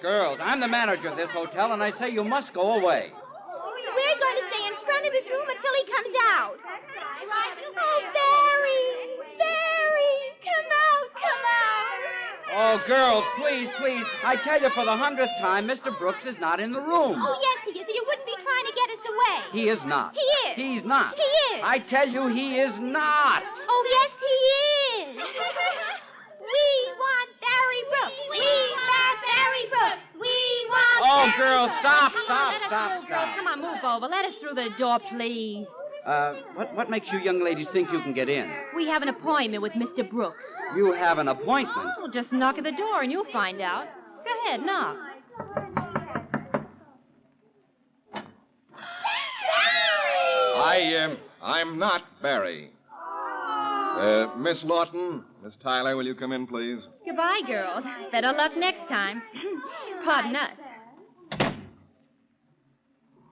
Girls, I'm the manager of this hotel, and I say you must go away. We're going to stay in front of his room until he comes out. Oh, Barry, come out. Oh, girls, please. I tell you for the 100th time, Mr. Brooks is not in the room. Oh, yes, he is. You wouldn't be trying to get us away. He is not. He is. He's not. He is. I tell you, he is not. Oh, yes, he is. We want Barry Brooks. We want Barry Brooks. We want Oh, Barry girls, Brooks. stop. Come on, move over. Let us through the door, please. What makes you young ladies think you can get in? We have an appointment with Mr. Brooks. You have an appointment. Well, just knock at the door and you'll find out. Go ahead, knock. I'm not Barry. Miss Lawton, Miss Tyler, will you come in, please? Goodbye. Goodbye, girls. Better luck next time. Pardon us.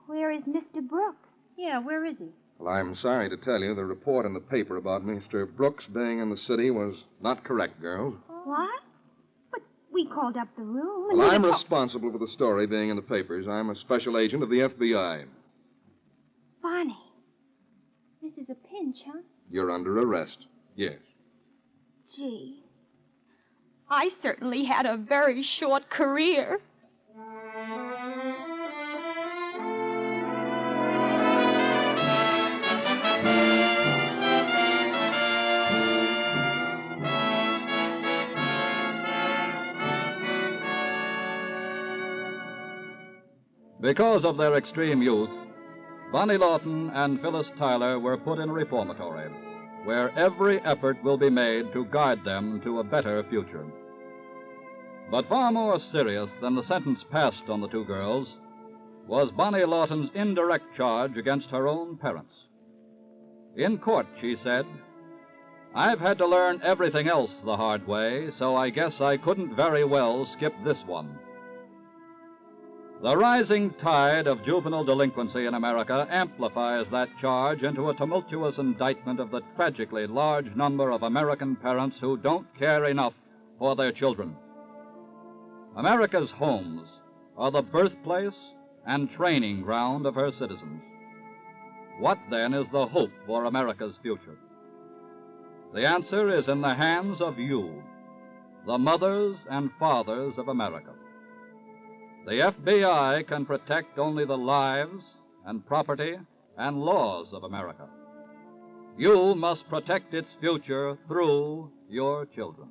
Where is Mr. Brooks? Yeah, where is he? Well, I'm sorry to tell you the report in the paper about Mr. Brooks being in the city was not correct, girls. What? But we called up the room. Well, I'm responsible for the story being in the papers. I'm a special agent of the FBI. Bonnie, this is a pinch, huh? You're under arrest. Yes. Gee, I certainly had a very short career. Because of their extreme youth, Bonnie Lawton and Phyllis Tyler were put in a reformatory, where every effort will be made to guide them to a better future. But far more serious than the sentence passed on the two girls was Bonnie Lawton's indirect charge against her own parents. In court, she said, "I've had to learn everything else the hard way, so I guess I couldn't very well skip this one." The rising tide of juvenile delinquency in America amplifies that charge into a tumultuous indictment of the tragically large number of American parents who don't care enough for their children. America's homes are the birthplace and training ground of her citizens. What, then, is the hope for America's future? The answer is in the hands of you, the mothers and fathers of America. The FBI can protect only the lives and property and laws of America. You must protect its future through your children.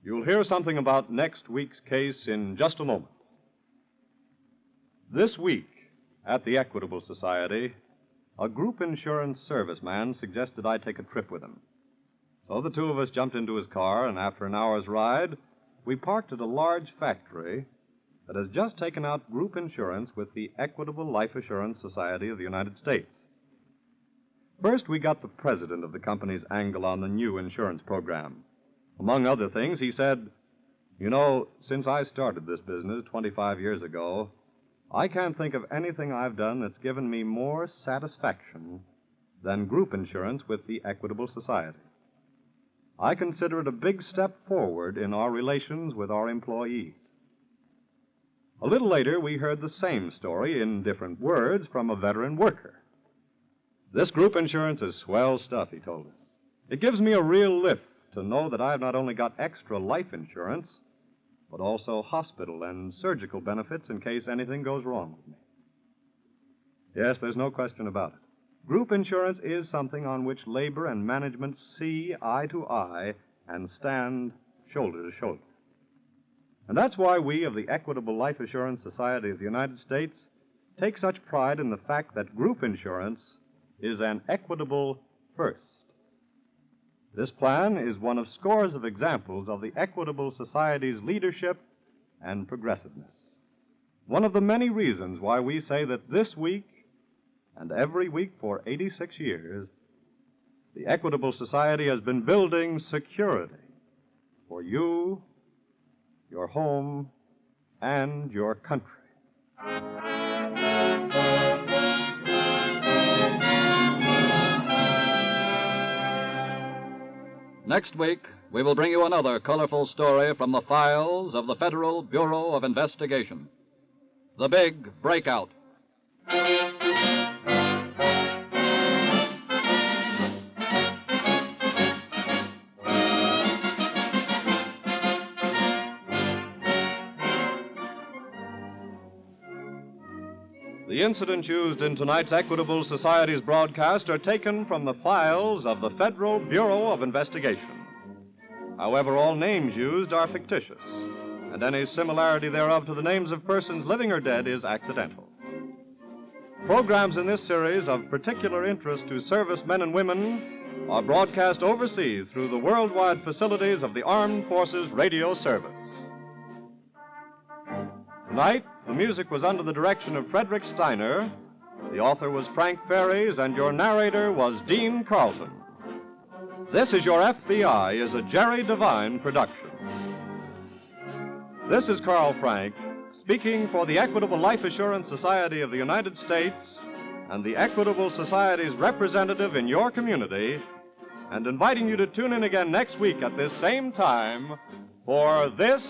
You'll hear something about next week's case in just a moment. This week, at the Equitable Society, a group insurance serviceman suggested I take a trip with him. So the two of us jumped into his car, and after an hour's ride, we parked at a large factory that has just taken out group insurance with the Equitable Life Assurance Society of the United States. First, we got the president of the company's angle on the new insurance program. Among other things, he said, "You know, since I started this business 25 years ago, I can't think of anything I've done that's given me more satisfaction than group insurance with the Equitable Society. I consider it a big step forward in our relations with our employees." A little later, we heard the same story in different words from a veteran worker. "This group insurance is swell stuff," he told us. "It gives me a real lift to know that I've not only got extra life insurance, but also hospital and surgical benefits in case anything goes wrong with me." Yes, there's no question about it. Group insurance is something on which labor and management see eye to eye and stand shoulder to shoulder. And that's why we of the Equitable Life Assurance Society of the United States take such pride in the fact that group insurance is an equitable first. This plan is one of scores of examples of the Equitable Society's leadership and progressiveness. One of the many reasons why we say that this week and every week for 86 years, the Equitable Society has been building security for you, your home, and your country. Next week, we will bring you another colorful story from the files of the Federal Bureau of Investigation. The Big Breakout. The incidents used in tonight's Equitable Society's broadcast are taken from the files of the Federal Bureau of Investigation. However, all names used are fictitious, and any similarity thereof to the names of persons living or dead is accidental. Programs in this series of particular interest to servicemen and women are broadcast overseas through the worldwide facilities of the Armed Forces Radio Service. Tonight, the music was under the direction of Frederick Steiner, the author was Frank Ferries, and your narrator was Dean Carlton. This Is Your FBI is a Jerry Devine production. This is Carl Frank, speaking for the Equitable Life Assurance Society of the United States and the Equitable Society's representative in your community, and inviting you to tune in again next week at this same time for This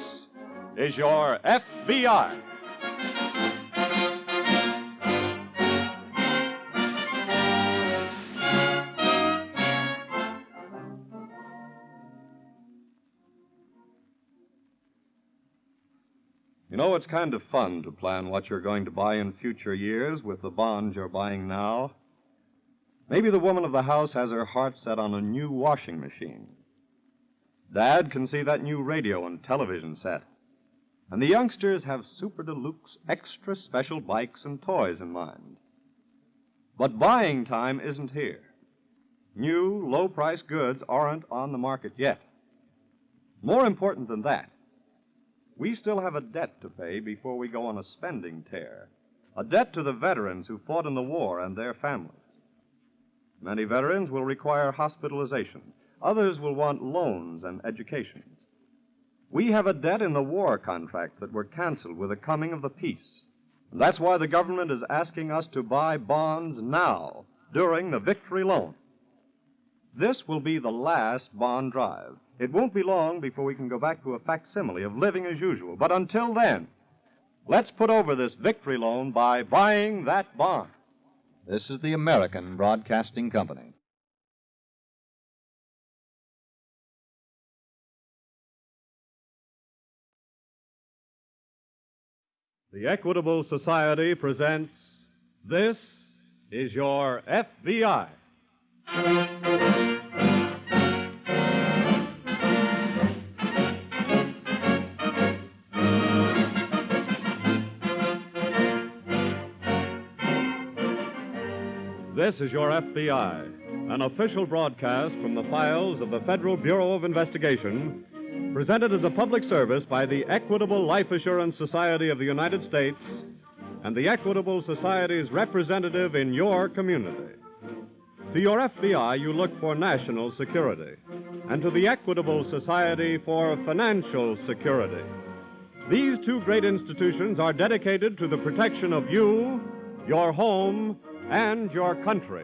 Is Your FBI. You know, it's kind of fun to plan what you're going to buy in future years with the bonds you're buying now. Maybe the woman of the house has her heart set on a new washing machine. Dad can see that new radio and television set. And the youngsters have super deluxe, extra special bikes and toys in mind. But buying time isn't here. New, low-priced goods aren't on the market yet. More important than that, we still have a debt to pay before we go on a spending tear. A debt to the veterans who fought in the war and their families. Many veterans will require hospitalization. Others will want loans and educations. We have a debt in the war contracts that were canceled with the coming of the peace. And that's why the government is asking us to buy bonds now, during the victory loan. This will be the last bond drive. It won't be long before we can go back to a facsimile of living as usual. But until then, let's put over this victory loan by buying that bond. This is the American Broadcasting Company. The Equitable Society presents This Is Your FBI. This is Your FBI, an official broadcast from the files of the Federal Bureau of Investigation, presented as a public service by the Equitable Life Assurance Society of the United States and the Equitable Society's representative in your community. To your FBI, you look for national security, and to the Equitable Society for financial security. These two great institutions are dedicated to the protection of you, your home, and your country.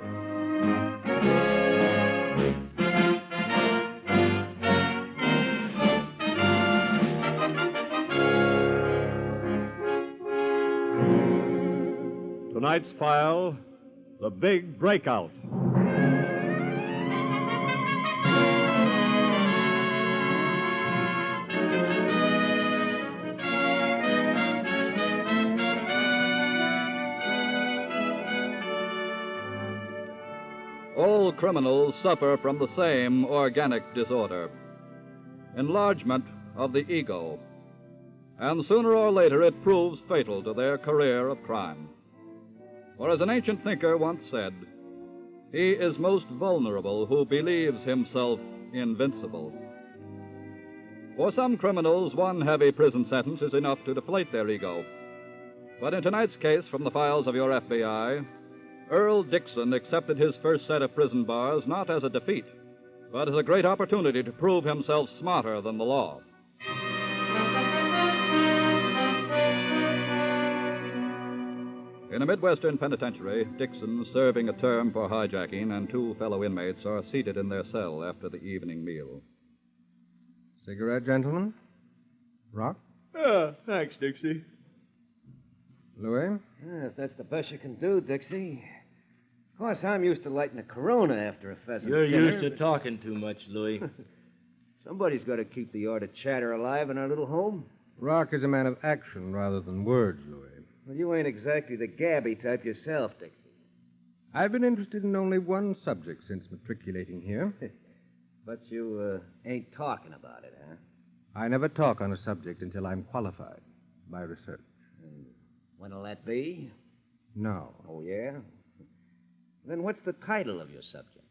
Tonight's file, the Big Breakout. All criminals suffer from the same organic disorder, enlargement of the ego, and sooner or later it proves fatal to their career of crime. For as an ancient thinker once said, he is most vulnerable who believes himself invincible. For some criminals, one heavy prison sentence is enough to deflate their ego. But in tonight's case from the files of your FBI, Earl Dixon accepted his first set of prison bars not as a defeat, but as a great opportunity to prove himself smarter than the law. In a Midwestern penitentiary, Dixon, serving a term for hijacking, and two fellow inmates are seated in their cell after the evening meal. Cigarette, gentlemen? Rock? Thanks, Dixie. Louis? If that's the best you can do, Dixie. Of course, I'm used to lighting a Corona after a pheasant You're dinner, used to talking too much, Louis. Somebody's got to keep the art of chatter alive in our little home. Rock is a man of action rather than words, Louis. Well, you ain't exactly the gabby type yourself, Dixie. I've been interested in only one subject since matriculating here. But you ain't talking about it, huh? I never talk on a subject until I'm qualified by research. And when'll that be? No. Oh, yeah? Then what's the title of your subject?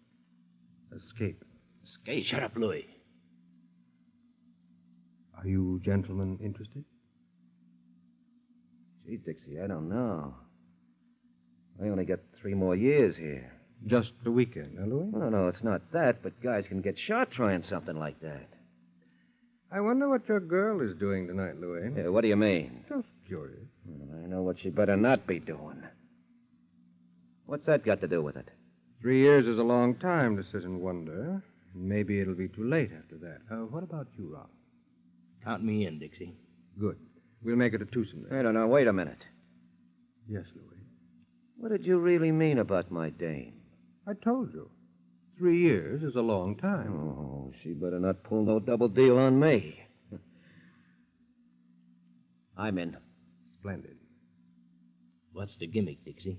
Escape. Escape? Shut up, Louis. Are you gentlemen interested? Gee, Dixie, I don't know. I only got 3 more years here. Just the weekend, huh, Louis? No, it's not that, but guys can get shot trying something like that. I wonder what your girl is doing tonight, Louis. Yeah, what do you mean? Just curious. Well, I know what she better not be doing. What's that got to do with it? 3 years is a long time to sit and wonder. Maybe it'll be too late after that. What about you, Rob? Count me in, Dixie. Good. We'll make it a twosome then. I don't know. Wait a minute. Yes, Louis. What did you really mean about my dame? I told you. 3 years is a long time. Oh, she better not pull no double deal on me. I'm in. Splendid. What's the gimmick, Dixie?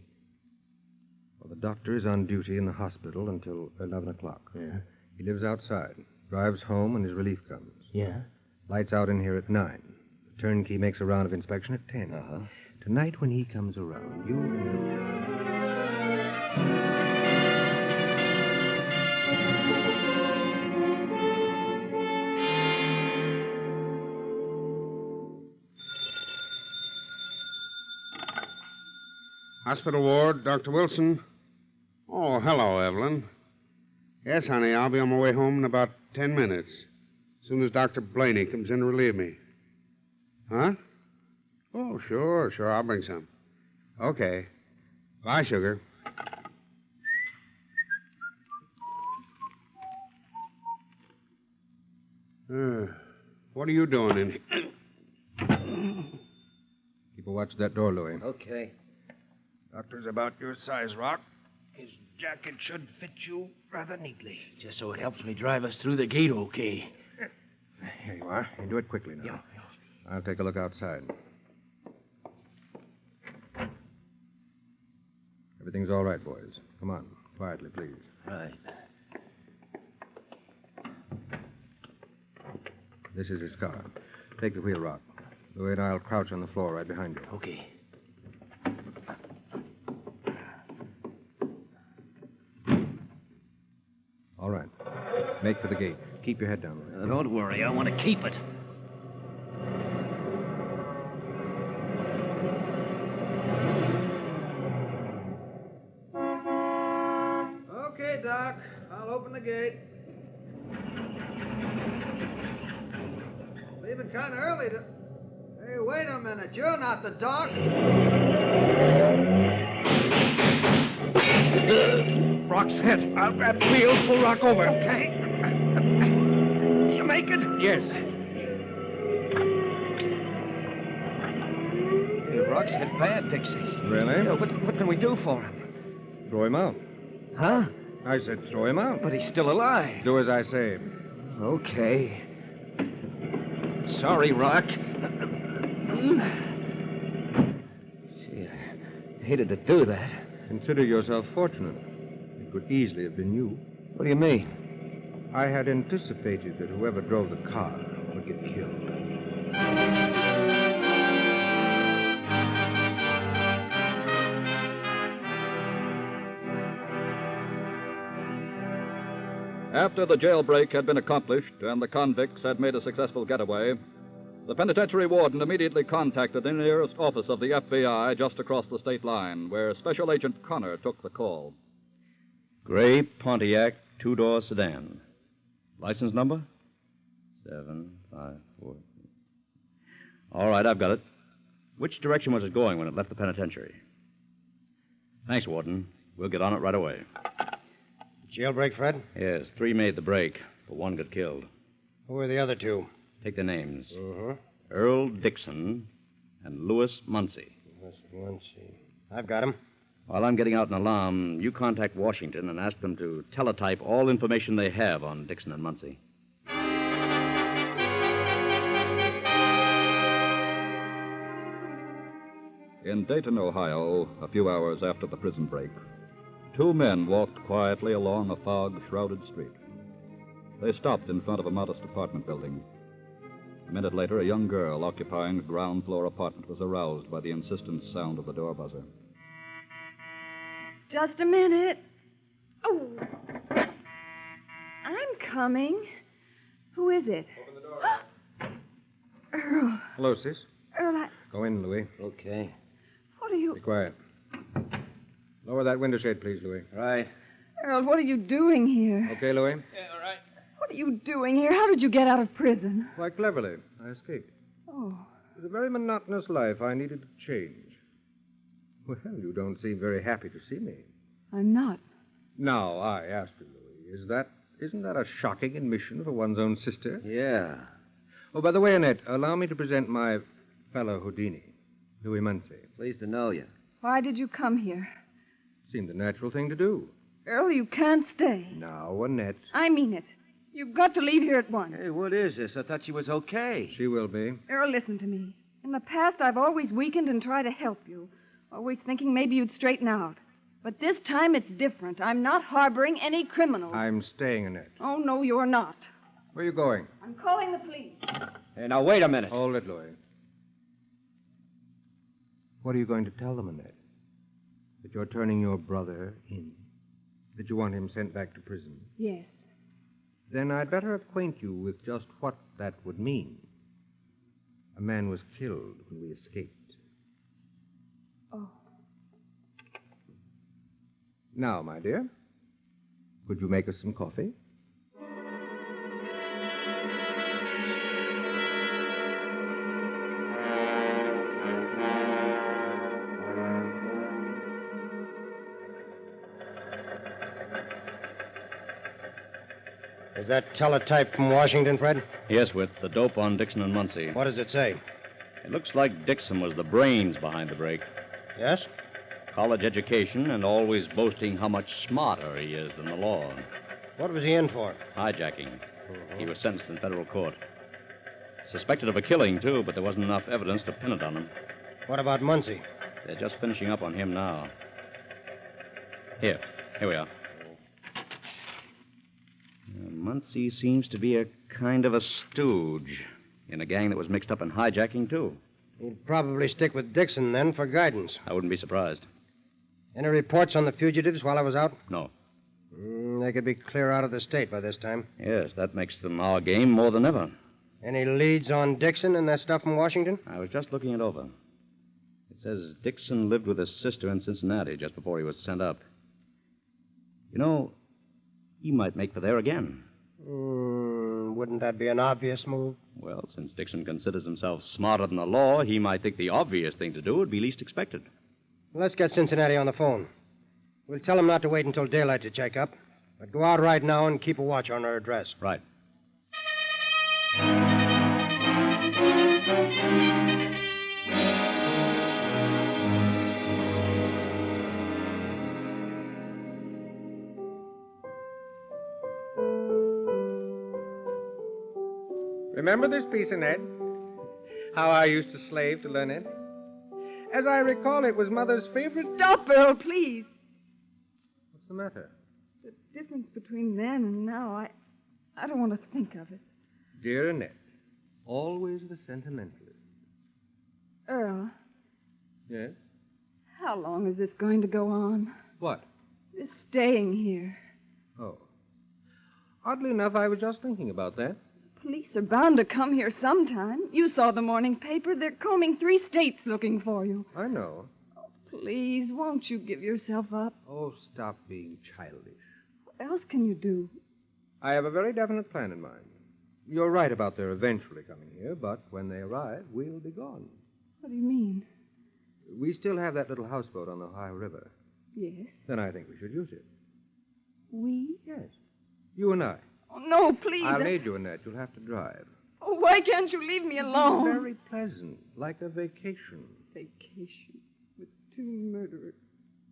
Well, the doctor is on duty in the hospital until 11 o'clock. Yeah? He lives outside, drives home when his relief comes. Yeah? Lights out in here at 9. The turnkey makes a round of inspection at 10. Uh-huh. Tonight, when he comes around, you Hospital ward, Dr. Wilson. Oh, hello, Evelyn. Yes, honey, I'll be on my way home in about 10 minutes. As soon as Dr. Blaney comes in to relieve me. Huh? Oh, sure, I'll bring some. Okay. Bye, sugar. What are you doing in here? keep a watch of that door, Louis. Okay. Doctor's about your size, Rock. His jacket should fit you rather neatly. Just so it helps me drive us through the gate okay. Here you are. You do it quickly now. Yeah. I'll take a look outside. Everything's all right, boys. Come on. Quietly, please. Right. This is his car. Take the wheel, Rock. Louis and I'll crouch on the floor right behind you. Okay. All right. Make for the gate. Keep your head down, Louis. Don't worry. I want to keep it. Okay, Doc. I'll open the gate. Leaving kind of early to... Hey, wait a minute. You're not the doc. Rock's hit. I'll grab the wheel, pull Rock over. Okay? You make it? Yes. Hey, Rock's hit bad, Dixie. Really? Yeah, what can we do for him? Throw him out. Huh? I said throw him out. But he's still alive. Do as I say. Okay. Sorry, Rock. Gee, I hated to do that. Consider yourself fortunate. It could easily have been you. What do you mean? I had anticipated that whoever drove the car would get killed. After the jailbreak had been accomplished and the convicts had made a successful getaway, the penitentiary warden immediately contacted the nearest office of the FBI just across the state line, where Special Agent Connor took the call. Gray Pontiac two-door sedan. License number? 754. All right, I've got it. Which direction was it going when it left the penitentiary? Thanks, Warden. We'll get on it right away. Jailbreak, Fred? Yes, 3 made the break, but 1 got killed. Who are the other 2? Take their names. Uh-huh. Earl Dixon and Louis Muncie. I've got him. While I'm getting out an alarm, you contact Washington and ask them to teletype all information they have on Dixon and Muncie. In Dayton, Ohio, a few hours after the prison break, 2 men walked quietly along a fog-shrouded street. They stopped in front of a modest apartment building. A minute later, a young girl occupying a ground-floor apartment was aroused by the insistent sound of the door buzzer. Just a minute. Oh. I'm coming. Who is it? Open the door. Earl. Hello, sis. Earl, Go in, Louis. Okay. what are you... Be quiet. Lower that window shade, please, Louis. Right. Earl, what are you doing here? Okay, Louis? Yeah, all right. What are you doing here? How did you get out of prison? Quite cleverly. I escaped. Oh. It was a very monotonous life. I needed to change. Well, you don't seem very happy to see me. I'm not. Now, I ask you, Louis, isn't that a shocking admission for one's own sister? Yeah. Oh, by the way, Annette, allow me to present my fellow Houdini, Louis Muncie. Pleased to know you. Why did you come here? Seemed a natural thing to do. Earl, you can't stay. Now, Annette. I mean it. You've got to leave here at once. Hey, what is this? I thought she was okay. She will be. Earl, listen to me. In the past, I've always weakened and tried to help you, always thinking maybe you'd straighten out. But this time it's different. I'm not harboring any criminals. I'm staying, Annette. Oh, no, you're not. Where are you going? I'm calling the police. Hey, now, wait a minute. Hold it, Louis. What are you going to tell them, Annette? That you're turning your brother in? That you want him sent back to prison? Yes. Then I'd better acquaint you with just what that would mean. A man was killed when we escaped. Oh. Now, my dear, could you make us some coffee? Is that teletype from Washington, Fred? Yes, with the dope on Dixon and Muncie. What does it say? It looks like Dixon was the brains behind the break. Yes? College education and always boasting how much smarter he is than the law. What was he in for? Hijacking. He was sentenced in federal court. Suspected of a killing, too, but there wasn't enough evidence to pin it on him. What about Muncie? They're just finishing up on him now. Here we are. Muncie seems to be a kind of a stooge in a gang that was mixed up in hijacking, too. He'd probably stick with Dixon, then, for guidance. I wouldn't be surprised. Any reports on the fugitives while I was out? No. They could be clear out of the state by this time. Yes, that makes them our game more than ever. Any leads on Dixon and that stuff from Washington? I was just looking it over. It says Dixon lived with his sister in Cincinnati just before he was sent up. You know, he might make for there again. Wouldn't that be an obvious move? Well, since Dixon considers himself smarter than the law, he might think the obvious thing to do would be least expected. Let's get Cincinnati on the phone. We'll tell him not to wait until daylight to check up, but go out right now and keep a watch on her address. Right. Remember this piece, Annette? How I used to slave to learn it? As I recall, it was Mother's favorite... Stop, Earl, please. What's the matter? The difference between then and now, I don't want to think of it. Dear Annette, always the sentimentalist. Earl. Yes? How long is this going to go on? What? This staying here. Oh. Oddly enough, I was just thinking about that. Police are bound to come here sometime. You saw the morning paper. They're combing 3 states looking for you. I know. Oh, please, won't you give yourself up? Oh, stop being childish. What else can you do? I have a very definite plan in mind. You're right about their eventually coming here, but when they arrive, we'll be gone. What do you mean? We still have that little houseboat on the Ohio River. Yes. Then I think we should use it. We? Yes. You and I. Oh, no, please. I'll aid you, Annette. You'll have to drive. Oh, why can't you leave me alone? Very pleasant, like a vacation. Vacation with 2 murderers.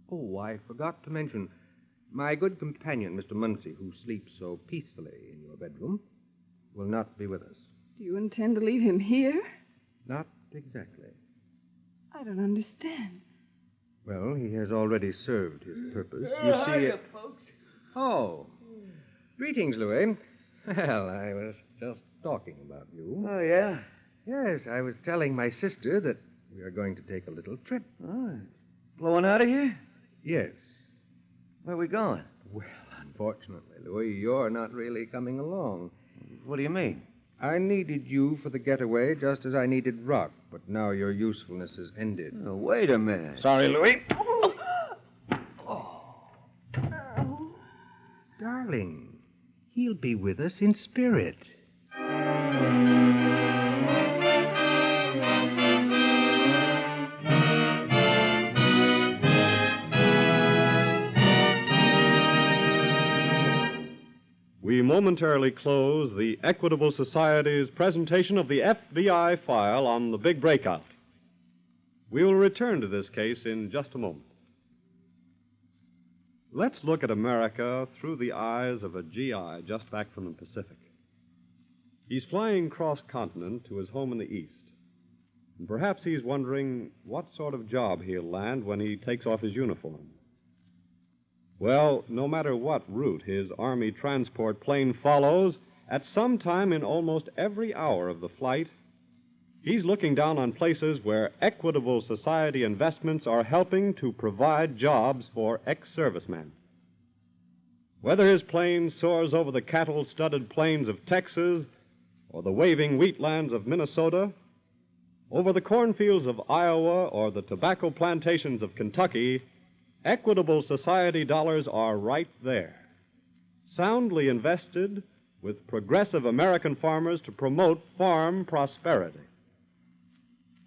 Oh, I forgot to mention, my good companion, Mr. Muncie, who sleeps so peacefully in your bedroom, will not be with us. Do you intend to leave him here? Not exactly. I don't understand. Well, he has already served his purpose. Hiya, folks. Oh. Greetings, Louis. Well, I was just talking about you. Oh, yeah? Yes, I was telling my sister that we are going to take a little trip. Oh, blowing out of here? Yes. Where are we going? Well, on Unfortunately, Louis, you're not really coming along. What do you mean? I needed you for the getaway just as I needed Rock, but now your usefulness is ended. Oh, wait a minute. Sorry, Louis. Darling, he'll be with us in spirit. We momentarily close the Equitable Society's presentation of the FBI file on the Big Breakout. We will return to this case in just a moment. Let's look at America through the eyes of a GI just back from the Pacific. He's flying cross-continent to his home in the East. And perhaps he's wondering what sort of job he'll land when he takes off his uniform. Well, no matter what route his Army transport plane follows, at some time in almost every hour of the flight, he's looking down on places where Equitable Society investments are helping to provide jobs for ex-servicemen. Whether his plane soars over the cattle-studded plains of Texas or the waving wheatlands of Minnesota, over the cornfields of Iowa or the tobacco plantations of Kentucky, Equitable Society dollars are right there, soundly invested with progressive American farmers to promote farm prosperity.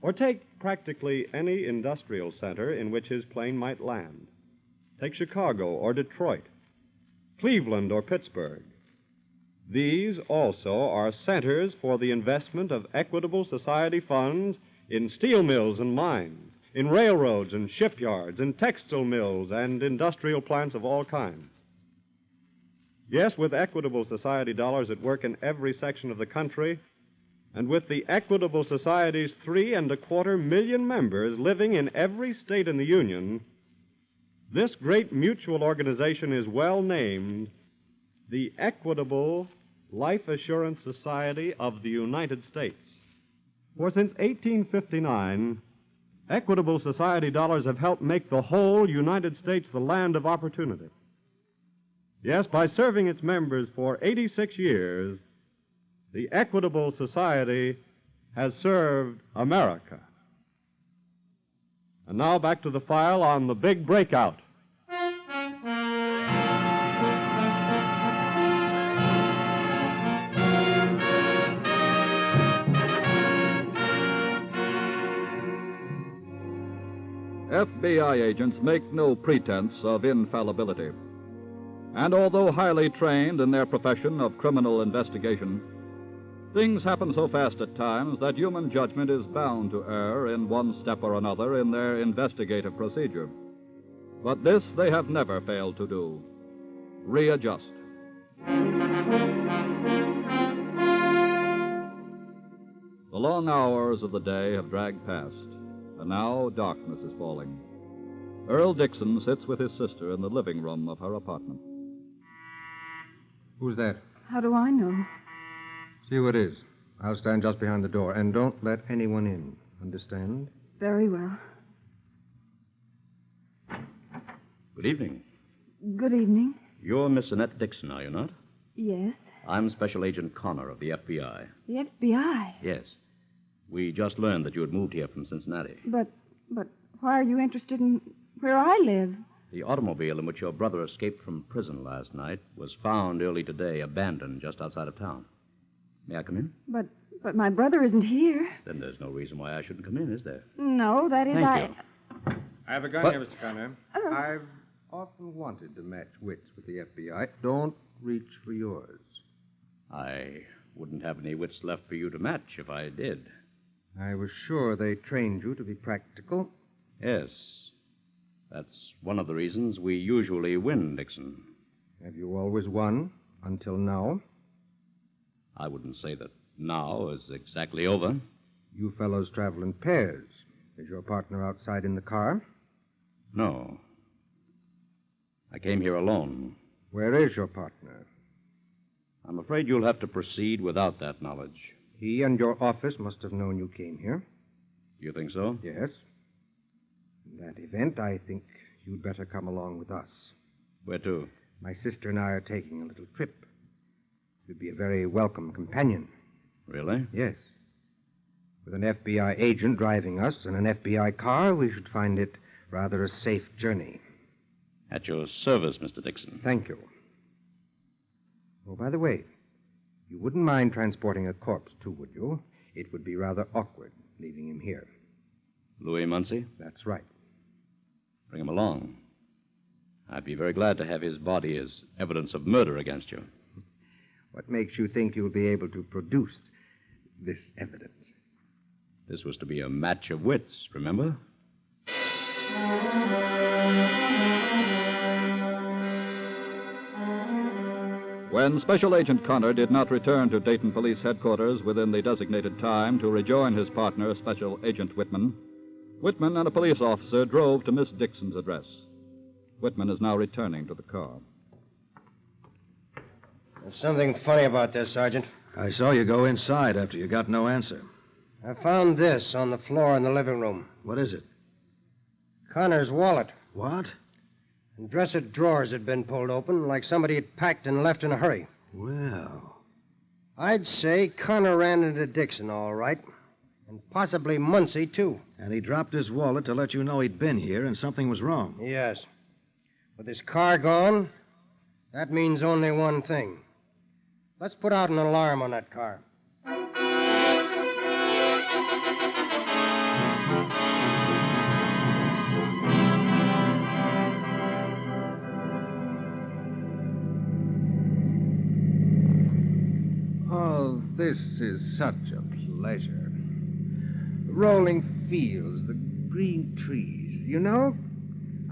Or take practically any industrial center in which his plane might land. Take Chicago or Detroit, Cleveland or Pittsburgh. These also are centers for the investment of Equitable Society funds in steel mills and mines, in railroads and shipyards, in textile mills and industrial plants of all kinds. Yes, with Equitable Society dollars at work in every section of the country, and with the Equitable Society's 3.25 million members living in every state in the Union, this great mutual organization is well named the Equitable Life Assurance Society of the United States. For since 1859, Equitable Society dollars have helped make the whole United States the land of opportunity. Yes, by serving its members for 86 years, the Equitable Society has served America. And now back to the file on the Big Breakout. FBI agents make no pretense of infallibility. And although highly trained in their profession of criminal investigation, things happen so fast at times that human judgment is bound to err in one step or another in their investigative procedure. But this they have never failed to do: readjust. The long hours of the day have dragged past, and now darkness is falling. Earl Dixon sits with his sister in the living room of her apartment. Who's that? How do I know? See who it is. I'll stand just behind the door, and don't let anyone in. Understand? Very well. Good evening. Good evening. You're Miss Annette Dixon, are you not? Yes. I'm Special Agent Connor of the FBI. The FBI? Yes. We just learned that you had moved here from Cincinnati. But why are you interested in where I live? The automobile in which your brother escaped from prison last night was found early today, abandoned just outside of town. May I come in? But my brother isn't here. Then there's no reason why I shouldn't come in, is there? No, that is Thank you. I have a gun here, Mr. Connor. I've often wanted to match wits with the FBI. Don't reach for yours. I wouldn't have any wits left for you to match if I did. I was sure they trained you to be practical. Yes. That's one of the reasons we usually win, Dixon. Have you always won until now? I wouldn't say that now is exactly over. You fellows travel in pairs. Is your partner outside in the car? No. I came here alone. Where is your partner? I'm afraid you'll have to proceed without that knowledge. He and your office must have known you came here. You think so? Yes. In that event, I think you'd better come along with us. Where to? My sister and I are taking a little trip. You'd be a very welcome companion. Really? Yes. With an FBI agent driving us in an FBI car, we should find it rather a safe journey. At your service, Mr. Dixon. Thank you. Oh, by the way, you wouldn't mind transporting a corpse, too, would you? It would be rather awkward leaving him here. Louis Muncie? That's right. Bring him along. I'd be very glad to have his body as evidence of murder against you. What makes you think you'll be able to produce this evidence? This was to be a match of wits, remember? When Special Agent Connor did not return to Dayton Police Headquarters within the designated time to rejoin his partner, Special Agent Whitman, Whitman and a police officer drove to Miss Dixon's address. Whitman is now returning to the car. There's something funny about this, Sergeant. I saw you go inside after you got no answer. I found this on the floor in the living room. What is it? Connor's wallet. What? And dresser drawers had been pulled open like somebody had packed and left in a hurry. Well. I'd say Connor ran into Dixon, all right. And possibly Muncie, too. And he dropped his wallet to let you know he'd been here and something was wrong. Yes. With his car gone, that means only one thing. Let's put out an alarm on that car. Oh, this is such a pleasure. The rolling fields, the green trees. You know,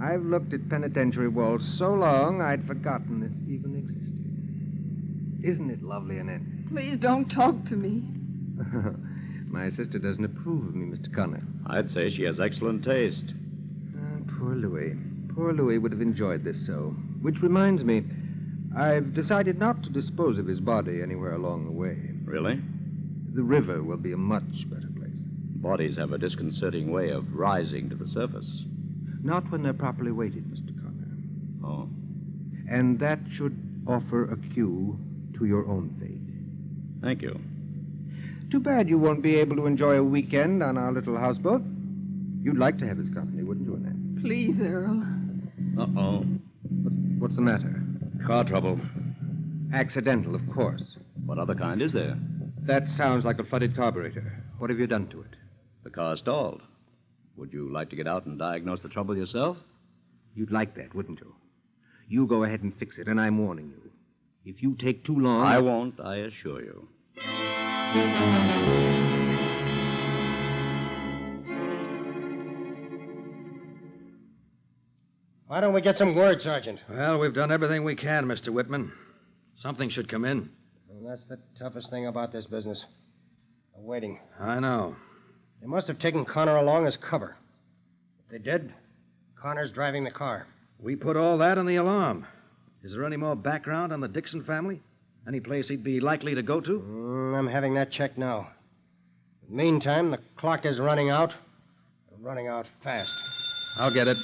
I've looked at penitentiary walls so long I'd forgotten this even existed. Isn't it lovely, Annette? Please don't talk to me. My sister doesn't approve of me, Mr. Connor. I'd say she has excellent taste. Poor Louis. Poor Louis would have enjoyed this so. Which reminds me, I've decided not to dispose of his body anywhere along the way. Really? The river will be a much better place. Bodies have a disconcerting way of rising to the surface. Not when they're properly weighted, Mr. Connor. Oh. And that should offer a cue to your own fate. Thank you. Too bad you won't be able to enjoy a weekend on our little houseboat. You'd like to have his company, wouldn't you, Annette? Please, Earl. Uh-oh. What's the matter? Car trouble. Accidental, of course. What other kind is there? That sounds like a flooded carburetor. What have you done to it? The car stalled. Would you like to get out and diagnose the trouble yourself? You'd like that, wouldn't you? You go ahead and fix it, and I'm warning you. If you take too long... I won't, I assure you. Why don't we get some word, Sergeant? Well, we've done everything we can, Mr. Whitman. Something should come in. Well, that's the toughest thing about this business. The waiting. I know. They must have taken Connor along as cover. If they did, Connor's driving the car. We put all that in the alarm. Is there any more background on the Dixon family? Any place he'd be likely to go to? I'm having that checked now. Meantime, the clock is running out. Running out fast. I'll get it.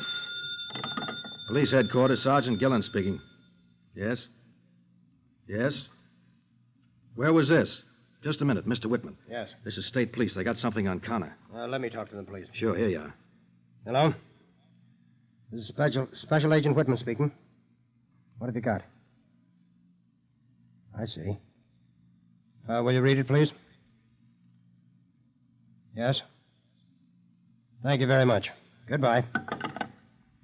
Police headquarters, Sergeant Gillen speaking. Yes? Yes? Where was this? Just a minute, Mr. Whitman. Yes. This is state police. They got something on Connor. Let me talk to them, please. Sure, here you are. Hello? This is Special Agent Whitman speaking. What have you got? I see. Will you read it, please? Yes? Thank you very much. Goodbye.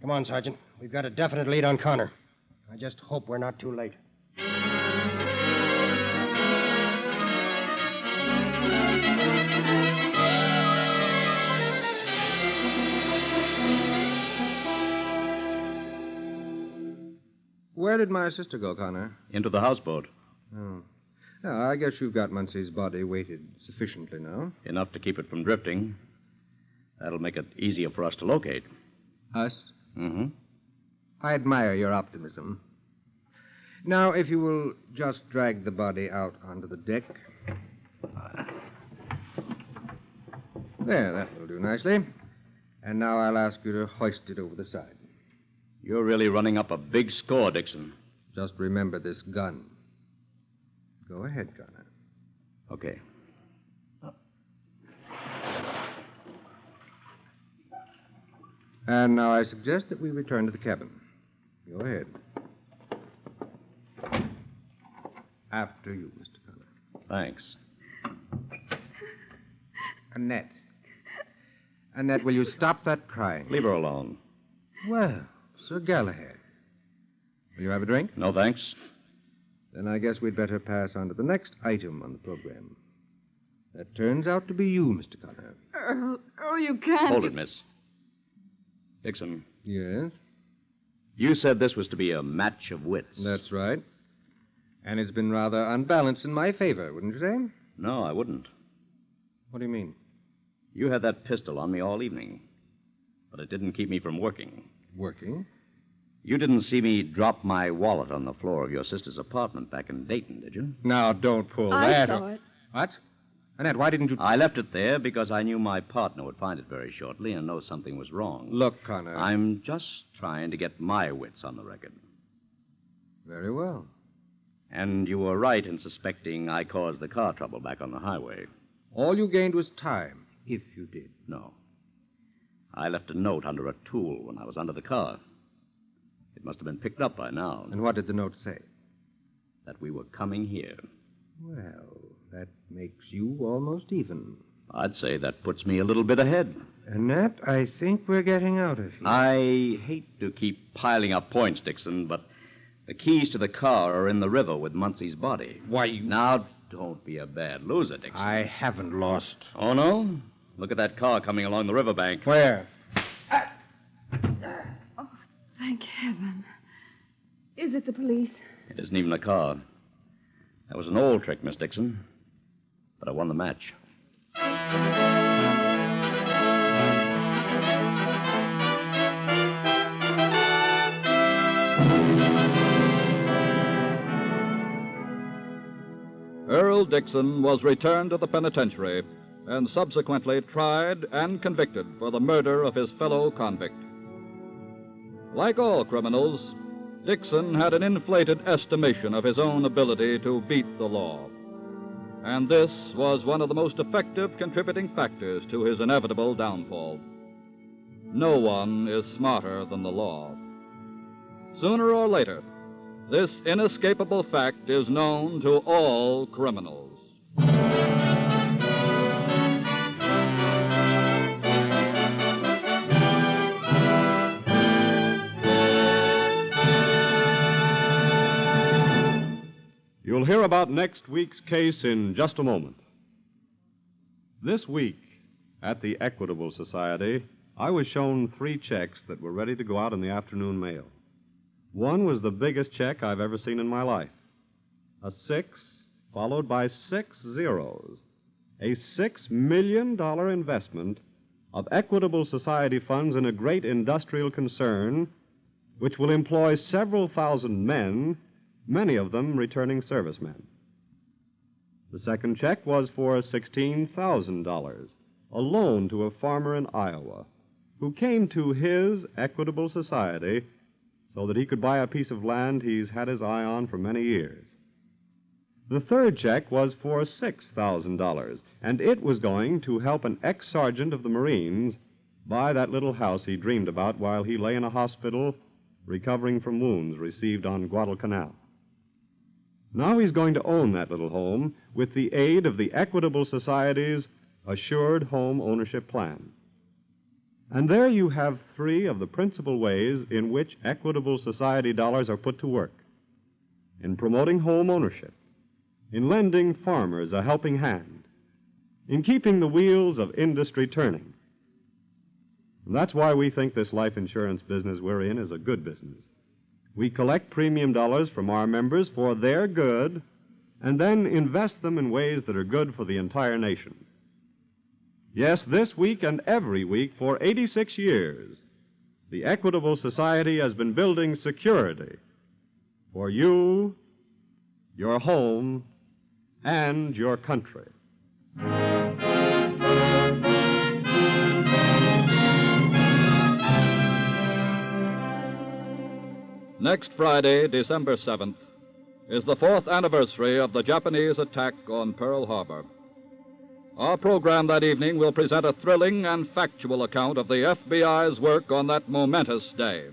Come on, Sergeant. We've got a definite lead on Connor. I just hope we're not too late. Where did my sister go, Connor? Into the houseboat. Oh. Oh, I guess you've got Muncie's body weighted sufficiently now. Enough to keep it from drifting. That'll make it easier for us to locate. Us? Mm-hmm. I admire your optimism. Now, if you will just drag the body out onto the deck. There, that will do nicely. And now I'll ask you to hoist it over the side. You're really running up a big score, Dixon. Just remember this gun. Go ahead, Connor. Okay. And now I suggest that we return to the cabin. Go ahead. After you, Mr. Connor. Thanks. Annette. Annette, will you stop that crying? Leave her alone. Well, Sir Galahad. Will you have a drink? No, thanks. Then I guess we'd better pass on to the next item on the program. That turns out to be you, Mr. Connor. Earl, you can't. Hold it, miss. Dixon. Yes? You said this was to be a match of wits. That's right. And it's been rather unbalanced in my favor, wouldn't you say? No, I wouldn't. What do you mean? You had that pistol on me all evening. But it didn't keep me from working. Working? You didn't see me drop my wallet on the floor of your sister's apartment back in Dayton, did you? Now, don't pull I that. saw it. What? Annette, why didn't you... I left it there because I knew my partner would find it very shortly and know something was wrong. Look, Connor. I'm just trying to get my wits on the record. Very well. And you were right in suspecting I caused the car trouble back on the highway. All you gained was time, if you did. No. I left a note under a tool when I was under the car. It must have been picked up by now. And what did the note say? That we were coming here. Well, that makes you almost even. I'd say that puts me a little bit ahead. Annette, I think we're getting out of here. I hate to keep piling up points, Dixon, but the keys to the car are in the river with Muncie's body. Why, you... Now, don't be a bad loser, Dixon. I haven't lost. Oh, no? Look at that car coming along the riverbank. Where? Oh, thank heaven. Is it the police? It isn't even a car. That was an old trick, Miss Dixon. But I won the match. Earl Dixon was returned to the penitentiary and subsequently tried and convicted for the murder of his fellow convict. Like all criminals, Dixon had an inflated estimation of his own ability to beat the law. And this was one of the most effective contributing factors to his inevitable downfall. No one is smarter than the law. Sooner or later, this inescapable fact is known to all criminals. You'll hear about next week's case in just a moment. This week, at the Equitable Society, I was shown 3 checks that were ready to go out in the afternoon mail. One was the biggest check I've ever seen in my life. A 6, followed by 6 zeros. A $6 million investment of Equitable Society funds in a great industrial concern which will employ several thousand men, many of them returning servicemen. The second check was for $16,000, a loan to a farmer in Iowa who came to his Equitable Society so that he could buy a piece of land he's had his eye on for many years. The third check was for $6,000, and it was going to help an ex-sergeant of the Marines buy that little house he dreamed about while he lay in a hospital recovering from wounds received on Guadalcanal. Now he's going to own that little home with the aid of the Equitable Society's Assured Home Ownership Plan. And there you have 3 of the principal ways in which Equitable Society dollars are put to work. In promoting home ownership, in lending farmers a helping hand, in keeping the wheels of industry turning. And that's why we think this life insurance business we're in is a good business. We collect premium dollars from our members for their good and then invest them in ways that are good for the entire nation. Yes, this week and every week for 86 years, the Equitable Society has been building security for you, your home, and your country. Next Friday, December 7th, is the 4th anniversary of the Japanese attack on Pearl Harbor. Our program that evening will present a thrilling and factual account of the FBI's work on that momentous day.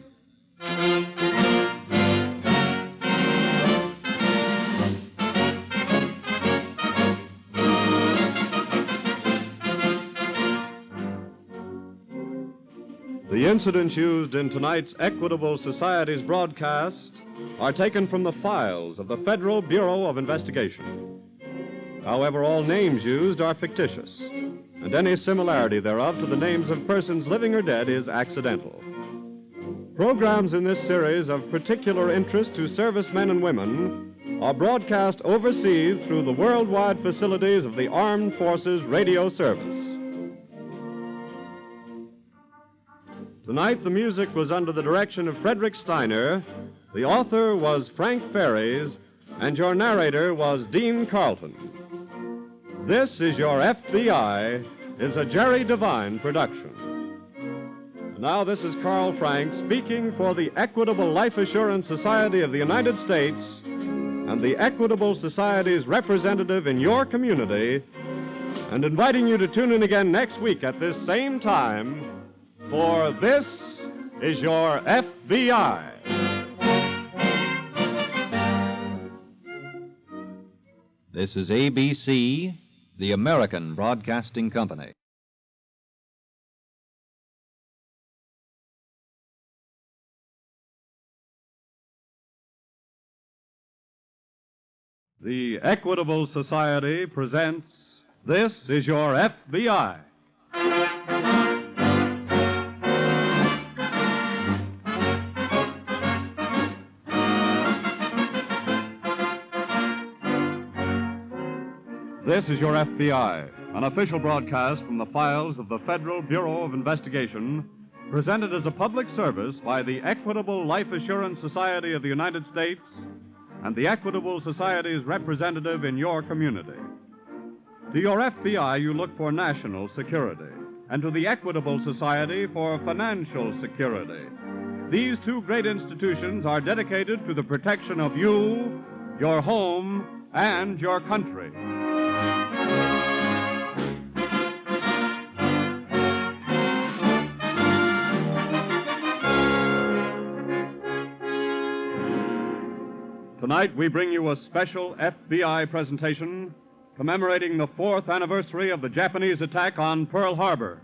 The incidents used in tonight's Equitable Society's broadcast are taken from the files of the Federal Bureau of Investigation. However, all names used are fictitious, and any similarity thereof to the names of persons living or dead is accidental. Programs in this series of particular interest to servicemen and women are broadcast overseas through the worldwide facilities of the Armed Forces Radio Service. Tonight, the music was under the direction of Frederick Steiner, the author was Frank Ferries, and your narrator was Dean Carlton. This is Your FBI is a Jerry Devine production. Now, this is Carl Frank speaking for the Equitable Life Assurance Society of the United States and the Equitable Society's representative in your community, and inviting you to tune in again next week at this same time for This is Your FBI. This is ABC, the American Broadcasting Company. The Equitable Society presents This is Your FBI. This is Your FBI, an official broadcast from the files of the Federal Bureau of Investigation, presented as a public service by the Equitable Life Assurance Society of the United States and the Equitable Society's representative in your community. To your FBI, you look for national security, and to the Equitable Society for financial security. These two great institutions are dedicated to the protection of you, your home, and your country. Tonight, we bring you a special FBI presentation commemorating the 4th anniversary of the Japanese attack on Pearl Harbor.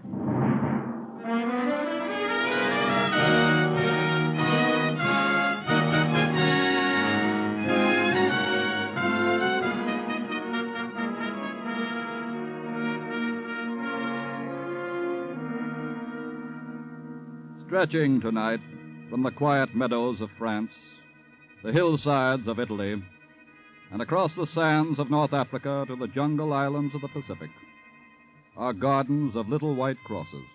Stretching tonight from the quiet meadows of France, the hillsides of Italy, and across the sands of North Africa to the jungle islands of the Pacific, are gardens of little white crosses,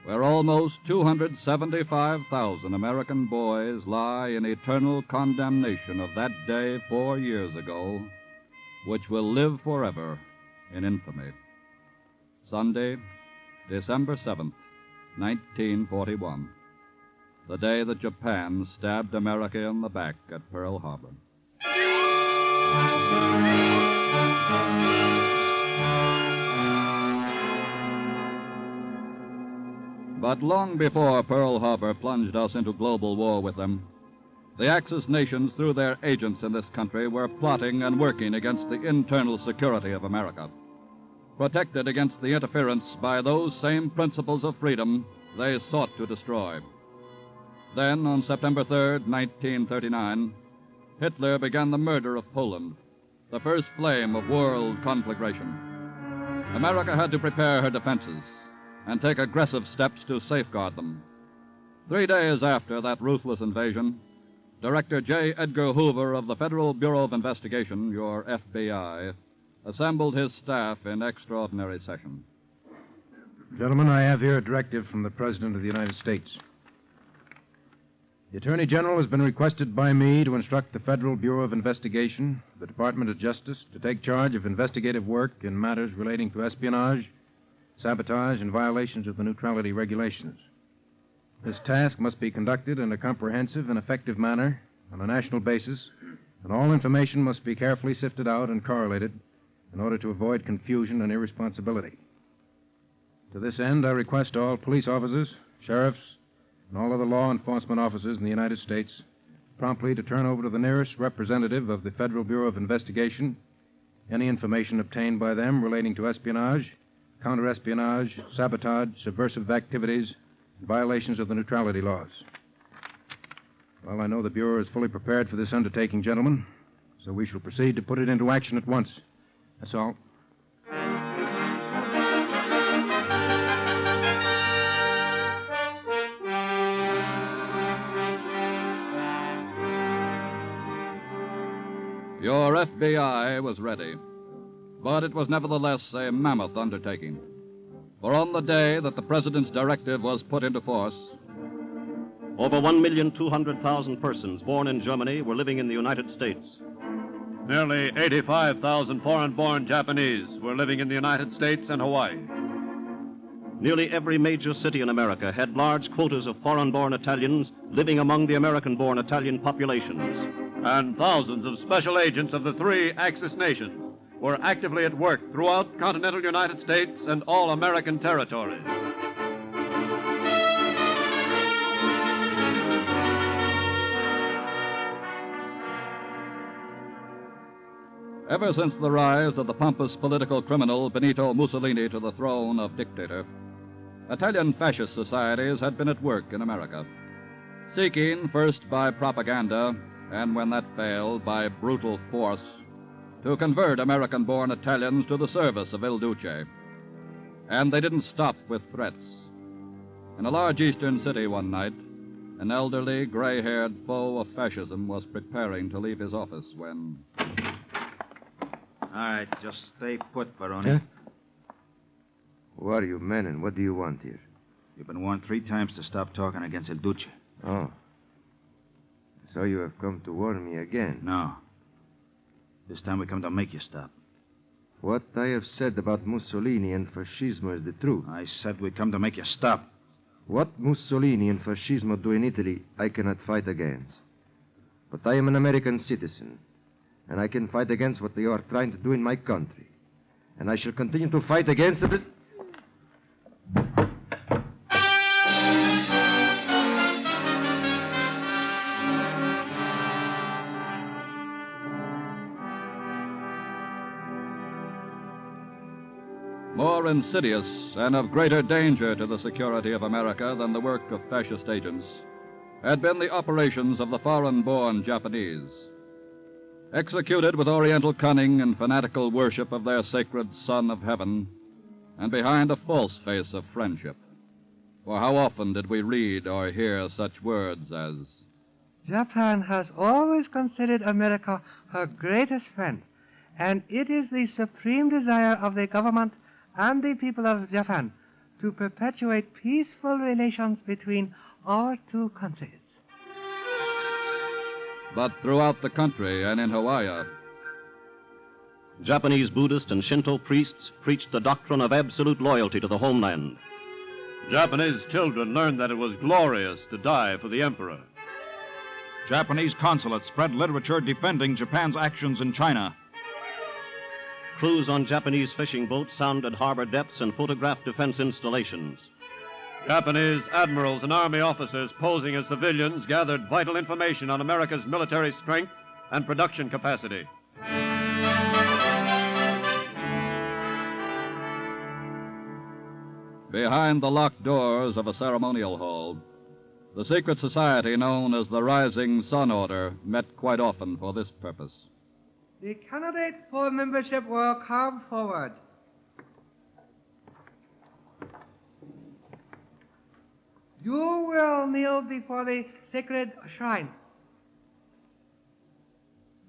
where almost 275,000 American boys lie in eternal condemnation of that day 4 years ago, which will live forever in infamy. Sunday, December 7th, 1941, the day that Japan stabbed America in the back at Pearl Harbor. But long before Pearl Harbor plunged us into global war with them, the Axis nations, through their agents in this country, were plotting and working against the internal security of America, protected against the interference by those same principles of freedom they sought to destroy. Then, on September 3rd, 1939, Hitler began the murder of Poland, the first flame of world conflagration. America had to prepare her defenses and take aggressive steps to safeguard them. 3 days after that ruthless invasion, Director J. Edgar Hoover of the Federal Bureau of Investigation, your FBI, assembled his staff in extraordinary session. Gentlemen, I have here a directive from the President of the United States. The Attorney General has been requested by me to instruct the Federal Bureau of Investigation, the Department of Justice, to take charge of investigative work in matters relating to espionage, sabotage, and violations of the neutrality regulations. This task must be conducted in a comprehensive and effective manner on a national basis, and all information must be carefully sifted out and correlated in order to avoid confusion and irresponsibility. To this end, I request all police officers, sheriffs, and all other law enforcement officers in the United States promptly to turn over to the nearest representative of the Federal Bureau of Investigation any information obtained by them relating to espionage, counterespionage, sabotage, subversive activities, and violations of the neutrality laws. Well, I know the Bureau is fully prepared for this undertaking, gentlemen, so we shall proceed to put it into action at once. That's all. Your FBI was ready, but it was nevertheless a mammoth undertaking. For on the day that the President's directive was put into force, over 1,200,000 persons born in Germany were living in the United States. Nearly 85,000 foreign-born Japanese were living in the United States and Hawaii. Nearly every major city in America had large quotas of foreign-born Italians living among the American-born Italian populations. And thousands of special agents of the three Axis nations were actively at work throughout continental United States and all American territories. ever since the rise of the pompous political criminal Benito Mussolini to the throne of dictator, Italian fascist societies had been at work in America, seeking, first by propaganda, and when that failed, by brutal force, to convert American-born Italians to the service of Il Duce. And they didn't stop with threats. In a large eastern city one night, an elderly, gray-haired foe of fascism was preparing to leave his office when... All right, just stay put, Baroni. Huh? Who are you men, and what do you want here? You've been warned 3 times to stop talking against Il Duce. Oh. So you have come to warn me again? No. This time we come to make you stop. What I have said about Mussolini and fascismo is the truth. I said we come to make you stop. What Mussolini and fascismo do in Italy, I cannot fight against. But I am an American citizen, and I can fight against what they are trying to do in my country. And I shall continue to fight against it. More insidious and of greater danger to the security of America than the work of fascist agents had been the operations of the foreign-born Japanese. Executed with oriental cunning and fanatical worship of their sacred Son of Heaven, and behind a false face of friendship. For how often did we read or hear such words as, Japan has always considered America her greatest friend, and it is the supreme desire of the government and the people of Japan to perpetuate peaceful relations between our two countries. But throughout the country and in Hawaii, Japanese Buddhist and Shinto priests preached the doctrine of absolute loyalty to the homeland. Japanese children learned that it was glorious to die for the emperor. Japanese consulates spread literature defending Japan's actions in China. Crews on Japanese fishing boats sounded harbor depths and photographed defense installations. Japanese admirals and army officers posing as civilians gathered vital information on America's military strength and production capacity. behind the locked doors of a ceremonial hall, the secret society known as the Rising Sun Order met quite often for this purpose. The candidates for membership will come forward. You will kneel before the sacred shrine.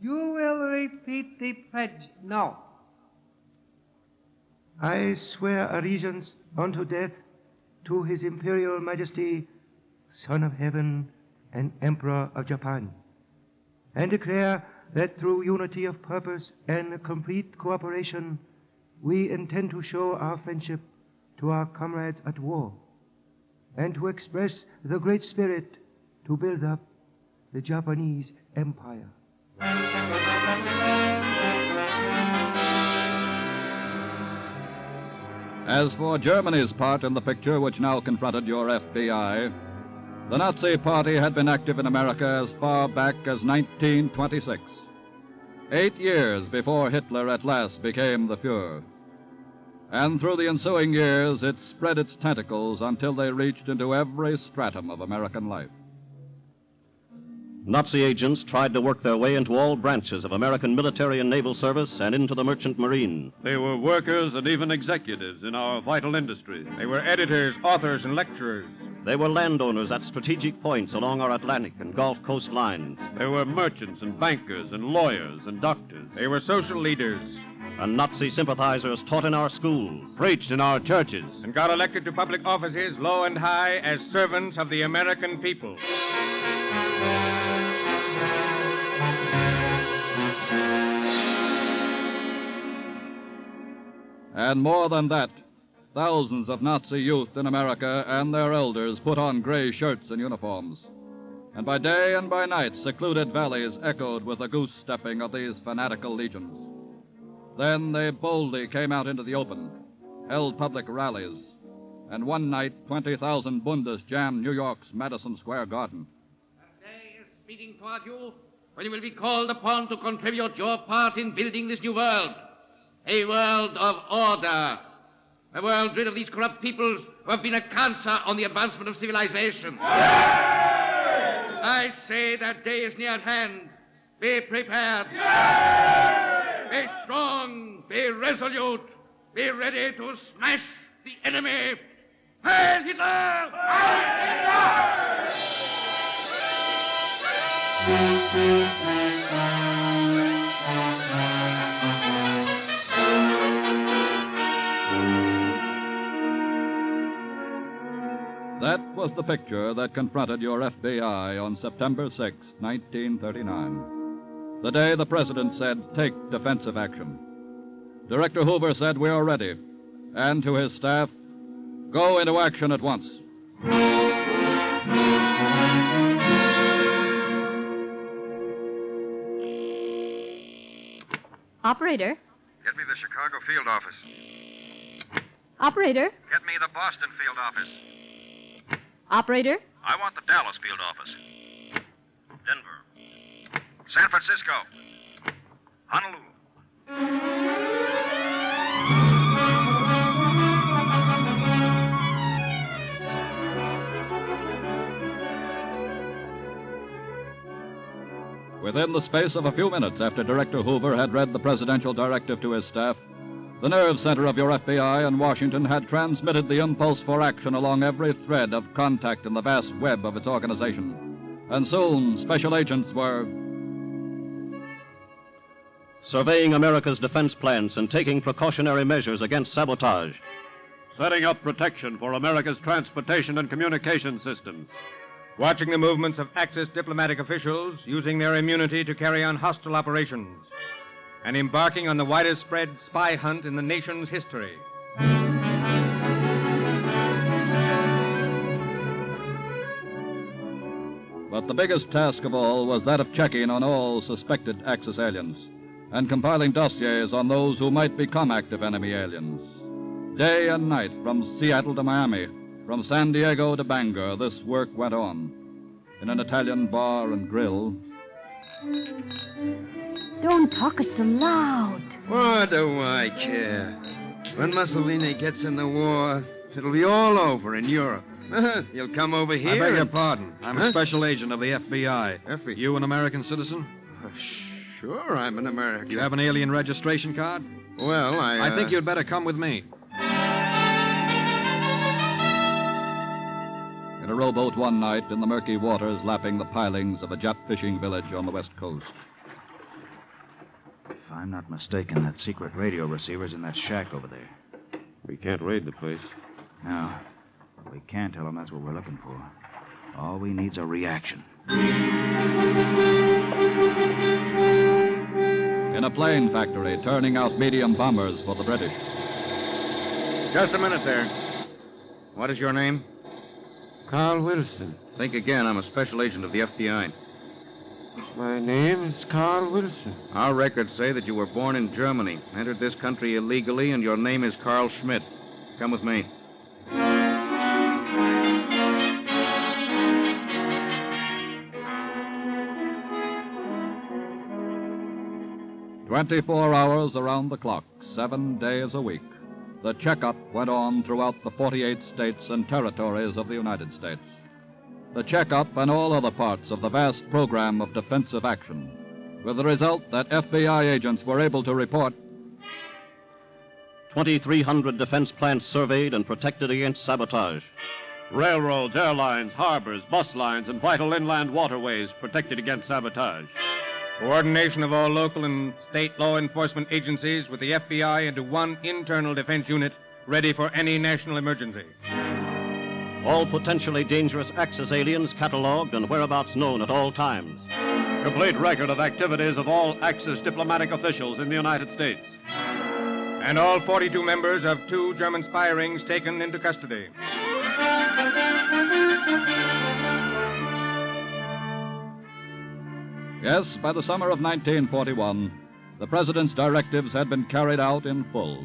You will repeat the pledge now. I swear allegiance unto death to His Imperial Majesty, Son of Heaven and Emperor of Japan, and declare that through unity of purpose and complete cooperation, we intend to show our friendship to our comrades at war, and to express the great spirit to build up the Japanese Empire. As for Germany's part in the picture which now confronted your FBI, the Nazi Party had been active in America as far back as 1926, 8 years before Hitler at last became the Fuhrer. And through the ensuing years, it spread its tentacles until they reached into every stratum of American life. Nazi agents tried to work their way into all branches of American military and naval service and into the merchant marine. They were workers and even executives in our vital industries. They were editors, authors, and lecturers. They were landowners at strategic points along our Atlantic and Gulf Coast lines. They were merchants and bankers and lawyers and doctors. They were social leaders. And Nazi sympathizers taught in our schools, preached in our churches, and got elected to public offices low and high as servants of the American people. And more than that, thousands of Nazi youth in America and their elders put on gray shirts and uniforms. And by day and by night, secluded valleys echoed with the goose-stepping of these fanatical legions. Then they boldly came out into the open, held public rallies, and one night 20,000 Bundes jammed New York's Madison Square Garden. The day is speeding toward you when you will be called upon to contribute your part in building this new world. A world of order. A world rid of these corrupt peoples who have been a cancer on the advancement of civilization. I say that day is near at hand. Be prepared. Be strong. Be resolute. Be ready to smash the enemy. Heil Hitler! That was the picture that confronted your FBI on September 6, 1939. The day the president said, take defensive action. Director Hoover said, we are ready. And to his staff, go into action at once. Operator. Get me the Chicago field office. Operator. Get me the Boston field office. Operator. I want the Dallas field office. Denver. San Francisco. Honolulu. Within the space of a few minutes after Director Hoover had read the presidential directive to his staff, the nerve center of your FBI in Washington had transmitted the impulse for action along every thread of contact in the vast web of its organization. And soon, special agents were surveying America's defense plans and taking precautionary measures against sabotage, setting up protection for America's transportation and communication systems, watching the movements of Axis diplomatic officials using their immunity to carry on hostile operations, and embarking on the widest spread spy hunt in the nation's history. But the biggest task of all was that of checking on all suspected Axis aliens and compiling dossiers on those who might become active enemy aliens. Day and night, from Seattle to Miami, from San Diego to Bangor, this work went on. In an Italian bar and grill. Don't talk so loud. What do I care? When Mussolini gets in the war, it'll be all over in Europe. He'll come over here. I beg your pardon. I'm a special agent of the FBI. FBI? You an American citizen? Sure, I'm an American. You have an alien registration card? Well, I think you'd better come with me. In a rowboat one night in the murky waters lapping the pilings of a Jap fishing village on the west coast. If I'm not mistaken, that secret radio receiver's in that shack over there. We can't raid the place. No. But we can tell them that's what we're looking for. All we need's a reaction. In a plane factory, turning out medium bombers for the British. Just a minute there. What is your name? Carl Wilson. Think again. I'm a special agent of the FBI. My name is Carl Wilson. Our records say that you were born in Germany, entered this country illegally, and your name is Carl Schmidt. Come with me. 24 hours around the clock, 7 days a week. The checkup went on throughout the 48 states and territories of the United States. The checkup and all other parts of the vast program of defensive action, with the result that FBI agents were able to report 2,300 defense plants surveyed and protected against sabotage. Railroads, airlines, harbors, bus lines, and vital inland waterways protected against sabotage. Coordination of all local and state law enforcement agencies with the FBI into one internal defense unit ready for any national emergency. All potentially dangerous Axis aliens cataloged and whereabouts known at all times. Complete record of activities of all Axis diplomatic officials in the United States. And all 42 members of 2 German spy rings taken into custody. Yes, by the summer of 1941, the President's directives had been carried out in full.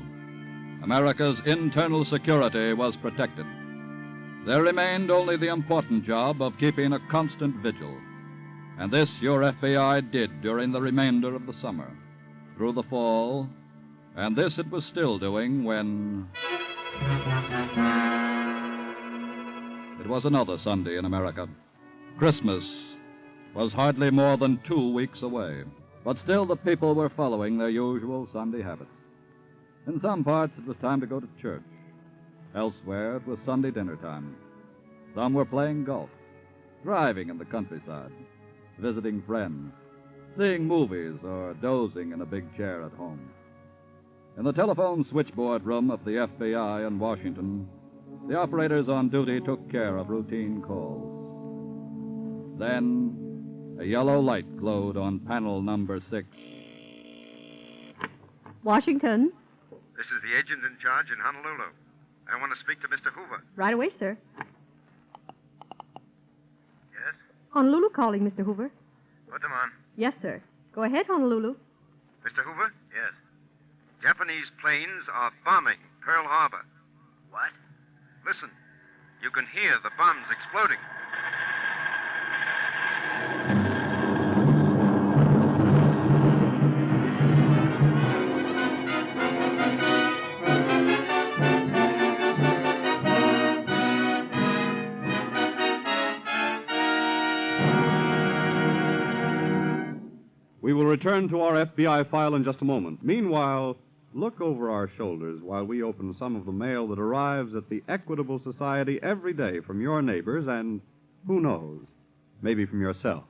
America's internal security was protected. There remained only the important job of keeping a constant vigil. And this your FBI did during the remainder of the summer, through the fall, and this it was still doing when it was another Sunday in America. Christmas was hardly more than 2 weeks away, but still the people were following their usual Sunday habits. In some parts it was time to go to church. Elsewhere it was Sunday dinner time. Some were playing golf, driving in the countryside, visiting friends, seeing movies, or dozing in a big chair at home. In the telephone switchboard room of the FBI in Washington, the operators on duty took care of routine calls. Then a yellow light glowed on panel number 6. Washington. This is the agent in charge in Honolulu. I want to speak to Mr. Hoover. Right away, sir. Yes? Honolulu calling, Mr. Hoover. Put them on. Yes, sir. Go ahead, Honolulu. Mr. Hoover? Yes. Japanese planes are bombing Pearl Harbor. What? Listen. You can hear the bombs exploding. We will return to our FBI file in just a moment. Meanwhile, look over our shoulders while we open some of the mail that arrives at the Equitable Society every day from your neighbors and, who knows, maybe from yourself.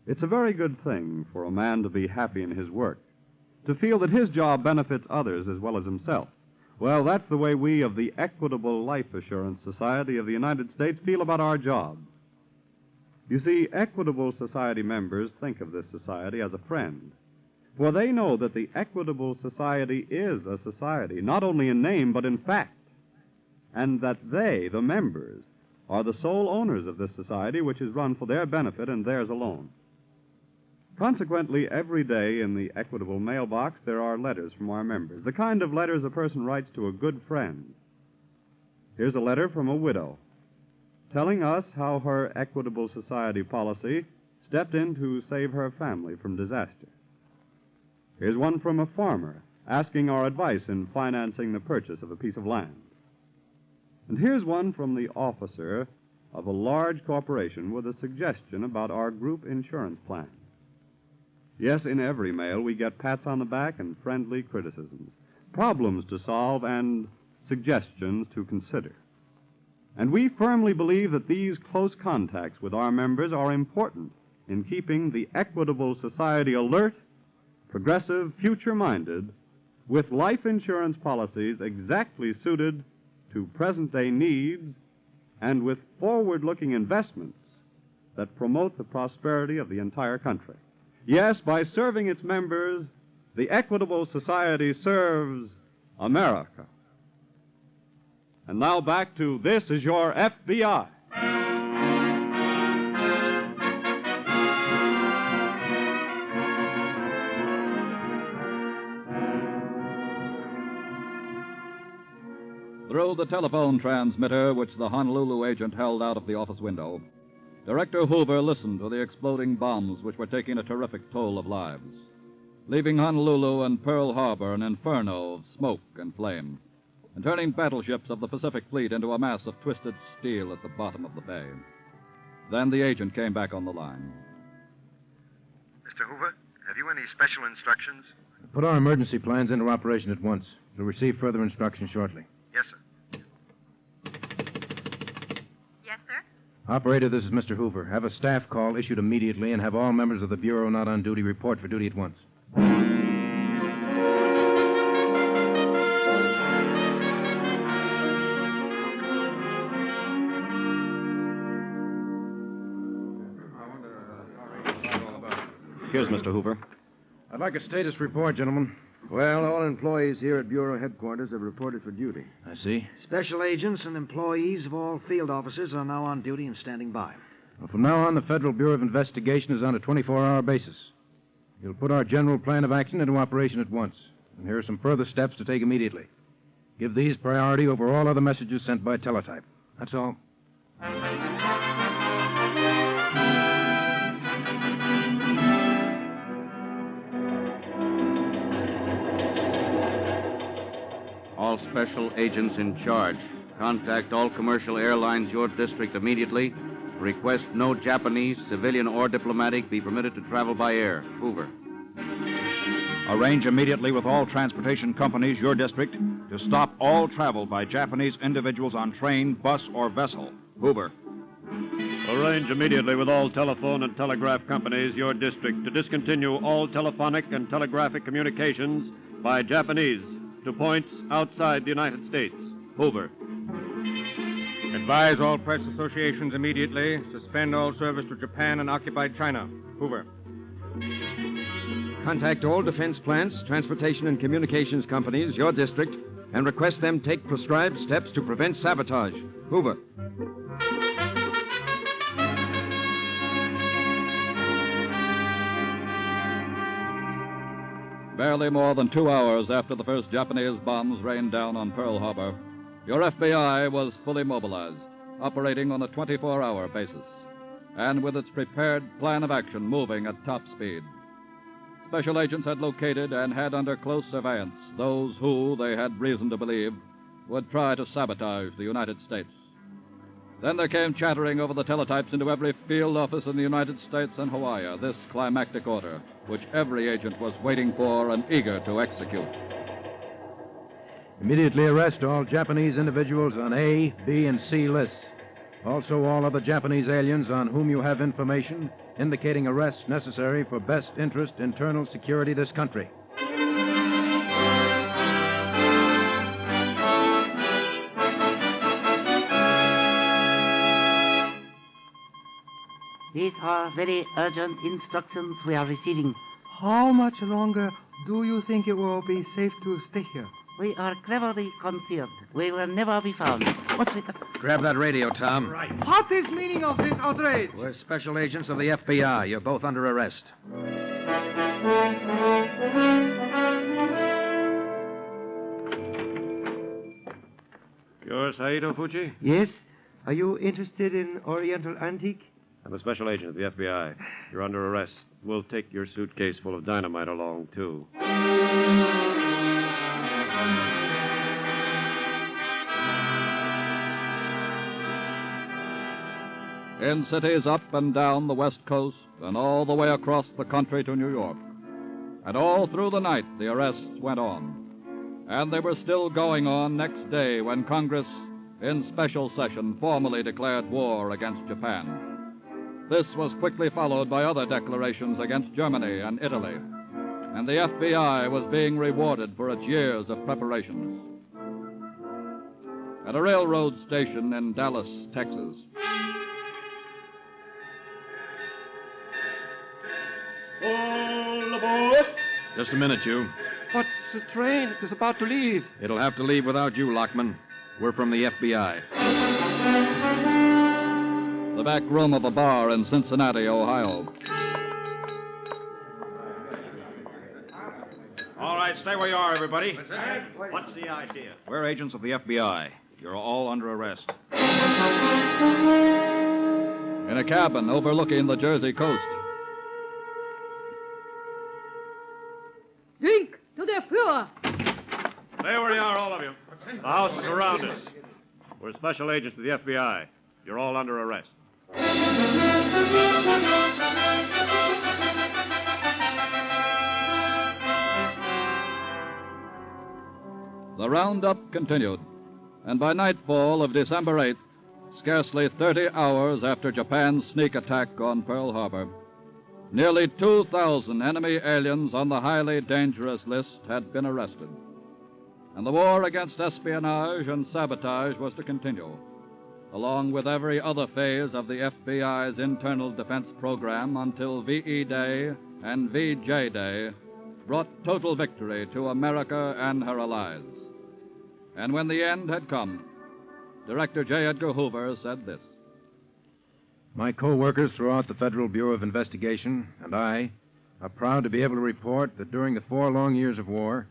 It's a very good thing for a man to be happy in his work, to feel that his job benefits others as well as himself. Well, that's the way we of the Equitable Life Assurance Society of the United States feel about our jobs. You see, Equitable Society members think of this society as a friend, for they know that the Equitable Society is a society, not only in name, but in fact, and that they, the members, are the sole owners of this society, which is run for their benefit and theirs alone. Consequently, every day in the Equitable mailbox, there are letters from our members, the kind of letters a person writes to a good friend. Here's a letter from a widow, telling us how her Equitable Society policy stepped in to save her family from disaster. Here's one from a farmer asking our advice in financing the purchase of a piece of land. And here's one from the officer of a large corporation with a suggestion about our group insurance plan. Yes, in every mail we get pats on the back and friendly criticisms, problems to solve and suggestions to consider. And we firmly believe that these close contacts with our members are important in keeping the Equitable Society alert, progressive, future-minded, with life insurance policies exactly suited to present-day needs and with forward-looking investments that promote the prosperity of the entire country. Yes, by serving its members, the Equitable Society serves America. And now back to This Is Your FBI. Through the telephone transmitter which the Honolulu agent held out of the office window, Director Hoover listened to the exploding bombs which were taking a terrific toll of lives, leaving Honolulu and Pearl Harbor an inferno of smoke and flame, and turning battleships of the Pacific Fleet into a mass of twisted steel at the bottom of the bay. Then the agent came back on the line. Mr. Hoover, have you any special instructions? Put our emergency plans into operation at once. You'll receive further instructions shortly. Yes, sir. Yes, sir? Operator, this is Mr. Hoover. Have a staff call issued immediately and have all members of the Bureau not on duty report for duty at once. Here's Mr. Hoover. I'd like a status report, gentlemen. Well, all employees here at Bureau headquarters have reported for duty. I see. Special agents and employees of all field offices are now on duty and standing by. Well, from now on, the Federal Bureau of Investigation is on a 24-hour basis. You'll put our general plan of action into operation at once. And here are some further steps to take immediately. Give these priority over all other messages sent by teletype. That's all. All special agents in charge. Contact all commercial airlines your district immediately. Request no Japanese, civilian or diplomatic, be permitted to travel by air. Hoover. Arrange immediately with all transportation companies your district to stop all travel by Japanese individuals on train, bus, or vessel. Hoover. Arrange immediately with all telephone and telegraph companies your district to discontinue all telephonic and telegraphic communications by Japanese to points outside the United States. Hoover. Advise all press associations immediately. Suspend all service to Japan and occupied China. Hoover. Contact all defense plants, transportation, and communications companies, your district, and request them take prescribed steps to prevent sabotage. Hoover. Barely more than 2 hours after the first Japanese bombs rained down on Pearl Harbor, your FBI was fully mobilized, operating on a 24-hour basis, and with its prepared plan of action moving at top speed. Special agents had located and had under close surveillance those who, they had reason to believe, would try to sabotage the United States. Then there came chattering over the teletypes into every field office in the United States and Hawaii this climactic order, which every agent was waiting for and eager to execute. Immediately arrest all Japanese individuals on A, B, and C lists. Also all other Japanese aliens on whom you have information indicating arrests necessary for best interest internal security of this country. These are very urgent instructions we are receiving. How much longer do you think it will be safe to stay here? We are cleverly concealed. We will never be found. What's it? Grab that radio, Tom. Right. What is meaning of this outrage? We're special agents of the FBI. You're both under arrest. You're Saito Fuji? Yes. Are you interested in Oriental antique? I'm a special agent of the FBI. You're under arrest. We'll take your suitcase full of dynamite along, too. In cities up and down the West Coast and all the way across the country to New York. And all through the night, the arrests went on. And they were still going on next day when Congress, in special session, formally declared war against Japan. This was quickly followed by other declarations against Germany and Italy. And the FBI was being rewarded for its years of preparations. At a railroad station in Dallas, Texas, All aboard! Just a minute, you. But the train is about to leave. It'll have to leave without you, Lockman. were from the FBI. The back room of a bar in Cincinnati, Ohio. All right, stay where you are, everybody. What's the idea? We're agents of the FBI. You're all under arrest. In a cabin overlooking the Jersey coast. Drink to the Führer. Stay where you are, all of you. The house is around us. We're special agents of the FBI. You're all under arrest. The roundup continued, and by nightfall of December 8th, scarcely 30 hours after Japan's sneak attack on Pearl Harbor, nearly 2,000 enemy aliens on the highly dangerous list had been arrested. And the war against espionage and sabotage was to continue, along with every other phase of the FBI's internal defense program until VE Day and VJ Day brought total victory to America and her allies. And when the end had come, Director J. Edgar Hoover said this. My co-workers throughout the Federal Bureau of Investigation and I are proud to be able to report that during the 4 long years of war,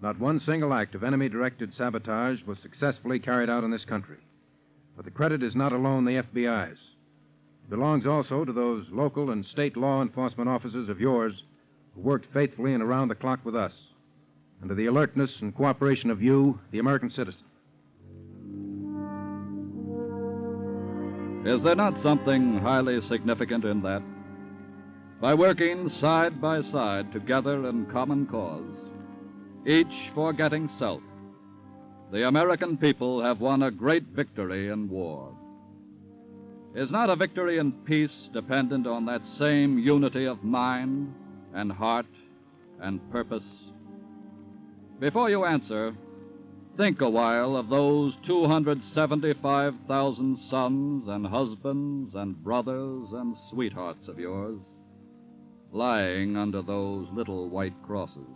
not one single act of enemy-directed sabotage was successfully carried out in this country. But the credit is not alone the FBI's. It belongs also to those local and state law enforcement officers of yours who worked faithfully and around the clock with us, and to the alertness and cooperation of you, the American citizen. Is there not something highly significant in that? By working side by side together in common cause, each forgetting self, the American people have won a great victory in war. Is not a victory in peace dependent on that same unity of mind and heart and purpose? Before you answer, think a while of those 275,000 sons and husbands and brothers and sweethearts of yours lying under those little white crosses.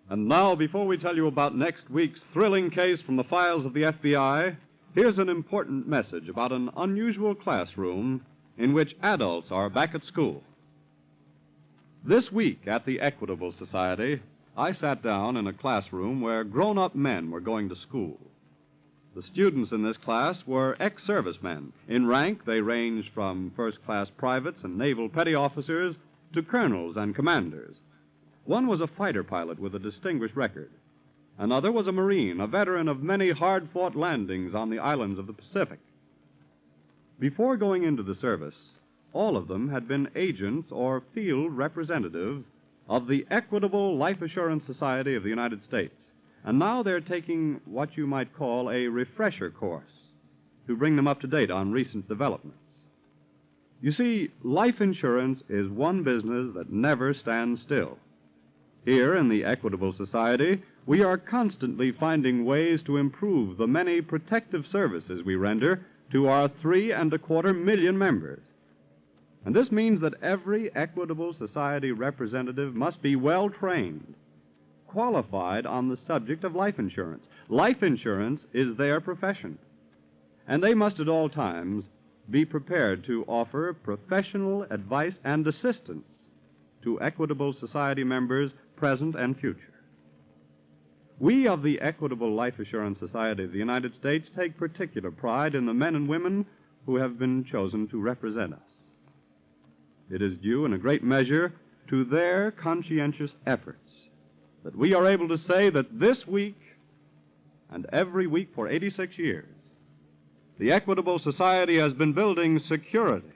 And now, before we tell you about next week's thrilling case from the files of the FBI, here's an important message about an unusual classroom in which adults are back at school. This week at the Equitable Society, I sat down in a classroom where grown-up men were going to school. The students in this class were ex-servicemen. In rank, they ranged from first-class privates and naval petty officers to colonels and commanders. One was a fighter pilot with a distinguished record. Another was a Marine, a veteran of many hard-fought landings on the islands of the Pacific. Before going into the service, all of them had been agents or field representatives of the Equitable Life Assurance Society of the United States. And now they're taking what you might call a refresher course to bring them up to date on recent developments. You see, life insurance is one business that never stands still. Here in the Equitable Society, we are constantly finding ways to improve the many protective services we render to our 3.25 million members. And this means that every Equitable Society representative must be well trained, qualified on the subject of life insurance. Life insurance is their profession, and they must at all times be prepared to offer professional advice and assistance to Equitable Society members, present and future. We of the Equitable Life Assurance Society of the United States take particular pride in the men and women who have been chosen to represent us. It is due in a great measure to their conscientious efforts that we are able to say that this week and every week for 86 years, the Equitable Society has been building security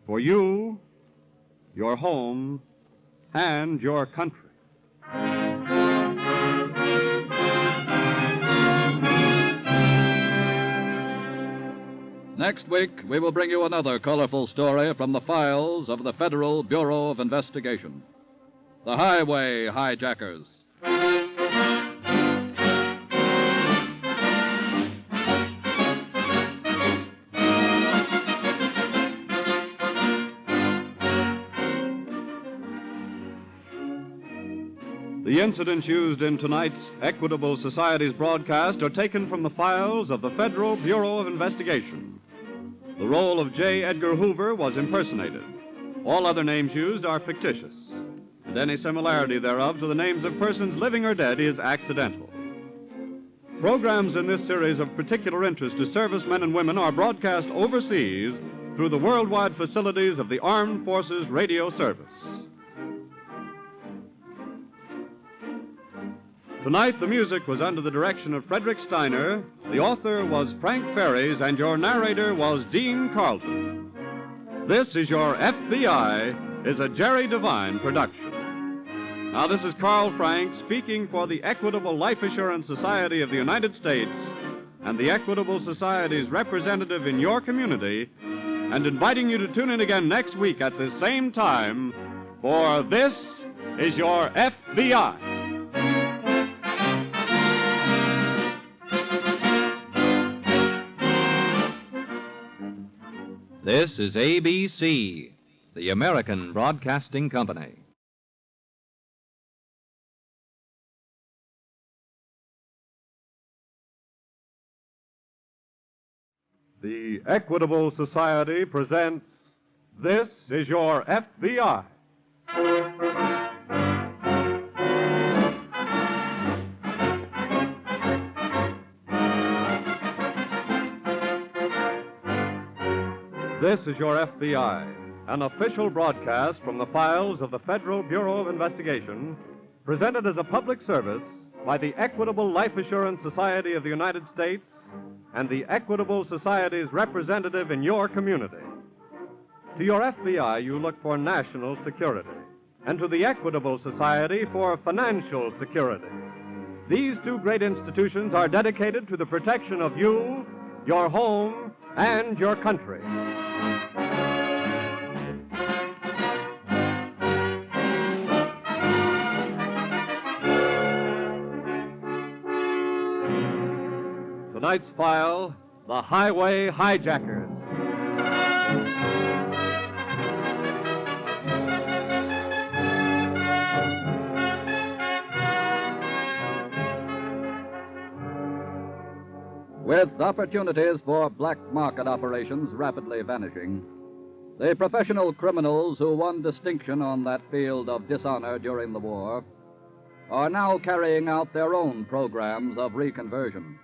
for you, your home, and your country. Next week, we will bring you another colorful story from the files of the Federal Bureau of Investigation. The Highway Hijackers. The incidents used in tonight's Equitable Society's broadcast are taken from the files of the Federal Bureau of Investigation. The role of J. Edgar Hoover was impersonated. All other names used are fictitious, and any similarity thereof to the names of persons living or dead is accidental. Programs in this series of particular interest to servicemen and women are broadcast overseas through the worldwide facilities of the Armed Forces Radio Service. Tonight, the music was under the direction of Frederick Steiner, the author was Frank Ferries, and your narrator was Dean Carlton. This is Your FBI is a Jerry Devine production. Now, this is Carl Frank speaking for the Equitable Life Assurance Society of the United States and the Equitable Society's representative in your community, and inviting you to tune in again next week at the same time for This is Your FBI. This is ABC, the American Broadcasting Company. The Equitable Society presents This is Your FBI. This is Your FBI, an official broadcast from the files of the Federal Bureau of Investigation, presented as a public service by the Equitable Life Assurance Society of the United States and the Equitable Society's representative in your community. To your FBI, you look for national security, and to the Equitable Society for financial security. These two great institutions are dedicated to the protection of you, your home, and your country. Tonight's file, The Highway Hijackers. With opportunities for black market operations rapidly vanishing, the professional criminals who won distinction on that field of dishonor during the war are now carrying out their own programs of reconversion,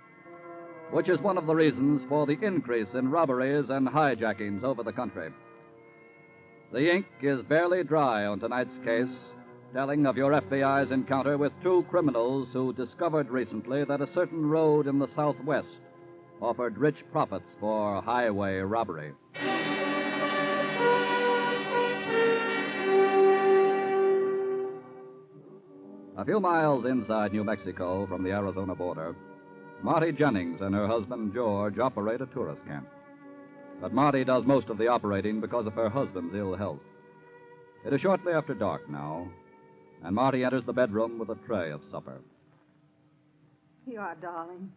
which is one of the reasons for the increase in robberies and hijackings over the country. The ink is barely dry on tonight's case, telling of your FBI's encounter with two criminals who discovered recently that a certain road in the Southwest offered rich profits for highway robbery. A few miles inside New Mexico from the Arizona border, Marty Jennings and her husband George operate a tourist camp. But Marty does most of the operating because of her husband's ill health. It is shortly after dark now, and Marty enters the bedroom with a tray of supper. Here you are, darling.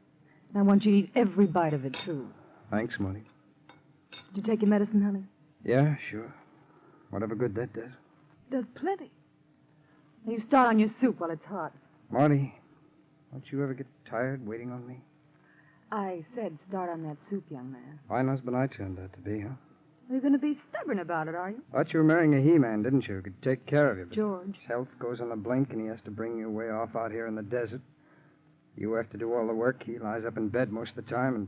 I want you to eat every bite of it, too. Thanks, Marty. Did you take your medicine, honey? Yeah, sure. Whatever good that does. Does plenty. Now you start on your soup while it's hot. Marty, don't you ever get tired waiting on me? I said start on that soup, young man. Fine husband I turned out to be, huh? You're going to be stubborn about it, are you? Thought you were marrying a he-man, didn't you? Who could take care of you. But George. his health goes on a blink, and he has to bring you way off out here in the desert. You have to do all the work. He lies up in bed most of the time, and...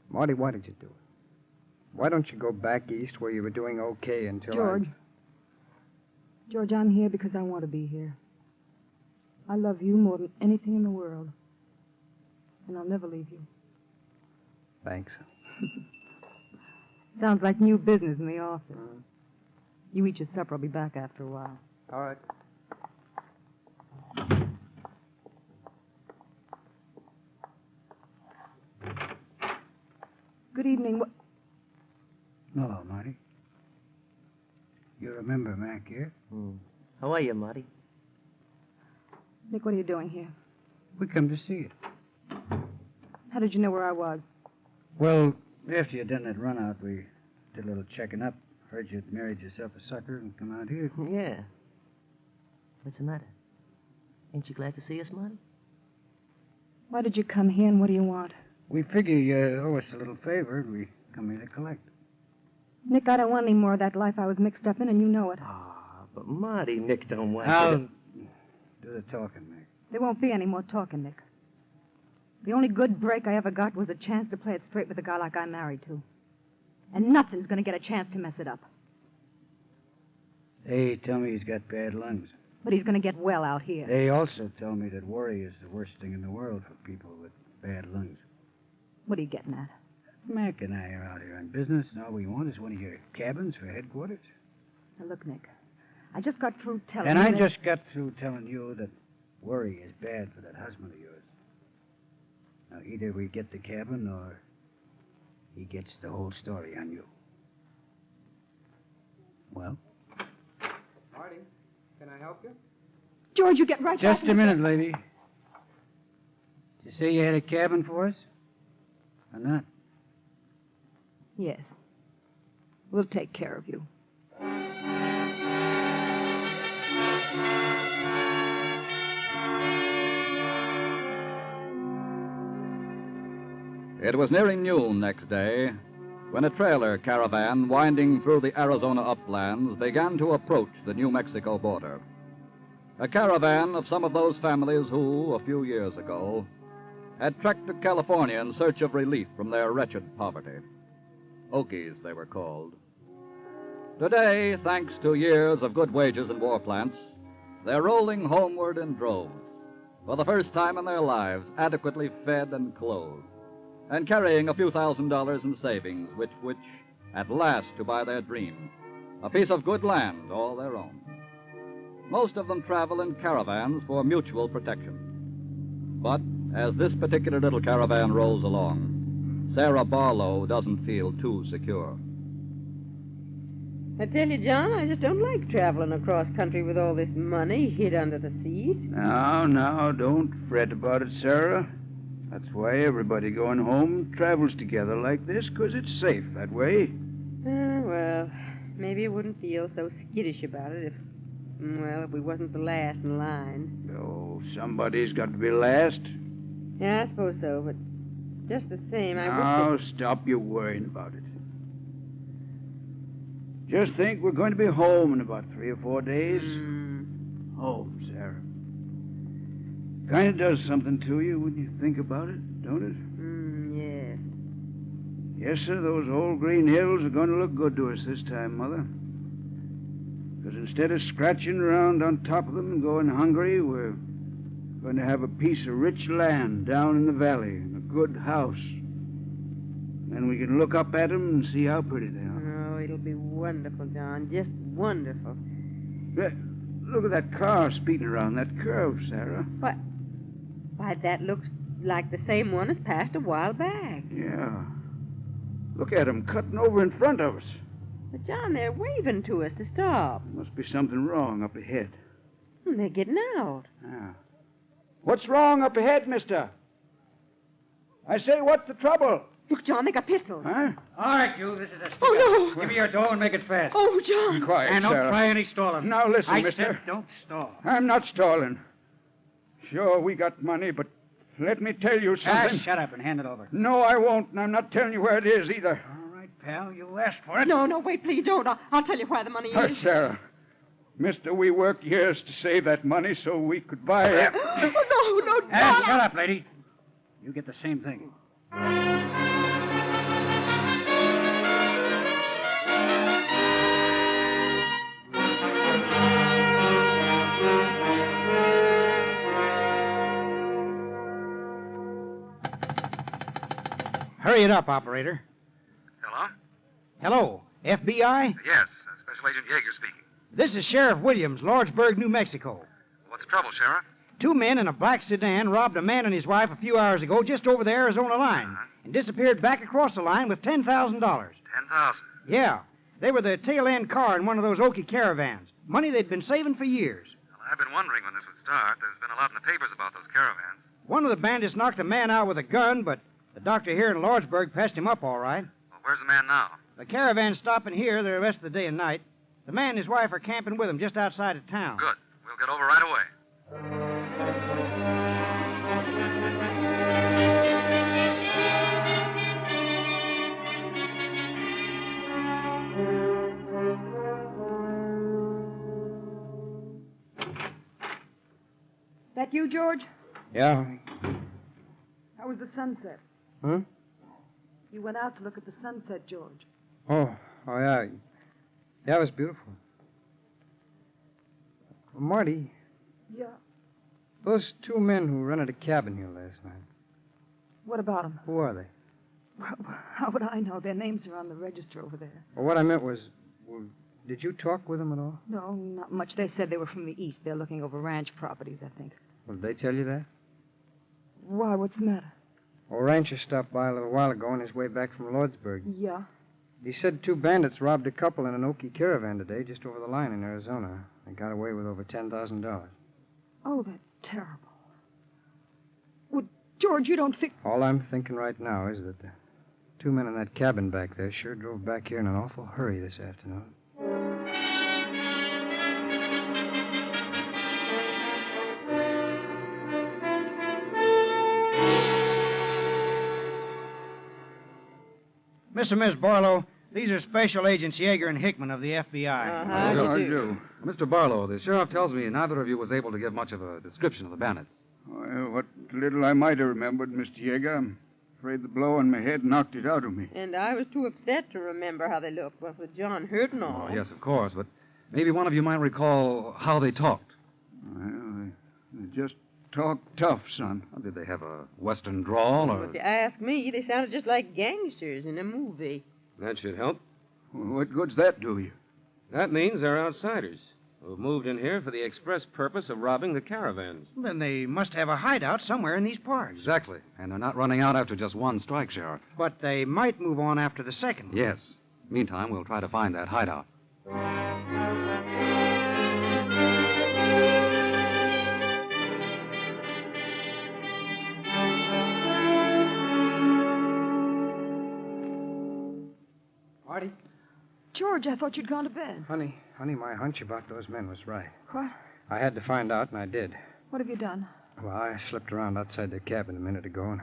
Marty, why did you do it? Why don't you go back east where you were doing okay until George, I'm here because I want to be here. I love you more than anything in the world. And I'll never leave you. Thanks. Sounds like new business in the office. You eat your supper. I'll be back after a while. All right. Good evening. Hello, Marty. You remember Mac here? How are you, Marty? Nick, what are you doing here? We come to see you. How did you know where I was? Well, after you'd done that run out, we did a little checking up. Heard you'd married yourself a sucker and come out here. Yeah. What's the matter? Ain't you glad to see us, Marty? Why did you come here, and what do you want? We figure you owe us a little favor, and we come here to collect. Nick, I don't want any more of that life I was mixed up in, and you know it. But Marty, Nick don't want I'll you do the talking, Nick. There won't be any more talking, Nick. The only good break I ever got was a chance to play it straight with a guy like I'm married to. And nothing's going to get a chance to mess it up. They tell me he's got bad lungs. But he's going to get well out here. They also tell me that worry is the worst thing in the world for people with bad lungs. What are you getting at? Mac and I are out here on business, and all we want is one of your cabins for headquarters. Now, look, Nick, I just got through telling And you I that- just got through telling you that worry is bad for that husband of yours. Now, either we get the cabin, or he gets the whole story on you. Well? Marty, can I help you? George, you get right back. Just a minute, lady. Did you say you had a cabin for us? Or not? Yes. We'll take care of you. It was nearing noon next day when a trailer caravan winding through the Arizona uplands began to approach the New Mexico border. A caravan of some of those families who, a few years ago, had trekked to California in search of relief from their wretched poverty. Okies, they were called. Today, thanks to years of good wages in war plants, they're rolling homeward in droves, for the first time in their lives adequately fed and clothed, and carrying a few $1,000s in savings, which at last to buy their dream, a piece of good land all their own. Most of them travel in caravans for mutual protection. But as this particular little caravan rolls along, Sarah Barlow doesn't feel too secure. I tell you, John, I just don't like traveling across country with all this money hid under the seat. Now, don't fret about it, Sarah. That's why everybody going home travels together like this, 'cause it's safe that way. Well, maybe I wouldn't feel so skittish about it if we wasn't the last in line. Oh, somebody's got to be last. Yeah, I suppose so, but just the same, I Now, wish stop your worrying about it. Just think we're going to be home in about 3 or 4 days. Home, Sarah. Kind of does something to you when you think about it, don't it? Yes. Yes, sir, those old green hills are going to look good to us this time, Mother. Because instead of scratching around on top of them and going hungry, we're going to have a piece of rich land down in the valley and a good house. Then we can look up at them and see how pretty they are. Oh, it'll be wonderful, John, just wonderful. Look at that car speeding around that curve, Sarah. Why, that looks like the same one as passed a while back. Yeah. Look at them cutting over in front of us. But, John, they're waving to us to stop. Must be something wrong up ahead. They're getting out. Yeah. What's wrong up ahead, mister? I say, what's the trouble? Look, John, they got pistols. Huh? All right, you, this is a stick. Oh, no! Give me your dough and make it fast. Oh, John! Be quiet, And don't Sarah. try any stalling. Now, listen, I mister. said don't stall. I'm not stalling. Sure, we got money, but let me tell you something. Shut up and hand it over. No, I won't, and I'm not telling you where it is either. All right, pal, you asked for it. No, wait, please don't. I'll tell you where the money is. Sarah. Mister, we worked years to save that money so we could buy it. Oh, no, John! Shut up, lady. You get the same thing. Hurry it up, operator. Hello? Hello, FBI? Yes, Special Agent Yeager speaking. This is Sheriff Williams, Lordsburg, New Mexico. What's the trouble, Sheriff? 2 men in a black sedan robbed a man and his wife a few hours ago just over the Arizona line and disappeared back across the line with $10,000. 10,000. Yeah, they were the tail-end car in one of those Okie caravans. Money they'd been saving for years. Well, I've been wondering when this would start. There's been a lot in the papers about those caravans. One of the bandits knocked a man out with a gun, but the doctor here in Lordsburg patched him up all right. Well, where's the man now? The caravan's stopping here the rest of the day and night. The man and his wife are camping with him just outside of town. Good. We'll get over right away. That you, George? Yeah. How was the sunset? Huh? You went out to look at the sunset, George. Oh, yeah. Yeah, it was beautiful. Marty, Yeah. those two men who rented a cabin here last night, What about them? who are they? How would I know? Their names are on the register over there. Well, what I meant was, did you talk with them at all? No, not much. They said they were from the east. They're looking over ranch properties, I think. Well, did they tell you that? Why? What's the matter? Well, Rancher stopped by a little while ago on his way back from Lordsburg. Yeah. He said 2 bandits robbed a couple in an Okie caravan today just over the line in Arizona. They got away with over $10,000. Oh, that's terrible. Well, George, you don't think... All I'm thinking right now is that the 2 men in that cabin back there sure drove back here in an awful hurry this afternoon. Mr. and Miss Barlow, these are Special Agents Yeager and Hickman of the FBI. How do you do? Mr. Barlow, the sheriff tells me neither of you was able to give much of a description of the bandits. Well, what little I might have remembered, Mr. Yeager, I'm afraid the blow on my head knocked it out of me. And I was too upset to remember how they looked, what with John hurt and all. Oh, yes, of course, but maybe one of you might recall how they talked. Well, they just talked tough, son. Did they have a Western drawl, Well, or... if you ask me, they sounded just like gangsters in a movie. That should help. Well, what good's that do you? That means they're outsiders who moved in here for the express purpose of robbing the caravans. Then they must have a hideout somewhere in these parts. Exactly. And they're not running out after just one strike, Sheriff. But they might move on after the second. Yes. Meantime, we'll try to find that hideout. Marty? George, I thought you'd gone to bed. Honey, my hunch about those men was right. What? I had to find out, and I did. What have you done? Well, I slipped around outside their cabin a minute ago, and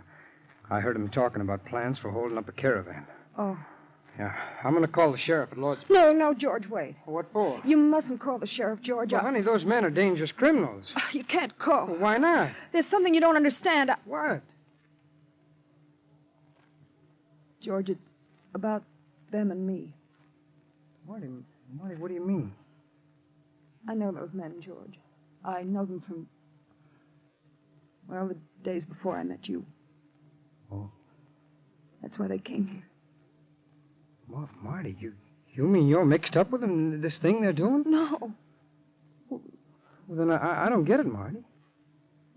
I heard them talking about plans for holding up a caravan. Oh. Yeah, I'm going to call the sheriff at Lord's... No, George, wait. What for? You mustn't call the sheriff, George. Well, honey, those men are dangerous criminals. You can't call. Well, why not? There's something you don't understand. What? George, it's about them and me. Marty, what do you mean? I know those men, George. I know them from, well, the days before I met you. Oh. That's why they came here. Well, Marty, you mean you're mixed up with them in this thing they're doing? No. Well, then I don't get it, Marty.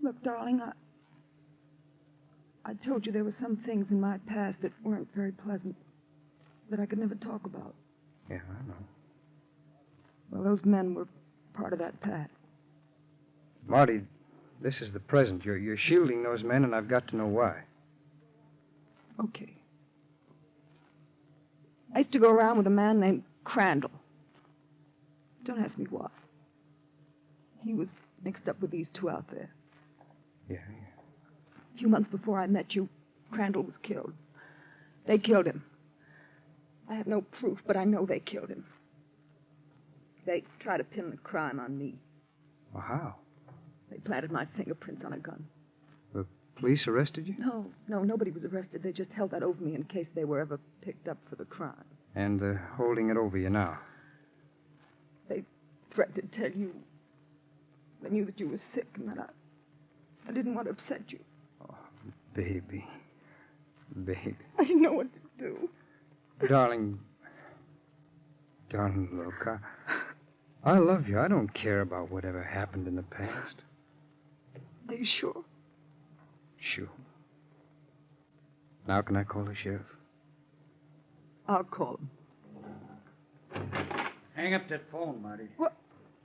Look, darling, I told you there were some things in my past that weren't very pleasant, that I could never talk about. Yeah, I know. Well, those men were part of that past. Marty, this is the present. You're shielding those men, and I've got to know why. Okay. I used to go around with a man named Crandall. Don't ask me why. He was mixed up with these two out there. Yeah. A few months before I met you, Crandall was killed. They killed him. I have no proof, but I know they killed him. They tried to pin the crime on me. Well, how? They planted my fingerprints on a gun. The police arrested you? No, nobody was arrested. They just held that over me in case they were ever picked up for the crime. And they're holding it over you now. They threatened to tell you. They knew that you were sick and that I didn't want to upset you. Oh, baby. I didn't know what to do. Darling, look, I love you. I don't care about whatever happened in the past. Are you sure? Sure. Now can I call the sheriff? I'll call him. Hang up that phone, Marty. What?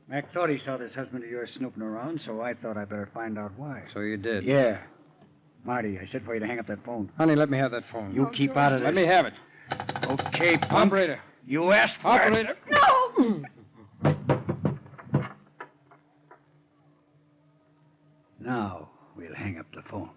Mac thought he saw this husband of yours snooping around, so I thought I'd better find out why. So you did? Yeah. Marty, I said for you to hang up that phone. Honey, let me have that phone. You keep out of this. Let me have it. Okay, punk. Operator. You asked for Operator. No! Now we'll hang up the phone.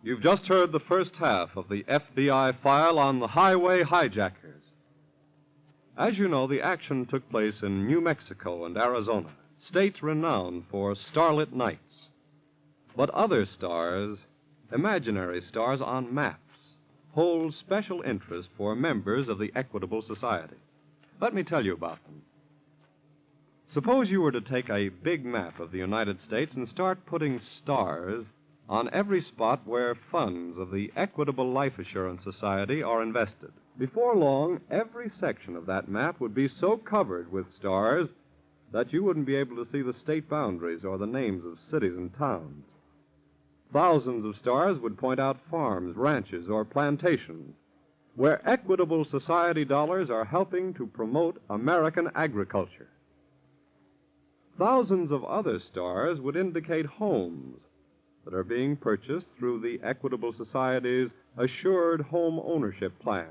You've just heard the first half of the FBI file on the highway hijackers. As you know, the action took place in New Mexico and Arizona, states renowned for starlit nights. But other stars, imaginary stars on maps, hold special interest for members of the Equitable Society. Let me tell you about them. Suppose you were to take a big map of the United States and start putting stars on every spot where funds of the Equitable Life Assurance Society are invested. Before long, every section of that map would be so covered with stars that you wouldn't be able to see the state boundaries or the names of cities and towns. Thousands of stars would point out farms, ranches, or plantations where Equitable Society dollars are helping to promote American agriculture. Thousands of other stars would indicate homes that are being purchased through the Equitable Society's Assured Home Ownership Plan.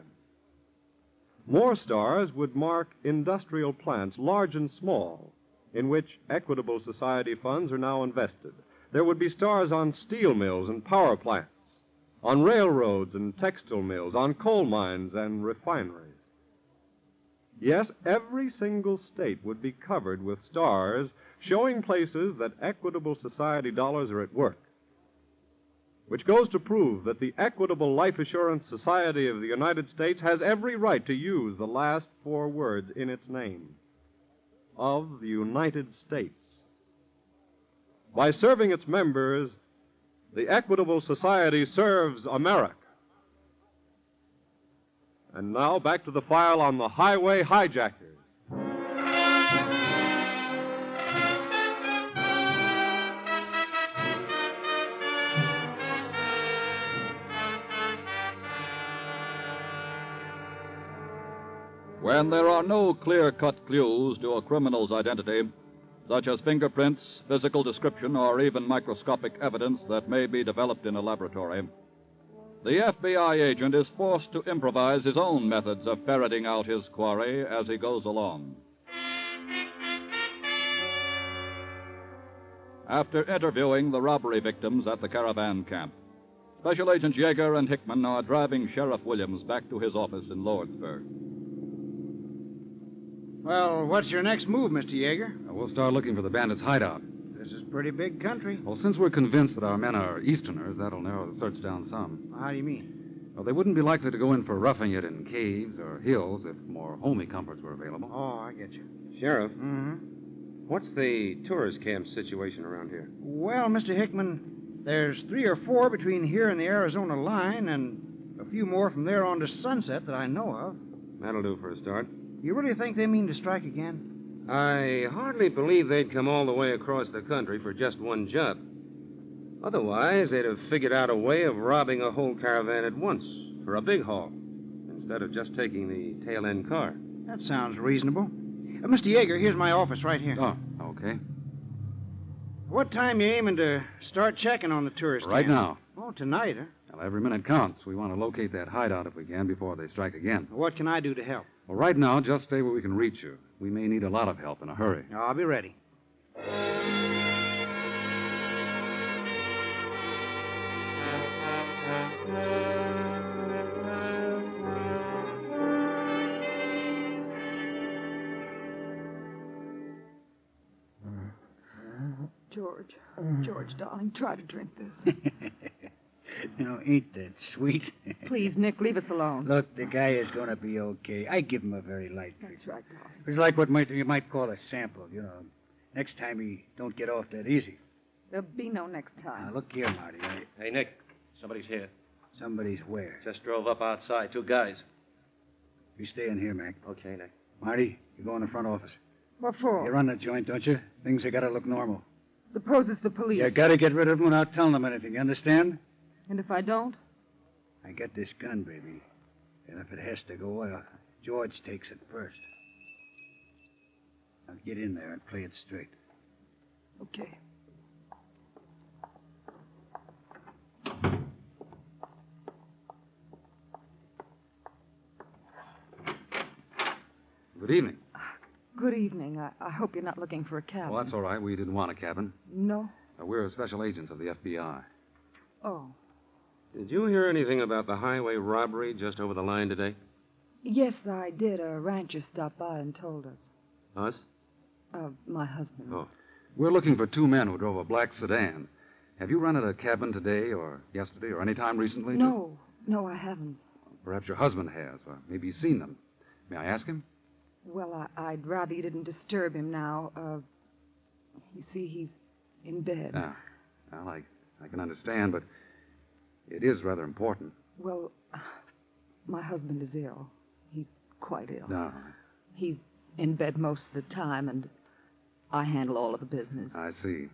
More stars would mark industrial plants, large and small, in which Equitable Society funds are now invested. There would be stars on steel mills and power plants, on railroads and textile mills, on coal mines and refineries. Yes, every single state would be covered with stars showing places that Equitable Society dollars are at work, which goes to prove that the Equitable Life Assurance Society of the United States has every right to use the last 4 words in its name, of the United States. By serving its members, the Equitable Society serves America. And now back to the file on the highway hijackers. When there are no clear-cut clues to a criminal's identity, such as fingerprints, physical description, or even microscopic evidence that may be developed in a laboratory, the FBI agent is forced to improvise his own methods of ferreting out his quarry as he goes along. After interviewing the robbery victims at the caravan camp, Special Agents Yeager and Hickman are driving Sheriff Williams back to his office in Lordsburg. Well, what's your next move, Mr. Yeager? We'll start looking for the bandits' hideout. This is pretty big country. Well, since we're convinced that our men are Easterners, that'll narrow the search down some. How do you mean? Well, they wouldn't be likely to go in for roughing it in caves or hills if more homey comforts were available. Oh, I get you. Sheriff, Mm-hmm. what's the tourist camp situation around here? Well, Mr. Hickman, there's 3 or 4 between here and the Arizona line, and a few more from there on to Sunset that I know of. That'll do for a start. You really think they mean to strike again? I hardly believe they'd come all the way across the country for just one job. Otherwise, they'd have figured out a way of robbing a whole caravan at once for a big haul, instead of just taking the tail-end car. That sounds reasonable. Mr. Yeager, here's my office right here. Oh, okay. What time you aiming to start checking on the tourist Right camp? now. Oh, tonight, huh? Well, every minute counts. We want to locate that hideout if we can before they strike again. What can I do to help? Well, right now, just stay where we can reach you. We may need a lot of help in a hurry. I'll be ready. George, darling, try to drink this. Now, ain't that sweet? Please, Nick, leave us alone. Look, the guy is going to be okay. I give him a very light drink. That's right, darling. It's like what you might call a sample, you know. Next time he don't get off that easy. There'll be no next time. Now, look here, Marty. Hey, Nick, somebody's here. Somebody's where? Just drove up outside. 2 guys. You stay in here, Mac. Okay, Nick. Marty, you go in the front office. What for? You run the joint, don't you? Things have got to look normal. Suppose it's the police. You got to get rid of them without telling them anything, you understand? And if I don't? I got this gun, baby. And if it has to go, well, George takes it first. Now get in there and play it straight. Okay. Good evening. Good evening. I hope you're not looking for a cabin. Well, that's all right. We didn't want a cabin. No? We're special agents of the FBI. Oh. Did you hear anything about the highway robbery just over the line today? Yes, I did. A rancher stopped by and told us. Us? My husband. Oh. We're looking for two men who drove a black sedan. Have you rented a cabin today or yesterday or any time recently? No, I haven't. Perhaps your husband has, or maybe he's seen them. May I ask him? Well, I'd rather you didn't disturb him now. You see, he's in bed. Well, I can understand, but it is rather important. Well, my husband is ill. He's quite ill. No. He's in bed most of the time, and I handle all of the business. I see.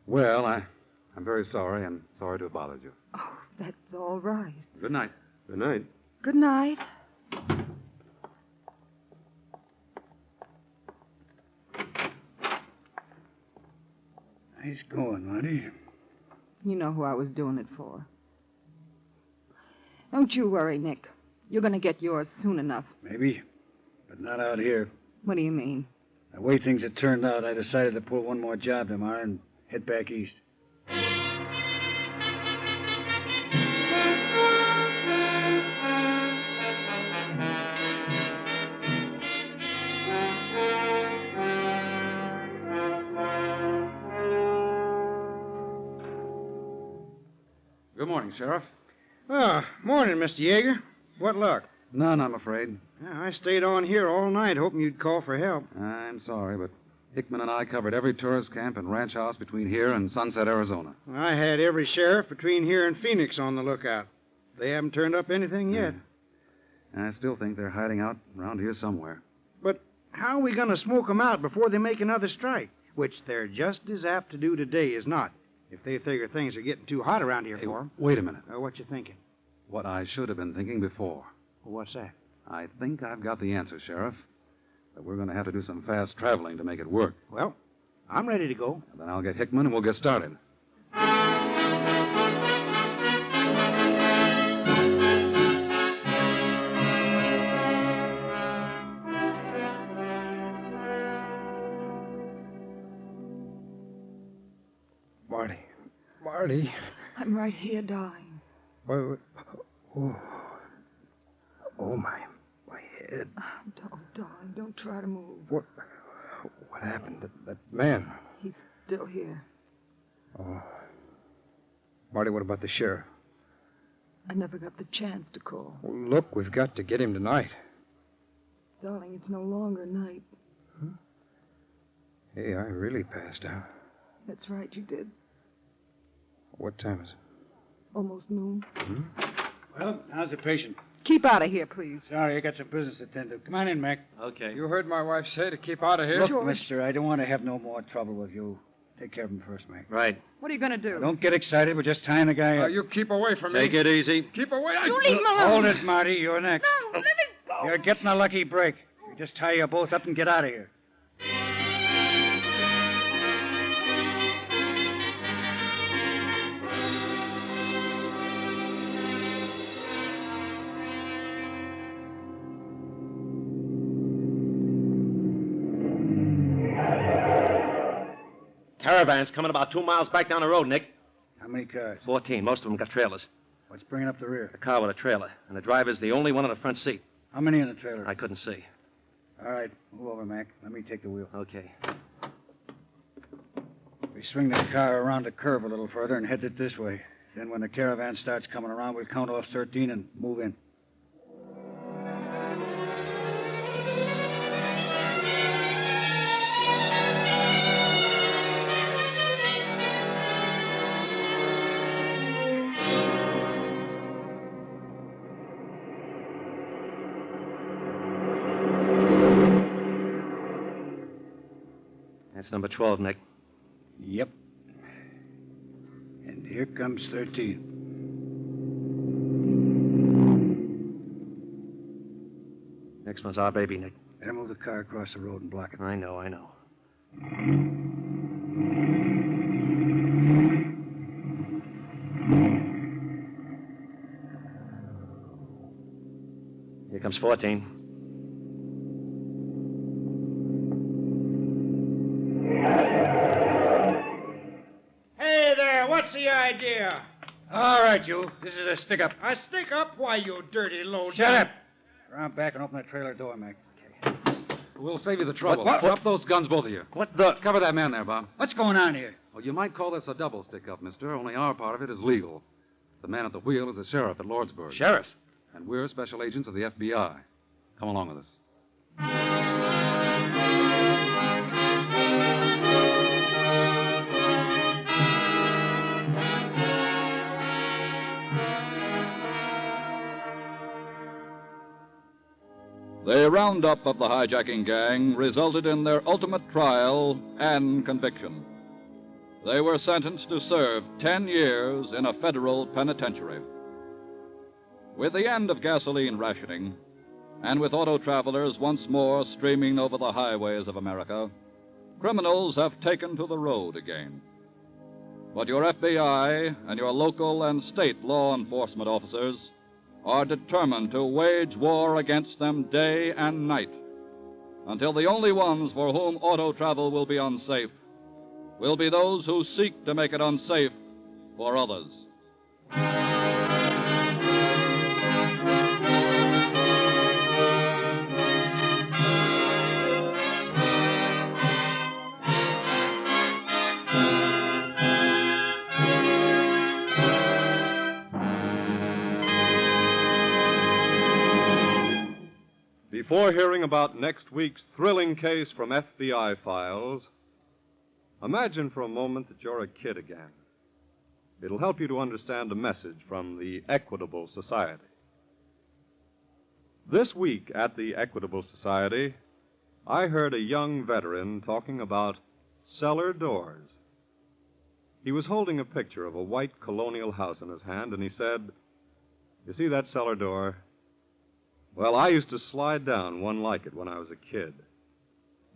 Well, I'm very sorry, and sorry to have bothered you. Oh, that's all right. Good night. Good night. Good night. Nice going, Marty. You know who I was doing it for. Don't you worry, Nick. You're going to get yours soon enough. Maybe, but not out here. What do you mean? The way things had turned out, I decided to pull one more job tomorrow and head back east. Good morning, Sheriff. Morning, Mr. Yeager. What luck? None, I'm afraid. I stayed on here all night hoping you'd call for help. I'm sorry, but Hickman and I covered every tourist camp and ranch house between here and Sunset, Arizona. I had every sheriff between here and Phoenix on the lookout. They haven't turned up anything yet. I still think they're hiding out around here somewhere. But how are we going to smoke them out before they make another strike? Which they're just as apt to do today as not, if they figure things are getting too hot around here for them. Wait a minute. What you thinking? What I should have been thinking before. What's that? I think I've got the answer, Sheriff. But we're going to have to do some fast traveling to make it work. Well, I'm ready to go. Then I'll get Hickman and we'll get started. Marty. I'm right here dying. Oh, my head. Darling, don't try to move. What happened? That man. He's still here. Oh. Marty, what about the sheriff? I never got the chance to call. Well, look, we've got to get him tonight. Darling, it's no longer night. Huh? Hey, I really passed out. That's right, you did. What time is it? Almost noon. Well, how's the patient? Keep out of here, please. Sorry, I got some business to attend to. Come on in, Mac. Okay. You heard my wife say to keep out of here? Look, George. mister, I don't want to have no more trouble with you. Take care of him first, Mac. Right. What are you going to do? Don't get excited. We're just tying the guy up. You keep away from Take it easy. Keep away. You leave him alone. Hold it, Marty. You're next. No, let me go. You're getting a lucky break. You just tie you both up and get out of here. Caravan's coming about 2 miles back down the road, Nick. How many cars? 14. Most of them got trailers. What's bringing up the rear? A car with a trailer, and the driver's the only one in the front seat. How many in the trailer? I couldn't see. All right, move over, Mac. Let me take the wheel. Okay. We swing the car around the curve a little further and head it this way. Then when the caravan starts coming around, we'll count off 13 and move in. That's number 12, Nick. Yep. And here comes 13. Next one's our baby, Nick. Better move the car across the road and block it. I know. Here comes 14. idea. All right, you. This is a stick-up. A stick-up? Why, you dirty low Shut up. Round back and open that trailer door, Mac. We'll save you the trouble. What? Drop those guns, both of you. What the? Cover that man there, Bob. What's going on here? Well, you might call this a double stick-up, mister, only our part of it is legal. The man at the wheel is the sheriff at Lordsburg. Sheriff? And we're special agents of the FBI. Come along with us. The roundup of the hijacking gang resulted in their ultimate trial and conviction. They were sentenced to serve 10 years in a federal penitentiary. With the end of gasoline rationing, and with auto travelers once more streaming over the highways of America, criminals have taken to the road again. But your FBI and your local and state law enforcement officers are determined to wage war against them day and night, until the only ones for whom auto travel will be unsafe will be those who seek to make it unsafe for others. Before hearing about next week's thrilling case from FBI files, imagine for a moment that you're a kid again. It'll help you to understand a message from the Equitable Society. This week at the Equitable Society, I heard a young veteran talking about cellar doors. He was holding a picture of a white colonial house in his hand, and he said, "You see that cellar door? Well, I used to slide down one like it when I was a kid.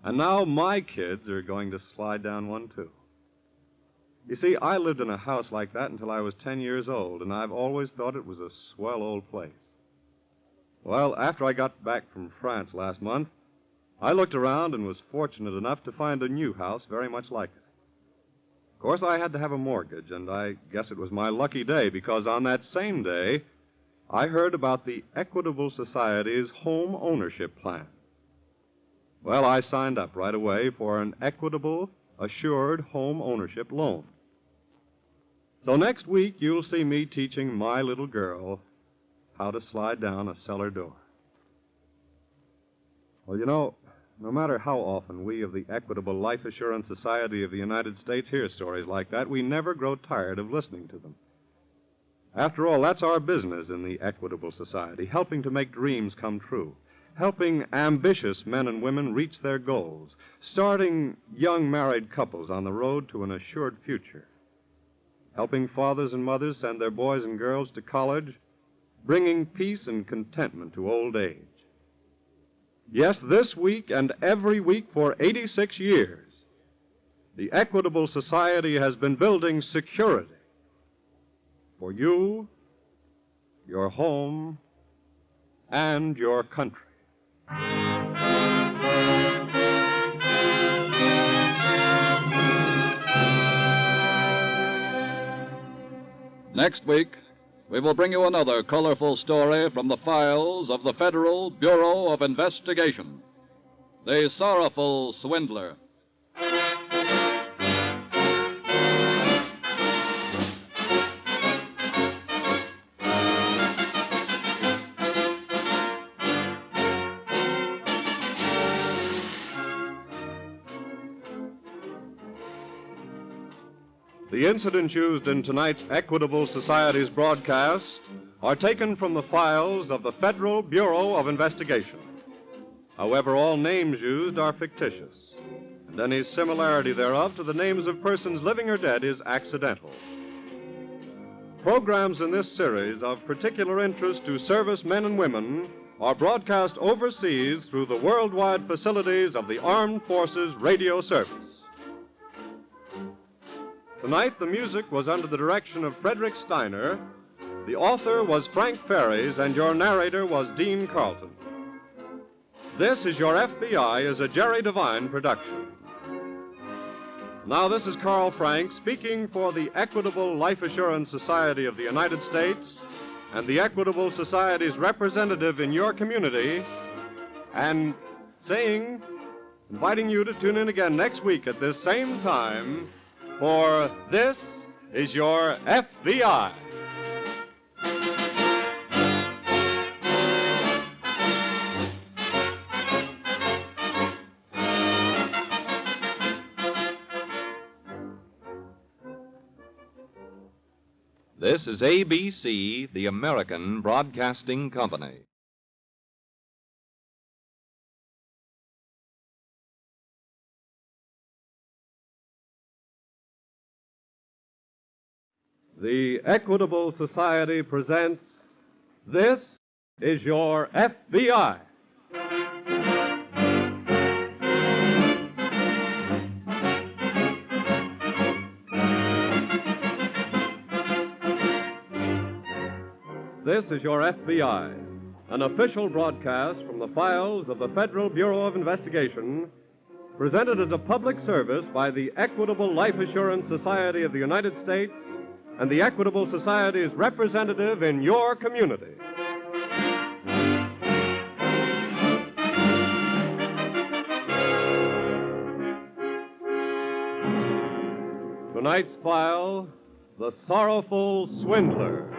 And now my kids are going to slide down one, too." You see, I lived in a house like that until I was 10 years old, and I've always thought it was a swell old place. Well, after I got back from France last month, I looked around and was fortunate enough to find a new house very much like it. Of course, I had to have a mortgage, and I guess it was my lucky day, because on that same day, I heard about the Equitable Society's home ownership plan. Well, I signed up right away for an Equitable Assured Home Ownership Loan. So next week, you'll see me teaching my little girl how to slide down a cellar door. Well, you know, no matter how often we of the Equitable Life Assurance Society of the United States hear stories like that, we never grow tired of listening to them. After all, that's our business in the Equitable Society, helping to make dreams come true, helping ambitious men and women reach their goals, starting young married couples on the road to an assured future, helping fathers and mothers send their boys and girls to college, bringing peace and contentment to old age. Yes, this week and every week for 86 years, the Equitable Society has been building security for you, your home, and your country. Next week, we will bring you another colorful story from the files of the Federal Bureau of Investigation, the Sorrowful Swindler. The incidents used in tonight's Equitable Society's broadcast are taken from the files of the Federal Bureau of Investigation. However, all names used are fictitious, and any similarity thereof to the names of persons living or dead is accidental. Programs in this series of particular interest to servicemen and women are broadcast overseas through the worldwide facilities of the Armed Forces Radio Service. Tonight, the music was under the direction of Frederick Steiner. The author was Frank Ferries, and your narrator was Dean Carlton. This is Your FBI is a Jerry Devine production. Now, this is Carl Frank speaking for the Equitable Life Assurance Society of the United States and the Equitable Society's representative in your community, and inviting you to tune in again next week at this same time for This Is Your FBI. This is ABC, the American Broadcasting Company. The Equitable Society presents This Is Your FBI. This is Your FBI, an official broadcast from the files of the Federal Bureau of Investigation, presented as a public service by the Equitable Life Assurance Society of the United States and the Equitable Society's representative in your community. Tonight's file, The Sorrowful Swindler.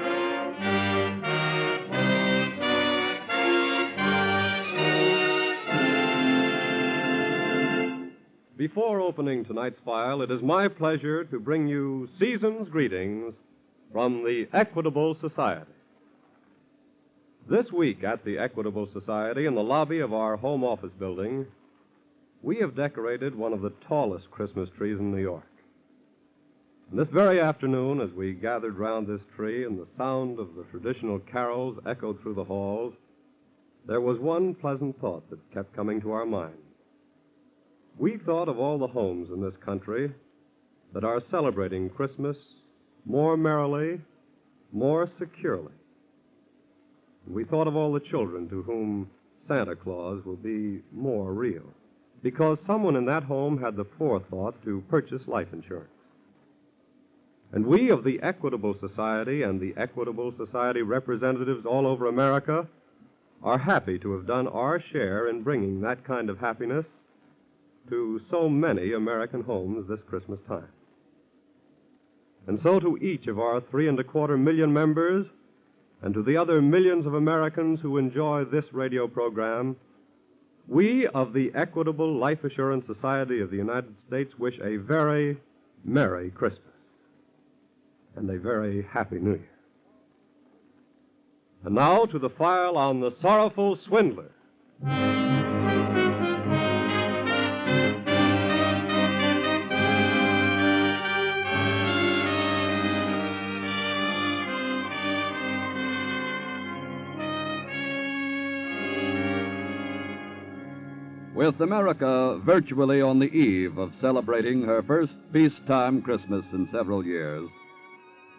Before opening tonight's file, it is my pleasure to bring you season's greetings from the Equitable Society. This week at the Equitable Society, in the lobby of our home office building, we have decorated one of the tallest Christmas trees in New York. And this very afternoon, as we gathered round this tree and the sound of the traditional carols echoed through the halls, there was one pleasant thought that kept coming to our minds. We thought of all the homes in this country that are celebrating Christmas more merrily, more securely. We thought of all the children to whom Santa Claus will be more real, because someone in that home had the forethought to purchase life insurance. And we of the Equitable Society and the Equitable Society representatives all over America are happy to have done our share in bringing that kind of happiness to so many American homes this Christmas time. And so to each of our 3.25 million members and to the other millions of Americans who enjoy this radio program, we of the Equitable Life Assurance Society of the United States wish a very Merry Christmas and a very Happy New Year. And now to the file on the Sorrowful Swindler. With America virtually on the eve of celebrating her first peacetime Christmas in several years,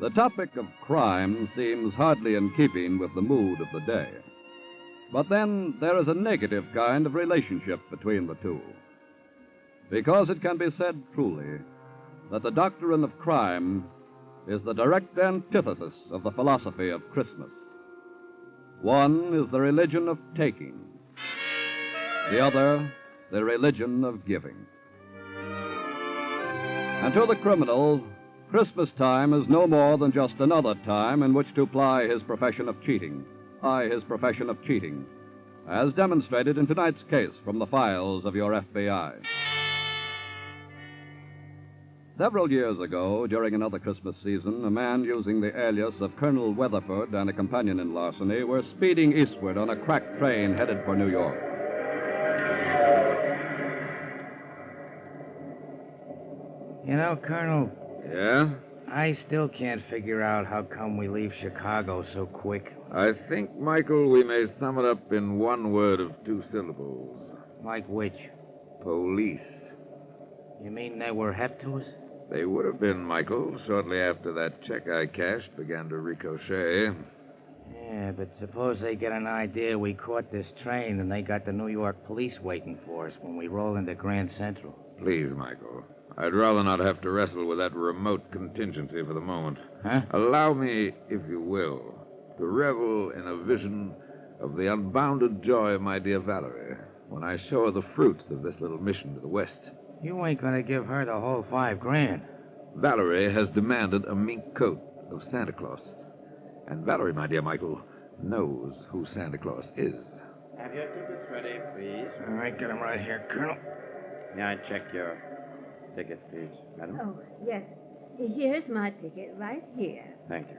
the topic of crime seems hardly in keeping with the mood of the day. But then there is a negative kind of relationship between the two, because it can be said truly that the doctrine of crime is the direct antithesis of the philosophy of Christmas. One is the religion of taking, the other, the religion of giving. And to the criminal, Christmas time is no more than just another time in which to ply his profession of cheating, as demonstrated in tonight's case from the files of your FBI. Several years ago, during another Christmas season, a man using the alias of Colonel Weatherford and a companion in larceny were speeding eastward on a crack train headed for New York. You know, Colonel... Yeah? I still can't figure out how come we leave Chicago so quick. I think, Michael, we may sum it up in one word of 2 syllables. Like which? Police. You mean they were hep to us? They would have been, Michael, shortly after that check I cashed began to ricochet. Yeah, but suppose they get an idea we caught this train and they got the New York police waiting for us when we roll into Grand Central. Please, Michael. I'd rather not have to wrestle with that remote contingency for the moment. Huh? Allow me, if you will, to revel in a vision of the unbounded joy of my dear Valerie when I show her the fruits of this little mission to the west. You ain't gonna give her the whole $5,000. Valerie has demanded a mink coat of Santa Claus. And Valerie, my dear Michael, knows who Santa Claus is. Have your tickets ready, please? All right, get them right here, Colonel. May I check your ticket, please, madam? Oh, yes. Here's my ticket right here. Thank you.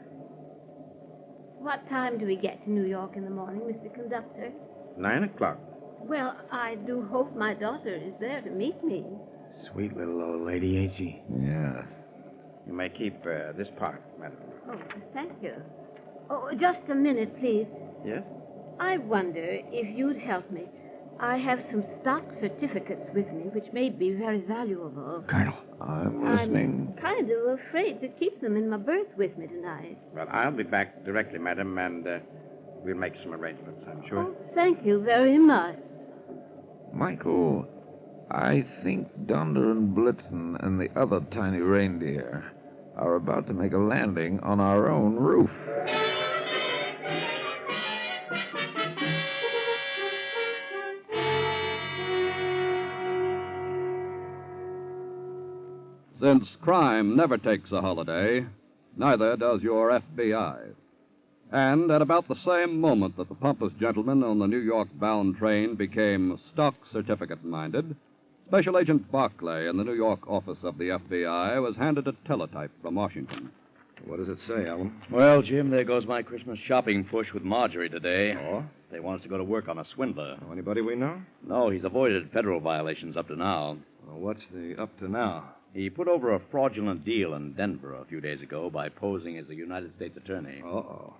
What time do we get to New York in the morning, Mr. Conductor? 9 o'clock. Well, I do hope my daughter is there to meet me. Sweet little old lady, ain't she? Yes. You may keep this part, madam. Oh, thank you. Oh, just a minute, please. Yes? I wonder if you'd help me. I have some stock certificates with me, which may be very valuable. Colonel. I'm listening. I'm kind of afraid to keep them in my berth with me tonight. Well, I'll be back directly, madam, and we'll make some arrangements, I'm sure. Oh, thank you very much. Michael, I think Donder and Blitzen and the other tiny reindeer are about to make a landing on our own roof. Since crime never takes a holiday, neither does your FBI. And at about the same moment that the pompous gentleman on the New York-bound train became stock certificate-minded, Special Agent Barclay in the New York office of the FBI was handed a teletype from Washington. What does it say, Alan? Well, Jim, there goes my Christmas shopping push with Marjorie today. Oh? They want us to go to work on a swindler. Oh, anybody we know? No, he's avoided federal violations up to now. Well, what's the up to now? He put over a fraudulent deal in Denver a few days ago by posing as a United States attorney. Uh-oh.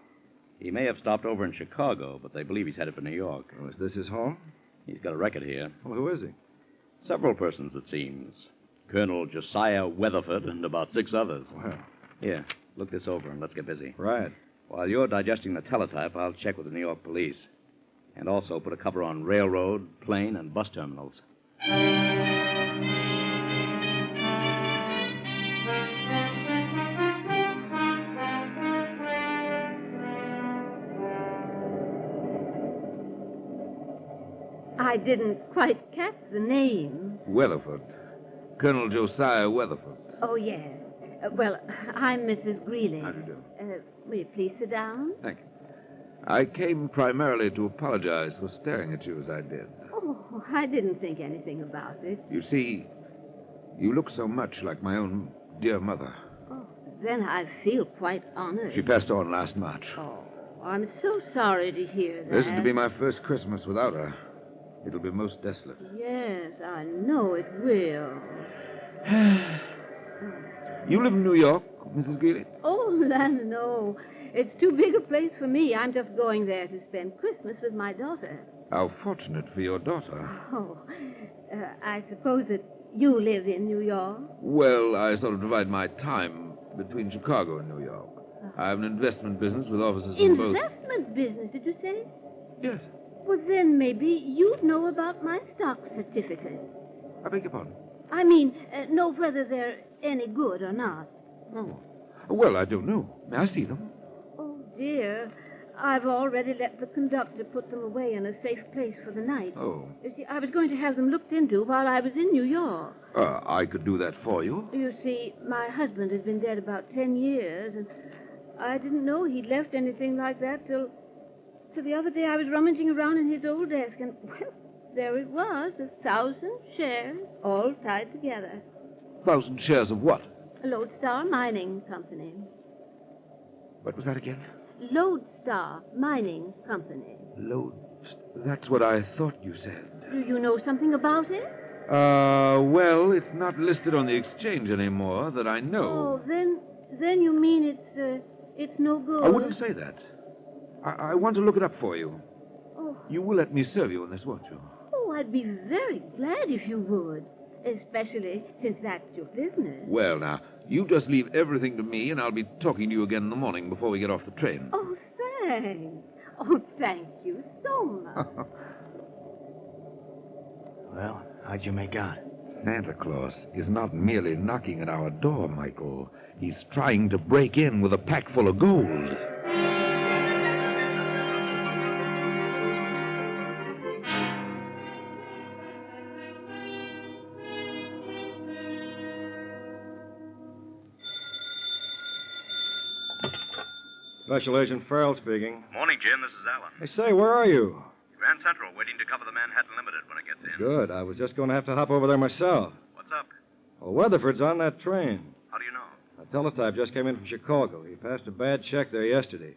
He may have stopped over in Chicago, but they believe he's headed for New York. Oh, is this his home? He's got a record here. Well, who is he? Several persons, it seems. Colonel Josiah Weatherford and about 6 others. Well. Here, look this over and let's get busy. Right. While you're digesting the teletype, I'll check with the New York police. And also put a cover on railroad, plane, and bus terminals. I didn't quite catch the name. Weatherford. Colonel Josiah Weatherford. Oh, yes. Well, I'm Mrs. Greeley. How do you do? Will you please sit down? Thank you. I came primarily to apologize for staring at you as I did. Oh, I didn't think anything about it. You see, you look so much like my own dear mother. Oh, then I feel quite honored. She passed on last March. Oh, I'm so sorry to hear that. This is to be my first Christmas without her. It'll be most desolate. Yes, I know it will. You live in New York, Mrs. Greeley? Oh, land, no. It's too big a place for me. I'm just going there to spend Christmas with my daughter. How fortunate for your daughter. Oh, I suppose that you live in New York? Well, I sort of divide my time between Chicago and New York. I have an investment business with offices in both. Investment business, did you say? Yes. Well, then maybe you'd know about my stock certificates. I beg your pardon? I mean, know whether they're any good or not. Oh. Well, I don't know. May I see them? Oh, dear. I've already let the conductor put them away in a safe place for the night. Oh. You see, I was going to have them looked into while I was in New York. I could do that for you. You see, my husband has been dead about 10 years, and I didn't know he'd left anything like that till the other day I was rummaging around in his old desk, and, well, there it was, 1,000 shares, all tied together. 1,000 shares of what? Lodestar Mining Company. What was that again? Lodestar Mining Company. That's what I thought you said. Do you know something about it? Well, it's not listed on the exchange anymore that I know. Oh, then you mean it's no good? I wouldn't say that. I want to look it up for you. Oh. You will let me serve you in this, won't you? Oh, I'd be very glad if you would. Especially since that's your business. Well, now, you just leave everything to me, and I'll be talking to you again in the morning before we get off the train. Oh, thanks. Oh, thank you so much. Well, how'd you make out? Santa Claus is not merely knocking at our door, Michael. He's trying to break in with a pack full of gold. Special Agent Farrell speaking. Morning, Jim. This is Alan. Hey, say, where are you? Grand Central, waiting to cover the Manhattan Limited when it gets in. Good. I was just going to have to hop over there myself. What's up? Well, Weatherford's on that train. How do you know? A teletype just came in from Chicago. He passed a bad check there yesterday.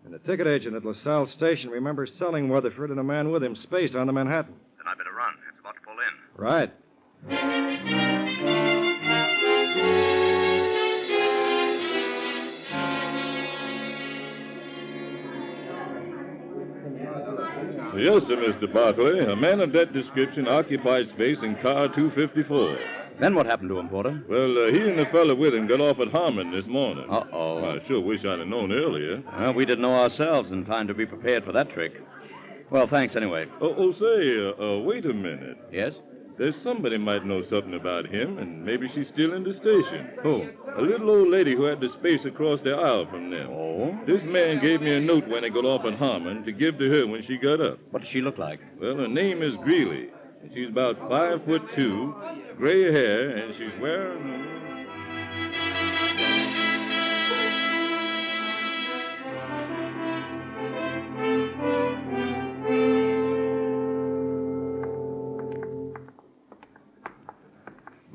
And the ticket agent at LaSalle Station remembers selling Weatherford and a man with him space on the Manhattan. Then I better run. It's about to pull in. Right. Yes, sir, Mr. Barkley. A man of that description occupied space in car 254. Then what happened to him, Porter? Well, he and the fellow with him got off at Harmon this morning. Uh-oh. I sure wish I'd have known earlier. Well, we didn't know ourselves in time to be prepared for that trick. Well, thanks anyway. Say, wait a minute. Yes? There's somebody might know something about him, and maybe she's still in the station. Who? A little old lady who had the space across the aisle from them. Oh? This man gave me a note when they got off at Harmon to give to her when she got up. What does she look like? Well, her name is Greeley, and she's about 5'2", gray hair, and she's wearing...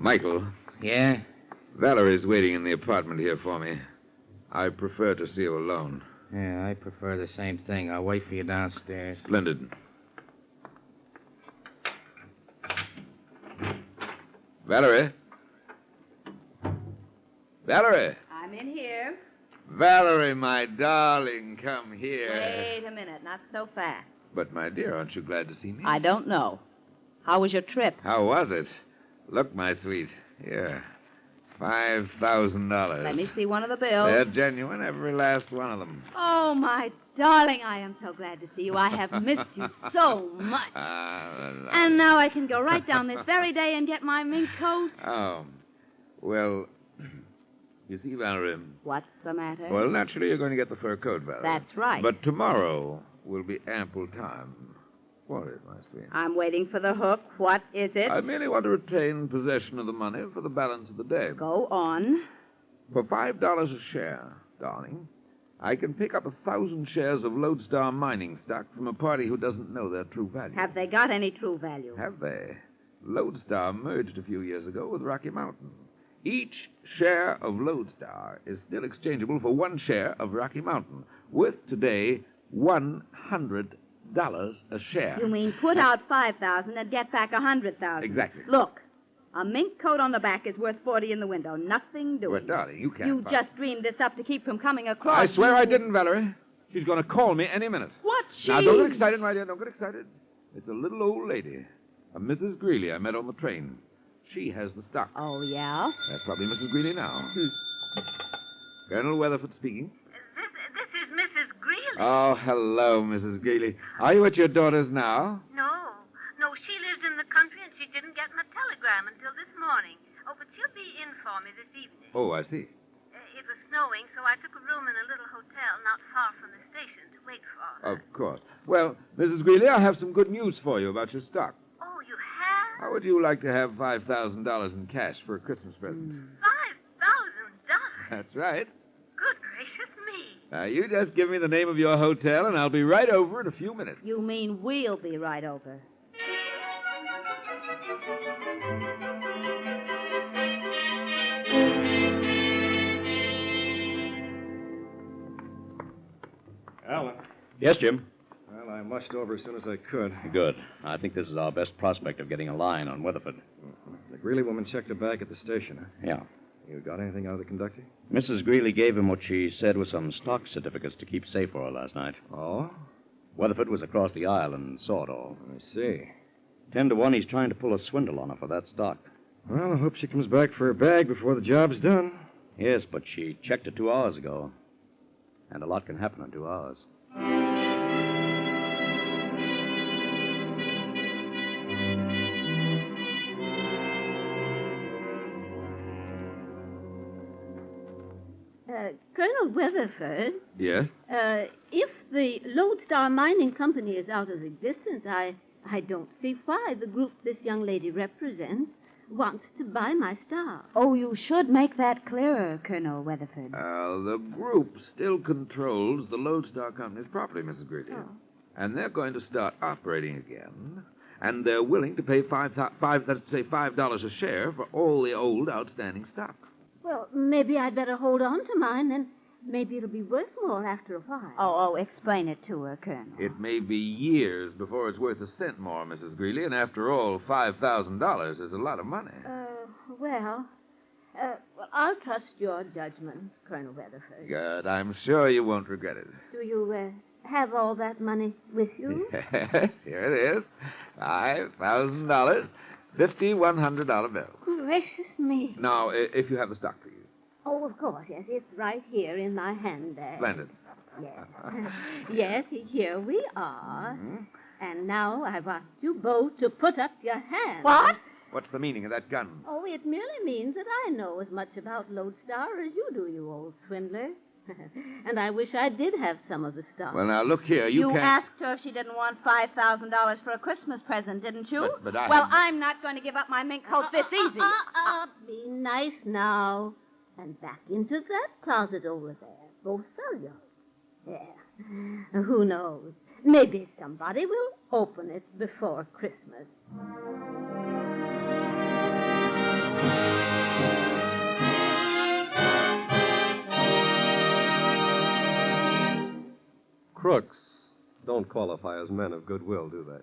Michael. Yeah? Valerie's waiting in the apartment here for me. I prefer to see you alone. Yeah, I prefer the same thing. I'll wait for you downstairs. Splendid. Valerie? Valerie? I'm in here. Valerie, my darling, come here. Wait a minute, not so fast. But, my dear, aren't you glad to see me? I don't know. How was your trip? How was it? Look, my sweet. Here. $5,000. Let me see one of the bills. They're genuine, every last one of them. Oh, my darling, I am so glad to see you. I have missed you so much. And now I can go right down this very day and get my mink coat. Oh. Well, you see, Valerie... What's the matter? Well, naturally, you're going to get the fur coat, Valerie. That's right. But tomorrow will be ample time. What is, my sweet? I'm waiting for the hook. What is it? I merely want to retain possession of the money for the balance of the day. Go on. For $5 a share, darling, I can pick up 1,000 shares of Lodestar mining stock from a party who doesn't know their true value. Have they got any true value? Have they? Lodestar merged a few years ago with Rocky Mountain. Each share of Lodestar is still exchangeable for 1 share of Rocky Mountain, worth today $100 a share. You mean put out 5,000 and get back 100,000? Exactly. Look, a mink coat on the back is worth 40 in the window. Nothing doing. Well, darling, you can't. You just dreamed this up to keep from coming across. I swear I didn't, Valerie. She's going to call me any minute. What? Now, don't get excited, my dear. Don't get excited. It's a little old lady, a Mrs. Greeley I met on the train. She has the stock. Oh, yeah? That's probably Mrs. Greeley now. Colonel Weatherford speaking. This is Mrs. Greeley. Oh, hello, Mrs. Greeley. Are you at your daughter's now? No, she lives in the country and she didn't get my telegram until this morning. Oh, but she'll be in for me this evening. Oh, I see. It was snowing, so I took a room in a little hotel not far from the station to wait for her. Of course. Well, Mrs. Greeley, I have some good news for you about your stock. Oh, you have? How would you like to have $5,000 in cash for a Christmas present? $5,000? That's right. Good gracious me. Now, you just give me the name of your hotel, and I'll be right over in a few minutes. You mean we'll be right over? Alan. Yes, Jim. Well, I mushed over as soon as I could. Good. I think this is our best prospect of getting a line on Weatherford. The Greeley woman checked her bag at the station, huh? Yeah. You got anything out of the conductor? Mrs. Greeley gave him what she said was some stock certificates to keep safe for her last night. Oh? Weatherford was across the aisle and saw it all. I see. 10 to 1, he's trying to pull a swindle on her for that stock. Well, I hope she comes back for her bag before the job's done. Yes, but she checked it 2 hours ago. And a lot can happen in 2 hours. Colonel Weatherford, Yes? if the Lodestar Mining Company is out of existence, I don't see why the group this young lady represents wants to buy my star. Oh, you should make that clearer, Colonel Weatherford. The group still controls the Lodestar Company's property, Mrs. Greeley. Oh. And they're going to start operating again. And they're willing to pay $5 a share for all the old outstanding stock. Well, maybe I'd better hold on to mine, then maybe it'll be worth more after a while. Oh, explain it to her, Colonel. It may be years before it's worth a cent more, Mrs. Greeley, and after all, $5,000 is a lot of money. Well, I'll trust your judgment, Colonel Weatherford. Good. I'm sure you won't regret it. Do you have all that money with you? Yes, here it is. $5,000, $5,100 bill. Gracious me. Now, if you have the stock for you. Oh, of course, yes. It's right here in my handbag. Splendid. Yes. Yes, here we are. Mm-hmm. And now I want you both to put up your hands. What? What's the meaning of that gun? Oh, it merely means that I know as much about Lodestar as you do, you old swindler. And I wish I did have some of the stuff. Well, now, look here. You can't... asked her if she didn't want $5,000 for a Christmas present, didn't you? But I... Well, I'm not going to give up my mink coat this easy. Be nice now. And back into that closet over there. Both of you. Yeah. Who knows? Maybe somebody will open it before Christmas. Crooks don't qualify as men of goodwill, do they?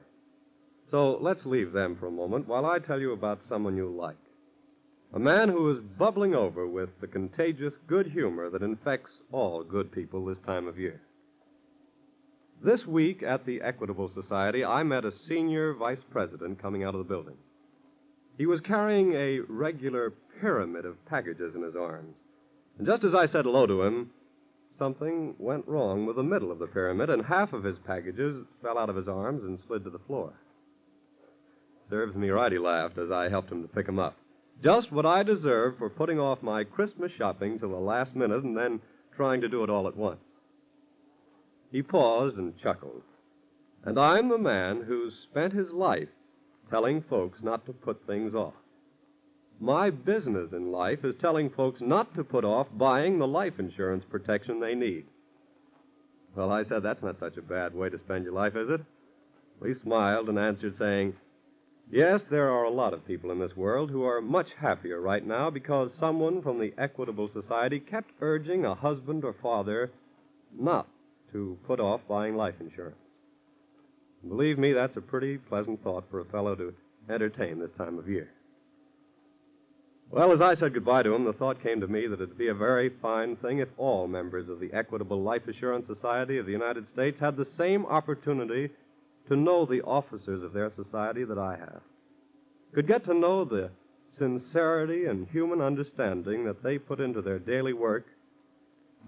So let's leave them for a moment while I tell you about someone you like. A man who is bubbling over with the contagious good humor that infects all good people this time of year. This week at the Equitable Society, I met a senior vice president coming out of the building. He was carrying a regular pyramid of packages in his arms. And just as I said hello to him, something went wrong with the middle of the pyramid, and half of his packages fell out of his arms and slid to the floor. Serves me right, he laughed as I helped him to pick them up. Just what I deserve for putting off my Christmas shopping till the last minute and then trying to do it all at once. He paused and chuckled. And I'm the man who's spent his life telling folks not to put things off. My business in life is telling folks not to put off buying the life insurance protection they need. Well, I said, that's not such a bad way to spend your life, is it? Well, he smiled and answered, saying, yes, there are a lot of people in this world who are much happier right now because someone from the Equitable Society kept urging a husband or father not to put off buying life insurance. Believe me, that's a pretty pleasant thought for a fellow to entertain this time of year. Well, as I said goodbye to him, the thought came to me that it'd be a very fine thing if all members of the Equitable Life Assurance Society of the United States had the same opportunity to know the officers of their society that I have. Could get to know the sincerity and human understanding that they put into their daily work,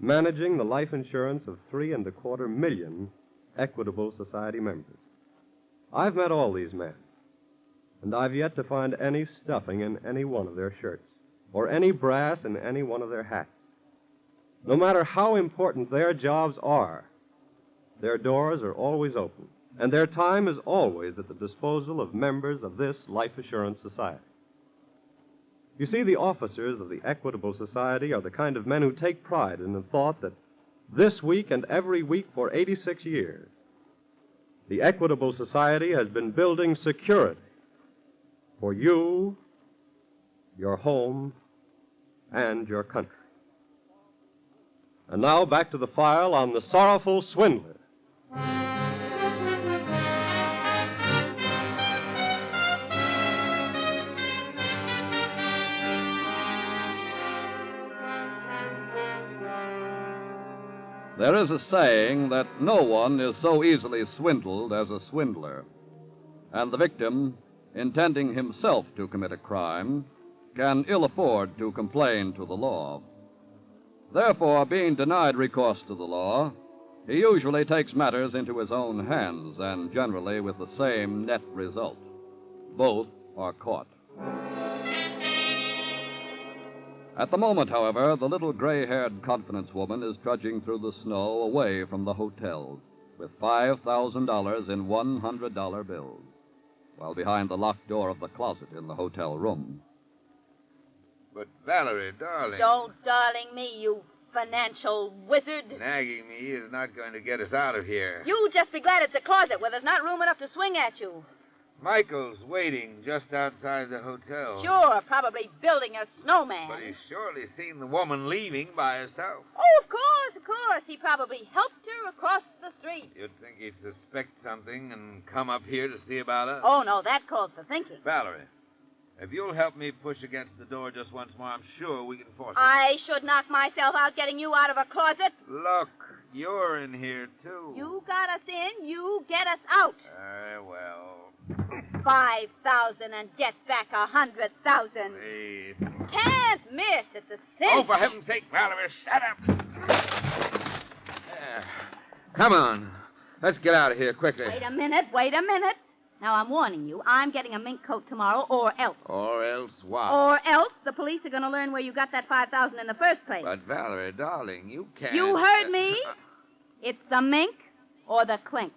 managing the life insurance of 3.25 million Equitable Society members. I've met all these men, and I've yet to find any stuffing in any one of their shirts, or any brass in any one of their hats. No matter how important their jobs are, their doors are always open, and their time is always at the disposal of members of this Life Assurance Society. You see, the officers of the Equitable Society are the kind of men who take pride in the thought that this week and every week for 86 years, the Equitable Society has been building security for you, your home, and your country. And now back to the file on the Sorrowful Swindler. There is a saying that no one is so easily swindled as a swindler, and the victim, intending himself to commit a crime, can ill afford to complain to the law. Therefore, being denied recourse to the law, he usually takes matters into his own hands, and generally with the same net result. Both are caught. At the moment, however, the little gray-haired confidence woman is trudging through the snow away from the hotel with $5,000 in $100 bills, while behind the locked door of the closet in the hotel room. But, Valerie, darling... Don't darling me, you financial wizard. Nagging me is not going to get us out of here. You just be glad it's a closet where there's not room enough to swing at you. Michael's waiting just outside the hotel. Sure, probably building a snowman. But he's surely seen the woman leaving by herself. Oh, of course, of course. He probably helped her across the street. You'd think he'd suspect something and come up here to see about us. Oh, no, that calls for thinking. Valerie, if you'll help me push against the door just once more, I'm sure we can force it. I should knock myself out getting you out of a closet. Look, you're in here, too. You got us in, you get us out. Very well. 5,000 and get back 100,000. Please. Can't miss. It's a sin. Oh, for heaven's sake, Valerie, shut up. There. Come on. Let's get out of here quickly. Wait a minute. Now, I'm warning you. I'm getting a mink coat tomorrow, or else. Or else what? Or else the police are going to learn where you got that 5,000 in the first place. But, Valerie, darling, you can't... You heard me. It's the mink or the clink.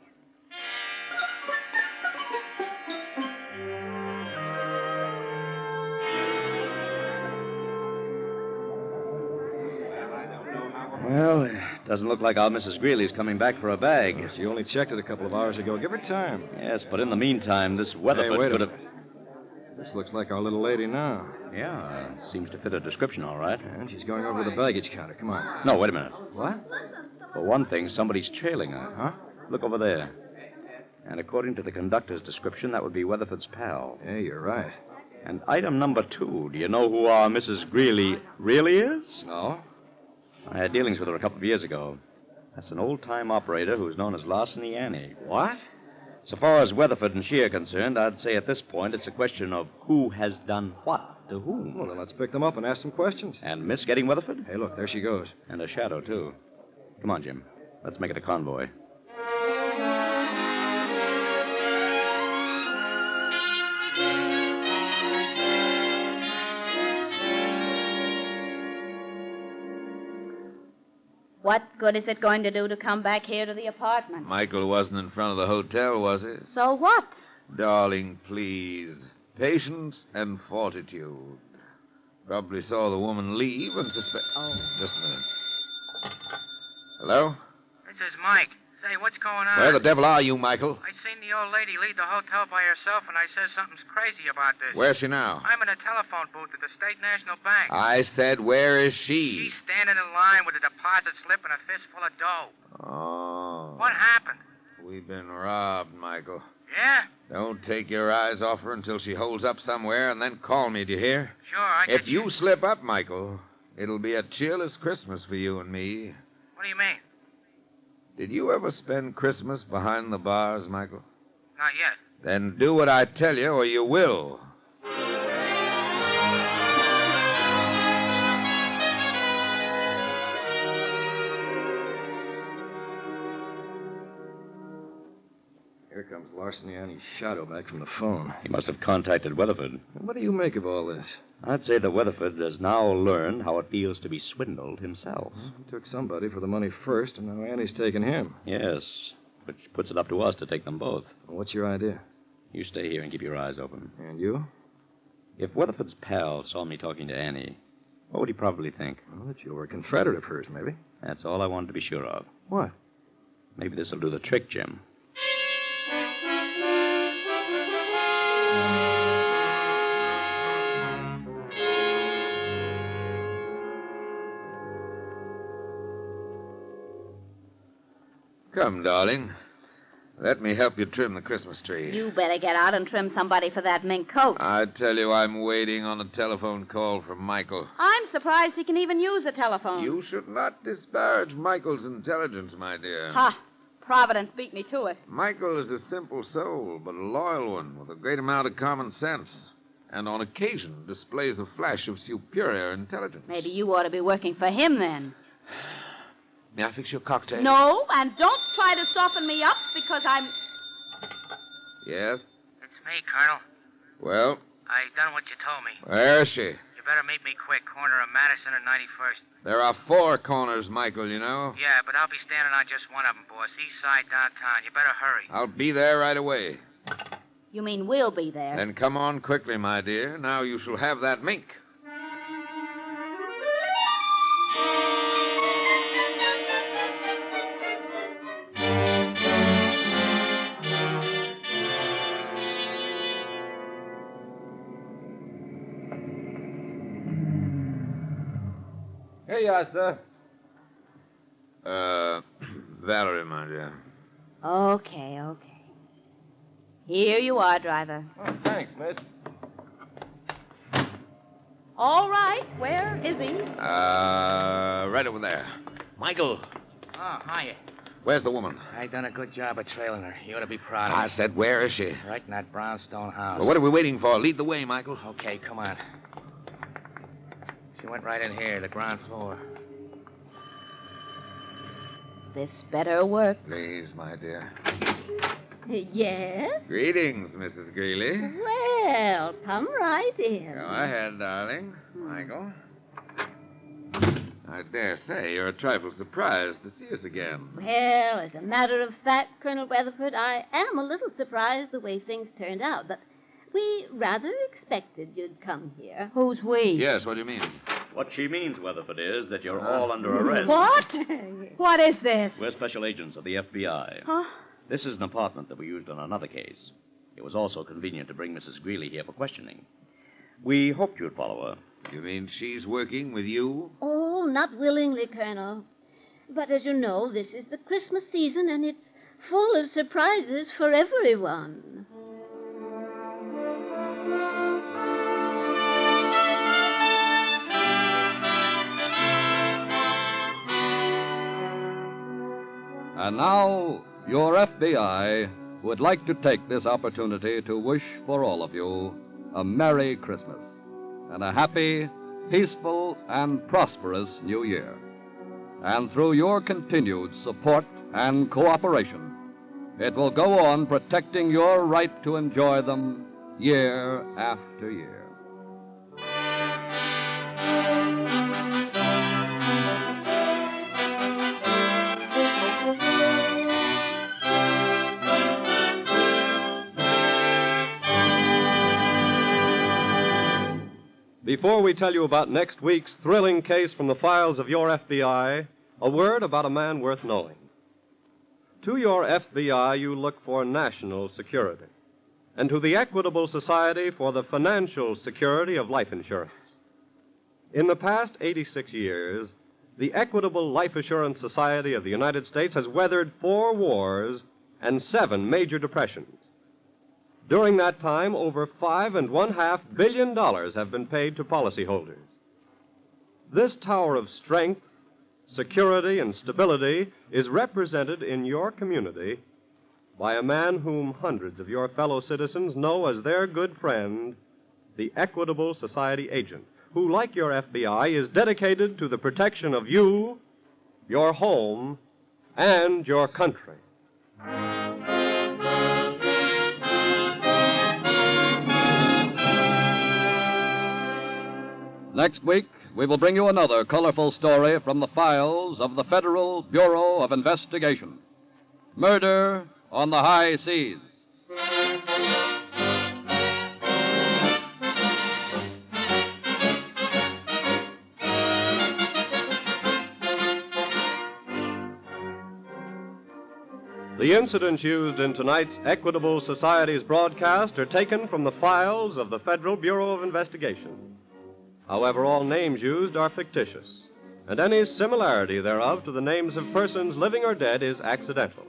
Well, it doesn't look like our Mrs. Greeley's coming back for a bag. She only checked it a couple of hours ago. Give her time. Yes, but in the meantime, this Weatherford wait a could have... minute. This looks like our little lady now. Yeah, seems to fit her description all right. And she's going over to the baggage counter. Come on. No, wait a minute. What? For one thing, somebody's trailing her. Huh? Look over there. And according to the conductor's description, that would be Weatherford's pal. Yeah, you're right. And item number 2, do you know who our Mrs. Greeley really is? No. I had dealings with her a couple of years ago. That's an old-time operator who's known as Larceny Annie. What? So far as Weatherford and she are concerned, I'd say at this point it's a question of who has done what to whom. Well, then let's pick them up and ask some questions. And Miss getting Weatherford? Hey, look, there she goes. And a shadow, too. Come on, Jim. Let's make it a convoy. What good is it going to do to come back here to the apartment? Michael wasn't in front of the hotel, was he? So what? Darling, please. Patience and fortitude. Probably saw the woman leave and suspect... Oh. Just a minute. Hello? This is Mike. Say, what's going on? Where the devil are you, Michael? I seen the old lady leave the hotel by herself, and I says something's crazy about this. Where's she now? I'm in a telephone booth at the State National Bank. I said, where is she? She's standing in line with a deposit slip and a fistful of dough. Oh. What happened? We've been robbed, Michael. Yeah? Don't take your eyes off her until she holds up somewhere, and then call me, do you hear? Sure, If you slip up, Michael, it'll be a cheerless Christmas for you and me. What do you mean? Did you ever spend Christmas behind the bars, Michael? Not yet. Then do what I tell you, or you will. Here comes Larceny Annie's shadow back from the phone. He must have contacted Weatherford. What do you make of all this? I'd say that Weatherford has now learned how it feels to be swindled himself. He took somebody for the money first, and now Annie's taking him. Yes, which puts it up to us to take them both. Well, what's your idea? You stay here and keep your eyes open. And you? If Weatherford's pal saw me talking to Annie, what would he probably think? Well, that you were a confederate of hers, maybe. That's all I wanted to be sure of. What? Maybe this'll do the trick, Jim. Come, darling. Let me help you trim the Christmas tree. You better get out and trim somebody for that mink coat. I tell you, I'm waiting on a telephone call from Michael. I'm surprised he can even use a telephone. You should not disparage Michael's intelligence, my dear. Ha! Providence beat me to it. Michael is a simple soul, but a loyal one with a great amount of common sense. And on occasion displays a flash of superior intelligence. Maybe you ought to be working for him then. May I fix your cocktail? No, and don't try to soften me up because I'm... Yes? It's me, Colonel. Well? I done what you told me. Where is she? You You better meet me quick, corner of Madison and 91st. There are 4 corners, Michael, you know. Yeah, but I'll be standing on just one of them, boss. East side downtown. You better hurry. I'll be there right away. You mean we'll be there? Then come on quickly, my dear. Now you shall have that mink. Here you are, sir. Valerie, my dear. Okay. Here you are, driver. Oh, thanks, miss. All right. Where is he? Right over there. Michael, Oh, hiya. where's the woman? I done a good job of trailing her. You ought to be proud of me. I said, where is she? Right in that brownstone house. Well, what are we waiting for? Lead the way, Michael. Okay, come on. She went right in here, the ground floor. This better work. Please, my dear. Yes? Greetings, Mrs. Greeley. Well, come right in. Go ahead, darling. Michael. I dare say you're a trifle surprised to see us again. Well, as a matter of fact, Colonel Weatherford, I am a little surprised the way things turned out, but we rather expected you'd come here. Who's we? Yes, what do you mean? What she means, Weatherford, is that you're all under arrest. What? What is this? We're special agents of the FBI. Huh? This is an apartment that we used on another case. It was also convenient to bring Mrs. Greeley here for questioning. We hoped you'd follow her. You mean she's working with you? Oh, not willingly, Colonel. But as you know, this is the Christmas season, and it's full of surprises for everyone. And now, your FBI would like to take this opportunity to wish for all of you a Merry Christmas and a happy, peaceful, and prosperous New Year. And through your continued support and cooperation, it will go on protecting your right to enjoy them year after year. Before we tell you about next week's thrilling case from the files of your FBI, a word about a man worth knowing. To your FBI, you look for national security, and to the Equitable Society for the financial security of life insurance. In the past 86 years, the Equitable Life Assurance Society of the United States has weathered 4 wars and 7 major depressions. During that time, over $5.5 billion have been paid to policyholders. This tower of strength, security, and stability is represented in your community by a man whom hundreds of your fellow citizens know as their good friend, the Equitable Society agent, who, like your FBI, is dedicated to the protection of you, your home, and your country. Next week, we will bring you another colorful story from the files of the Federal Bureau of Investigation. Murder on the High Seas. The incidents used in tonight's Equitable Society's broadcast are taken from the files of the Federal Bureau of Investigation. However, all names used are fictitious, and any similarity thereof to the names of persons living or dead is accidental.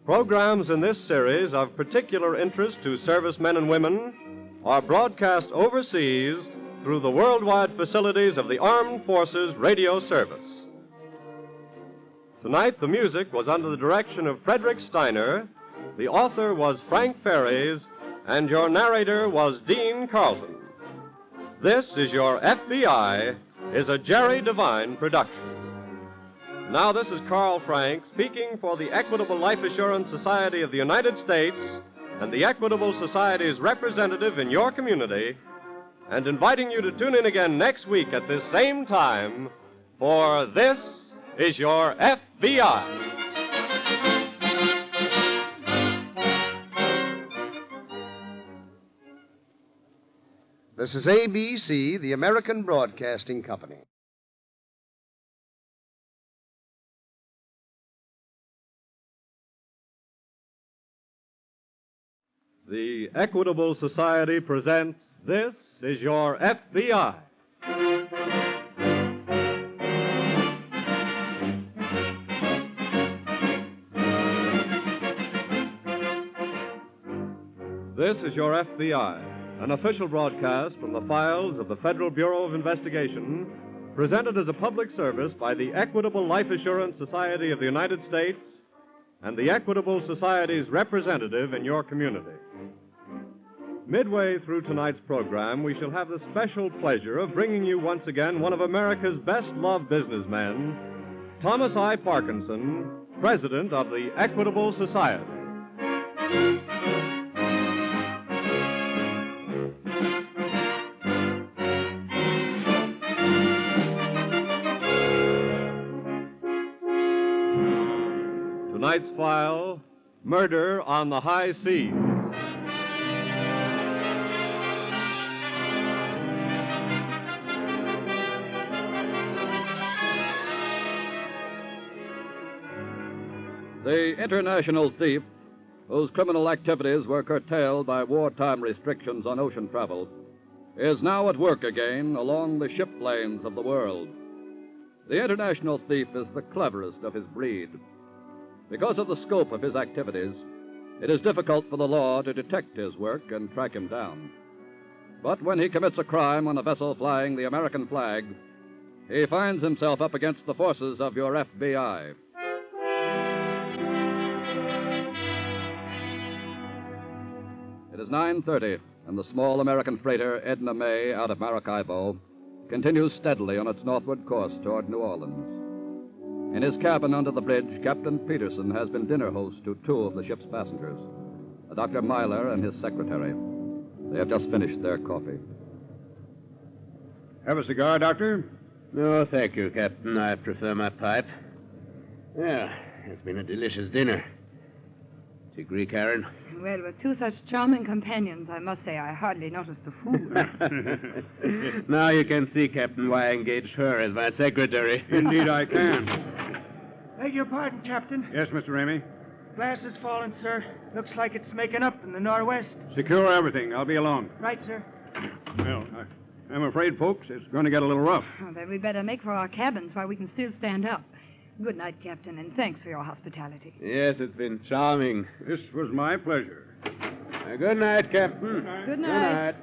Programs in this series of particular interest to servicemen and women are broadcast overseas through the worldwide facilities of the Armed Forces Radio Service. Tonight, the music was under the direction of Frederick Steiner, the author was Frank Ferries, and your narrator was Dean Carlton. This is Your FBI is a Jerry Devine production. Now, this is Carl Frank speaking for the Equitable Life Assurance Society of the United States and the Equitable Society's representative in your community, and inviting you to tune in again next week at this same time for This Is Your FBI. This is ABC, the American Broadcasting Company. The Equitable Society presents This Is Your FBI. This is Your FBI, an official broadcast from the files of the Federal Bureau of Investigation, presented as a public service by the Equitable Life Assurance Society of the United States and the Equitable Society's representative in your community. Midway through tonight's program, we shall have the special pleasure of bringing you once again one of America's best-loved businessmen, Thomas I. Parkinson, president of the Equitable Society. Tonight's file, Murder on the High Seas. The international thief, whose criminal activities were curtailed by wartime restrictions on ocean travel, is now at work again along the ship lanes of the world. The international thief is the cleverest of his breed. Because of the scope of his activities, it is difficult for the law to detect his work and track him down. But when he commits a crime on a vessel flying the American flag, he finds himself up against the forces of your FBI. It is 9:30, and the small American freighter Edna May out of Maracaibo continues steadily on its northward course toward New Orleans. In his cabin under the bridge, Captain Peterson has been dinner host to two of the ship's passengers, Dr. Myler and his secretary. They have just finished their coffee. Have a cigar, Doctor? No, thank you, Captain. I prefer my pipe. Yeah, it's been a delicious dinner. Do you agree, Karen? Well, with two such charming companions, I must say I hardly noticed the food. Now you can see, Captain, why I engaged her as my secretary. Indeed I can. Beg your pardon, Captain. Yes, Mr. Ramey? Glass has fallen, sir. Looks like it's making up in the northwest. Secure everything. I'll be along. Right, sir. Well, I'm afraid, folks, it's going to get a little rough. Oh, then we better make for our cabins while we can still stand up. Good night, Captain, and thanks for your hospitality. Yes, it's been charming. This was my pleasure. Good night, Captain. Good night. Good night.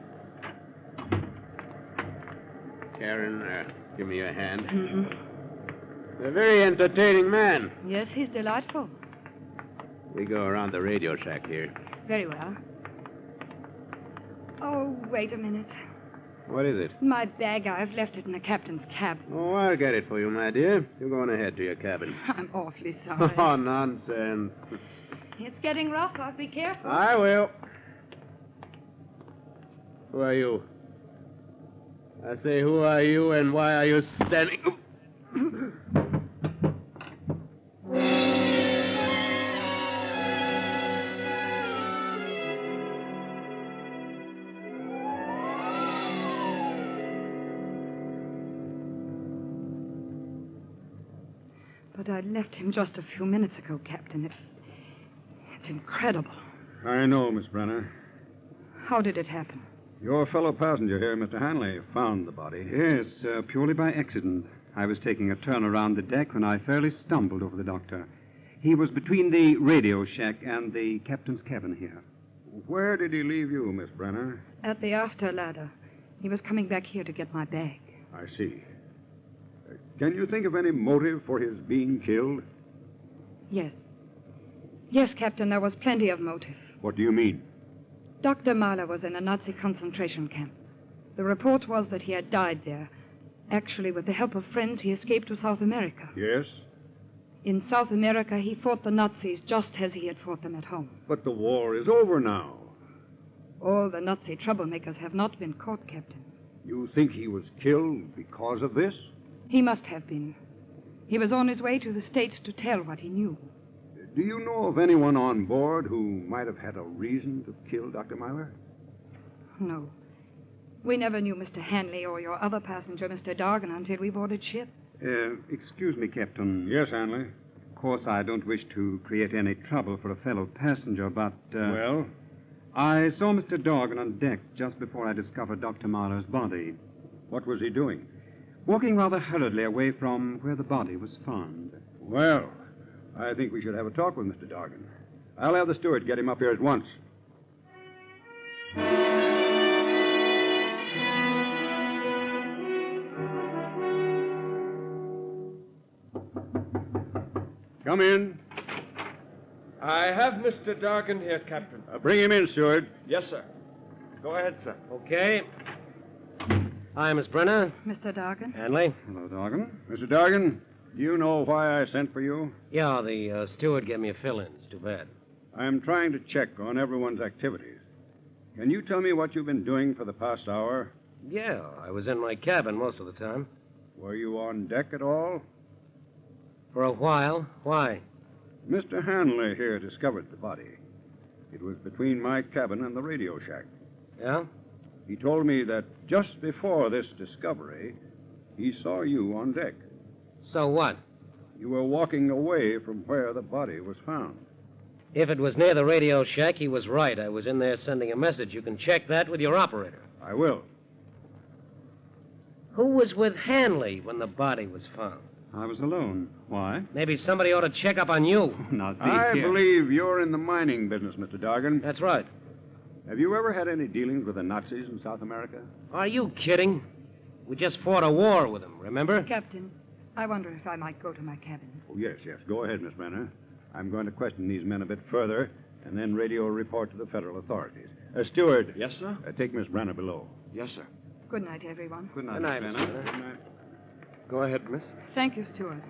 Karen, give me your hand. Mm-hmm. A very entertaining man. Yes, he's delightful. We go around the radio shack here. Very well. Oh, wait a minute. What is it? My bag. I've left it in the captain's cabin. Oh, I'll get it for you, my dear. You go on ahead to your cabin. I'm awfully sorry. Oh, nonsense. It's getting rougher. Be careful. I will. Who are you? I say, who are you and why are you standing... But I left him just a few minutes ago, Captain. It's incredible. I know, Miss Brenner. How did it happen? Your fellow passenger here, Mr. Hanley, found the body. Yes, purely by accident. I was taking a turn around the deck when I fairly stumbled over the doctor. He was between the radio shack and the captain's cabin here. Where did he leave you, Miss Brenner? At the after ladder. He was coming back here to get my bag. I see. Can you think of any motive for his being killed? Yes. Yes, Captain, there was plenty of motive. What do you mean? Dr. Mahler was in a Nazi concentration camp. The report was that he had died there. Actually, with the help of friends, he escaped to South America. Yes? In South America, he fought the Nazis just as he had fought them at home. But the war is over now. All the Nazi troublemakers have not been caught, Captain. You think he was killed because of this? He must have been. He was on his way to the States to tell what he knew. Do you know of anyone on board who might have had a reason to kill Dr. Myler? No. We never knew Mr. Hanley or your other passenger, Mr. Dargan, until we boarded ship. Excuse me, Captain. Yes, Hanley? Of course, I don't wish to create any trouble for a fellow passenger, but... Well? I saw Mr. Dargan on deck just before I discovered Dr. Myler's body. What was he doing? Walking rather hurriedly away from where the body was found. Well, I think we should have a talk with Mr. Dargan. I'll have the steward get him up here at once. Come in. I have Mr. Dargan here, Captain. Bring him in, steward. Yes, sir. Go ahead, sir. Okay. Hi, Miss Brenner. Mr. Dargan. Hanley. Hello, Dargan. Mr. Dargan, do you know why I sent for you? Yeah, the steward gave me a fill-in. It's too bad. I'm trying to check on everyone's activities. Can you tell me what you've been doing for the past hour? Yeah, I was in my cabin most of the time. Were you on deck at all? For a while. Why? Mr. Hanley here discovered the body. It was between my cabin and the radio shack. Yeah? He told me that just before this discovery, he saw you on deck. So what? You were walking away from where the body was found. If it was near the radio shack, he was right. I was in there sending a message. You can check that with your operator. I will. Who was with Hanley when the body was found? I was alone. Why? Maybe somebody ought to check up on you. Now, see I here. believe you're in the mining business, Mr. Dargan. That's right. Have you ever had any dealings with the Nazis in South America? Are you kidding? We just fought a war with them, remember? Captain, I wonder if I might go to my cabin. Oh, yes. Go ahead, Miss Brenner. I'm going to question these men a bit further and then radio a report to the federal authorities. Steward. Yes, sir? Take Miss Brenner below. Yes, sir. Good night, everyone. Good night, Good night, Miss Miss Brenner. Brenner. Good night. Go ahead, miss. Thank you, Stewart.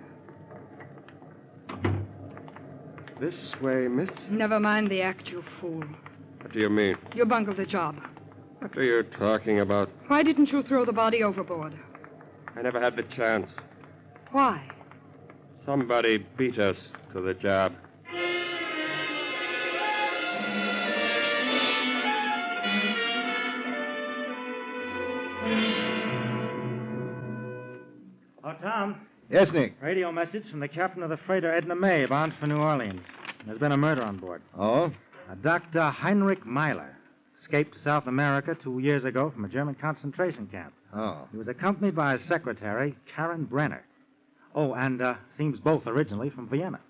This way, miss. Never mind the act, you fool. What do you mean? You bungled the job. What are you talking about? Why didn't you throw the body overboard? I never had the chance. Why? Somebody beat us to the job. Oh, Tom. Yes, Nick. Radio message from the captain of the freighter Edna May, bound for New Orleans. There's been a murder on board. Oh? A Dr. Heinrich Myler escaped to South America 2 years ago from a German concentration camp. Oh. He was accompanied by his secretary, Karen Brenner. Oh, and seems both originally from Vienna.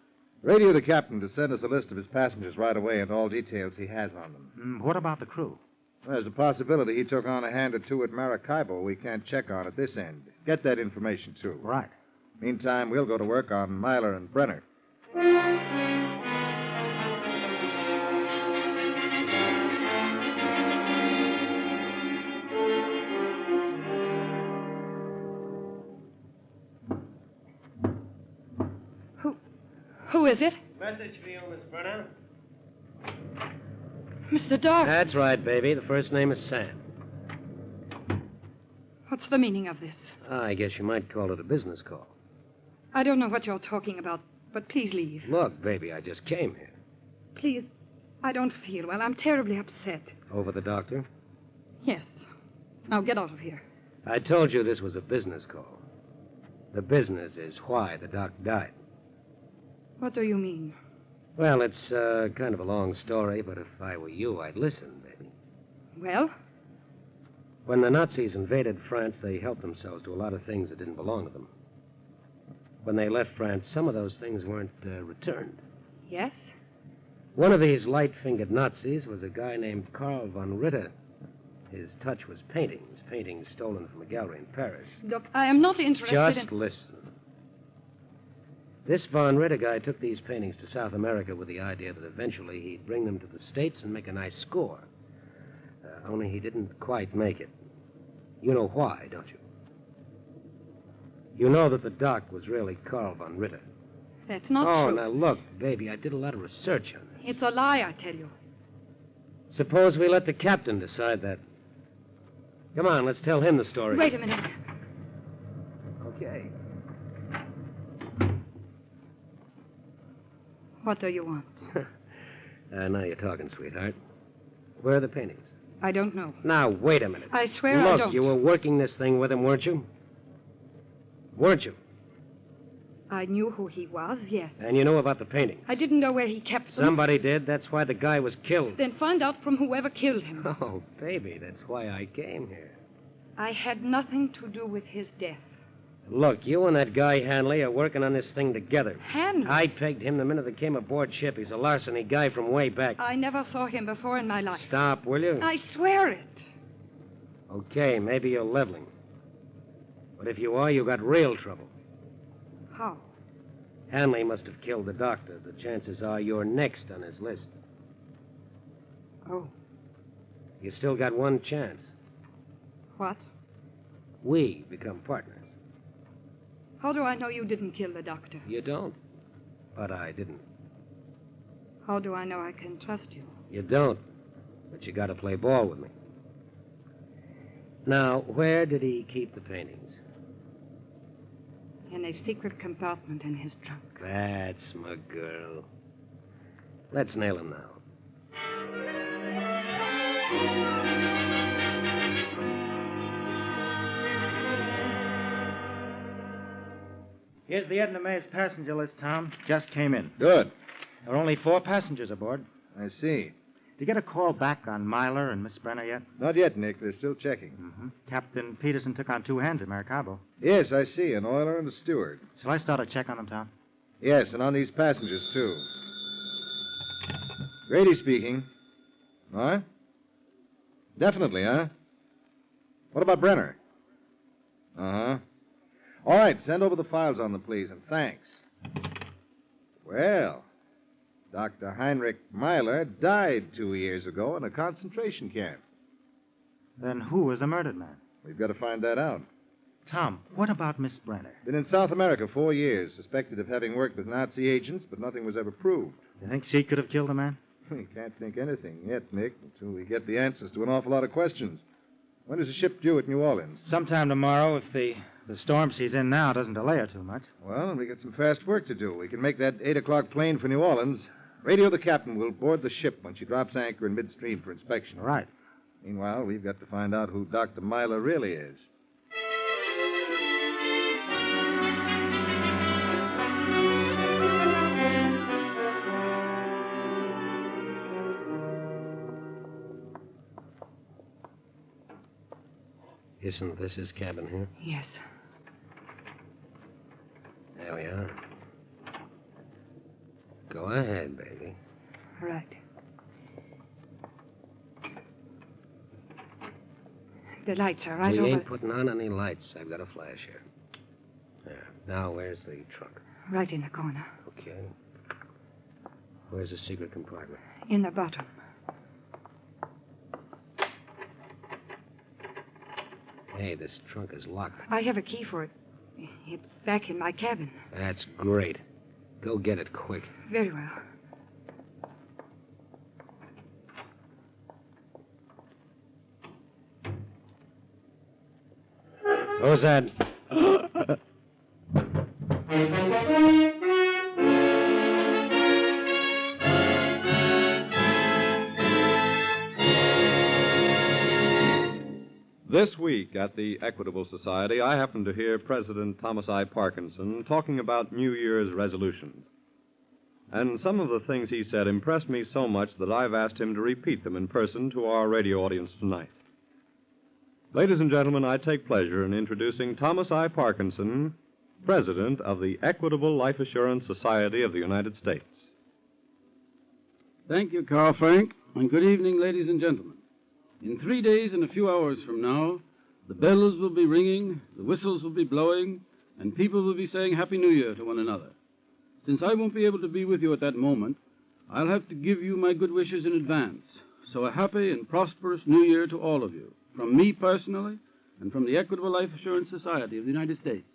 Radio the captain to send us a list of his passengers right away and all details he has on them. What about the crew? Well, there's a possibility he took on a hand or two at Maracaibo we can't check on at this end. Get that information, too. Right. Meantime, we'll go to work on Myler and Brenner. Who is it? Message for you, Miss Brenner. Mr. Dark. That's right, baby. The first name is Sam. What's the meaning of this? I guess you might call it a business call. I don't know what you're talking about, but please leave. Look, baby, I just came here. Please, I don't feel well. I'm terribly upset. Over the doctor? Yes. Now get out of here. I told you this was a business call. The business is why the doc died. What do you mean? Well, it's kind of a long story, but if I were you, I'd listen, baby. Well? When the Nazis invaded France, they helped themselves to a lot of things that didn't belong to them. When they left France, some of those things weren't returned. Yes? One of these light-fingered Nazis was a guy named Karl von Ritter. His touch was paintings stolen from a gallery in Paris. Look, I am not interested Just listen. This von Ritter guy took these paintings to South America with the idea that eventually he'd bring them to the States and make a nice score. Only he didn't quite make it. You know why, don't you? You know that the doc was really Karl von Ritter. That's not true. true. Now look, baby, I did a lot of research on this. It's a lie, I tell you. Suppose we let the captain decide that. Come on, let's tell him the story. Wait a minute. Okay. What do you want? Now you're talking, sweetheart. Where are the paintings? I don't know. Now, wait a minute. I swear Look, I don't. You were working this thing with him, weren't you? Weren't you? I knew who he was, yes. And you know about the paintings? I didn't know where he kept them. Somebody did. That's why the guy was killed. Then find out from whoever killed him. Oh, baby, that's why I came here. I had nothing to do with his death. Look, you and that guy Hanley are working on this thing together. Hanley? I pegged him the minute they came aboard ship. He's a larceny guy from way back. I never saw him before in my life. Stop, will you? I swear it. Okay, maybe you're leveling. But if you are, you got real trouble. How? Hanley must have killed the doctor. The chances are you're next on his list. Oh. You still got one chance. What? We become partners. How do I know you didn't kill the doctor? You don't. But I didn't. How do I know I can trust you? You don't. But you gotta play ball with me. Now, where did he keep the paintings? In a secret compartment in his trunk. That's my girl. Let's nail him now. Here's the Edna May's passenger list, Tom. Just came in. Good. There are only 4 passengers aboard. I see. Did you get a call back on Myler and Miss Brenner yet? Not yet, Nick. They're still checking. Mm-hmm. Captain Peterson took on 2 hands at Maracaibo. Yes, I see. An oiler and a steward. Shall I start a check on them, Tom? Yes, and on these passengers, too. Grady speaking. What? Definitely, huh? What about Brenner? Uh-huh. All right, send over the files on them, please, and thanks. Well, Dr. Heinrich Myler died 2 years ago in a concentration camp. Then who was the murdered man? We've got to find that out. Tom, what about Miss Brenner? Been in South America 4 years, suspected of having worked with Nazi agents, but nothing was ever proved. You think she could have killed the man? We can't think anything yet, Nick, until we get the answers to an awful lot of questions. When is the ship due at New Orleans? Sometime tomorrow, if the storm she's in now doesn't delay her too much. Well, we got some fast work to do. We can make that 8 o'clock plane for New Orleans. Radio the captain. We'll board the ship when she drops anchor in midstream for inspection. All right. Meanwhile, we've got to find out who Dr. Myler really is. Isn't this his cabin here? Yes. There we are. Go ahead, baby. Right. The lights are right we over... ain't putting on any lights. I've got a flash here. There. Now, where's the trunk? Right in the corner. Okay. Where's the secret compartment? In the bottom. Hey, this trunk is locked. I have a key for it. It's back in my cabin. That's great. Go get it quick. Very well. Who's that? This week at the Equitable Society, I happened to hear President Thomas I. Parkinson talking about New Year's resolutions. And some of the things he said impressed me so much that I've asked him to repeat them in person to our radio audience tonight. Ladies and gentlemen, I take pleasure in introducing Thomas I. Parkinson, President of the Equitable Life Assurance Society of the United States. Thank you, Carl Frank, and good evening, ladies and gentlemen. In 3 days and a few hours from now, the bells will be ringing, the whistles will be blowing, and people will be saying Happy New Year to one another. Since I won't be able to be with you at that moment, I'll have to give you my good wishes in advance. So a happy and prosperous New Year to all of you, from me personally and from the Equitable Life Assurance Society of the United States.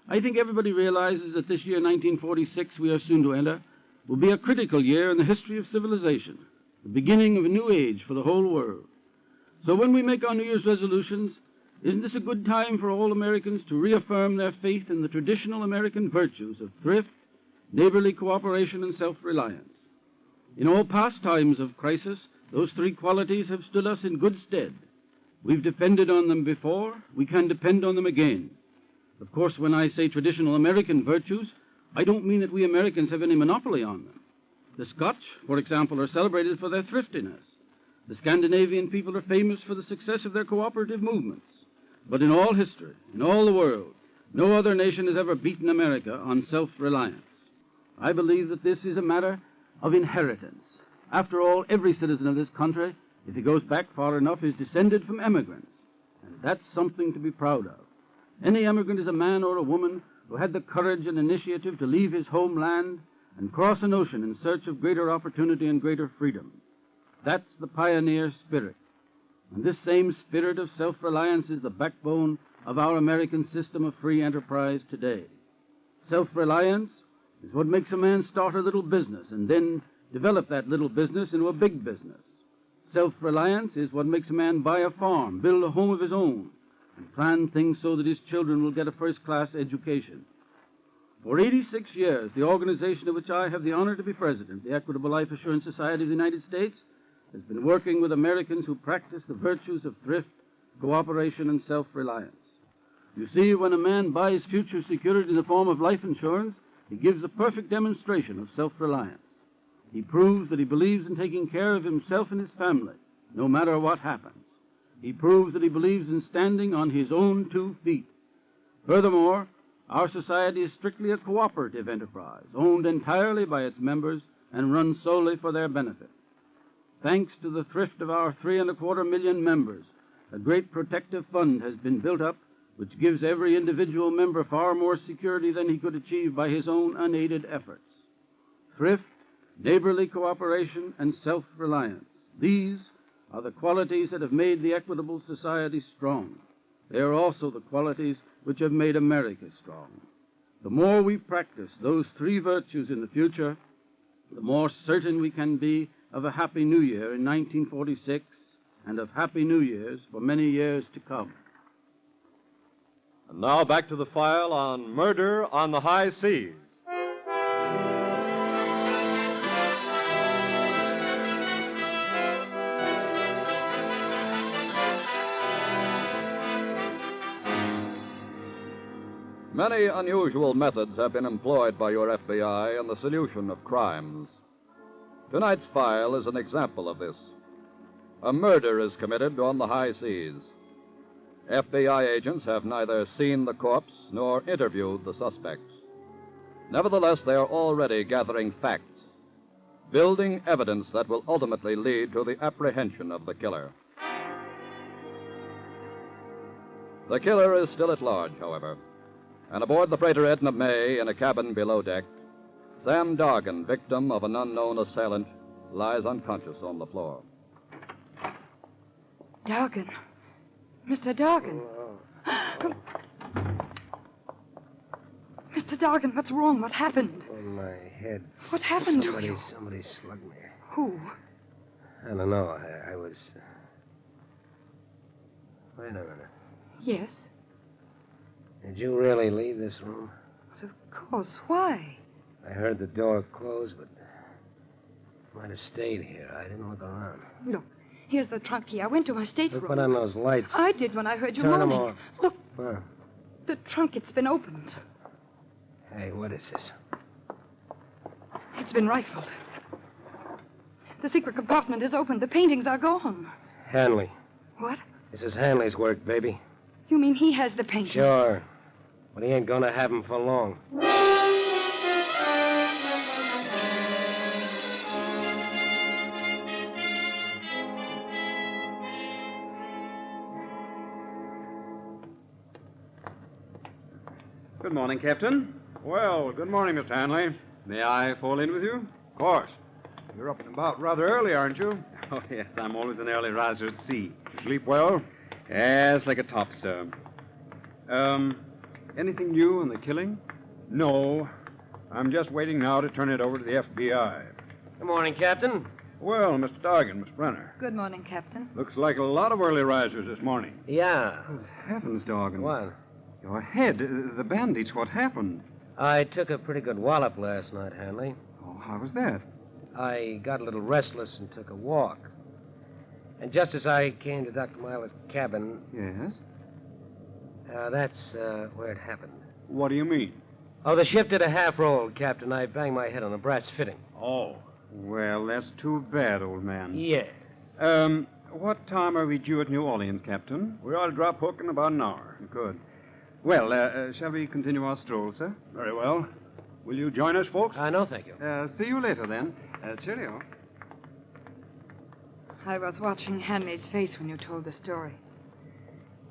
I think everybody realizes that this year, 1946, we are soon to enter, will be a critical year in the history of civilization, the beginning of a new age for the whole world. So when we make our New Year's resolutions, isn't this a good time for all Americans to reaffirm their faith in the traditional American virtues of thrift, neighborly cooperation, and self-reliance? In all past times of crisis, those three qualities have stood us in good stead. We've depended on them before. We can depend on them again. Of course, when I say traditional American virtues, I don't mean that we Americans have any monopoly on them. The Scotch, for example, are celebrated for their thriftiness. The Scandinavian people are famous for the success of their cooperative movements. But in all history, in all the world, no other nation has ever beaten America on self-reliance. I believe that this is a matter of inheritance. After all, every citizen of this country, if he goes back far enough, is descended from immigrants. And that's something to be proud of. Any immigrant is a man or a woman who had the courage and initiative to leave his homeland and cross an ocean in search of greater opportunity and greater freedom. That's the pioneer spirit. And this same spirit of self-reliance is the backbone of our American system of free enterprise today. Self-reliance is what makes a man start a little business and then develop that little business into a big business. Self-reliance is what makes a man buy a farm, build a home of his own, and plan things so that his children will get a first-class education. For 86 years, the organization of which I have the honor to be president, the Equitable Life Assurance Society of the United States, has been working with Americans who practice the virtues of thrift, cooperation, and self-reliance. You see, when a man buys future security in the form of life insurance, he gives a perfect demonstration of self-reliance. He proves that he believes in taking care of himself and his family, no matter what happens. He proves that he believes in standing on his own 2 feet. Furthermore, our society is strictly a cooperative enterprise, owned entirely by its members and run solely for their benefit. Thanks to the thrift of our 3.25 million members, a great protective fund has been built up which gives every individual member far more security than he could achieve by his own unaided efforts. Thrift, neighborly cooperation, and self-reliance. These are the qualities that have made the Equitable Society strong. They are also the qualities which have made America strong. The more we practice those 3 virtues in the future, the more certain we can be of a Happy New Year in 1946 and of Happy New Years for many years to come. And now back to the file on Murder on the High Seas. Many unusual methods have been employed by your FBI in the solution of crimes. Tonight's file is an example of this. A murder is committed on the high seas. FBI agents have neither seen the corpse nor interviewed the suspects. Nevertheless, they are already gathering facts, building evidence that will ultimately lead to the apprehension of the killer. The killer is still at large, however, and aboard the freighter Edna May in a cabin below deck, Sam Dargan, victim of an unknown assailant, lies unconscious on the floor. Dargan. Mr. Dargan. Mr. Dargan, what's wrong? What happened? Oh, my head. What happened to you? Somebody slugged me. Who? I don't know. I was... Wait a minute. Yes? Did you really leave this room? But of course. Why? I heard the door close, but I might have stayed here. I didn't look around. Look, here's the trunk key. I went to my stateroom. Put on those lights. I did when I heard you Turn moaning. them off. Look, Where? the trunk, it's been opened. Hey, what is this? It's been rifled. The secret compartment is opened. The paintings are gone. Hanley. What? This is Hanley's work, baby. You mean he has the paintings? Sure. But he ain't gonna have them for long. Good morning, Captain. Well, good morning, Mr. Hanley. May I fall in with you? Of course. You're up and about rather early, aren't you? Oh, yes, I'm always an early riser at sea. Sleep well? Yes, like a top, sir. Anything new on the killing? No. I'm just waiting now to turn it over to the FBI. Good morning, Captain. Well, Mr. Dargan, Miss Brenner. Good morning, Captain. Looks like a lot of early risers this morning. Yeah. Good heavens, Dargan. What? Your head, the bandits, what happened? I took a pretty good wallop last night, Hanley. Oh, how was that? I got a little restless and took a walk. And just as I came to Dr. Myler's cabin... Yes? That's where it happened. What do you mean? Oh, the ship did a half roll, Captain. I banged my head on a brass fitting. Oh. Well, that's too bad, old man. Yes. What time are we due at New Orleans, Captain? We ought to drop hook in about an hour. Good. Well, shall we continue our stroll, sir? Very well. Will you join us, folks? No, thank you. See you later, then. Cheerio. I was watching Hanley's face when you told the story.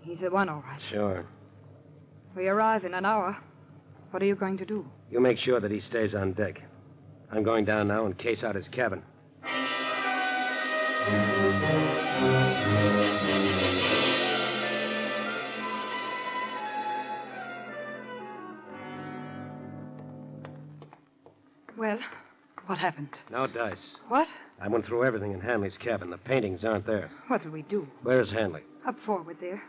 He's the one, all right. Sure. We arrive in an hour. What are you going to do? You make sure that he stays on deck. I'm going down now and case out his cabin. Well, what happened? No dice. What? I went through everything in Hanley's cabin. The paintings aren't there. What'll we do? Where's Hanley? Up forward there.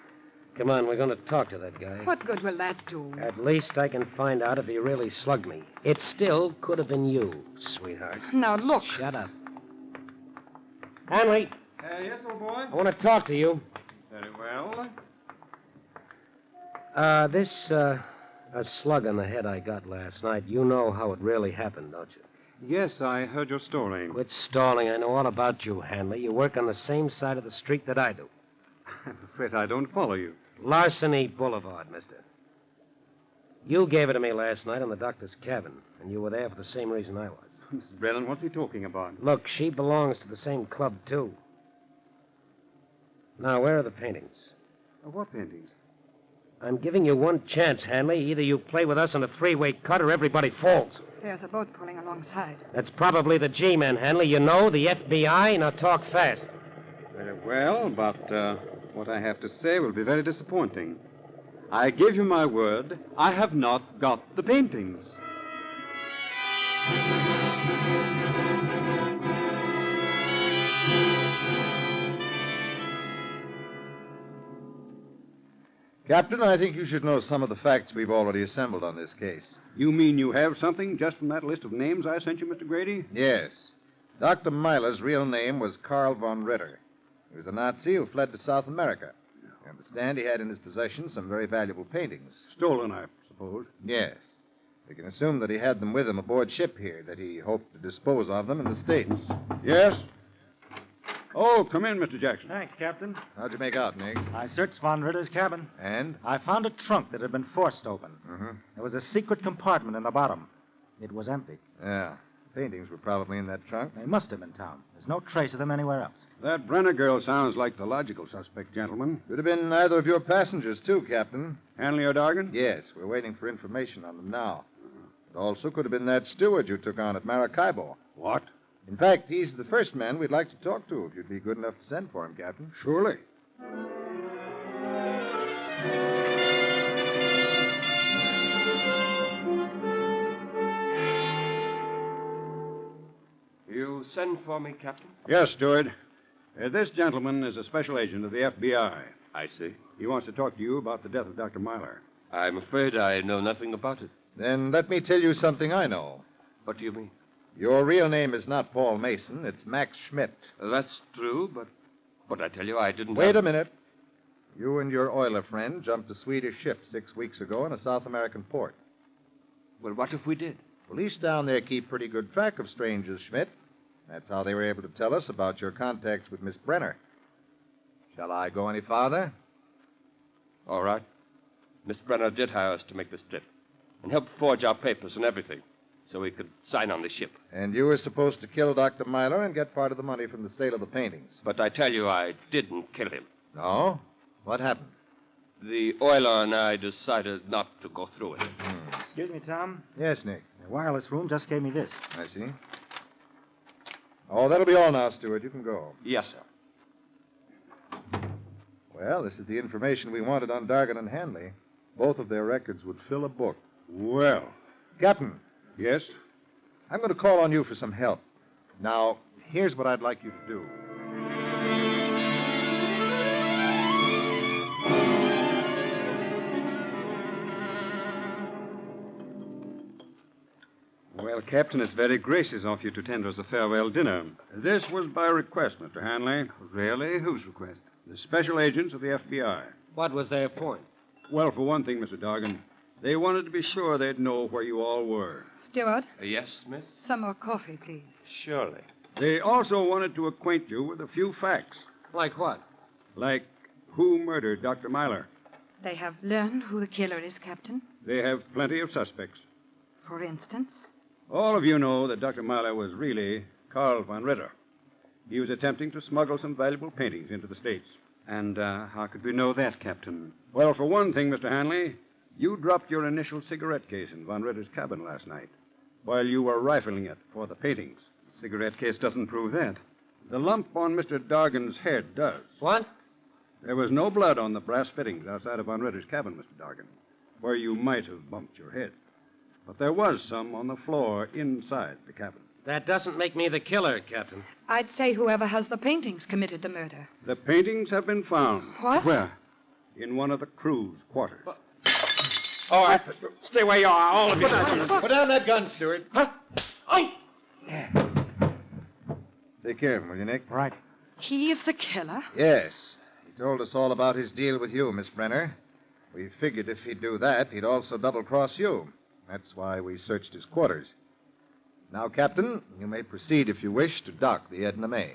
Come on, we're going to talk to that guy. What good will that do? At least I can find out if he really slugged me. It still could have been you, sweetheart. Now, look. Shut up. Hanley, Yes, old boy? I want to talk to you. Very well. A slug on the head I got last night. You know how it really happened, don't you? Yes, I heard your story. Quit stalling. I know all about you, Hanley. You work on the same side of the street that I do. I'm afraid I don't follow you. Larceny Boulevard, mister. You gave it to me last night in the doctor's cabin, and you were there for the same reason I was. Mrs. Brennan, what's he talking about? Look, she belongs to the same club, too. Now, where are the paintings? What paintings? I'm giving you one chance, Hanley. Either you play with us on a three-way cut or everybody falls. There's a boat pulling alongside. That's probably the G-men, Hanley. You know, the FBI. Now talk fast. Very well, but what I have to say will be very disappointing. I give you my word, I have not got the paintings. Captain, I think you should know some of the facts we've already assembled on this case. You mean you have something just from that list of names I sent you, Mr. Grady? Yes. Dr. Myler's real name was Karl von Ritter. He was a Nazi who fled to South America. I understand he had in his possession some very valuable paintings. Stolen, I suppose. Yes. We can assume that he had them with him aboard ship here, that he hoped to dispose of them in the States. Yes? Oh, come in, Mr. Jackson. Thanks, Captain. How'd you make out, Nick? I searched Von Ritter's cabin. And? I found a trunk that had been forced open. Mm-hmm. There was a secret compartment in the bottom. It was empty. Yeah. Paintings were probably in that trunk. They must have been found. There's no trace of them anywhere else. That Brenner girl sounds like the logical suspect, gentlemen. Could have been either of your passengers, too, Captain. Hanley or Dargan? Yes, we're waiting for information on them now. It also could have been that steward you took on at Maracaibo. What? In fact, he's the first man we'd like to talk to, if you'd be good enough to send for him, Captain. Surely. You send for me, Captain? Yes, steward. This gentleman is a special agent of the FBI. I see. He wants to talk to you about the death of Dr. Myler. I'm afraid I know nothing about it. Then let me tell you something I know. What do you mean? Your real name is not Paul Mason. It's Max Schmidt. That's true, but I tell you, I didn't... Wait a minute. You and your oiler friend jumped a Swedish ship 6 weeks ago in a South American port. Well, what if we did? Police down there keep pretty good track of strangers, Schmidt. That's how they were able to tell us about your contacts with Miss Brenner. Shall I go any farther? All right. Miss Brenner did hire us to make this trip and help forge our papers and everything so we could sign on the ship. And you were supposed to kill Dr. Myler and get part of the money from the sale of the paintings. But I tell you, I didn't kill him. No? What happened? The oiler and I decided not to go through it. Excuse me, Tom. Yes, Nick. The wireless room just gave me this. I see. Oh, that'll be all now, Stewart. You can go. Yes, sir. Well, this is the information we wanted on Dargan and Hanley. Both of their records would fill a book. Well. Captain. Yes? I'm going to call on you for some help. Now, here's what I'd like you to do. Well, Captain, it's very gracious of you to tender us a farewell dinner. This was by request, Mr. Hanley. Really? Whose request? The special agents of the FBI. What was their point? Well, for one thing, Mr. Dargan, they wanted to be sure they'd know where you all were. Steward, Yes, Smith? some more coffee, please. Surely. They also wanted to acquaint you with a few facts. Like what? Like who murdered Dr. Myler. They have learned who the killer is, Captain. They have plenty of suspects. For instance? All of you know that Dr. Myler was really Carl von Ritter. He was attempting to smuggle some valuable paintings into the States. And how could we know that, Captain? Well, for one thing, Mr. Hanley, you dropped your initial cigarette case in von Ritter's cabin last night while you were rifling it for the paintings. The cigarette case doesn't prove that. The lump on Mr. Dargan's head does. What? There was no blood on the brass fittings outside of von Ritter's cabin, Mr. Dargan, where you might have bumped your head. But there was some on the floor inside the cabin. That doesn't make me the killer, Captain. I'd say whoever has the paintings committed the murder. The paintings have been found. What? Where? In one of the crew's quarters. All right. Stay where you are, all of you. Put down that gun, Stewart. Huh? Oh! Take care of him, will you, Nick? Right. He is the killer? Yes. He told us all about his deal with you, Miss Brenner. We figured if he'd do that, he'd also double-cross you. That's why we searched his quarters. Now, Captain, you may proceed if you wish to dock the Edna May.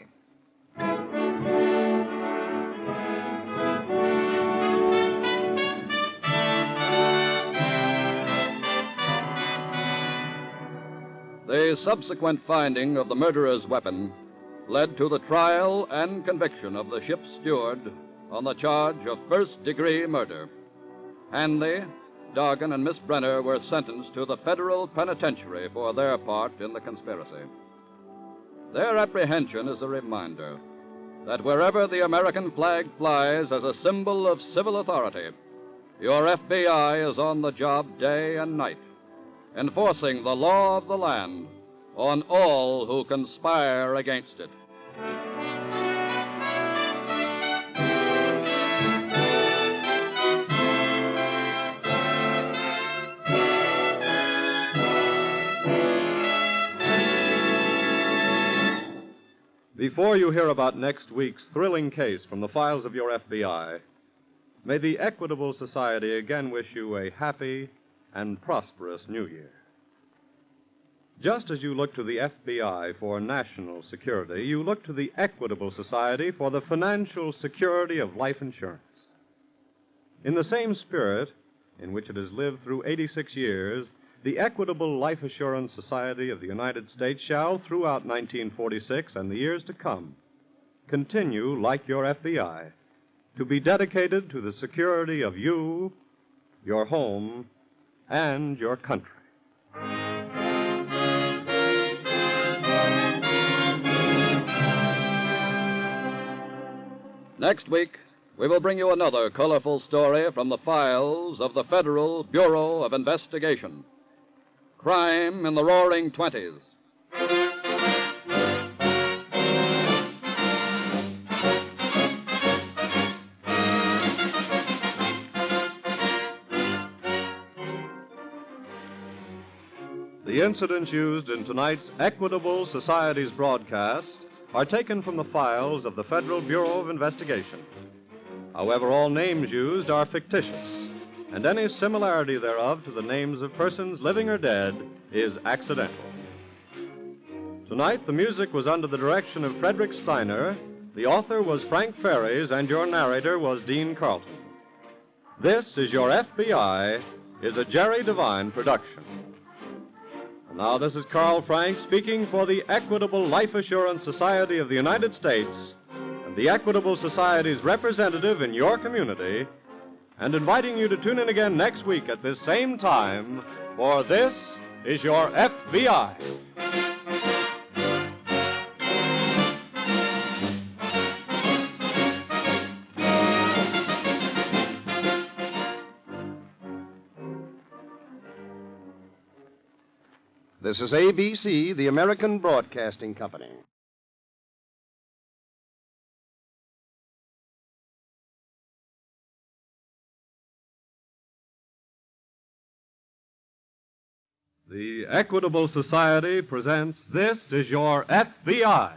The subsequent finding of the murderer's weapon led to the trial and conviction of the ship's steward on the charge of first-degree murder. Hanley, Dargan, and Miss Brenner were sentenced to the federal penitentiary for their part in the conspiracy. Their apprehension is a reminder that wherever the American flag flies as a symbol of civil authority, your FBI is on the job day and night, enforcing the law of the land on all who conspire against it. Before you hear about next week's thrilling case from the files of your FBI, may the Equitable Society again wish you a happy and prosperous New Year. Just as you look to the FBI for national security, you look to the Equitable Society for the financial security of life insurance. In the same spirit in which it has lived through 86 years, the Equitable Life Assurance Society of the United States shall, throughout 1946 and the years to come, continue, like your FBI, to be dedicated to the security of you, your home, and your country. Next week, we will bring you another colorful story from the files of the Federal Bureau of Investigation. Crime in the Roaring Twenties. The incidents used in tonight's Equitable Society's broadcast are taken from the files of the Federal Bureau of Investigation. However, all names used are fictitious, and any similarity thereof to the names of persons living or dead is accidental. Tonight, the music was under the direction of Frederick Steiner, the author was Frank Ferries, and your narrator was Dean Carlton. This is Your FBI is a Jerry Devine production. And now this is Carl Frank speaking for the Equitable Life Assurance Society of the United States and the Equitable Society's representative in your community, and inviting you to tune in again next week at this same time, for this is Your FBI. This is ABC, the American Broadcasting Company. The Equitable Society presents This Is Your FBI.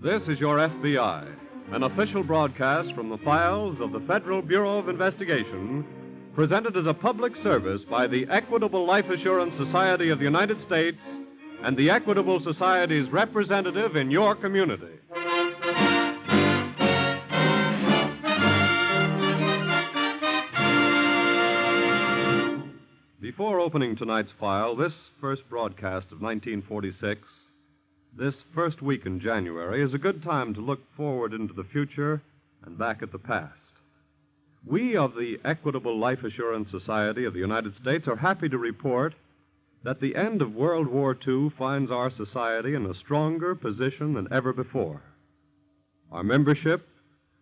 This is Your FBI, an official broadcast from the files of the Federal Bureau of Investigation, presented as a public service by the Equitable Life Assurance Society of the United States and the Equitable Society's representative in your community. Before opening tonight's file, this first broadcast of 1946, this first week in January, is a good time to look forward into the future and back at the past. We of the Equitable Life Assurance Society of the United States are happy to report that the end of World War II finds our society in a stronger position than ever before. Our membership,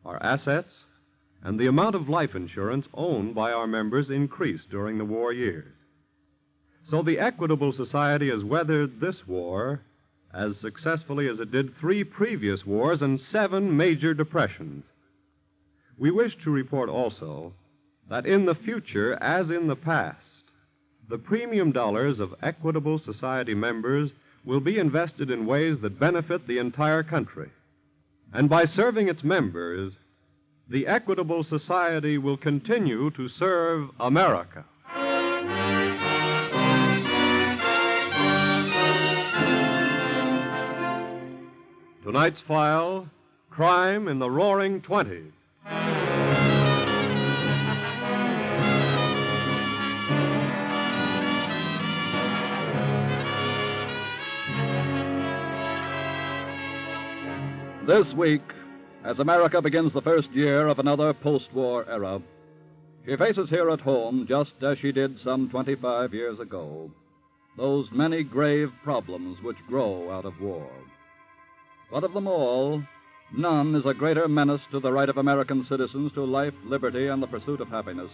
our assets, and the amount of life insurance owned by our members increased during the war years. So the Equitable Society has weathered this war as successfully as it did 3 previous wars and 7 major depressions. We wish to report also that in the future, as in the past, the premium dollars of Equitable Society members will be invested in ways that benefit the entire country. And by serving its members, the Equitable Society will continue to serve America. Tonight's file, Crime in the Roaring '20s. This week, as America begins the first year of another post-war era, she faces here at home, just as she did some 25 years ago, those many grave problems which grow out of war. But of them all, none is a greater menace to the right of American citizens to life, liberty, and the pursuit of happiness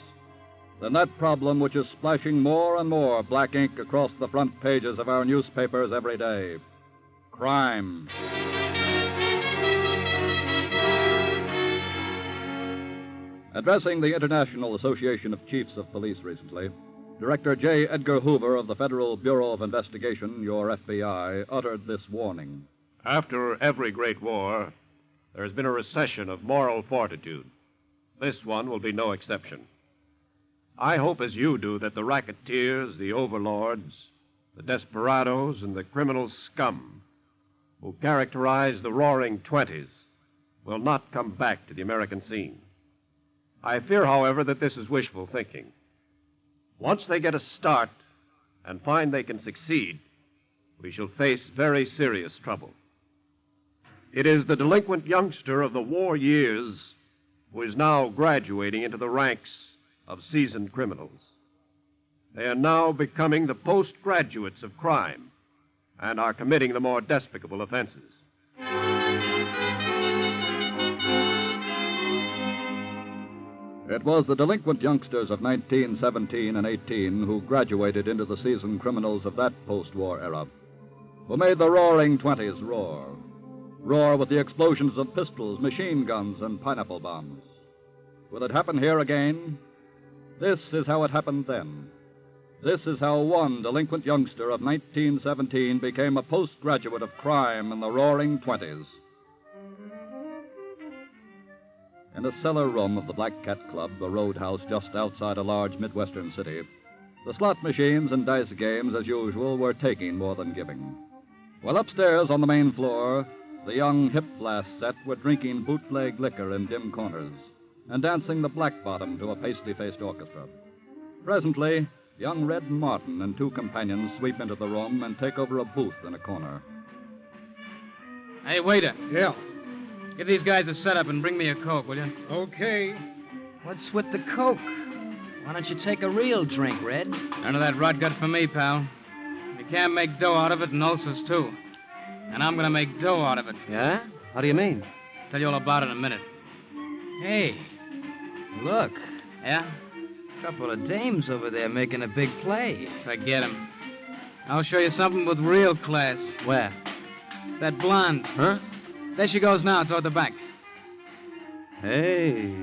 than that problem which is splashing more and more black ink across the front pages of our newspapers every day: crime. Addressing the International Association of Chiefs of Police recently, Director J. Edgar Hoover of the Federal Bureau of Investigation, your FBI, uttered this warning. After every great war, there has been a recession of moral fortitude. This one will be no exception. I hope, as you do, that the racketeers, the overlords, the desperados, and the criminal scum who characterize the Roaring '20s will not come back to the American scene. I fear, however, that this is wishful thinking. Once they get a start and find they can succeed, we shall face very serious trouble. It is the delinquent youngster of the war years who is now graduating into the ranks of seasoned criminals. They are now becoming the postgraduates of crime and are committing the more despicable offenses. It was the delinquent youngsters of 1917 and 18 who graduated into the seasoned criminals of that post-war era, who made the Roaring '20s roar. Roar with the explosions of pistols, machine guns, and pineapple bombs. Will it happen here again? This is how it happened then. This is how one delinquent youngster of 1917 became a postgraduate of crime in the Roaring '20s. In a cellar room of the Black Cat Club, a roadhouse just outside a large Midwestern city, the slot machines and dice games, as usual, were taking more than giving. While upstairs on the main floor, the young hip blast set were drinking bootleg liquor in dim corners and dancing the black bottom to a pasty-faced orchestra. Presently, young Red Martin and 2 companions sweep into the room and take over a booth in a corner. Hey, waiter. Yeah. Give these guys a setup and bring me a Coke, will you? Okay. What's with the Coke? Why don't you take a real drink, Red? None of that rot gut for me, pal. You can't make dough out of it, and ulcers, too. And I'm going to make dough out of it. Yeah? How do you mean? Tell you all about it in a minute. Hey, look. Yeah? Couple of dames over there making a big play. Forget 'em. I'll show you something with real class. Where? That blonde. Huh? There she goes now, toward the back. Hey.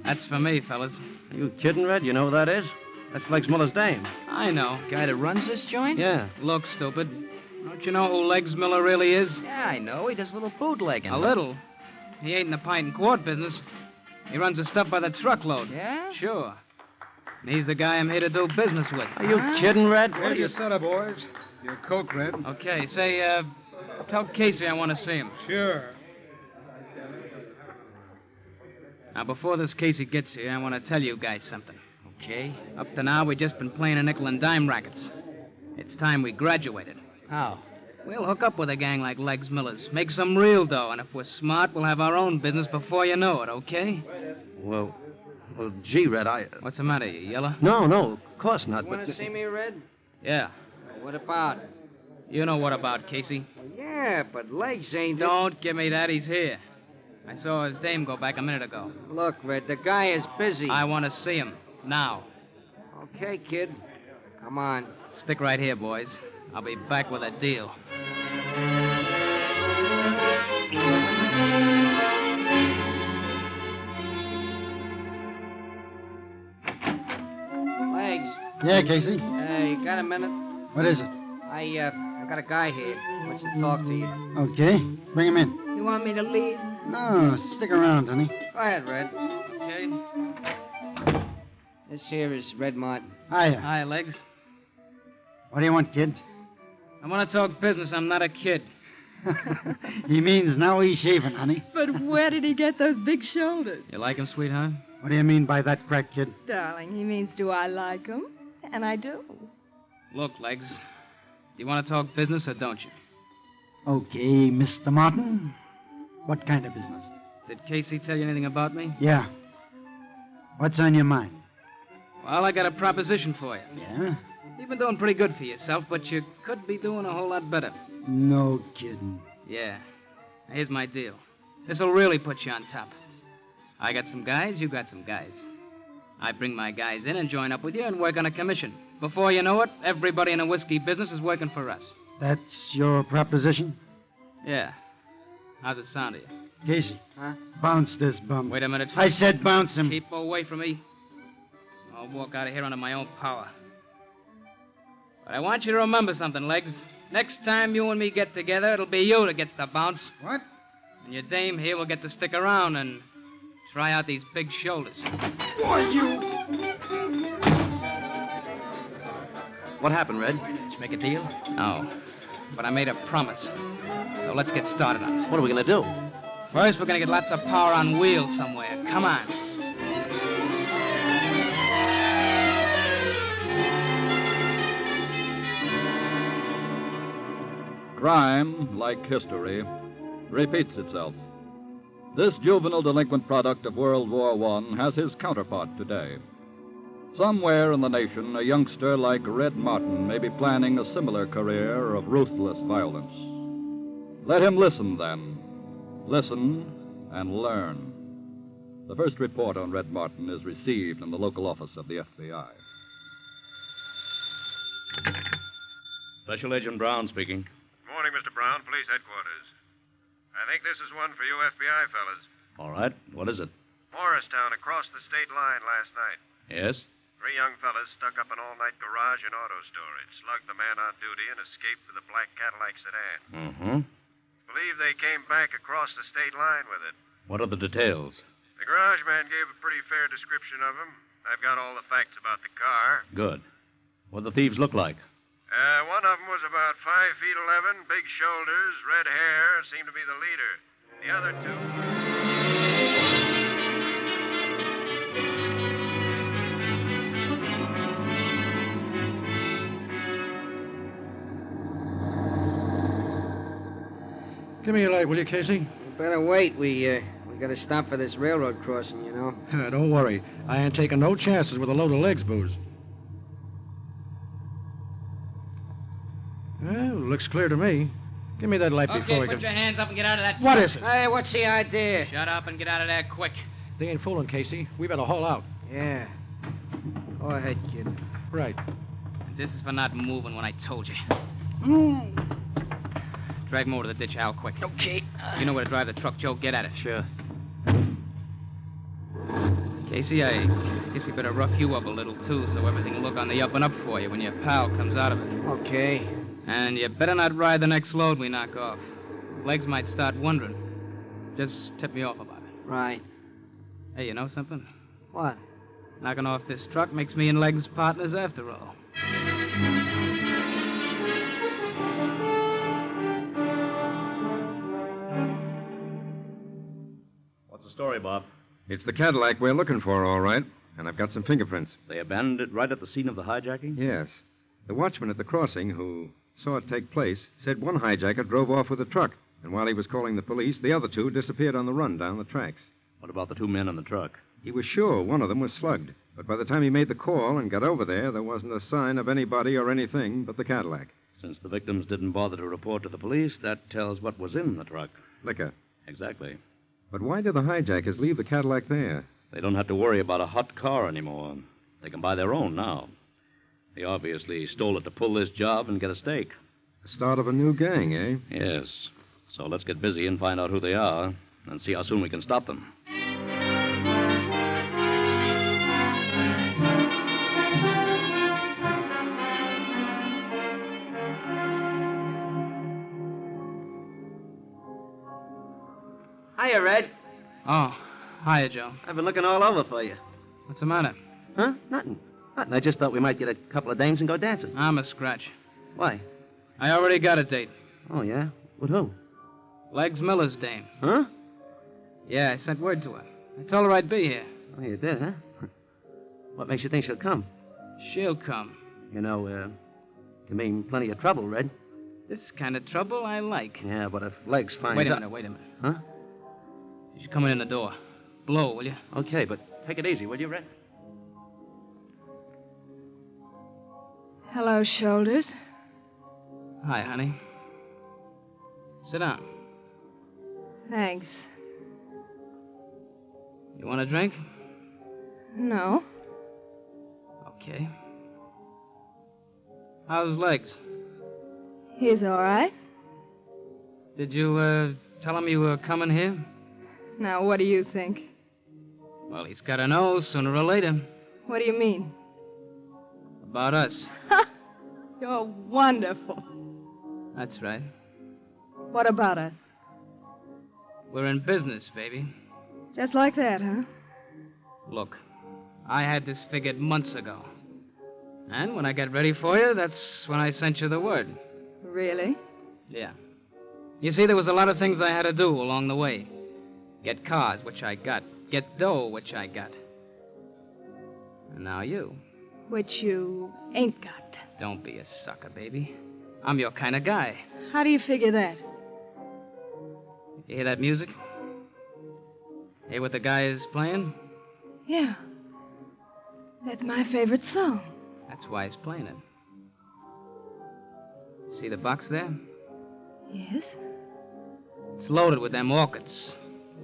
That's for me, fellas. Are you kidding, Red? You know who that is? That's Legs Miller's dame. I know. Guy that runs this joint? Yeah. Look, stupid. Don't you know who Legs Miller really is? Yeah, I know. He does a little bootlegging. A little. He ain't in the pint and quart business. He runs the stuff by the truckload. Yeah? Sure. And he's the guy I'm here to do business with. Are you kidding, Red? Where's your setup, boys? Your Coke, Red. Okay, say, tell Casey I want to see him. Sure. Now, before this Casey gets here, I want to tell you guys something. Okay. Up to now, we've just been playing a nickel and dime rackets. It's time we graduated. How? We'll hook up with a gang like Legs Miller's, make some real dough, and if we're smart, we'll have our own business before you know it, okay? Well, gee, Red, What's the matter, you yellow? No, of course not, You want to see me, Red? Yeah. Well, what about? You know what about, Casey? Yeah, but Legs ain't... Don't give me that. He's here. I saw his dame go back a minute ago. Look, Red, the guy is busy. I want to see him. Now. Okay, kid. Come on. Stick right here, boys. I'll be back with a deal. Legs. Yeah, Casey? Hey, you got a minute? What is it? I got a guy here. Wants to talk to you. Okay. Bring him in. You want me to leave? No, stick around, honey. Go ahead, Red. Okay. This here is Red Martin. Hiya. Hi, Legs. What do you want, kid? I want to talk business. I'm not a kid. He means now he's shaving, honey. But where did he get those big shoulders? You like him, sweetheart? What do you mean by that, crack kid? Darling, he means do I like him? And I do. Look, Legs. Do you want to talk business or don't you? Okay, Mr. Martin. What kind of business? Did Casey tell you anything about me? Yeah. What's on your mind? Well, I got a proposition for you. Yeah? You've been doing pretty good for yourself, but you could be doing a whole lot better. No kidding. Yeah. Now, here's my deal. This'll really put you on top. I got some guys, you got some guys. I bring my guys in and join up with you and work on a commission. Before you know it, everybody in the whiskey business is working for us. That's your proposition? Yeah. How's it sound to you? Casey. Huh? Bounce this bum. Wait a minute. I said bounce him. Keep away from me. I'll walk out of here under my own power. But I want you to remember something, Legs. Next time you and me get together, it'll be you that gets the bounce. What? And your dame here will get to stick around and try out these big shoulders. Why, you... What happened, Red? Let's make a deal? No. But I made a promise. So let's get started on it. What are we going to do? First, we're going to get lots of power on wheels somewhere. Come on. Crime, like history, repeats itself. This juvenile delinquent product of World War I has his counterpart today. Somewhere in the nation, a youngster like Red Martin may be planning a similar career of ruthless violence. Let him listen, then. Listen and learn. The first report on Red Martin is received in the local office of the FBI. Special Agent Brown speaking. Morning, Mr. Brown, police headquarters. I think this is one for you FBI fellas. All right. What is it? Morristown across the state line last night. Yes? 3 young fellas stuck up an all-night garage and auto storage, slugged the man on duty, and escaped with a black Cadillac sedan. Mm-hmm. Believe they came back across the state line with it. What are the details? The garage man gave a pretty fair description of him. I've got all the facts about the car. Good. What do the thieves look like? One of them was about 5 feet 11, big shoulders, red hair, seemed to be the leader. The other two... Give me a light, will you, Casey? You better wait. We got to stop for this railroad crossing, you know. Don't worry. I ain't taking no chances with a load of legs booze. Well, looks clear to me. Give me that light before Okay, we put your hands up and get out of that What truck. is it? Hey, what's the idea? Shut up and get out of there quick. They ain't fooling, Casey. We better haul out. Yeah. Go ahead, kid. Right. This is for not moving when I told you. Drag him over to the ditch, Al, quick. Okay. You know where to drive the truck, Joe. Get at it. Sure. Casey, I guess we better rough you up a little, too, so everything will look on the up and up for you when your pal comes out of it. Okay. And you better not ride the next load we knock off. Legs might start wondering. Just tip me off about it. Right. Hey, you know something? What? Knocking off this truck makes me and Legs partners after all. What's the story, Bob? It's the Cadillac we're looking for, all right. And I've got some fingerprints. They abandoned it right at the scene of the hijacking? Yes. The watchman at the crossing who saw it take place said one hijacker drove off with a truck. And while he was calling the police, the other two disappeared on the run down the tracks. What about the two men in the truck? He was sure one of them was slugged. But by the time he made the call and got over there wasn't a sign of anybody or anything but the Cadillac. Since the victims didn't bother to report to the police, that tells what was in the truck. Liquor. Exactly. But why did the hijackers leave the Cadillac there? They don't have to worry about a hot car anymore. They can buy their own now. They obviously stole it to pull this job and get a stake. The start of a new gang, eh? Yes. So let's get busy and find out who they are and see how soon we can stop them. Hiya, Red. Oh, hiya, Joe. I've been looking all over for you. What's the matter? Huh? Nothing. I just thought we might get a couple of dames and go dancing. I'm a scratch. Why? I already got a date. Oh, yeah? With who? Legs Miller's dame. Huh? Yeah, I sent word to her. I told her I'd be here. Oh, you did, huh? What makes you think she'll come? She'll come. You know, can mean plenty of trouble, Red. This kind of trouble I like. Yeah, but if Legs finds Wait a out... minute. Huh? She's coming in the door. Blow, will you? Okay, but take it easy, will you, Red? Hello, Shoulders. Hi, honey. Sit down. Thanks. You want a drink? No. Okay. How's Legs? He's all right. Did you, tell him you were coming here? Now, what do you think? Well, he's got to know sooner or later. What do you mean? About us. You're wonderful. That's right. What about us? We're in business, baby. Just like that, huh? Look, I had this figured months ago. And when I got ready for you, that's when I sent you the word. Really? Yeah. You see, there was a lot of things I had to do along the way. Get cars, which I got. Get dough, which I got. And now you. Which you ain't got. Don't be a sucker, baby. I'm your kind of guy. How do you figure that? You hear that music? Hear what the guy is playing? Yeah. That's my favorite song. That's why he's playing it. See the box there? Yes? It's loaded with them orchids.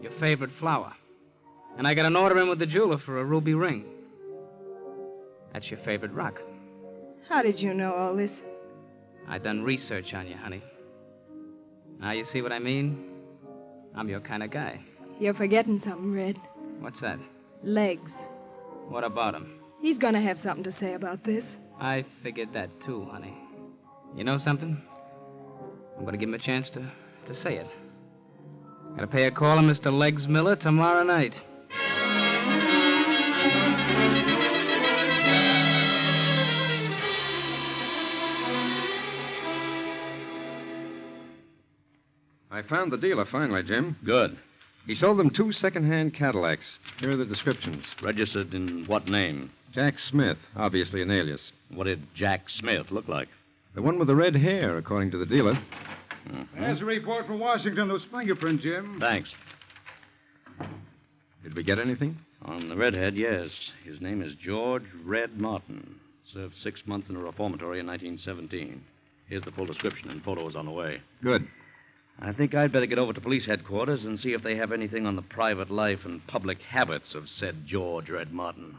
Your favorite flower. And I got an order in with the jeweler for a ruby ring. That's your favorite rock. How did you know all this? I done research on you, honey. Now you see what I mean? I'm your kind of guy. You're forgetting something, Red. What's that? Legs. What about him? He's gonna have something to say about this. I figured that too, honey. You know something? I'm gonna give him a chance to say it. Gotta pay a call to Mr. Legs Miller tomorrow night. I found the dealer finally, Jim. Good. He sold them 2 second-hand Cadillacs. Here are the descriptions. Registered in what name? Jack Smith, obviously an alias. What did Jack Smith look like? The one with the red hair, according to the dealer. There's a report from Washington. Those fingerprints, Jim. Thanks. Did we get anything? On the redhead, yes. His name is George Red Martin. Served 6 months in a reformatory in 1917. Here's the full description, and photos on the way. Good. I think I'd better get over to police headquarters and see if they have anything on the private life and public habits of said George Red Martin.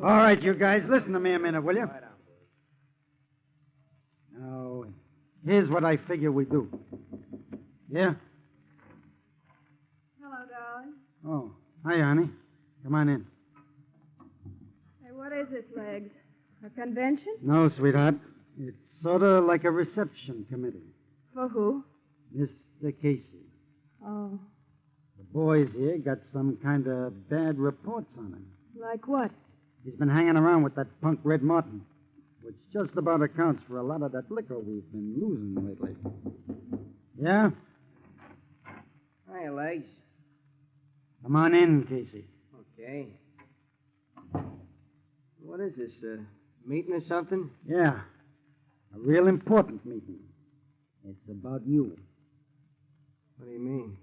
All right, you guys, listen to me a minute, will you? Now, here's what I figure we do. Yeah? Hello, darling. Oh, hi, honey. Come on in. Hey, what is this, Legs? A convention? No, sweetheart. It's sort of like a reception committee. For who? Mr. Casey. Oh, The boys here got some kind of bad reports on him. like what? He's been hanging around with that punk Red Martin, which just about accounts for a lot of that liquor we've been losing lately. Yeah? Hiya, Legs. Come on in, Casey. Okay. What is this, meeting or something? Yeah. A real important meeting. It's about you. What do you mean?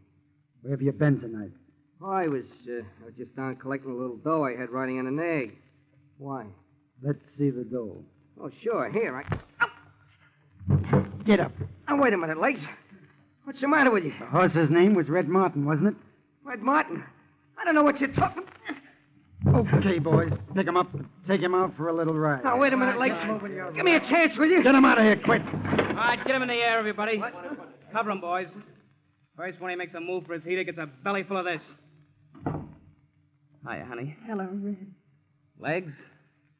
Where have you been tonight? Oh, I was just down collecting a little dough I had riding on an egg. Why? Let's see the dough. Oh, sure. Here, Get up. Oh, wait a minute, Legs. What's the matter with you? The horse's name was Red Martin, wasn't it? Red Martin? I don't know what you're talking... Okay, boys. Pick him up and take him out for a little ride. Now, wait a minute, Legs. Give me a chance, will you? Get him out of here, quick. All right, get him in the air, everybody. Cover him, boys. First one he makes a move for his heater gets a belly full of this. Hiya, honey. Hello, Red. Legs,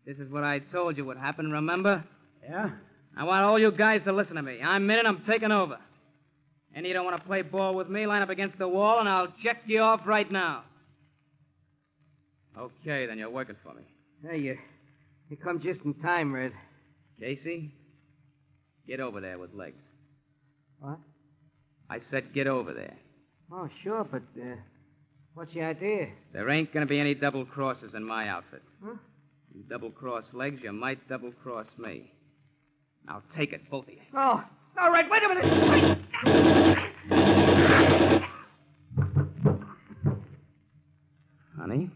this is what I told you would happen, remember? Yeah? I want all you guys to listen to me. I'm in it, I'm taking over. And you don't want to play ball with me, line up against the wall, and I'll check you off right now. Okay, then you're working for me. Hey, you come just in time, Red. Casey, get over there with Legs. What? I said get over there. Oh, sure, but, what's the idea? There ain't going to be any double crosses in my outfit. Huh? You double-cross Legs, you might double-cross me. Now take it, both of you. Oh, all right, wait a minute. Honey,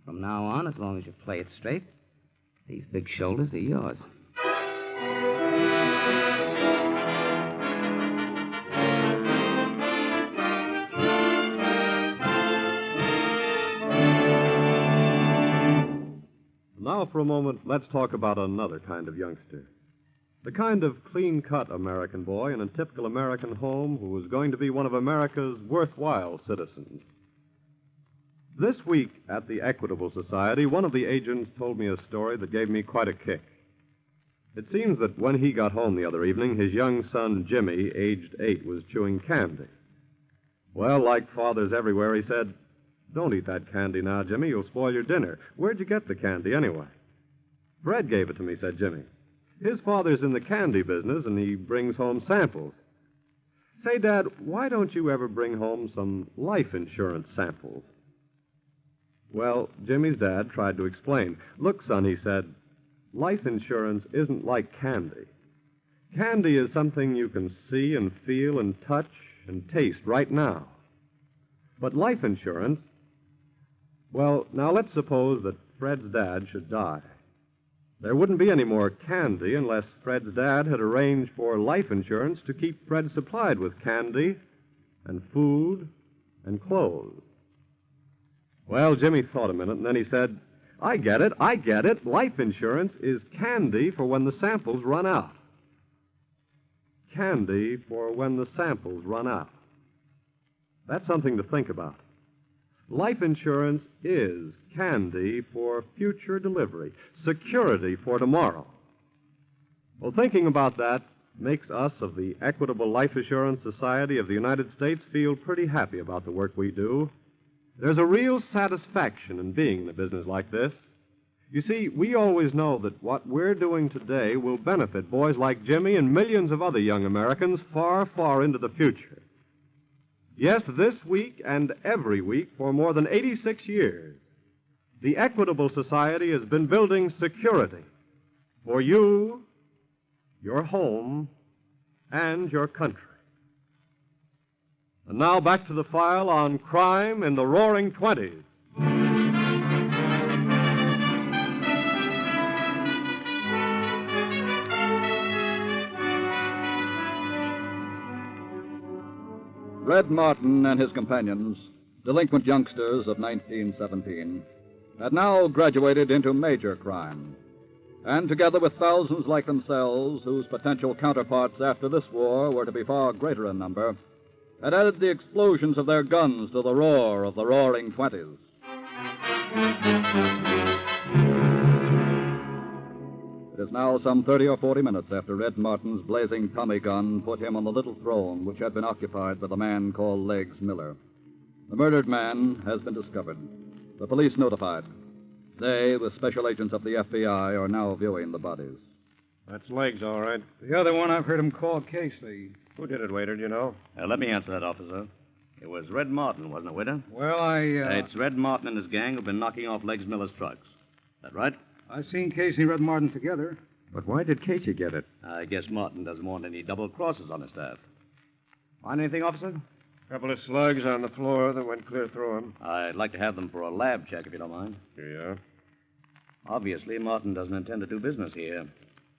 from now on, as long as you play it straight, these big shoulders are yours. Now, for a moment, let's talk about another kind of youngster. The kind of clean-cut American boy in a typical American home who is going to be one of America's worthwhile citizens. This week at the Equitable Society, one of the agents told me a story that gave me quite a kick. It seems that when he got home the other evening, his young son, Jimmy, aged 8, was chewing candy. Well, like fathers everywhere, he said, "Don't eat that candy now, Jimmy. You'll spoil your dinner. Where'd you get the candy, anyway?" "Fred gave it to me," said Jimmy. "His father's in the candy business, and he brings home samples." "Say, Dad, why don't you ever bring home some life insurance samples?" Well, Jimmy's dad tried to explain. "Look, son," he said, "life insurance isn't like candy. Candy is something you can see and feel and touch and taste right now. But life insurance, well, now let's suppose that Fred's dad should die. There wouldn't be any more candy unless Fred's dad had arranged for life insurance to keep Fred supplied with candy and food and clothes." Well, Jimmy thought a minute, and then he said, I get it. Life insurance is candy for when the samples run out." Candy for when the samples run out. That's something to think about. Life insurance is candy for future delivery, security for tomorrow. Well, thinking about that makes us of the Equitable Life Assurance Society of the United States feel pretty happy about the work we do. There's a real satisfaction in being in a business like this. You see, we always know that what we're doing today will benefit boys like Jimmy and millions of other young Americans far, far into the future. Yes, this week and every week for more than 86 years, the Equitable Society has been building security for you, your home, and your country. And now back to the file on crime in the Roaring Twenties. Red Martin and his companions, delinquent youngsters of 1917, had now graduated into major crime. And together with thousands like themselves, whose potential counterparts after this war were to be far greater in number, had added the explosions of their guns to the roar of the roaring 20s. It is now some 30 or 40 minutes after Red Martin's blazing Tommy gun put him on the little throne which had been occupied by the man called Legs Miller. The murdered man has been discovered. The police notified. They, with special agents of the FBI, are now viewing the bodies. That's Legs, all right. The other one I've heard him call Casey. Who did it, waiter, do you know? Let me answer that, officer. It was Red Martin, wasn't it, waiter? Well, It's Red Martin and his gang who've been knocking off Legs Miller's trucks. Is that right? I've seen Casey and Red Martin together. But why did Casey get it? I guess Martin doesn't want any double crosses on his staff. Find anything, officer? Couple of slugs on the floor that went clear through him. I'd like to have them for a lab check, if you don't mind. Here you are. Obviously, Martin doesn't intend to do business here.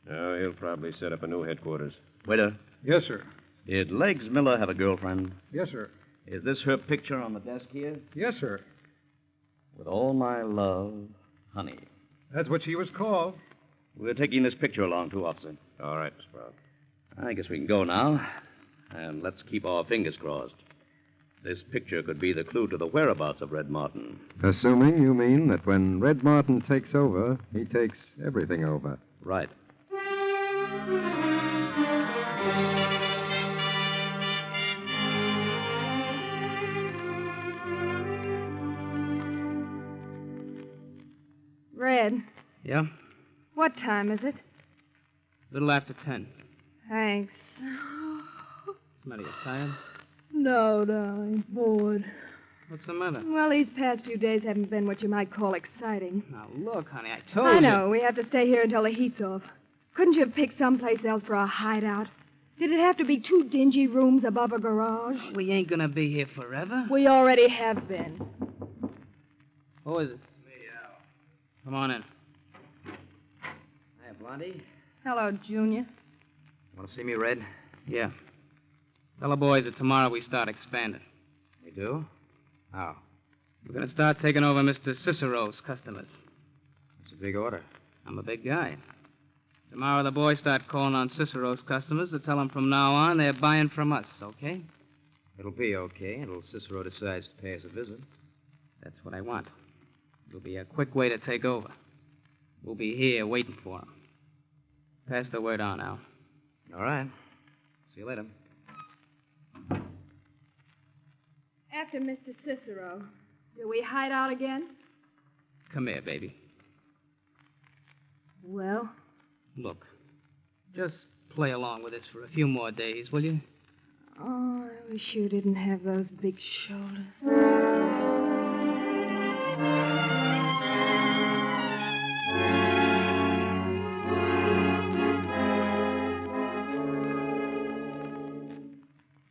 No, he'll probably set up a new headquarters. Waiter. Yes, sir. Did Legs Miller have a girlfriend? Yes, sir. Is this her picture on the desk here? Yes, sir. With all my love, Honey. That's what she was called. We're taking this picture along, too, officer. All right, Mr. Brown. I guess we can go now. And let's keep our fingers crossed. This picture could be the clue to the whereabouts of Red Martin. Assuming you mean that when Red Martin takes over, he takes everything over. Right. Red, Yeah? what time is it? Little after 10. Thanks. What's the matter, you tired? No, darling. Bored. What's the matter? Well, these past few days haven't been what you might call exciting. Now, look, honey, I told you. I know. We have to stay here until the heat's off. Couldn't you have picked someplace else for a hideout? Did it have to be 2 dingy rooms above a garage? We ain't gonna be here forever. We already have been. Who is it? Me, Al. Come on in. Hi, Blondie. Hello, Junior. Want to see me, Red? Yeah. Tell the boys that tomorrow we start expanding. We do? How? We're gonna start taking over Mr. Cicero's customers. That's a big order. I'm a big guy. Tomorrow the boys start calling on Cicero's customers to tell them from now on they're buying from us, okay? It'll be okay until Cicero decides to pay us a visit. That's what I want. It'll be a quick way to take over. We'll be here waiting for him. Pass the word on, Al. All right. See you later. After Mr. Cicero, do we hide out again? Come here, baby. Well? Look, just play along with this for a few more days, will you? Oh, I wish you didn't have those big shoulders.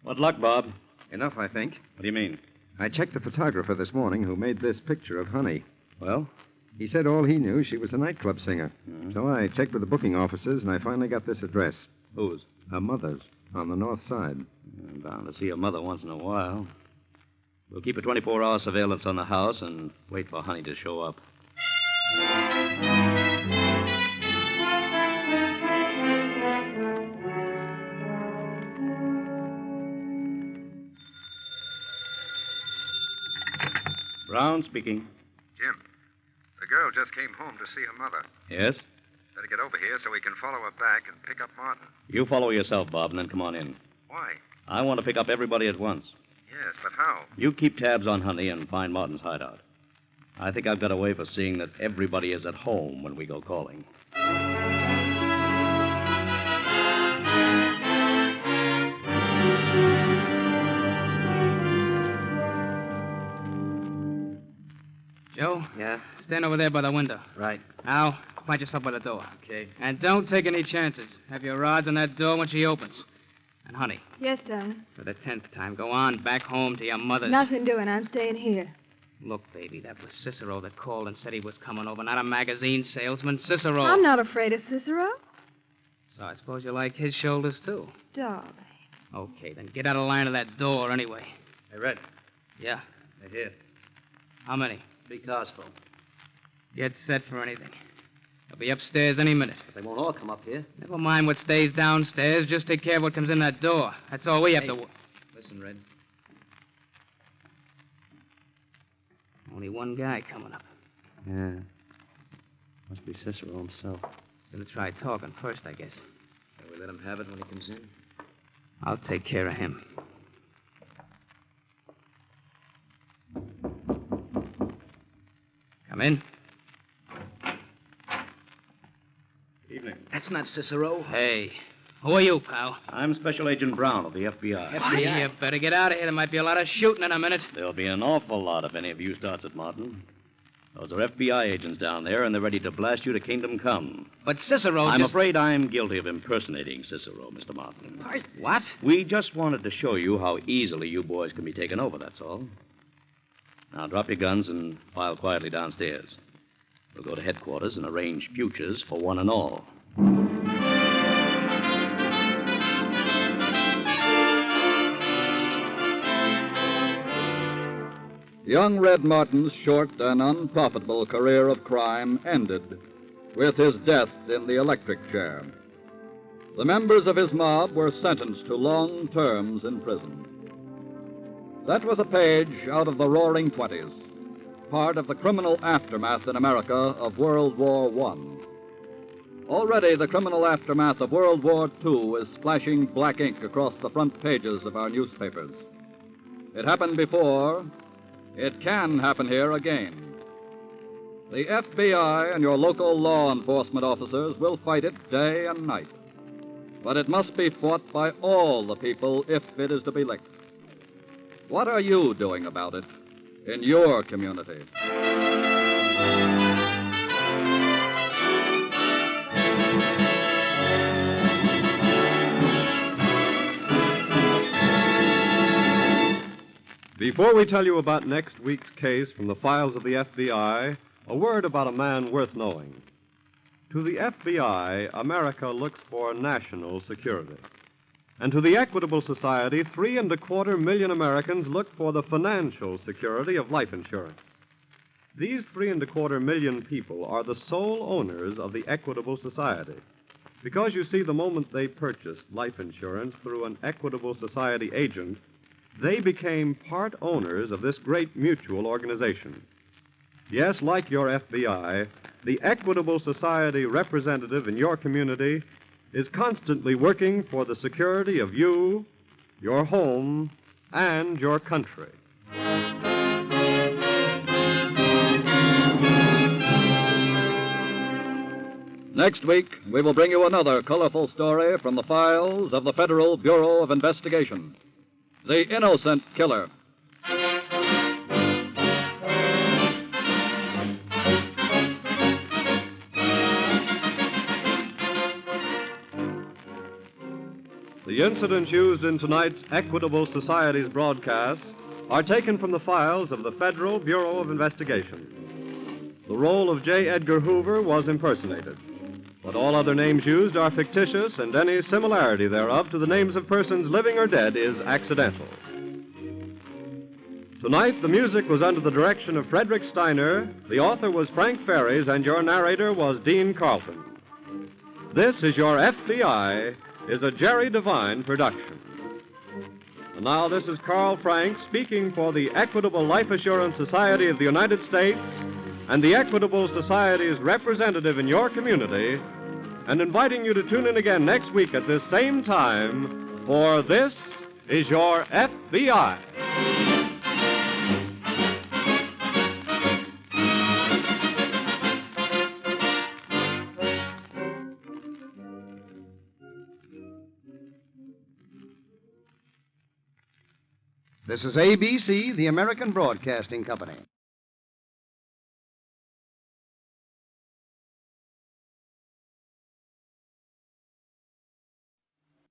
What luck, Bob? Enough, I think. What do you mean? I checked the photographer this morning who made this picture of Honey. Well? He said all he knew, she was a nightclub singer. Mm-hmm. So I checked with the booking offices, and I finally got this address. Whose? Her mother's, on the north side. I'm bound to see her mother once in a while. We'll keep a 24-hour surveillance on the house and wait for Honey to show up. Brown speaking. Jim, the girl just came home to see her mother. Yes? Better get over here so we can follow her back and pick up Martin. You follow yourself, Bob, and then come on in. Why? I want to pick up everybody at once. Yes, but how? You keep tabs on Honey and find Martin's hideout. I think I've got a way for seeing that everybody is at home when we go calling. Joe? Yeah? Stand over there by the window. Right. Al, find yourself by the door. Okay. And don't take any chances. Have your rods on that door when she opens. And, honey, Yes, darling. for the 10th time, go on back home to your mother's. Nothing doing. I'm staying here. Look, baby, that was Cicero that called and said he was coming over, not a magazine salesman. Cicero. I'm not afraid of Cicero. So I suppose you like his shoulders, too. Darling. Okay, then get out of line of that door anyway. Hey, Red. Yeah. They're here. How many? 3 cars full. Get set for anything. They'll be upstairs any minute. But they won't all come up here. Never mind what stays downstairs. Just take care of what comes in that door. That's all we have to... Listen, Red. Only one guy coming up. Yeah. Must be Cicero himself. Gonna try talking first, I guess. Shall we let him have it when he comes in? I'll take care of him. Come in. Evening. That's not Cicero. Hey, who are you, pal? I'm Special Agent Brown of the FBI. FBI? You better get out of here. There might be a lot of shooting in a minute. There'll be an awful lot if any of you starts at Martin. Those are FBI agents down there, and they're ready to blast you to kingdom come. But Cicero I'm just... afraid I'm guilty of impersonating Cicero, Mr. Martin. What? We just wanted to show you how easily you boys can be taken over, that's all. Now, drop your guns and file quietly downstairs. We'll go to headquarters and arrange futures for one and all. Young Red Martin's short and unprofitable career of crime ended with his death in the electric chair. The members of his mob were sentenced to long terms in prison. That was a page out of the Roaring Twenties, part of the criminal aftermath in America of World War I. Already the criminal aftermath of World War II is splashing black ink across the front pages of our newspapers. It happened before. It can happen here again. The FBI and your local law enforcement officers will fight it day and night. But it must be fought by all the people if it is to be licked. What are you doing about it in your community? Before we tell you about next week's case from the files of the FBI, a word about a man worth knowing. To the FBI, America looks for national security. And to the Equitable Society, 3.25 million Americans look for the financial security of life insurance. These 3.25 million people are the sole owners of the Equitable Society. Because, you see, the moment they purchased life insurance through an Equitable Society agent, they became part owners of this great mutual organization. Yes, like your FBI, the Equitable Society representative in your community is constantly working for the security of you, your home, and your country. Next week, we will bring you another colorful story from the files of the Federal Bureau of Investigation. The Innocent Killer. The incidents used in tonight's Equitable Society's broadcast are taken from the files of the Federal Bureau of Investigation. The role of J. Edgar Hoover was impersonated, but all other names used are fictitious, and any similarity thereof to the names of persons living or dead is accidental. Tonight, the music was under the direction of Frederick Steiner, the author was Frank Ferries, and your narrator was Dean Carlton. This is Your FBI is a Jerry Devine production. And now this is Carl Frank speaking for the Equitable Life Assurance Society of the United States and the Equitable Society's representative in your community, and inviting you to tune in again next week at this same time for This is Your FBI. This is ABC, the American Broadcasting Company.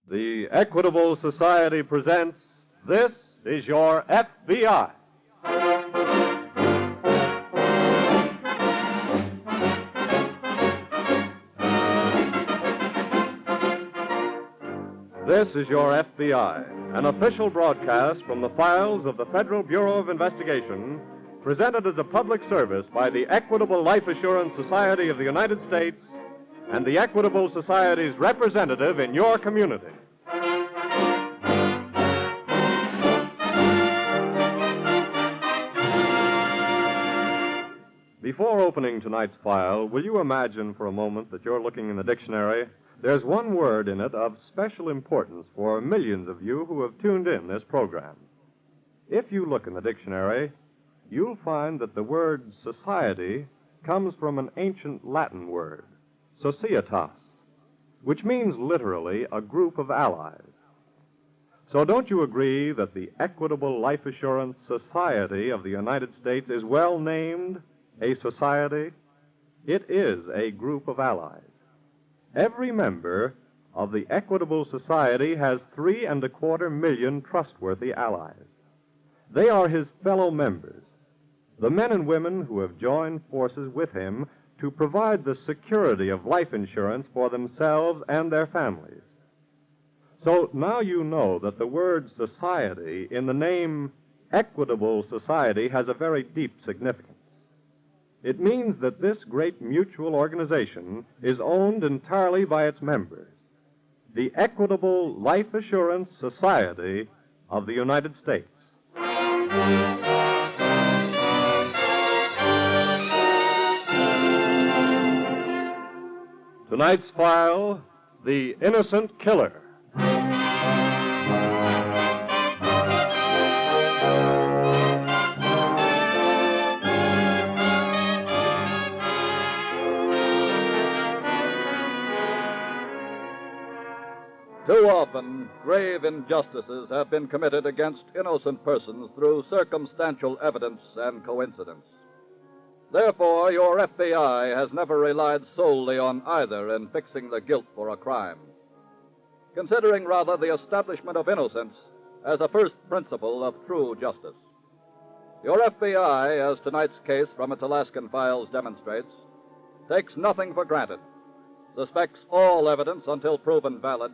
The Equitable Society presents This is Your FBI. This is Your FBI, an official broadcast from the files of the Federal Bureau of Investigation, presented as a public service by the Equitable Life Assurance Society of the United States and the Equitable Society's representative in your community. Before opening tonight's file, will you imagine for a moment that you're looking in the dictionary? There's one word in it of special importance for millions of you who have tuned in this program. If you look in the dictionary, you'll find that the word society comes from an ancient Latin word, societas, which means literally a group of allies. So don't you agree that the Equitable Life Assurance Society of the United States is well named a society? It is a group of allies. Every member of the Equitable Society has 3.25 million trustworthy allies. They are his fellow members, the men and women who have joined forces with him to provide the security of life insurance for themselves and their families. So now you know that the word society in the name Equitable Society has a very deep significance. It means that this great mutual organization is owned entirely by its members, the Equitable Life Assurance Society of the United States. Tonight's file, The Innocent Killer. Too often, grave injustices have been committed against innocent persons through circumstantial evidence and coincidence. Therefore, your FBI has never relied solely on either in fixing the guilt for a crime. Considering rather the establishment of innocence as a first principle of true justice. Your FBI, as tonight's case from its Alaskan files demonstrates, takes nothing for granted, suspects all evidence until proven valid,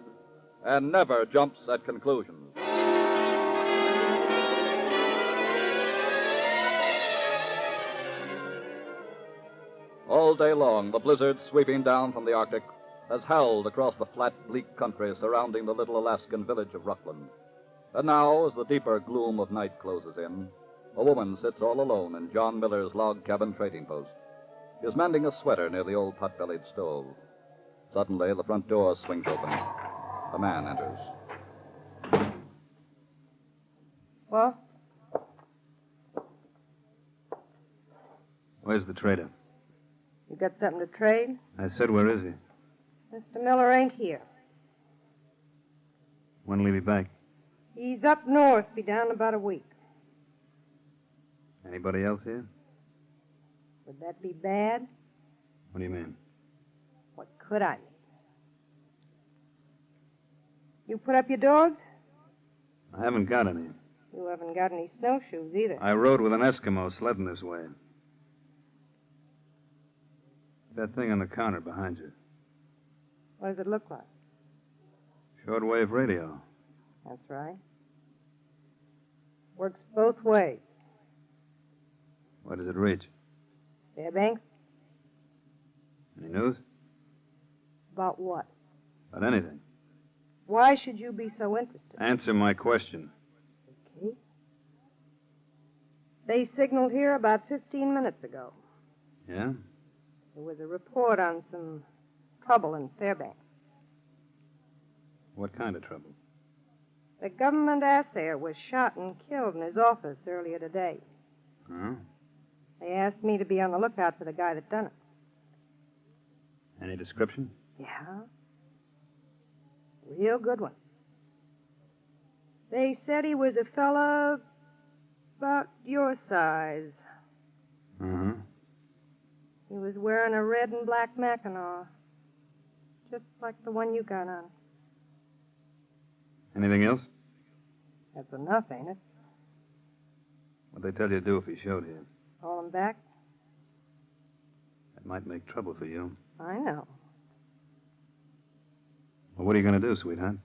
and never jumps at conclusions. All day long, the blizzard sweeping down from the Arctic has howled across the flat, bleak country surrounding the little Alaskan village of Rockland. And now, as the deeper gloom of night closes in, a woman sits all alone in John Miller's log cabin trading post. She is mending a sweater near the old pot-bellied stove. Suddenly, the front door swings open. A man enters. What? Where's the trader? You got something to trade? I said, where is he? Mr. Miller ain't here. When'll he be back? He's up north, be down in about a week. Anybody else here? Would that be bad? What do you mean? What could I mean? You put up your dogs? I haven't got any. You haven't got any snowshoes either. I rode with an Eskimo sledding this way. That thing on the counter behind you. What does it look like? Shortwave radio. That's right. Works both ways. Where does it reach? Fairbanks? Any news? About what? About anything. Why should you be so interested? Answer my question. Okay. They signaled here about 15 minutes ago. Yeah? There was a report on some trouble in Fairbanks. What kind of trouble? The government assayer was shot and killed in his office earlier today. Huh? They asked me to be on the lookout for the guy that done it. Any description? Yeah. Real good one. They said he was a fella about your size. Uh-huh. He was wearing a red and black Mackinaw. Just like the one you got on. Anything else? That's enough, ain't it? What'd they tell you to do if he showed here? Call him back? That might make trouble for you. I know. Well, what are you going to do, sweetheart?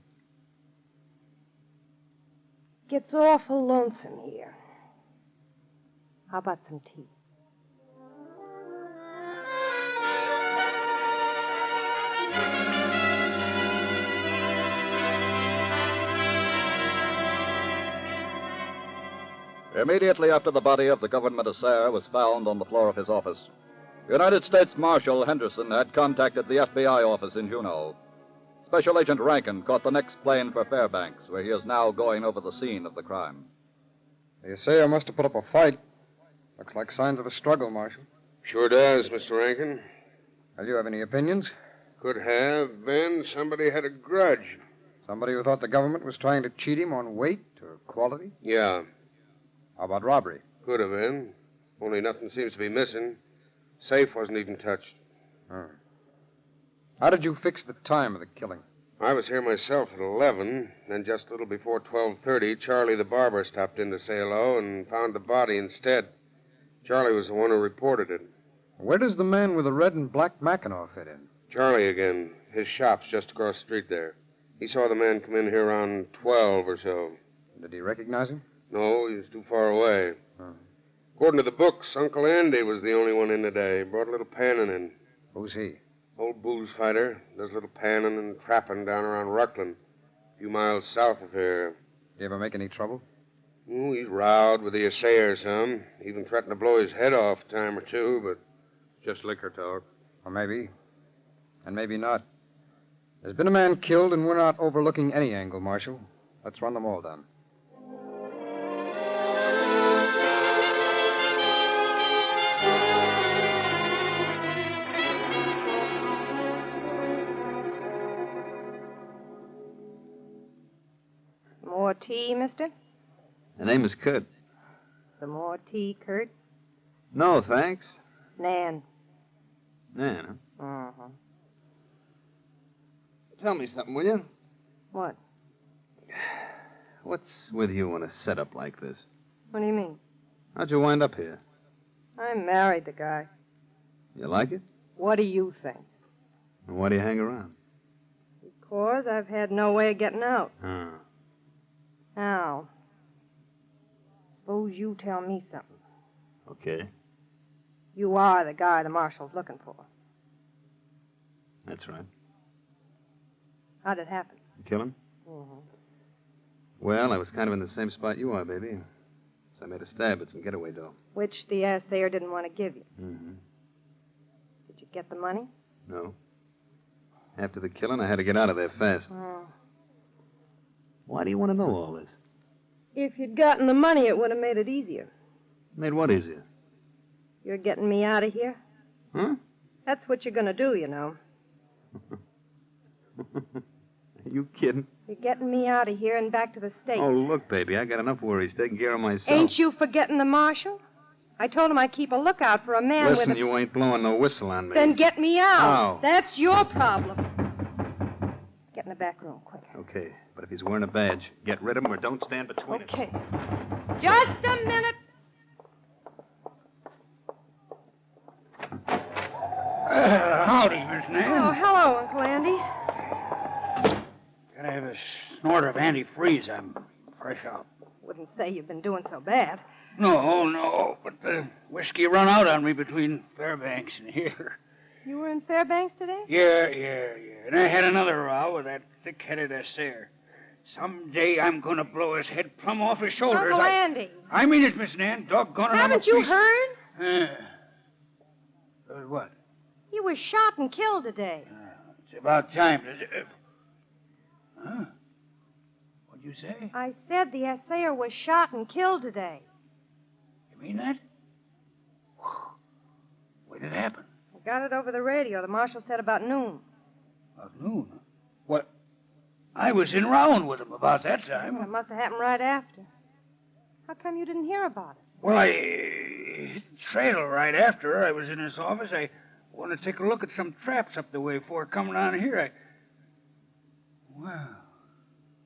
Gets awful lonesome here. How about some tea? Immediately after the body of the government assayer was found on the floor of his office, United States Marshal Henderson had contacted the FBI office in Juneau. Special Agent Rankin caught the next plane for Fairbanks, where he is now going over the scene of the crime. The assayer must have put up a fight. Looks like signs of a struggle, Marshal. Sure does, Mr. Rankin. Do you have any opinions? Could have been somebody had a grudge. Somebody who thought the government was trying to cheat him on weight or quality? Yeah. How about robbery? Could have been. Only nothing seems to be missing. Safe wasn't even touched. Oh. How did you fix the time of the killing? I was here myself at 11. Then just a little before 12:30, Charlie the barber stopped in to say hello and found the body instead. Charlie was the one who reported it. Where does the man with the red and black Mackinaw fit in? Charlie again. His shop's just across the street there. He saw the man come in here around 12 or so. Did he recognize him? No, he was too far away. Oh. According to the books, Uncle Andy was the only one in today. Brought a little panning in. Who's he? Old booze fighter. Does a little panning and trapping down around Ruckland, a few miles south of here. Did he ever make any trouble? Oh, he's rowed with the assayer some. Even threatened to blow his head off a time or two, but just liquor talk. Or maybe. And maybe not. There's been a man killed, and we're not overlooking any angle, Marshal. Let's run them all down. More tea, mister? The name is Kurt. Some more tea, Kurt? No, thanks. Nan. Nan, huh? Uh-huh. Tell me something, will you? What? What's with you on a setup like this? What do you mean? How'd you wind up here? I married the guy. You like it? What do you think? And why do you hang around? Because I've had no way of getting out. Oh. Now, suppose you tell me something. Okay. You are the guy the marshal's looking for. That's right. How'd it happen? You kill him? Mm-hmm. Well, I was kind of in the same spot you are, baby. So I made a stab at some getaway dough. Which the assayer didn't want to give you. Mm-hmm. Did you get the money? No. After the killing, I had to get out of there fast. Oh. Why do you want to know all this? If you'd gotten the money, it would have made it easier. Made what easier? You're getting me out of here? Huh? That's what you're going to do, you know. Are you kidding? You're getting me out of here and back to the States. Oh, look, baby, I got enough worries taking care of myself. Ain't you forgetting the marshal? I told him I'd keep a lookout for a man with Listen, a... you ain't blowing no whistle on me. Then get me out. How? That's your problem. Get in the back room, quick. Okay, but if he's wearing a badge, get rid of him or don't stand between us. Okay. Just a minute. Howdy, Miss Nan. Oh, hello, Uncle Andy. Gotta have a snort of antifreeze. I'm fresh out. Wouldn't say you've been doing so bad. No, but the whiskey run out on me between Fairbanks and here. You were in Fairbanks today? Yeah. And I had another row with that thick-headed assayer. Someday I'm going to blow his head plumb off his shoulders. Uncle Andy. I mean it, Miss Nan. Doggone it. Haven't you heard? What? He was shot and killed today. It's about time. Huh? What'd you say? I said the assayer was shot and killed today. You mean that? When did it happen? I got it over the radio. The marshal said about noon. About noon? What? I was in round with him about that time. Well, it must have happened right after. How come you didn't hear about it? Well, I hit the trail right after. I was in his office. I wanted to take a look at some traps up the way before coming down here. Well,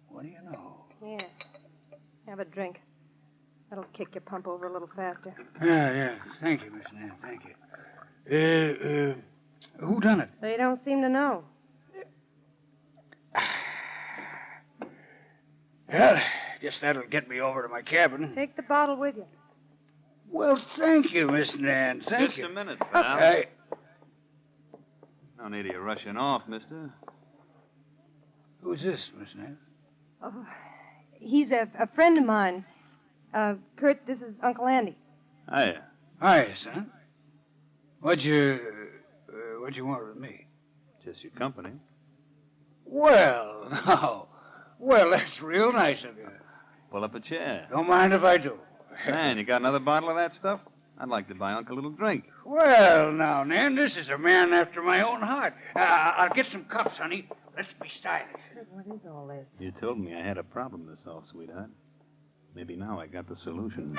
what do you know? Here. Have a drink. That'll kick your pump over a little faster. Yeah. Thank you, Miss Nan. Thank you. Who done it? They don't seem to know. Well, guess that'll get me over to my cabin. Take the bottle with you. Well, thank you, Miss Nan. Thank Just you. a minute, pal. Okay. No need of you rushing off, mister. Who's this, Miss Nan? Oh, he's a friend of mine. Kurt, this is Uncle Andy. Hiya. Hi, son. What'd you want with me? Just your company. Well, no. Well, that's real nice of you. Pull up a chair. Don't mind if I do. Man, you got another bottle of that stuff? I'd like to buy Uncle a little drink. Well, now, Nan, this is a man after my own heart. I'll get some cups, honey. Let's be stylish. What is all this? You told me I had a problem to solve, sweetheart. Maybe now I got the solution.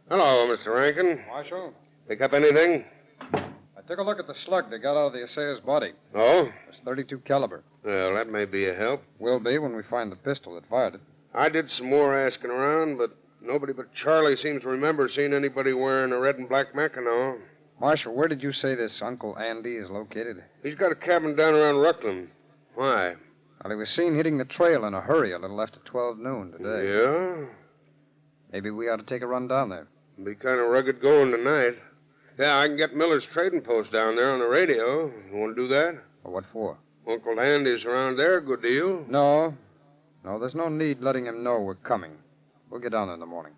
Hello, Mr. Rankin. Marshal, Pick up anything? I took a look at the slug they got out of the assayer's body. Oh? It's .32 caliber. Well, that may be a help. Will be when we find the pistol that fired it. I did some more asking around, but nobody but Charlie seems to remember seeing anybody wearing a red and black Mackinaw. Marshal, where did you say this Uncle Andy is located? He's got a cabin down around Ruckland. Why? Well, he was seen hitting the trail in a hurry a little after 12 noon today. Yeah? Maybe we ought to take a run down there. Be kind of rugged going tonight. Yeah, I can get Miller's trading post down there on the radio. You want to do that? Well, what for? Uncle Andy's around there. Good deal. No, there's no need letting him know we're coming. We'll get down there in the morning.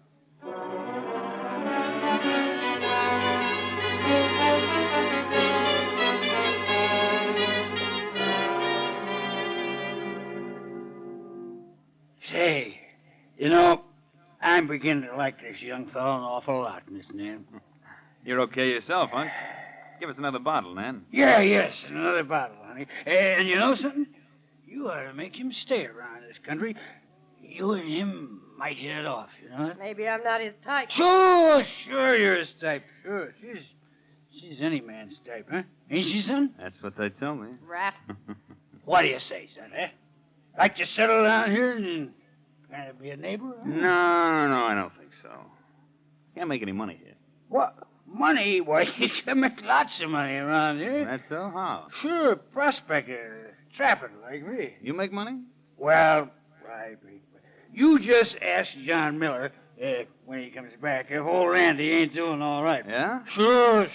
Say, you know, I'm beginning to like this young fellow an awful lot, Miss Nan. You're okay yourself, huh? Give us another bottle, Nan. Yes, another bottle, honey. And you know something? You ought to make him stay around this country. You and him might hit it off, you know? Maybe I'm not his type. Sure, you're his type. Sure, she's any man's type, huh? Ain't she, son? That's what they tell me. Rat. What do you say, son, eh? Like to settle down here and kind of be a neighbor? Huh? No, I don't think so. Can't make any money here. What? Money? Why, you can make lots of money around here. That's so? How? Sure, prospector, trapper like me. You make money? Well, you just ask John Miller, when he comes back, if old Andy ain't doing all right. Yeah? Sure.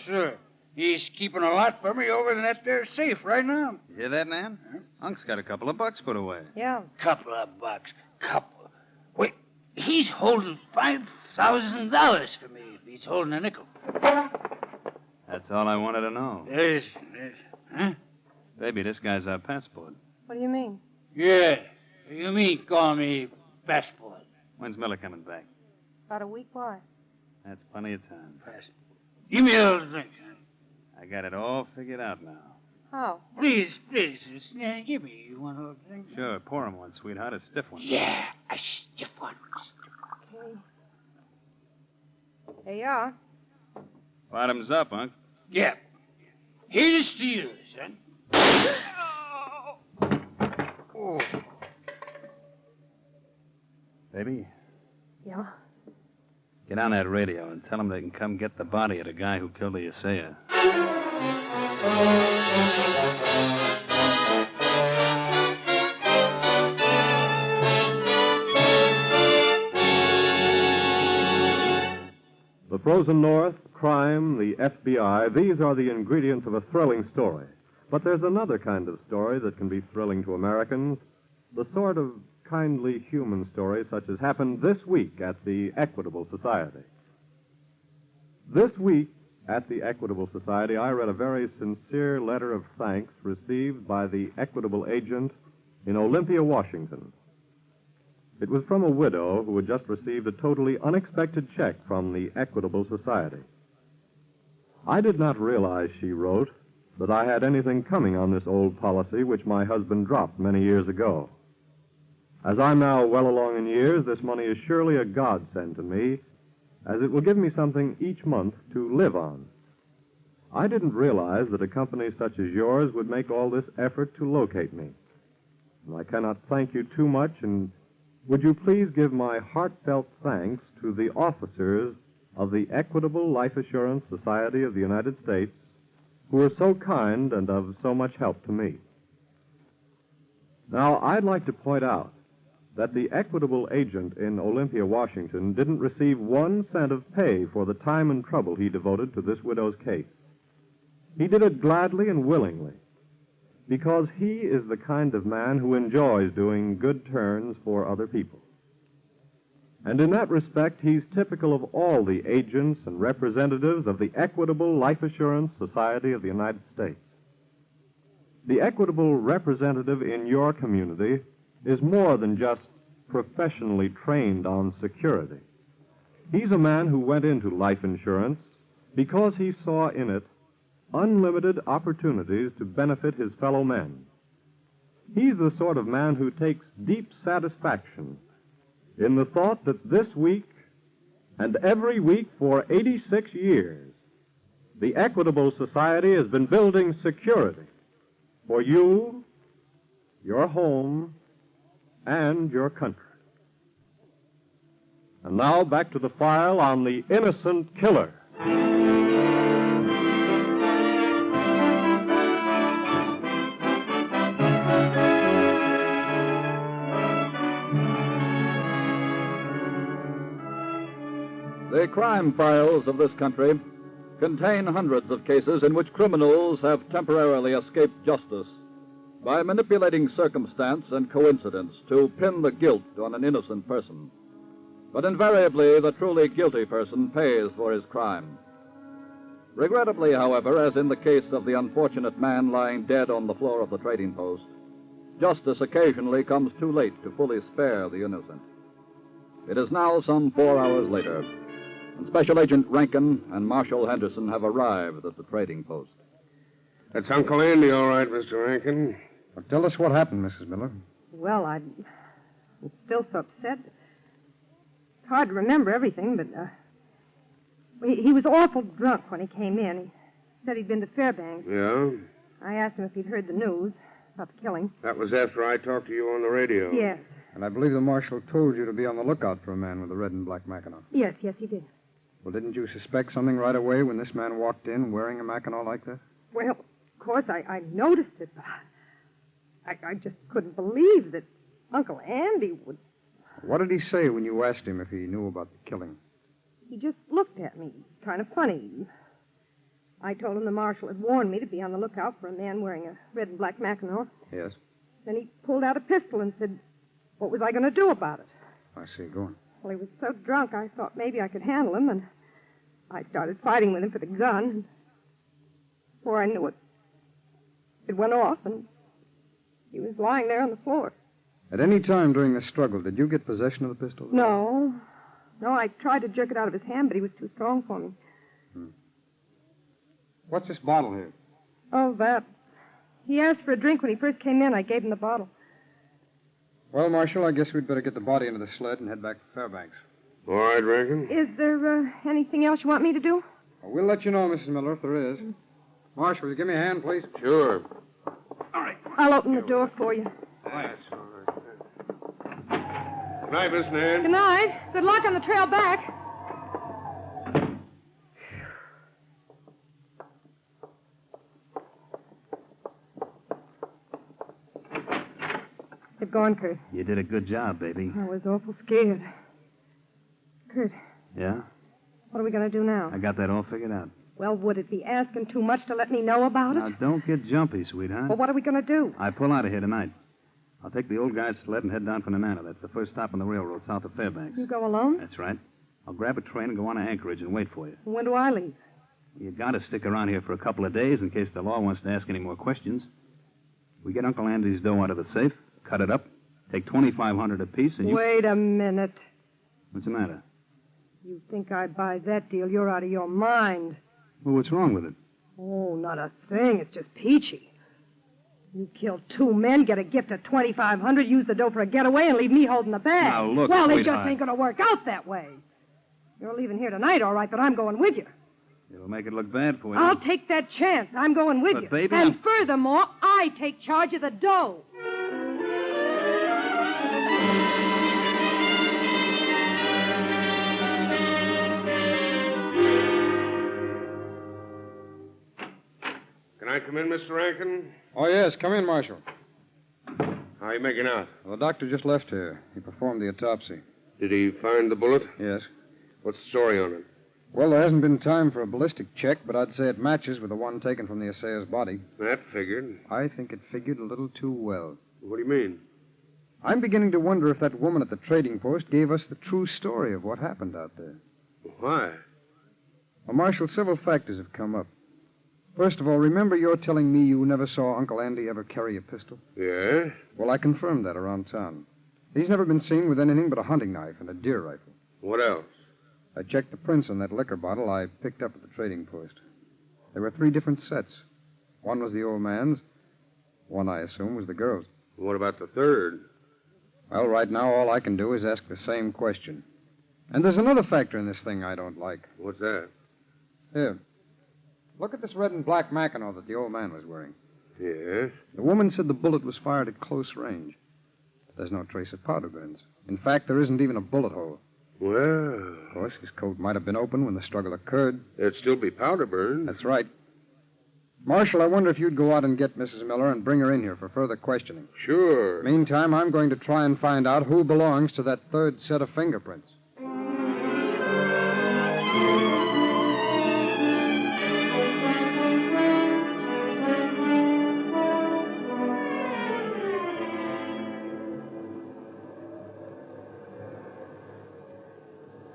He's keeping a lot for me over in that there safe right now. You hear that, Nan? Huh? Unc's got a couple of bucks put away. Yeah. Couple of bucks. Wait, he's holding $5,000 for me if he's holding a nickel. That's all I wanted to know. Yes. Huh? Baby, this guy's our passport. What do you mean? Yeah. You mean call me passport? When's Miller coming back? About a week. Why? That's plenty of time. Passport. Give me a little drink, honey. I got it all figured out now. How? Please, give me one little drink. Sure, pour him one, sweetheart. A stiff one. Yeah, a stiff one. Okay. There you are. Bottoms up, Unc. Yeah. Here's to you, son. Oh. Baby, Yeah? get on that radio and tell them they can come get the body of the guy who killed the assayer. The frozen North, crime, the FBI, these are the ingredients of a thrilling story. But there's another kind of story that can be thrilling to Americans, the sort of kindly human story such as happened this week at the Equitable Society. This week at the Equitable Society, I read a very sincere letter of thanks received by the Equitable agent in Olympia, Washington. It was from a widow who had just received a totally unexpected check from the Equitable Society. I did not realize, she wrote, that I had anything coming on this old policy which my husband dropped many years ago. As I'm now well along in years, this money is surely a godsend to me, as it will give me something each month to live on. I didn't realize that a company such as yours would make all this effort to locate me. And I cannot thank you too much, and would you please give my heartfelt thanks to the officers of the Equitable Life Assurance Society of the United States who were so kind and of so much help to me. Now, I'd like to point out that the equitable agent in Olympia, Washington, didn't receive 1 cent of pay for the time and trouble he devoted to this widow's case. He did it gladly and willingly, because he is the kind of man who enjoys doing good turns for other people. And in that respect, he's typical of all the agents and representatives of the Equitable Life Assurance Society of the United States. The equitable representative in your community is more than just professionally trained on security. He's a man who went into life insurance because he saw in it unlimited opportunities to benefit his fellow men. He's the sort of man who takes deep satisfaction in the thought that this week and every week for 86 years, the Equitable Society has been building security for you, your home, and your country. And now back to the file on the innocent killer. The crime files of this country contain hundreds of cases in which criminals have temporarily escaped justice by manipulating circumstance and coincidence to pin the guilt on an innocent person. But invariably, the truly guilty person pays for his crime. Regrettably, however, as in the case of the unfortunate man lying dead on the floor of the trading post, justice occasionally comes too late to fully spare the innocent. It is now some 4 hours later, and Special Agent Rankin and Marshal Henderson have arrived at the trading post. That's Uncle Andy, all right, Mr. Rankin. Well, tell us what happened, Mrs. Miller. Well, I'm still so upset. It's hard to remember everything, but he was awful drunk when he came in. He said he'd been to Fairbanks. Yeah? I asked him if he'd heard the news about the killing. That was after I talked to you on the radio. Yes. And I believe the marshal told you to be on the lookout for a man with a red and black Mackinaw. Yes, he did. Well, didn't you suspect something right away when this man walked in wearing a Mackinaw like this? Well, of course, I noticed it, but I just couldn't believe that Uncle Andy would... What did he say when you asked him if he knew about the killing? He just looked at me, kind of funny. I told him the marshal had warned me to be on the lookout for a man wearing a red and black Mackinaw. Yes. Then he pulled out a pistol and said, what was I going to do about it? I see. Go on. Well, he was so drunk, I thought maybe I could handle him, and I started fighting with him for the gun. And before I knew it, it went off, and he was lying there on the floor. At any time during the struggle, did you get possession of the pistol? No, I tried to jerk it out of his hand, but he was too strong for me. What's this bottle here? Oh, that. He asked for a drink when he first came in. I gave him the bottle. Well, Marshal, I guess we'd better get the body into the sled and head back to Fairbanks. All right, Rankin. Is there anything else you want me to do? Well, we'll let you know, Mrs. Miller, if there is. Marshal, will you give me a hand, please? Sure. All right. I'll open the door for you. That's all right. Good night, Miss Nan. Good night. Good luck on the trail back. Get going, Kurt. You did a good job, baby. I was awful scared. Kurt, Yeah? what are we going to do now? I got that all figured out. Well, would it be asking too much to let me know about Now, it? don't get jumpy, sweetheart. Well, what are we going to do? I pull out of here tonight. I'll take the old guy's sled and head down for Nenana. That's the first stop on the railroad south of Fairbanks. You go alone? That's right. I'll grab a train and go on to Anchorage and wait for you. When do I leave? You got to stick around here for a couple of days in case the law wants to ask any more questions. We get Uncle Andy's dough out of the safe, cut it up, take $2,500 apiece, and you... Wait a minute. What's the matter? You think I'd buy that deal? You're out of your mind. Well, what's wrong with it? Oh, not a thing. It's just peachy. You killed 2 men, get a gift of $2,500, use the dough for a getaway, and leave me holding the bag. Now, look, well, it sweetheart. just ain't going to work out that way. You're leaving here tonight, all right, but I'm going with you. It'll make it look bad for you. I'll take that chance. I'm going with But, you. baby, and I'm- furthermore, I take charge of the dough. come in, Mr. Rankin? Oh, yes. Come in, Marshal. How are you making out? Well, the doctor just left here. He performed the autopsy. Did he find the bullet? Yes. What's the story on it? Well, there hasn't been time for a ballistic check, but I'd say it matches with the one taken from the assayer's body. That figured. I think it figured a little too well. What do you mean? I'm beginning to wonder if that woman at the trading post gave us the true story of what happened out there. Why? Well, Marshal, several factors have come up. First of all, remember you're telling me you never saw Uncle Andy ever carry a pistol? Yeah? Well, I confirmed that around town. He's never been seen with anything but a hunting knife and a deer rifle. What else? I checked the prints on that liquor bottle I picked up at the trading post. There were 3 different sets. One was the old man's. One, I assume, was the girl's. What about the third? Well, right now, all I can do is ask the same question. And there's another factor in this thing I don't like. What's that? Here. Look at this red and black Mackinaw that the old man was wearing. Yes? The woman said the bullet was fired at close range. But there's no trace of powder burns. In fact, there isn't even a bullet hole. Well... Of course, his coat might have been open when the struggle occurred. There'd still be powder burns. That's right. Marshal, I wonder if you'd go out and get Mrs. Miller and bring her in here for further questioning. Sure. Meantime, I'm going to try and find out who belongs to that third set of fingerprints.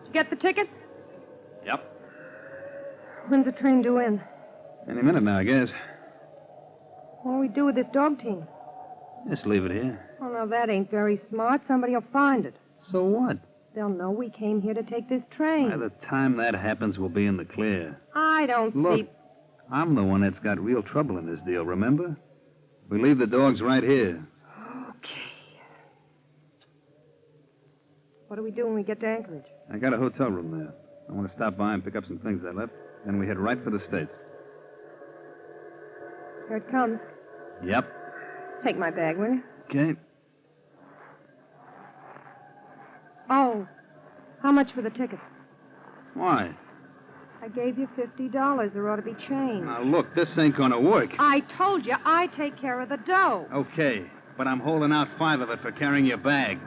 Did you get the ticket? Yep. When's the train due in? Any minute now, I guess. What'll we do with this dog team? Just leave it here. Oh, no, that ain't very smart. Somebody will find it. So what? They'll know we came here to take this train. By the time that happens, we'll be in the clear. I don't Look, see... I'm the one that's got real trouble in this deal, remember? We leave the dogs right here. Okay. What do we do when we get to Anchorage? I got a hotel room there. I want to stop by and pick up some things I left. Then we head right for the States. Here it comes. Yep. Take my bag, will you? Okay. Oh, how much for the ticket? Why? I gave you $50. There ought to be change. Now, look, this ain't gonna work. I told you I take care of the dough. Okay, but I'm holding out 5 of it for carrying your bag.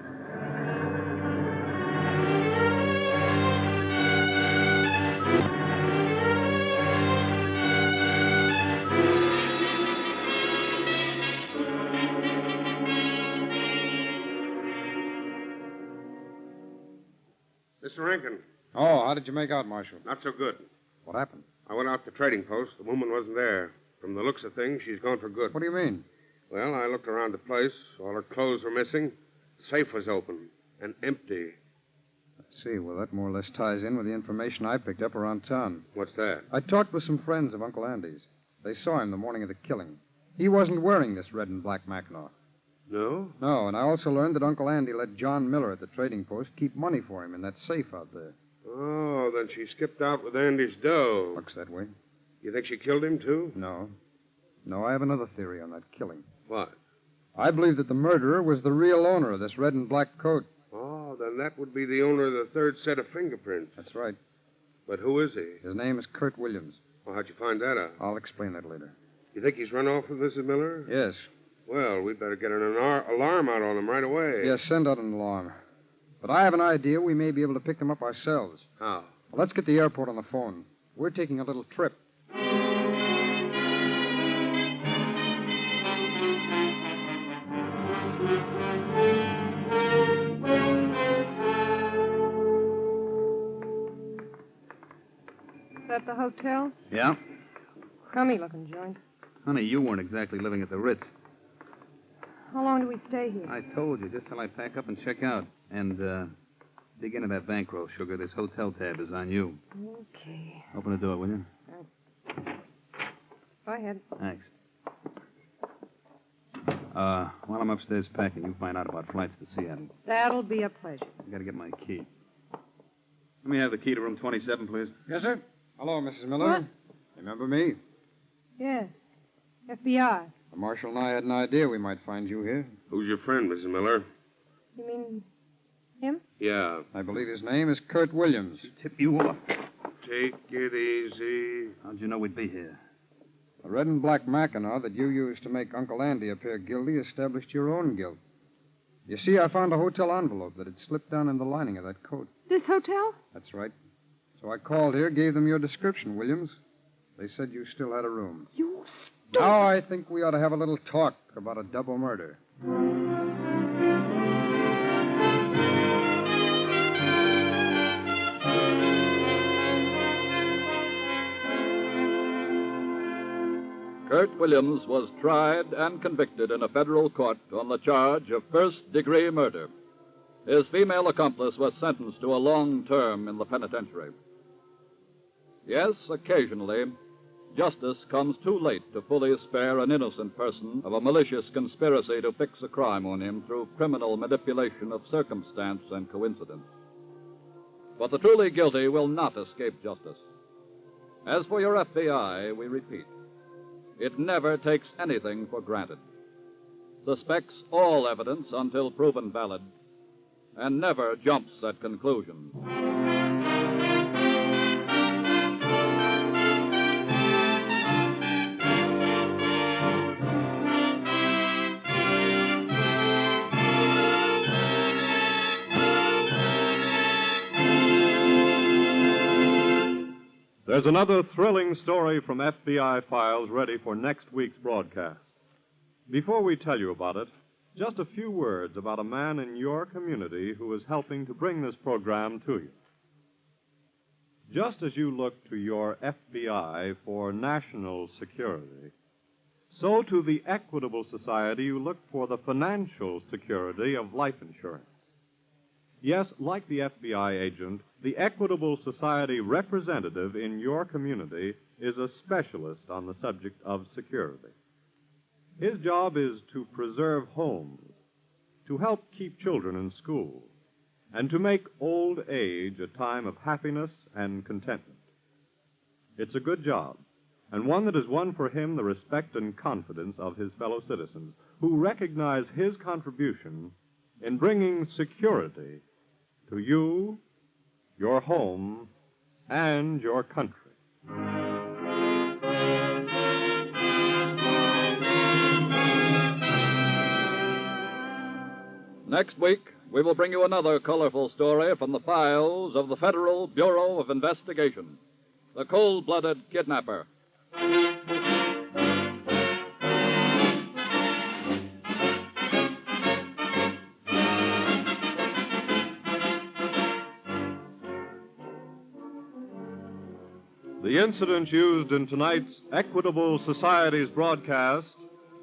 Mr. Rankin. Oh, how did you make out, Marshal? Not so good. What happened? I went out to the trading post. The woman wasn't there. From the looks of things, she's gone for good. What do you mean? Well, I looked around the place. All her clothes were missing. The safe was open and empty. I see. Well, that more or less ties in with the information I picked up around town. What's that? I talked with some friends of Uncle Andy's. They saw him the morning of the killing. He wasn't wearing this red and black Mackinaw. No? No, and I also learned that Uncle Andy let John Miller at the trading post keep money for him in that safe out there. Oh, then she skipped out with Andy's dough. Looks that way. You think she killed him, too? No. No, I have another theory on that killing. What? I believe that the murderer was the real owner of this red and black coat. Oh, then that would be the owner of the third set of fingerprints. That's right. But who is he? His name is Kurt Williams. Well, how'd you find that out? I'll explain that later. You think he's run off with Mrs. Miller? Yes. Well, we'd better get an alarm out on him right away. Yes, send out an alarm. But I have an idea we may be able to pick them up ourselves. How? Well, let's get the airport on the phone. We're taking a little trip. Is that the hotel? Yeah? Crummy looking joint. Honey, you weren't exactly living at the Ritz. How long do we stay here? I told you, just till I pack up and check out. And, dig into that bankroll, sugar. This hotel tab is on you. Okay. Open the door, will you? Go ahead. Thanks. While I'm upstairs packing, you find out about flights to Seattle. That'll be a pleasure. I gotta get my key. Let me have the key to room 27, please. Yes, sir. Hello, Mrs. Miller. What? Remember me? Yes. FBI. The marshal and I had an idea we might find you here. Who's your friend, Mrs. Miller? You mean him? Yeah. I believe his name is Kurt Williams. Tip you off. Take it easy. How'd you know we'd be here? The red and black Mackinaw that you used to make Uncle Andy appear guilty established your own guilt. You see, I found a hotel envelope that had slipped down in the lining of that coat. This hotel? That's right. So I called here, gave them your description, Williams. They said you still had a room. You stupid... Now I think we ought to have a little talk about a double murder. Kurt Williams was tried and convicted in a federal court on the charge of first-degree murder. His female accomplice was sentenced to a long term in the penitentiary. Yes, occasionally, justice comes too late to fully spare an innocent person of a malicious conspiracy to fix a crime on him through criminal manipulation of circumstance and coincidence. But the truly guilty will not escape justice. As for your FBI, we repeat, it never takes anything for granted, suspects all evidence until proven valid, and never jumps at conclusions. There's another thrilling story from FBI files ready for next week's broadcast. Before we tell you about it, just a few words about a man in your community who is helping to bring this program to you. Just as you look to your FBI for national security, so to the Equitable Society you look for the financial security of life insurance. Yes, like the FBI agent, the Equitable Society representative in your community is a specialist on the subject of security. His job is to preserve homes, to help keep children in school, and to make old age a time of happiness and contentment. It's a good job, and one that has won for him the respect and confidence of his fellow citizens, who recognize his contribution in bringing security to you, your home, and your country. Next week, we will bring you another colorful story from the files of the Federal Bureau of Investigation, the cold-blooded kidnapper. The incidents used in tonight's Equitable Society's broadcast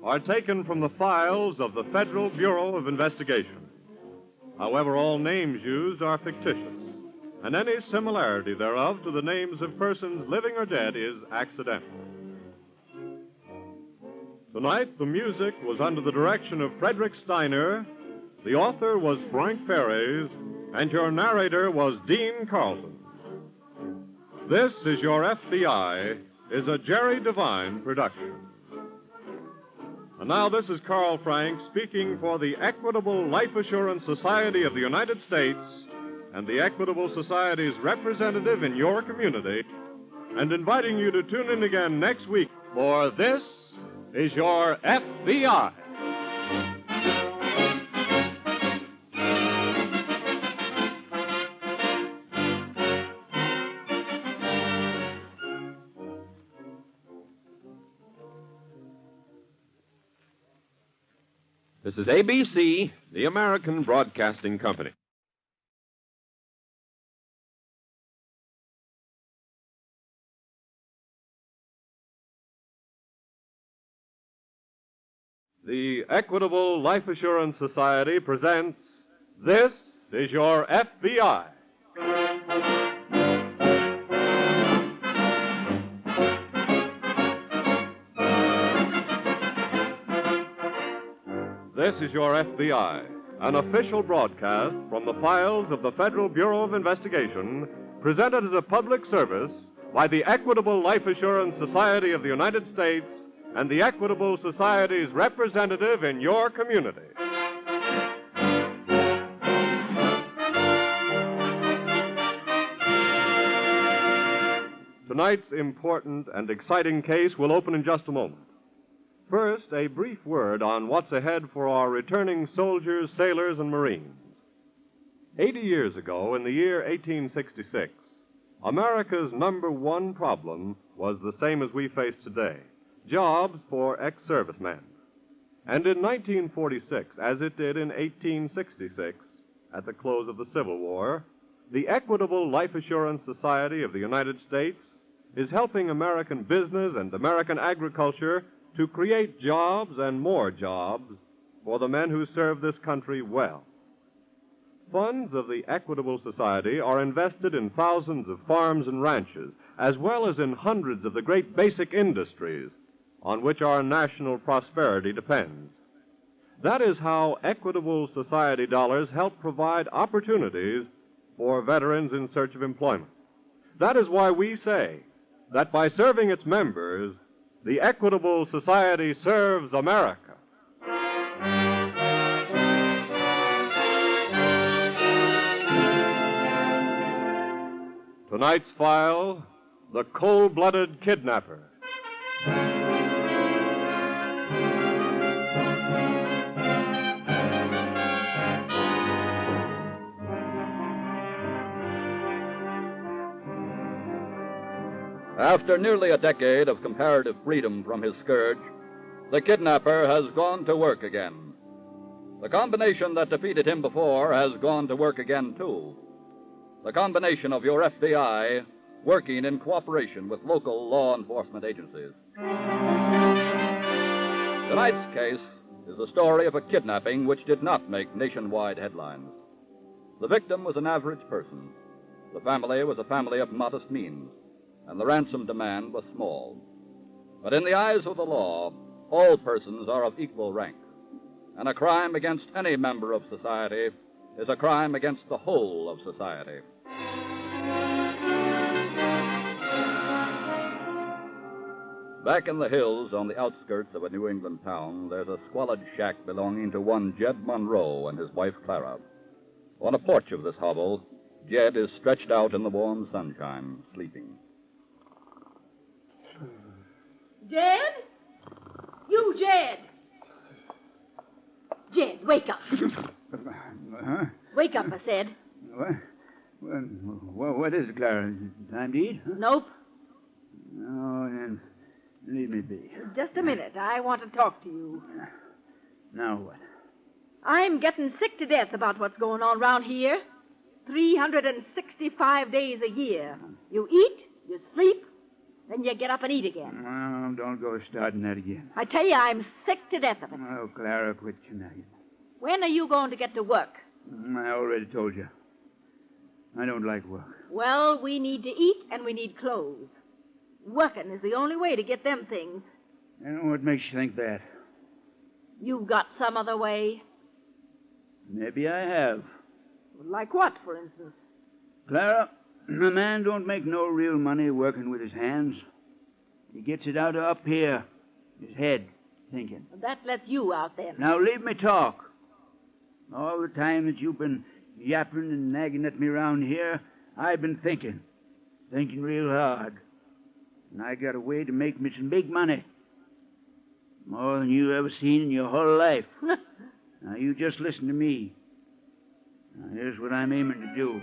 are taken from the files of the Federal Bureau of Investigation. However, all names used are fictitious, and any similarity thereof to the names of persons living or dead is accidental. Tonight, the music was under the direction of Frederick Steiner, the author was Frank Ferries, and your narrator was Dean Carlton. This is Your FBI is a Jerry Devine production. And now this is Carl Frank speaking for the Equitable Life Assurance Society of the United States and the Equitable Society's representative in your community, and inviting you to tune in again next week for This is Your FBI. This is ABC, the American Broadcasting Company. The Equitable Life Assurance Society presents This is Your FBI. This is Your FBI, an official broadcast from the files of the Federal Bureau of Investigation, presented as a public service by the Equitable Life Assurance Society of the United States and the Equitable Society's representative in your community. Tonight's important and exciting case will open in just a moment. First, a brief word on what's ahead for our returning soldiers, sailors, and Marines. 80 years ago, in the year 1866, America's number one problem was the same as we face today: jobs for ex-servicemen. And in 1946, as it did in 1866, at the close of the Civil War, the Equitable Life Assurance Society of the United States is helping American business and American agriculture to create jobs and more jobs for the men who serve this country well. Funds of the Equitable Society are invested in thousands of farms and ranches, as well as in hundreds of the great basic industries on which our national prosperity depends. That is how Equitable Society dollars help provide opportunities for veterans in search of employment. That is why we say that by serving its members, the Equitable Society serves America. Tonight's file, The Cold-Blooded Kidnapper. After nearly a decade of comparative freedom from his scourge, the kidnapper has gone to work again. The combination that defeated him before has gone to work again, too. The combination of your FBI working in cooperation with local law enforcement agencies. Tonight's case is the story of a kidnapping which did not make nationwide headlines. The victim was an average person. The family was a family of modest means, and the ransom demand was small. But in the eyes of the law, all persons are of equal rank, and a crime against any member of society is a crime against the whole of society. Back in the hills on the outskirts of a New England town, there's a squalid shack belonging to one Jed Monroe and his wife Clara. On a porch of this hovel, Jed is stretched out in the warm sunshine, sleeping. Jed? You, Jed! Jed, wake up. Huh? Wake up, I said. What is it, Clara? Time to eat? Huh? Nope. No, then leave me be. Just a minute. I want to talk to you. Now what? I'm getting sick to death about what's going on around here. 365 days a year. You eat, you sleep, then you get up and eat again. Well, don't go starting that again. I tell you, I'm sick to death of it. Oh, Clara, quit your nagging. When are you going to get to work? I already told you. I don't like work. Well, we need to eat and we need clothes. Working is the only way to get them things. And what makes you think that? You've got some other way. Maybe I have. Like what, for instance? Clara, a man don't make no real money working with his hands. He gets it out of up here, his head, thinking. That lets you out then. Now leave me talk. All the time that you've been yapping and nagging at me around here, I've been thinking real hard. And I got a way to make me some big money. More than you ever seen in your whole life. Now you just listen to me. Now here's what I'm aiming to do.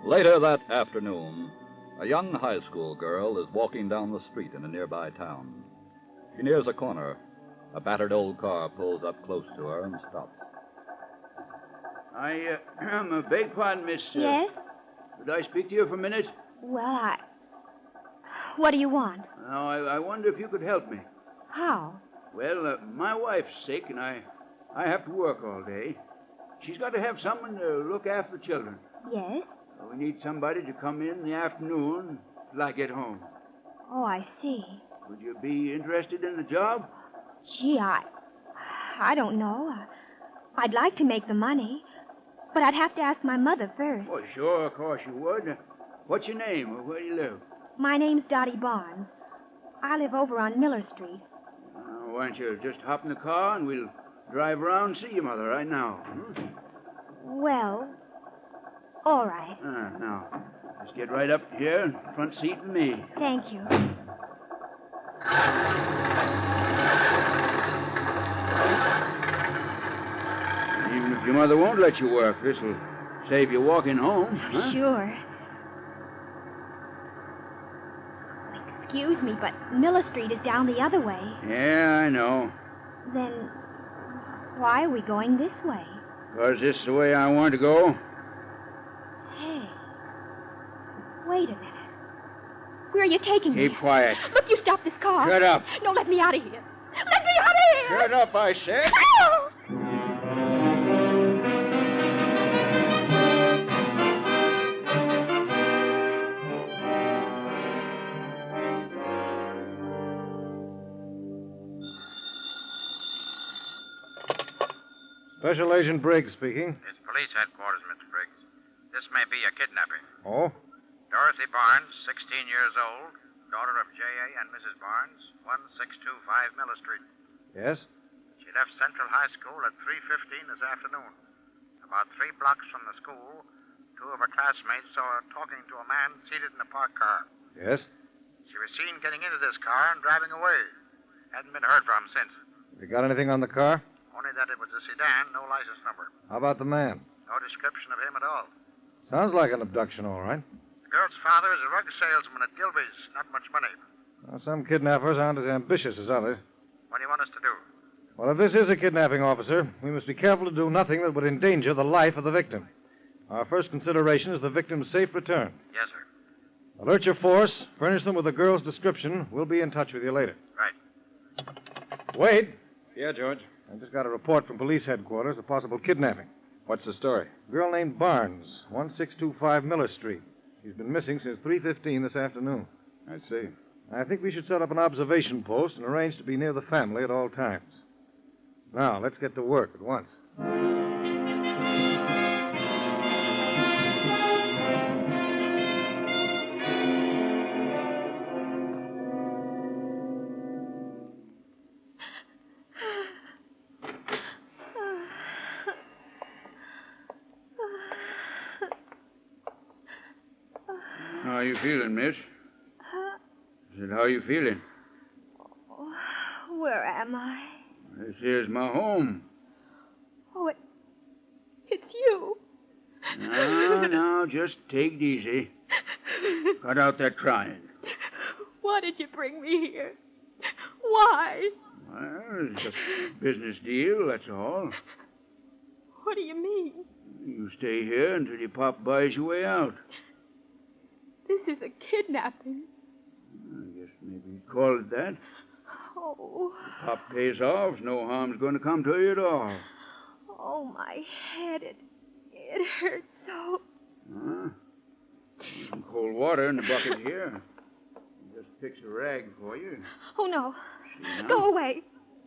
Later that afternoon, a young high school girl is walking down the street in a nearby town. She nears a corner. A battered old car pulls up close to her and stops. I'm a beg pardon, miss. Yes? Could I speak to you for a minute? Well, What do you want? Now, I wonder if you could help me. How? Well, my wife's sick, and I have to work all day. She's got to have someone to look after the children. Yes? So we need somebody to come in the afternoon till I get home. Oh, I see. Would you be interested in the job? Gee, I don't know. I'd like to make the money, but I'd have to ask my mother first. Oh, sure, of course you would. What's your name? Where do you live? My name's Dottie I live over on Miller Street. Why don't you just hop in the car and we'll drive around and see your mother right now. Well, all right. Now, just get right up here, front seat with me. Thank you. Even if your mother won't let you work, this'll save you walking home. Huh? Sure. Excuse me, but Miller Street is down the other way. Yeah, I know. Then why are we going this way? 'Cause this is the way I want to go. Hey, wait a minute. Where are you taking me? Keep quiet. Look, you stop this car. Shut up. No, let me out of here. Let me out of here! Shut up, I said. Ow! Special Agent Briggs speaking. It's police headquarters, Mr. Briggs. This may be a kidnapping. Oh? Dorothy Barnes, 16 years old, daughter of J.A. and Mrs. Barnes, 1625 Miller Street. Yes? She left Central High School at 3:15 this afternoon. About 3 blocks from the school, 2 of her classmates saw her talking to a man seated in a parked car. Yes? She was seen getting into this car and driving away. Hadn't been heard from since. Have you got anything on the car? Only that it was a sedan, no license number. How about the man? No description of him at all. Sounds like an abduction, all right. The girl's father is a rug salesman at Gilby's. Not much money. Well, some kidnappers aren't as ambitious as others. What do you want us to do? Well, if this is a kidnapping, officer, we must be careful to do nothing that would endanger the life of the victim. Our first consideration is the victim's safe return. Yes, sir. Alert your force. Furnish them with the girl's description. We'll be in touch with you later. Right. Wade. Yeah, George. I just got a report from police headquarters of possible kidnapping. What's the story? A girl named Barnes, 1625 Miller Street. She's been missing since 3:15 this afternoon. I see. I think we should set up an observation post and arrange to be near the family at all times. Now, let's get to work at once. How you feeling, miss? I said, how you feeling? Where am I? This here's my home. Oh, it's you. Now, just take it easy. Cut out that crying. Why did you bring me here? Why? Well, it's just a business deal, that's all. What do you mean? You stay here until your pop buys your way out. This is a kidnapping. I guess maybe you'd call it that. Oh. If pop pays off, no harm's going to come to you at all. Oh, my head. It hurts so. Huh? There's some cold water in the bucket here. Just fix a rag for you. Oh, no. Go away.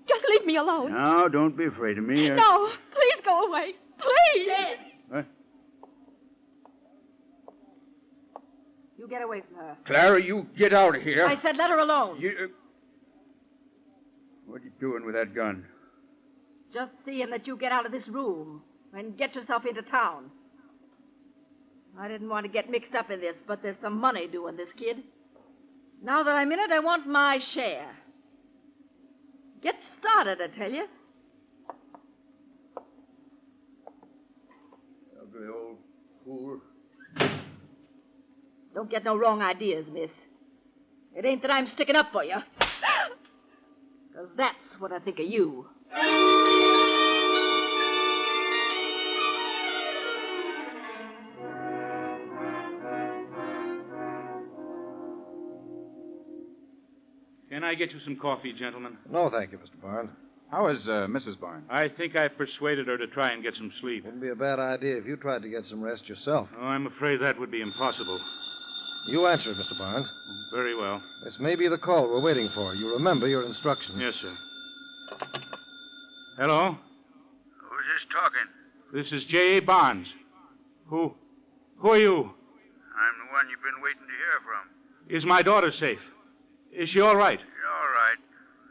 Just leave me alone. Now, don't be afraid of me. No, please go away. Please. What? You get away from her. Clara, you get out of here. I said let her alone. What are you doing with that gun? Just seeing that you get out of this room and get yourself into town. I didn't want to get mixed up in this, but there's some money due in this, kid. Now that I'm in it, I want my share. Get started, I tell you. Ugly old fool. Don't get no wrong ideas, miss. It ain't that I'm sticking up for you. 'Cause that's what I think of you. Can I get you some coffee, gentlemen? No, thank you, Mr. Barnes. How is Mrs. Barnes? I think I persuaded her to try and get some sleep. Wouldn't be a bad idea if you tried to get some rest yourself. Oh, I'm afraid that would be impossible. You answer it, Mr. Barnes. Very well. This may be the call we're waiting for. You remember your instructions. Yes, sir. Hello? Who's this talking? This is J.A. Barnes. Who are you? I'm the one you've been waiting to hear from. Is my daughter safe? Is she all right? You're all right.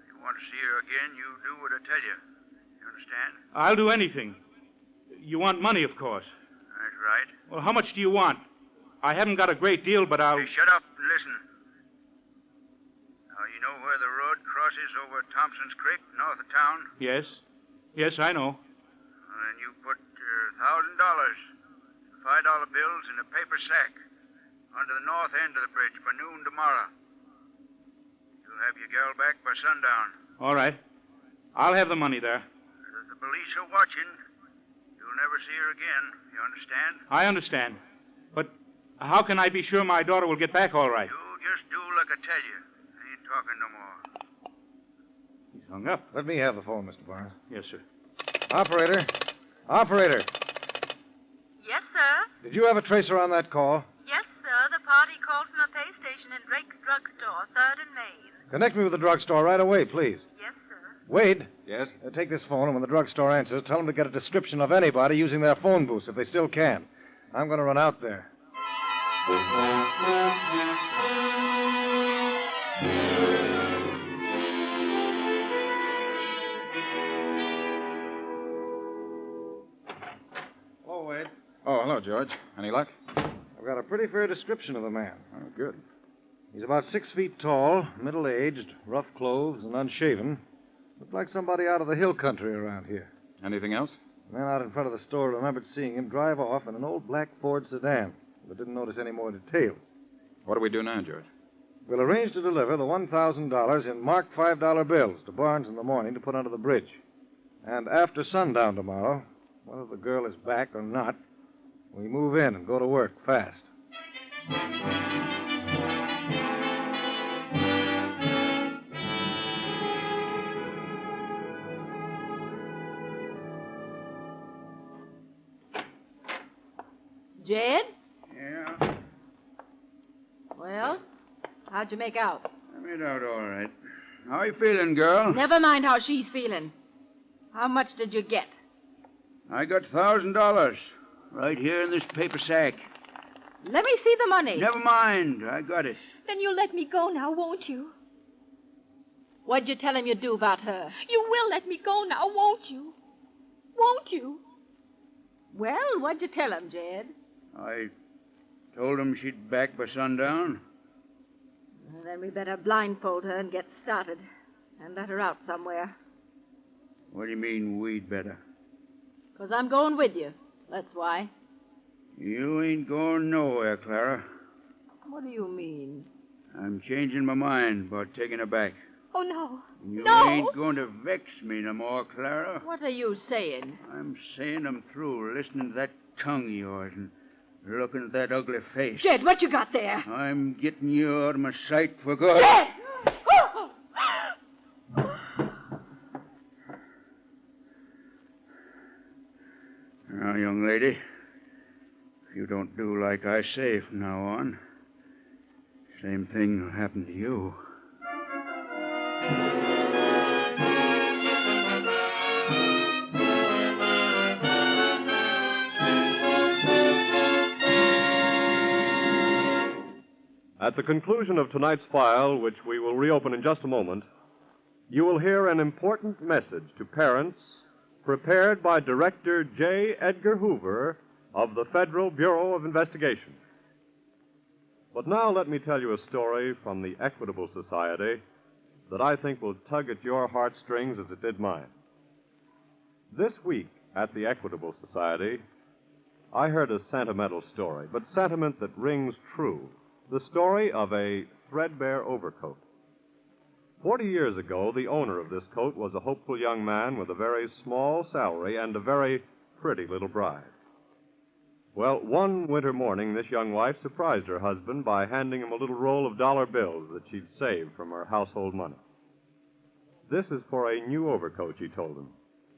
You want to see her again, you do what I tell you. You understand? I'll do anything. You want money, of course. That's right. Well, how much do you want? I haven't got a great deal, but I'll... Hey, shut up and listen. Now, you know where the road crosses over Thompson's Creek, north of town? Yes. Yes, I know. Well, then you put $1,000, $5 bills in a paper sack under the north end of the bridge by noon tomorrow. You'll have your gal back by sundown. All right. I'll have the money there. If the police are watching, you'll never see her again. You understand? I understand. But how can I be sure my daughter will get back all right? You just do like I tell you. I ain't talking no more. He's hung up. Let me have the phone, Mr. Barnes. Yes, sir. Operator. Operator. Yes, sir? Did you have a tracer on that call? Yes, sir. The party called from a pay station in Drake's Drugstore, 3rd and Main. Connect me with the drugstore right away, please. Yes, sir. Wade. Yes? Take this phone, and when the drugstore answers, tell them to get a description of anybody using their phone booths, if they still can. I'm going to run out there. Hello, Wade. Oh, hello, George. Any luck? I've got a pretty fair description of the man. Oh, good. He's about 6 feet tall, middle-aged, rough clothes, and unshaven. Looked like somebody out of the hill country around here. Anything else? The man out in front of the store remembered seeing him drive off in an old black Ford sedan, but didn't notice any more details. What do we do now, George? We'll arrange to deliver the $1,000 in marked $5 bills to Barnes in the morning to put under the bridge. And after sundown tomorrow, whether the girl is back or not, we move in and go to work fast. Jed? Yeah? Well, how'd you make out? I made out all right. How you feeling, girl? Never mind how she's feeling. How much did you get? I got $1,000 right here in this paper sack. Let me see the money. Never mind. I got it. Then you'll let me go now, won't you? What'd you tell him you'd do about her? You will let me go now, won't you? Won't you? Well, what'd you tell him, Jed? I told him she'd back by sundown. Well, then we better blindfold her and get started. And let her out somewhere. What do you mean, we'd better? 'Cause I'm going with you. That's why. You ain't going nowhere, Clara. What do you mean? I'm changing my mind about taking her back. Oh, no. You No! ain't going to vex me no more, Clara. What are you saying? I'm saying I'm through listening to that tongue of yours and looking at that ugly face. Jed, what you got there? I'm getting you out of my sight for good. Jed! Now, young lady, if you don't do like I say from now on, same thing will happen to you. At the conclusion of tonight's file, which we will reopen in just a moment, you will hear an important message to parents prepared by Director J. Edgar Hoover of the Federal Bureau of Investigation. But now let me tell you a story from the Equitable Society that I think will tug at your heartstrings as it did mine. This week at the Equitable Society, I heard a sentimental story, but sentiment that rings true. The story of a threadbare overcoat. 40 years ago, the owner of this coat was a hopeful young man with a very small salary and a very pretty little bride. Well, one winter morning, this young wife surprised her husband by handing him a little roll of dollar bills that she'd saved from her household money. "This is for a new overcoat," she told him.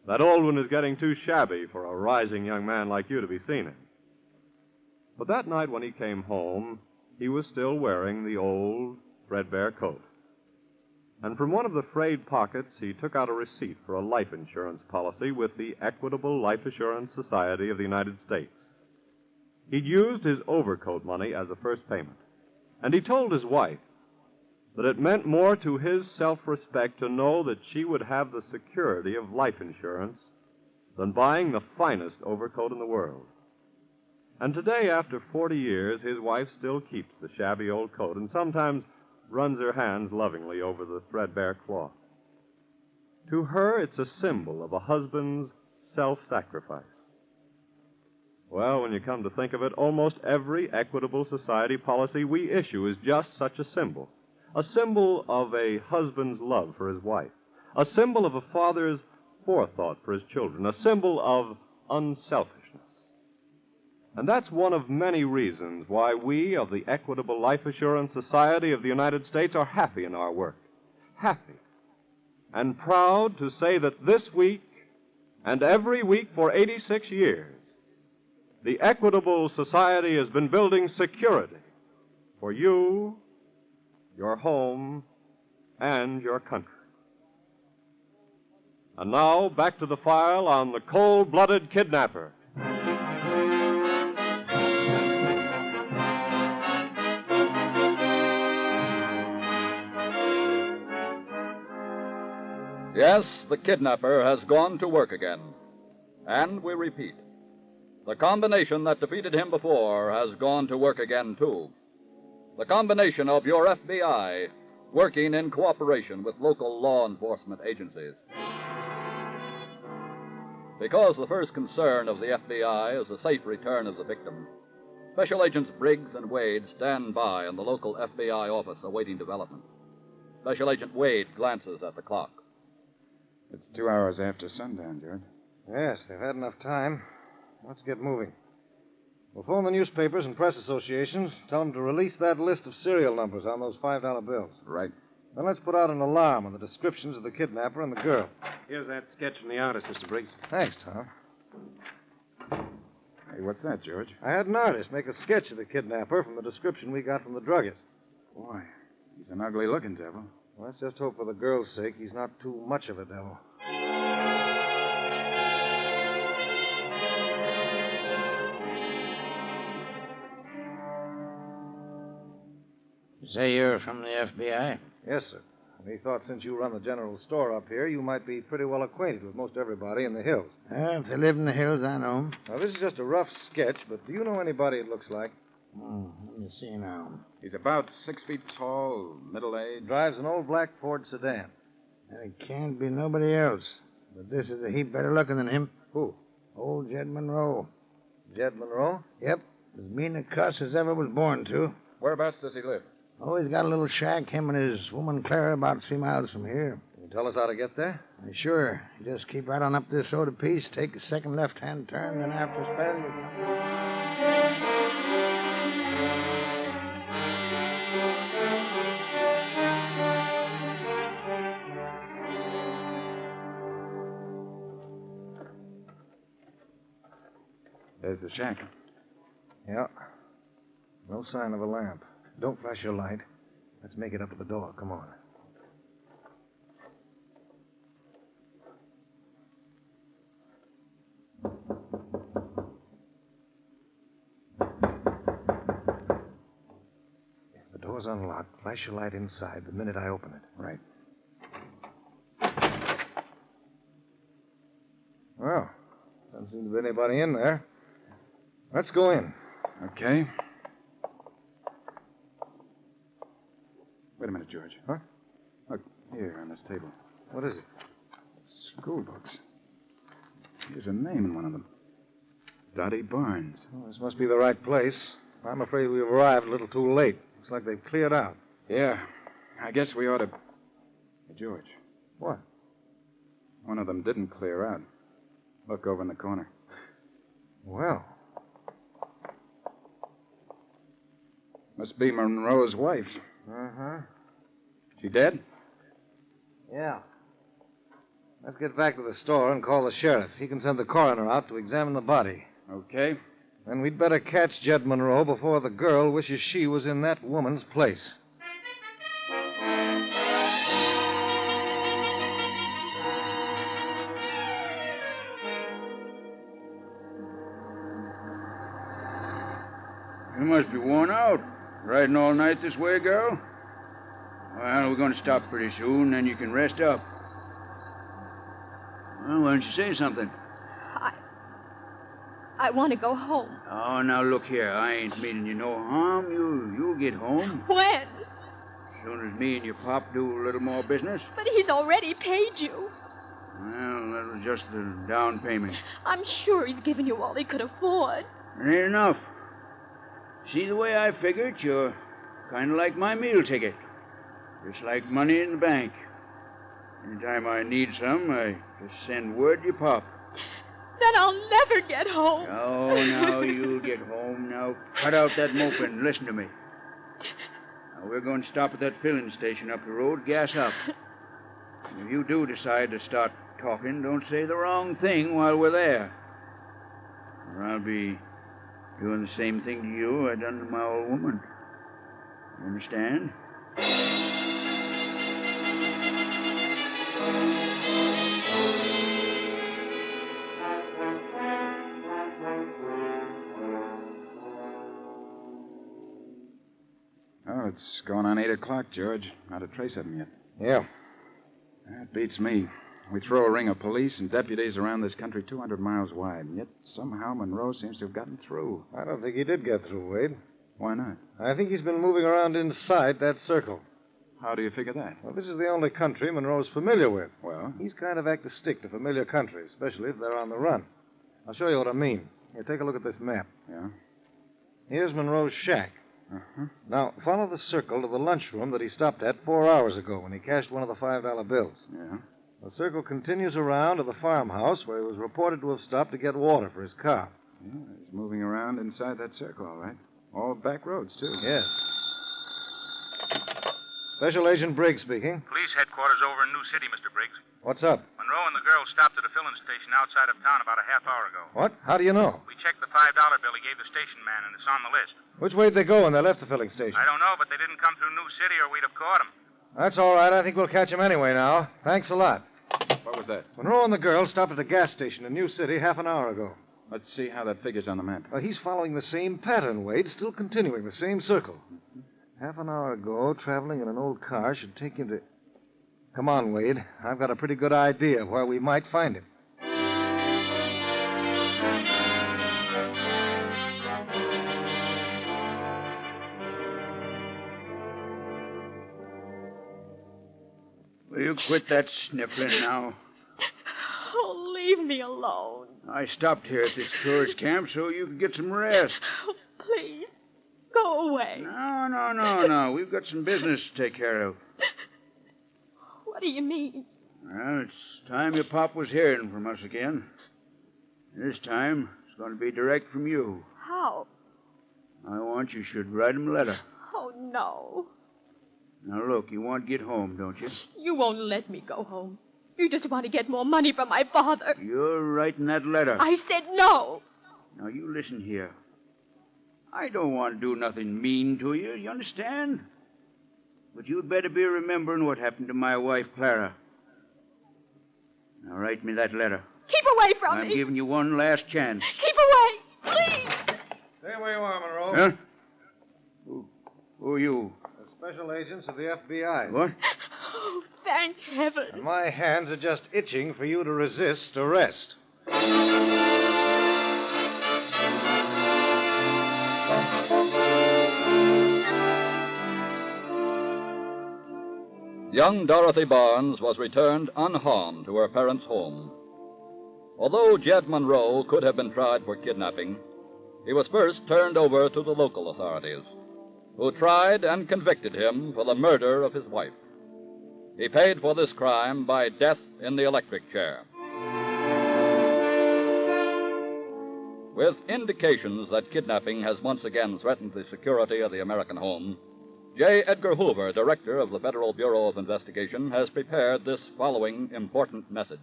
"That old one is getting too shabby for a rising young man like you to be seen in." But that night when he came home, he was still wearing the old, threadbare coat. And from one of the frayed pockets, he took out a receipt for a life insurance policy with the Equitable Life Assurance Society of the United States. He'd used his overcoat money as a first payment. And he told his wife that it meant more to his self-respect to know that she would have the security of life insurance than buying the finest overcoat in the world. And today, after 40 years, his wife still keeps the shabby old coat and sometimes runs her hands lovingly over the threadbare cloth. To her, it's a symbol of a husband's self-sacrifice. Well, when you come to think of it, almost every equitable society policy we issue is just such a symbol of a husband's love for his wife, a symbol of a father's forethought for his children, a symbol of unselfishness. And that's one of many reasons why we of the Equitable Life Assurance Society of the United States are happy in our work. Happy. And proud to say that this week and every week for 86 years, the Equitable Society has been building security for you, your home, and your country. And now, back to the file on the cold-blooded kidnapper. Yes, the kidnapper has gone to work again. And we repeat, the combination that defeated him before has gone to work again, too. The combination of your FBI working in cooperation with local law enforcement agencies. Because the first concern of the FBI is the safe return of the victim, Special Agents Briggs and Wade stand by in the local FBI office awaiting development. Special Agent Wade glances at the clock. It's 2 hours after sundown, George. Yes, they've had enough time. Let's get moving. We'll phone the newspapers and press associations, tell them to release that list of serial numbers on those $5 bills. Right. Then let's put out an alarm on the descriptions of the kidnapper and the girl. Here's that sketch from the artist, Mr. Briggs. Thanks, Tom. Hey, what's that, George? I had an artist make a sketch of the kidnapper from the description we got from the druggist. Boy, he's an ugly-looking devil. Well, let's just hope for the girl's sake he's not too much of a devil. Say you're from the FBI? Yes, sir. We thought since you run the general store up here, you might be pretty well acquainted with most everybody in the hills. If they live in the hills, I know 'em. Now, this is just a rough sketch, but do you know anybody it looks like? Let me see now. He's about 6 feet tall, middle-aged. Drives an old black Ford sedan. It can't be nobody else. But this is a heap better looking than him. Who? Old Jed Monroe. Jed Monroe? Yep. As mean a cuss as ever was born to. Whereabouts does he live? Oh, he's got a little shack, him and his woman Clara, about 3 miles from here. Can you tell us how to get there? Sure. You just keep right on up this road a piece, take a second left-hand turn, then after a spell, you... There's the shack. Yeah. No sign of a lamp. Don't flash your light. Let's make it up to the door. Come on. If the door's unlocked, flash your light inside the minute I open it. Right. Well, doesn't seem to be anybody in there. Let's go in. Okay. Wait a minute, George. Huh? Look, here on this table. What is it? School books. Here's a name in one of them. Dottie Barnes. Well, this must be the right place. I'm afraid we've arrived a little too late. Looks like they've cleared out. Yeah. I guess we ought to... Hey, George. What? One of them didn't clear out. Look over in the corner. Well. Must be Monroe's wife. Uh-huh. She dead? Yeah. Let's get back to the store and call the sheriff. He can send the coroner out to examine the body. Okay. Then we'd better catch Jed Monroe before the girl wishes she was in that woman's place. You must be worn out. Riding all night this way, girl? Well, we're going to stop pretty soon, then you can rest up. Well, why don't you say something? I want to go home. Oh, now look here. I ain't meaning you no harm. You'll get home. When? As soon as me and your pop do a little more business. But he's already paid you. Well, that was just the down payment. I'm sure he's given you all he could afford. It ain't enough. See, the way I figure it, you're kind of like my meal ticket. Just like money in the bank. Anytime I need some, I just send word to your pop. Then I'll never get home. Oh, now you'll get home. Now cut out that moping and listen to me. Now we're going to stop at that filling station up the road, gas up. And if you do decide to start talking, don't say the wrong thing while we're there. Or I'll be doing the same thing to you I done to my old woman. You understand? Oh, it's going on 8 o'clock, George. Not a trace of him yet. Yeah. That beats me. We throw a ring of police and deputies around this country 200 miles wide, and yet somehow Monroe seems to have gotten through. I don't think he did get through, Wade. Why not? I think he's been moving around inside that circle. How do you figure that? Well, this is the only country Monroe's familiar with. Well? He's kind of apt to stick to familiar country, especially if they're on the run. I'll show you what I mean. Here, take a look at this map. Yeah? Here's Monroe's shack. Uh-huh. Now, follow the circle to the lunchroom that he stopped at 4 hours ago when he cashed one of the $5 bills. Yeah? The circle continues around to the farmhouse where he was reported to have stopped to get water for his car. Yeah, he's moving around inside that circle, all right. All back roads, too. Yes. Special Agent Briggs speaking. Police headquarters over in New City, Mr. Briggs. What's up? Monroe and the girl stopped at a filling station outside of town about a half hour ago. What? How do you know? We checked the $5 bill he gave the station man, and it's on the list. Which way did they go when they left the filling station? I don't know, but they didn't come through New City or we'd have caught them. That's all right. I think we'll catch him anyway now. Thanks a lot. What was that? Monroe and the girl stopped at a gas station in New City half an hour ago. Let's see how that figures on the map. He's following the same pattern, Wade, still continuing the same circle. Half an hour ago, traveling in an old car should take him to... Come on, Wade. I've got a pretty good idea of where we might find him. Will you quit that sniffling now? Oh, leave me alone. I stopped here at this tourist camp so you could get some rest. Oh, please, go away. No. We've got some business to take care of. What do you mean? Well, it's time your pop was hearing from us again. This time, it's going to be direct from you. How? I want you should write him a letter. Oh, no. Now, look, you want to get home, don't you? You won't let me go home. You just want to get more money from my father. You're writing that letter. I said no. Now, you listen here. I don't want to do nothing mean to you, you understand? But you'd better be remembering what happened to my wife, Clara. Now, write me that letter. Keep away from me. I'm giving you one last chance. Keep away, please. Stay where you are, Monroe. Huh? Who are you? The special agents of the FBI. What? Oh, thank heaven. And my hands are just itching for you to resist arrest. Young Dorothy Barnes was returned unharmed to her parents' home. Although Jed Monroe could have been tried for kidnapping, he was first turned over to the local authorities, who tried and convicted him for the murder of his wife. He paid for this crime by death in the electric chair. With indications that kidnapping has once again threatened the security of the American home, J. Edgar Hoover, director of the Federal Bureau of Investigation, has prepared this following important message.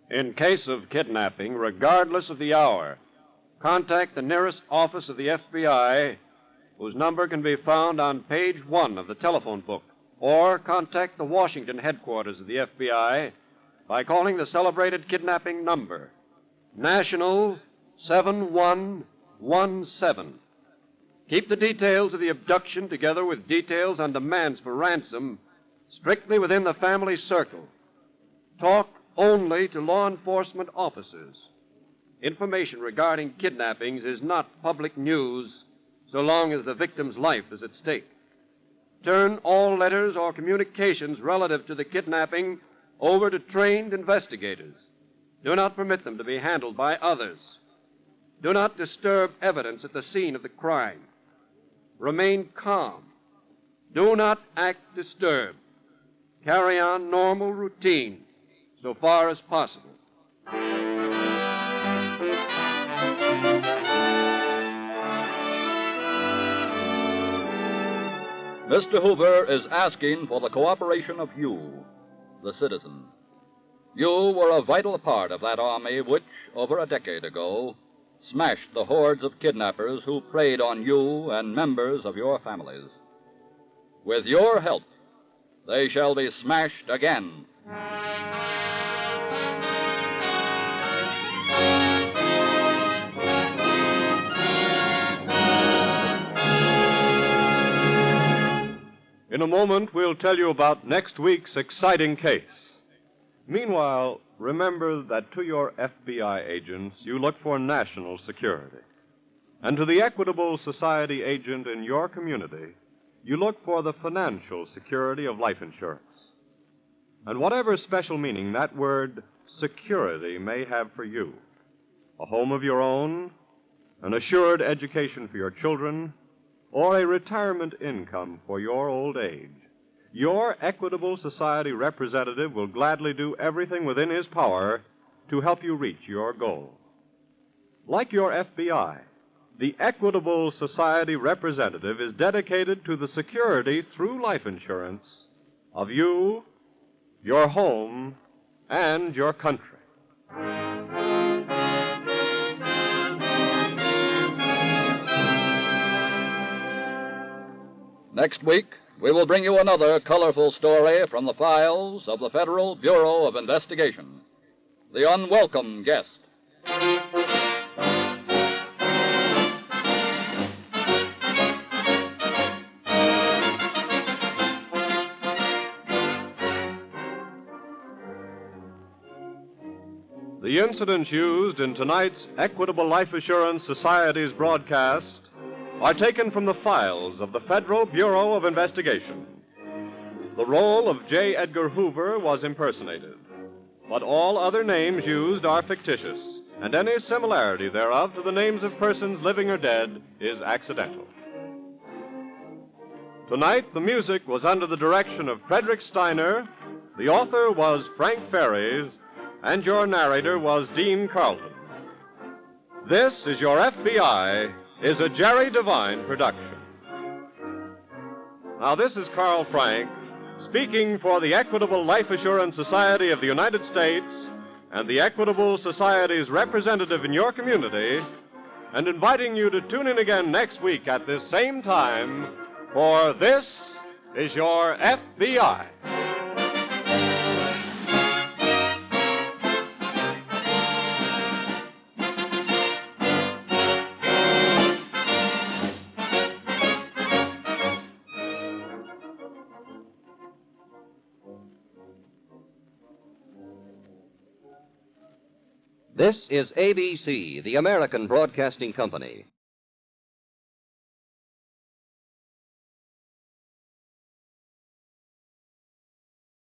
In case of kidnapping, regardless of the hour, contact the nearest office of the FBI, whose number can be found on page 1 of the telephone book, or contact the Washington headquarters of the FBI by calling the celebrated kidnapping number, National 7117. Keep the details of the abduction together with details on demands for ransom strictly within the family circle. Talk only to law enforcement officers. Information regarding kidnappings is not public news so long as the victim's life is at stake. Turn all letters or communications relative to the kidnapping over to trained investigators. Do not permit them to be handled by others. Do not disturb evidence at the scene of the crime. Remain calm. Do not act disturbed. Carry on normal routine so far as possible. Mr. Hoover is asking for the cooperation of you, the citizen. You were a vital part of that army which, over a decade ago, smashed the hordes of kidnappers who preyed on you and members of your families. With your help, they shall be smashed again. In a moment, we'll tell you about next week's exciting case. Meanwhile, remember that to your FBI agents, you look for national security. And to the Equitable Society agent in your community, you look for the financial security of life insurance. And whatever special meaning that word security may have for you, a home of your own, an assured education for your children, or a retirement income for your old age, your Equitable Society representative will gladly do everything within his power to help you reach your goal. Like your FBI, the Equitable Society representative is dedicated to the security through life insurance of you, your home, and your country. Next week, we will bring you another colorful story from the files of the Federal Bureau of Investigation. The Unwelcome Guest. The incidents used in tonight's Equitable Life Assurance Society's broadcast are taken from the files of the Federal Bureau of Investigation. The role of J. Edgar Hoover was impersonated, but all other names used are fictitious, and any similarity thereof to the names of persons living or dead is accidental. Tonight, the music was under the direction of Frederick Steiner, the author was Frank Ferries, and your narrator was Dean Carlton. This is Your FBI is a Jerry Devine production. Now, this is Carl Frank, speaking for the Equitable Life Assurance Society of the United States and the Equitable Society's representative in your community, and inviting you to tune in again next week at this same time for This is Your FBI. This is ABC, the American Broadcasting Company.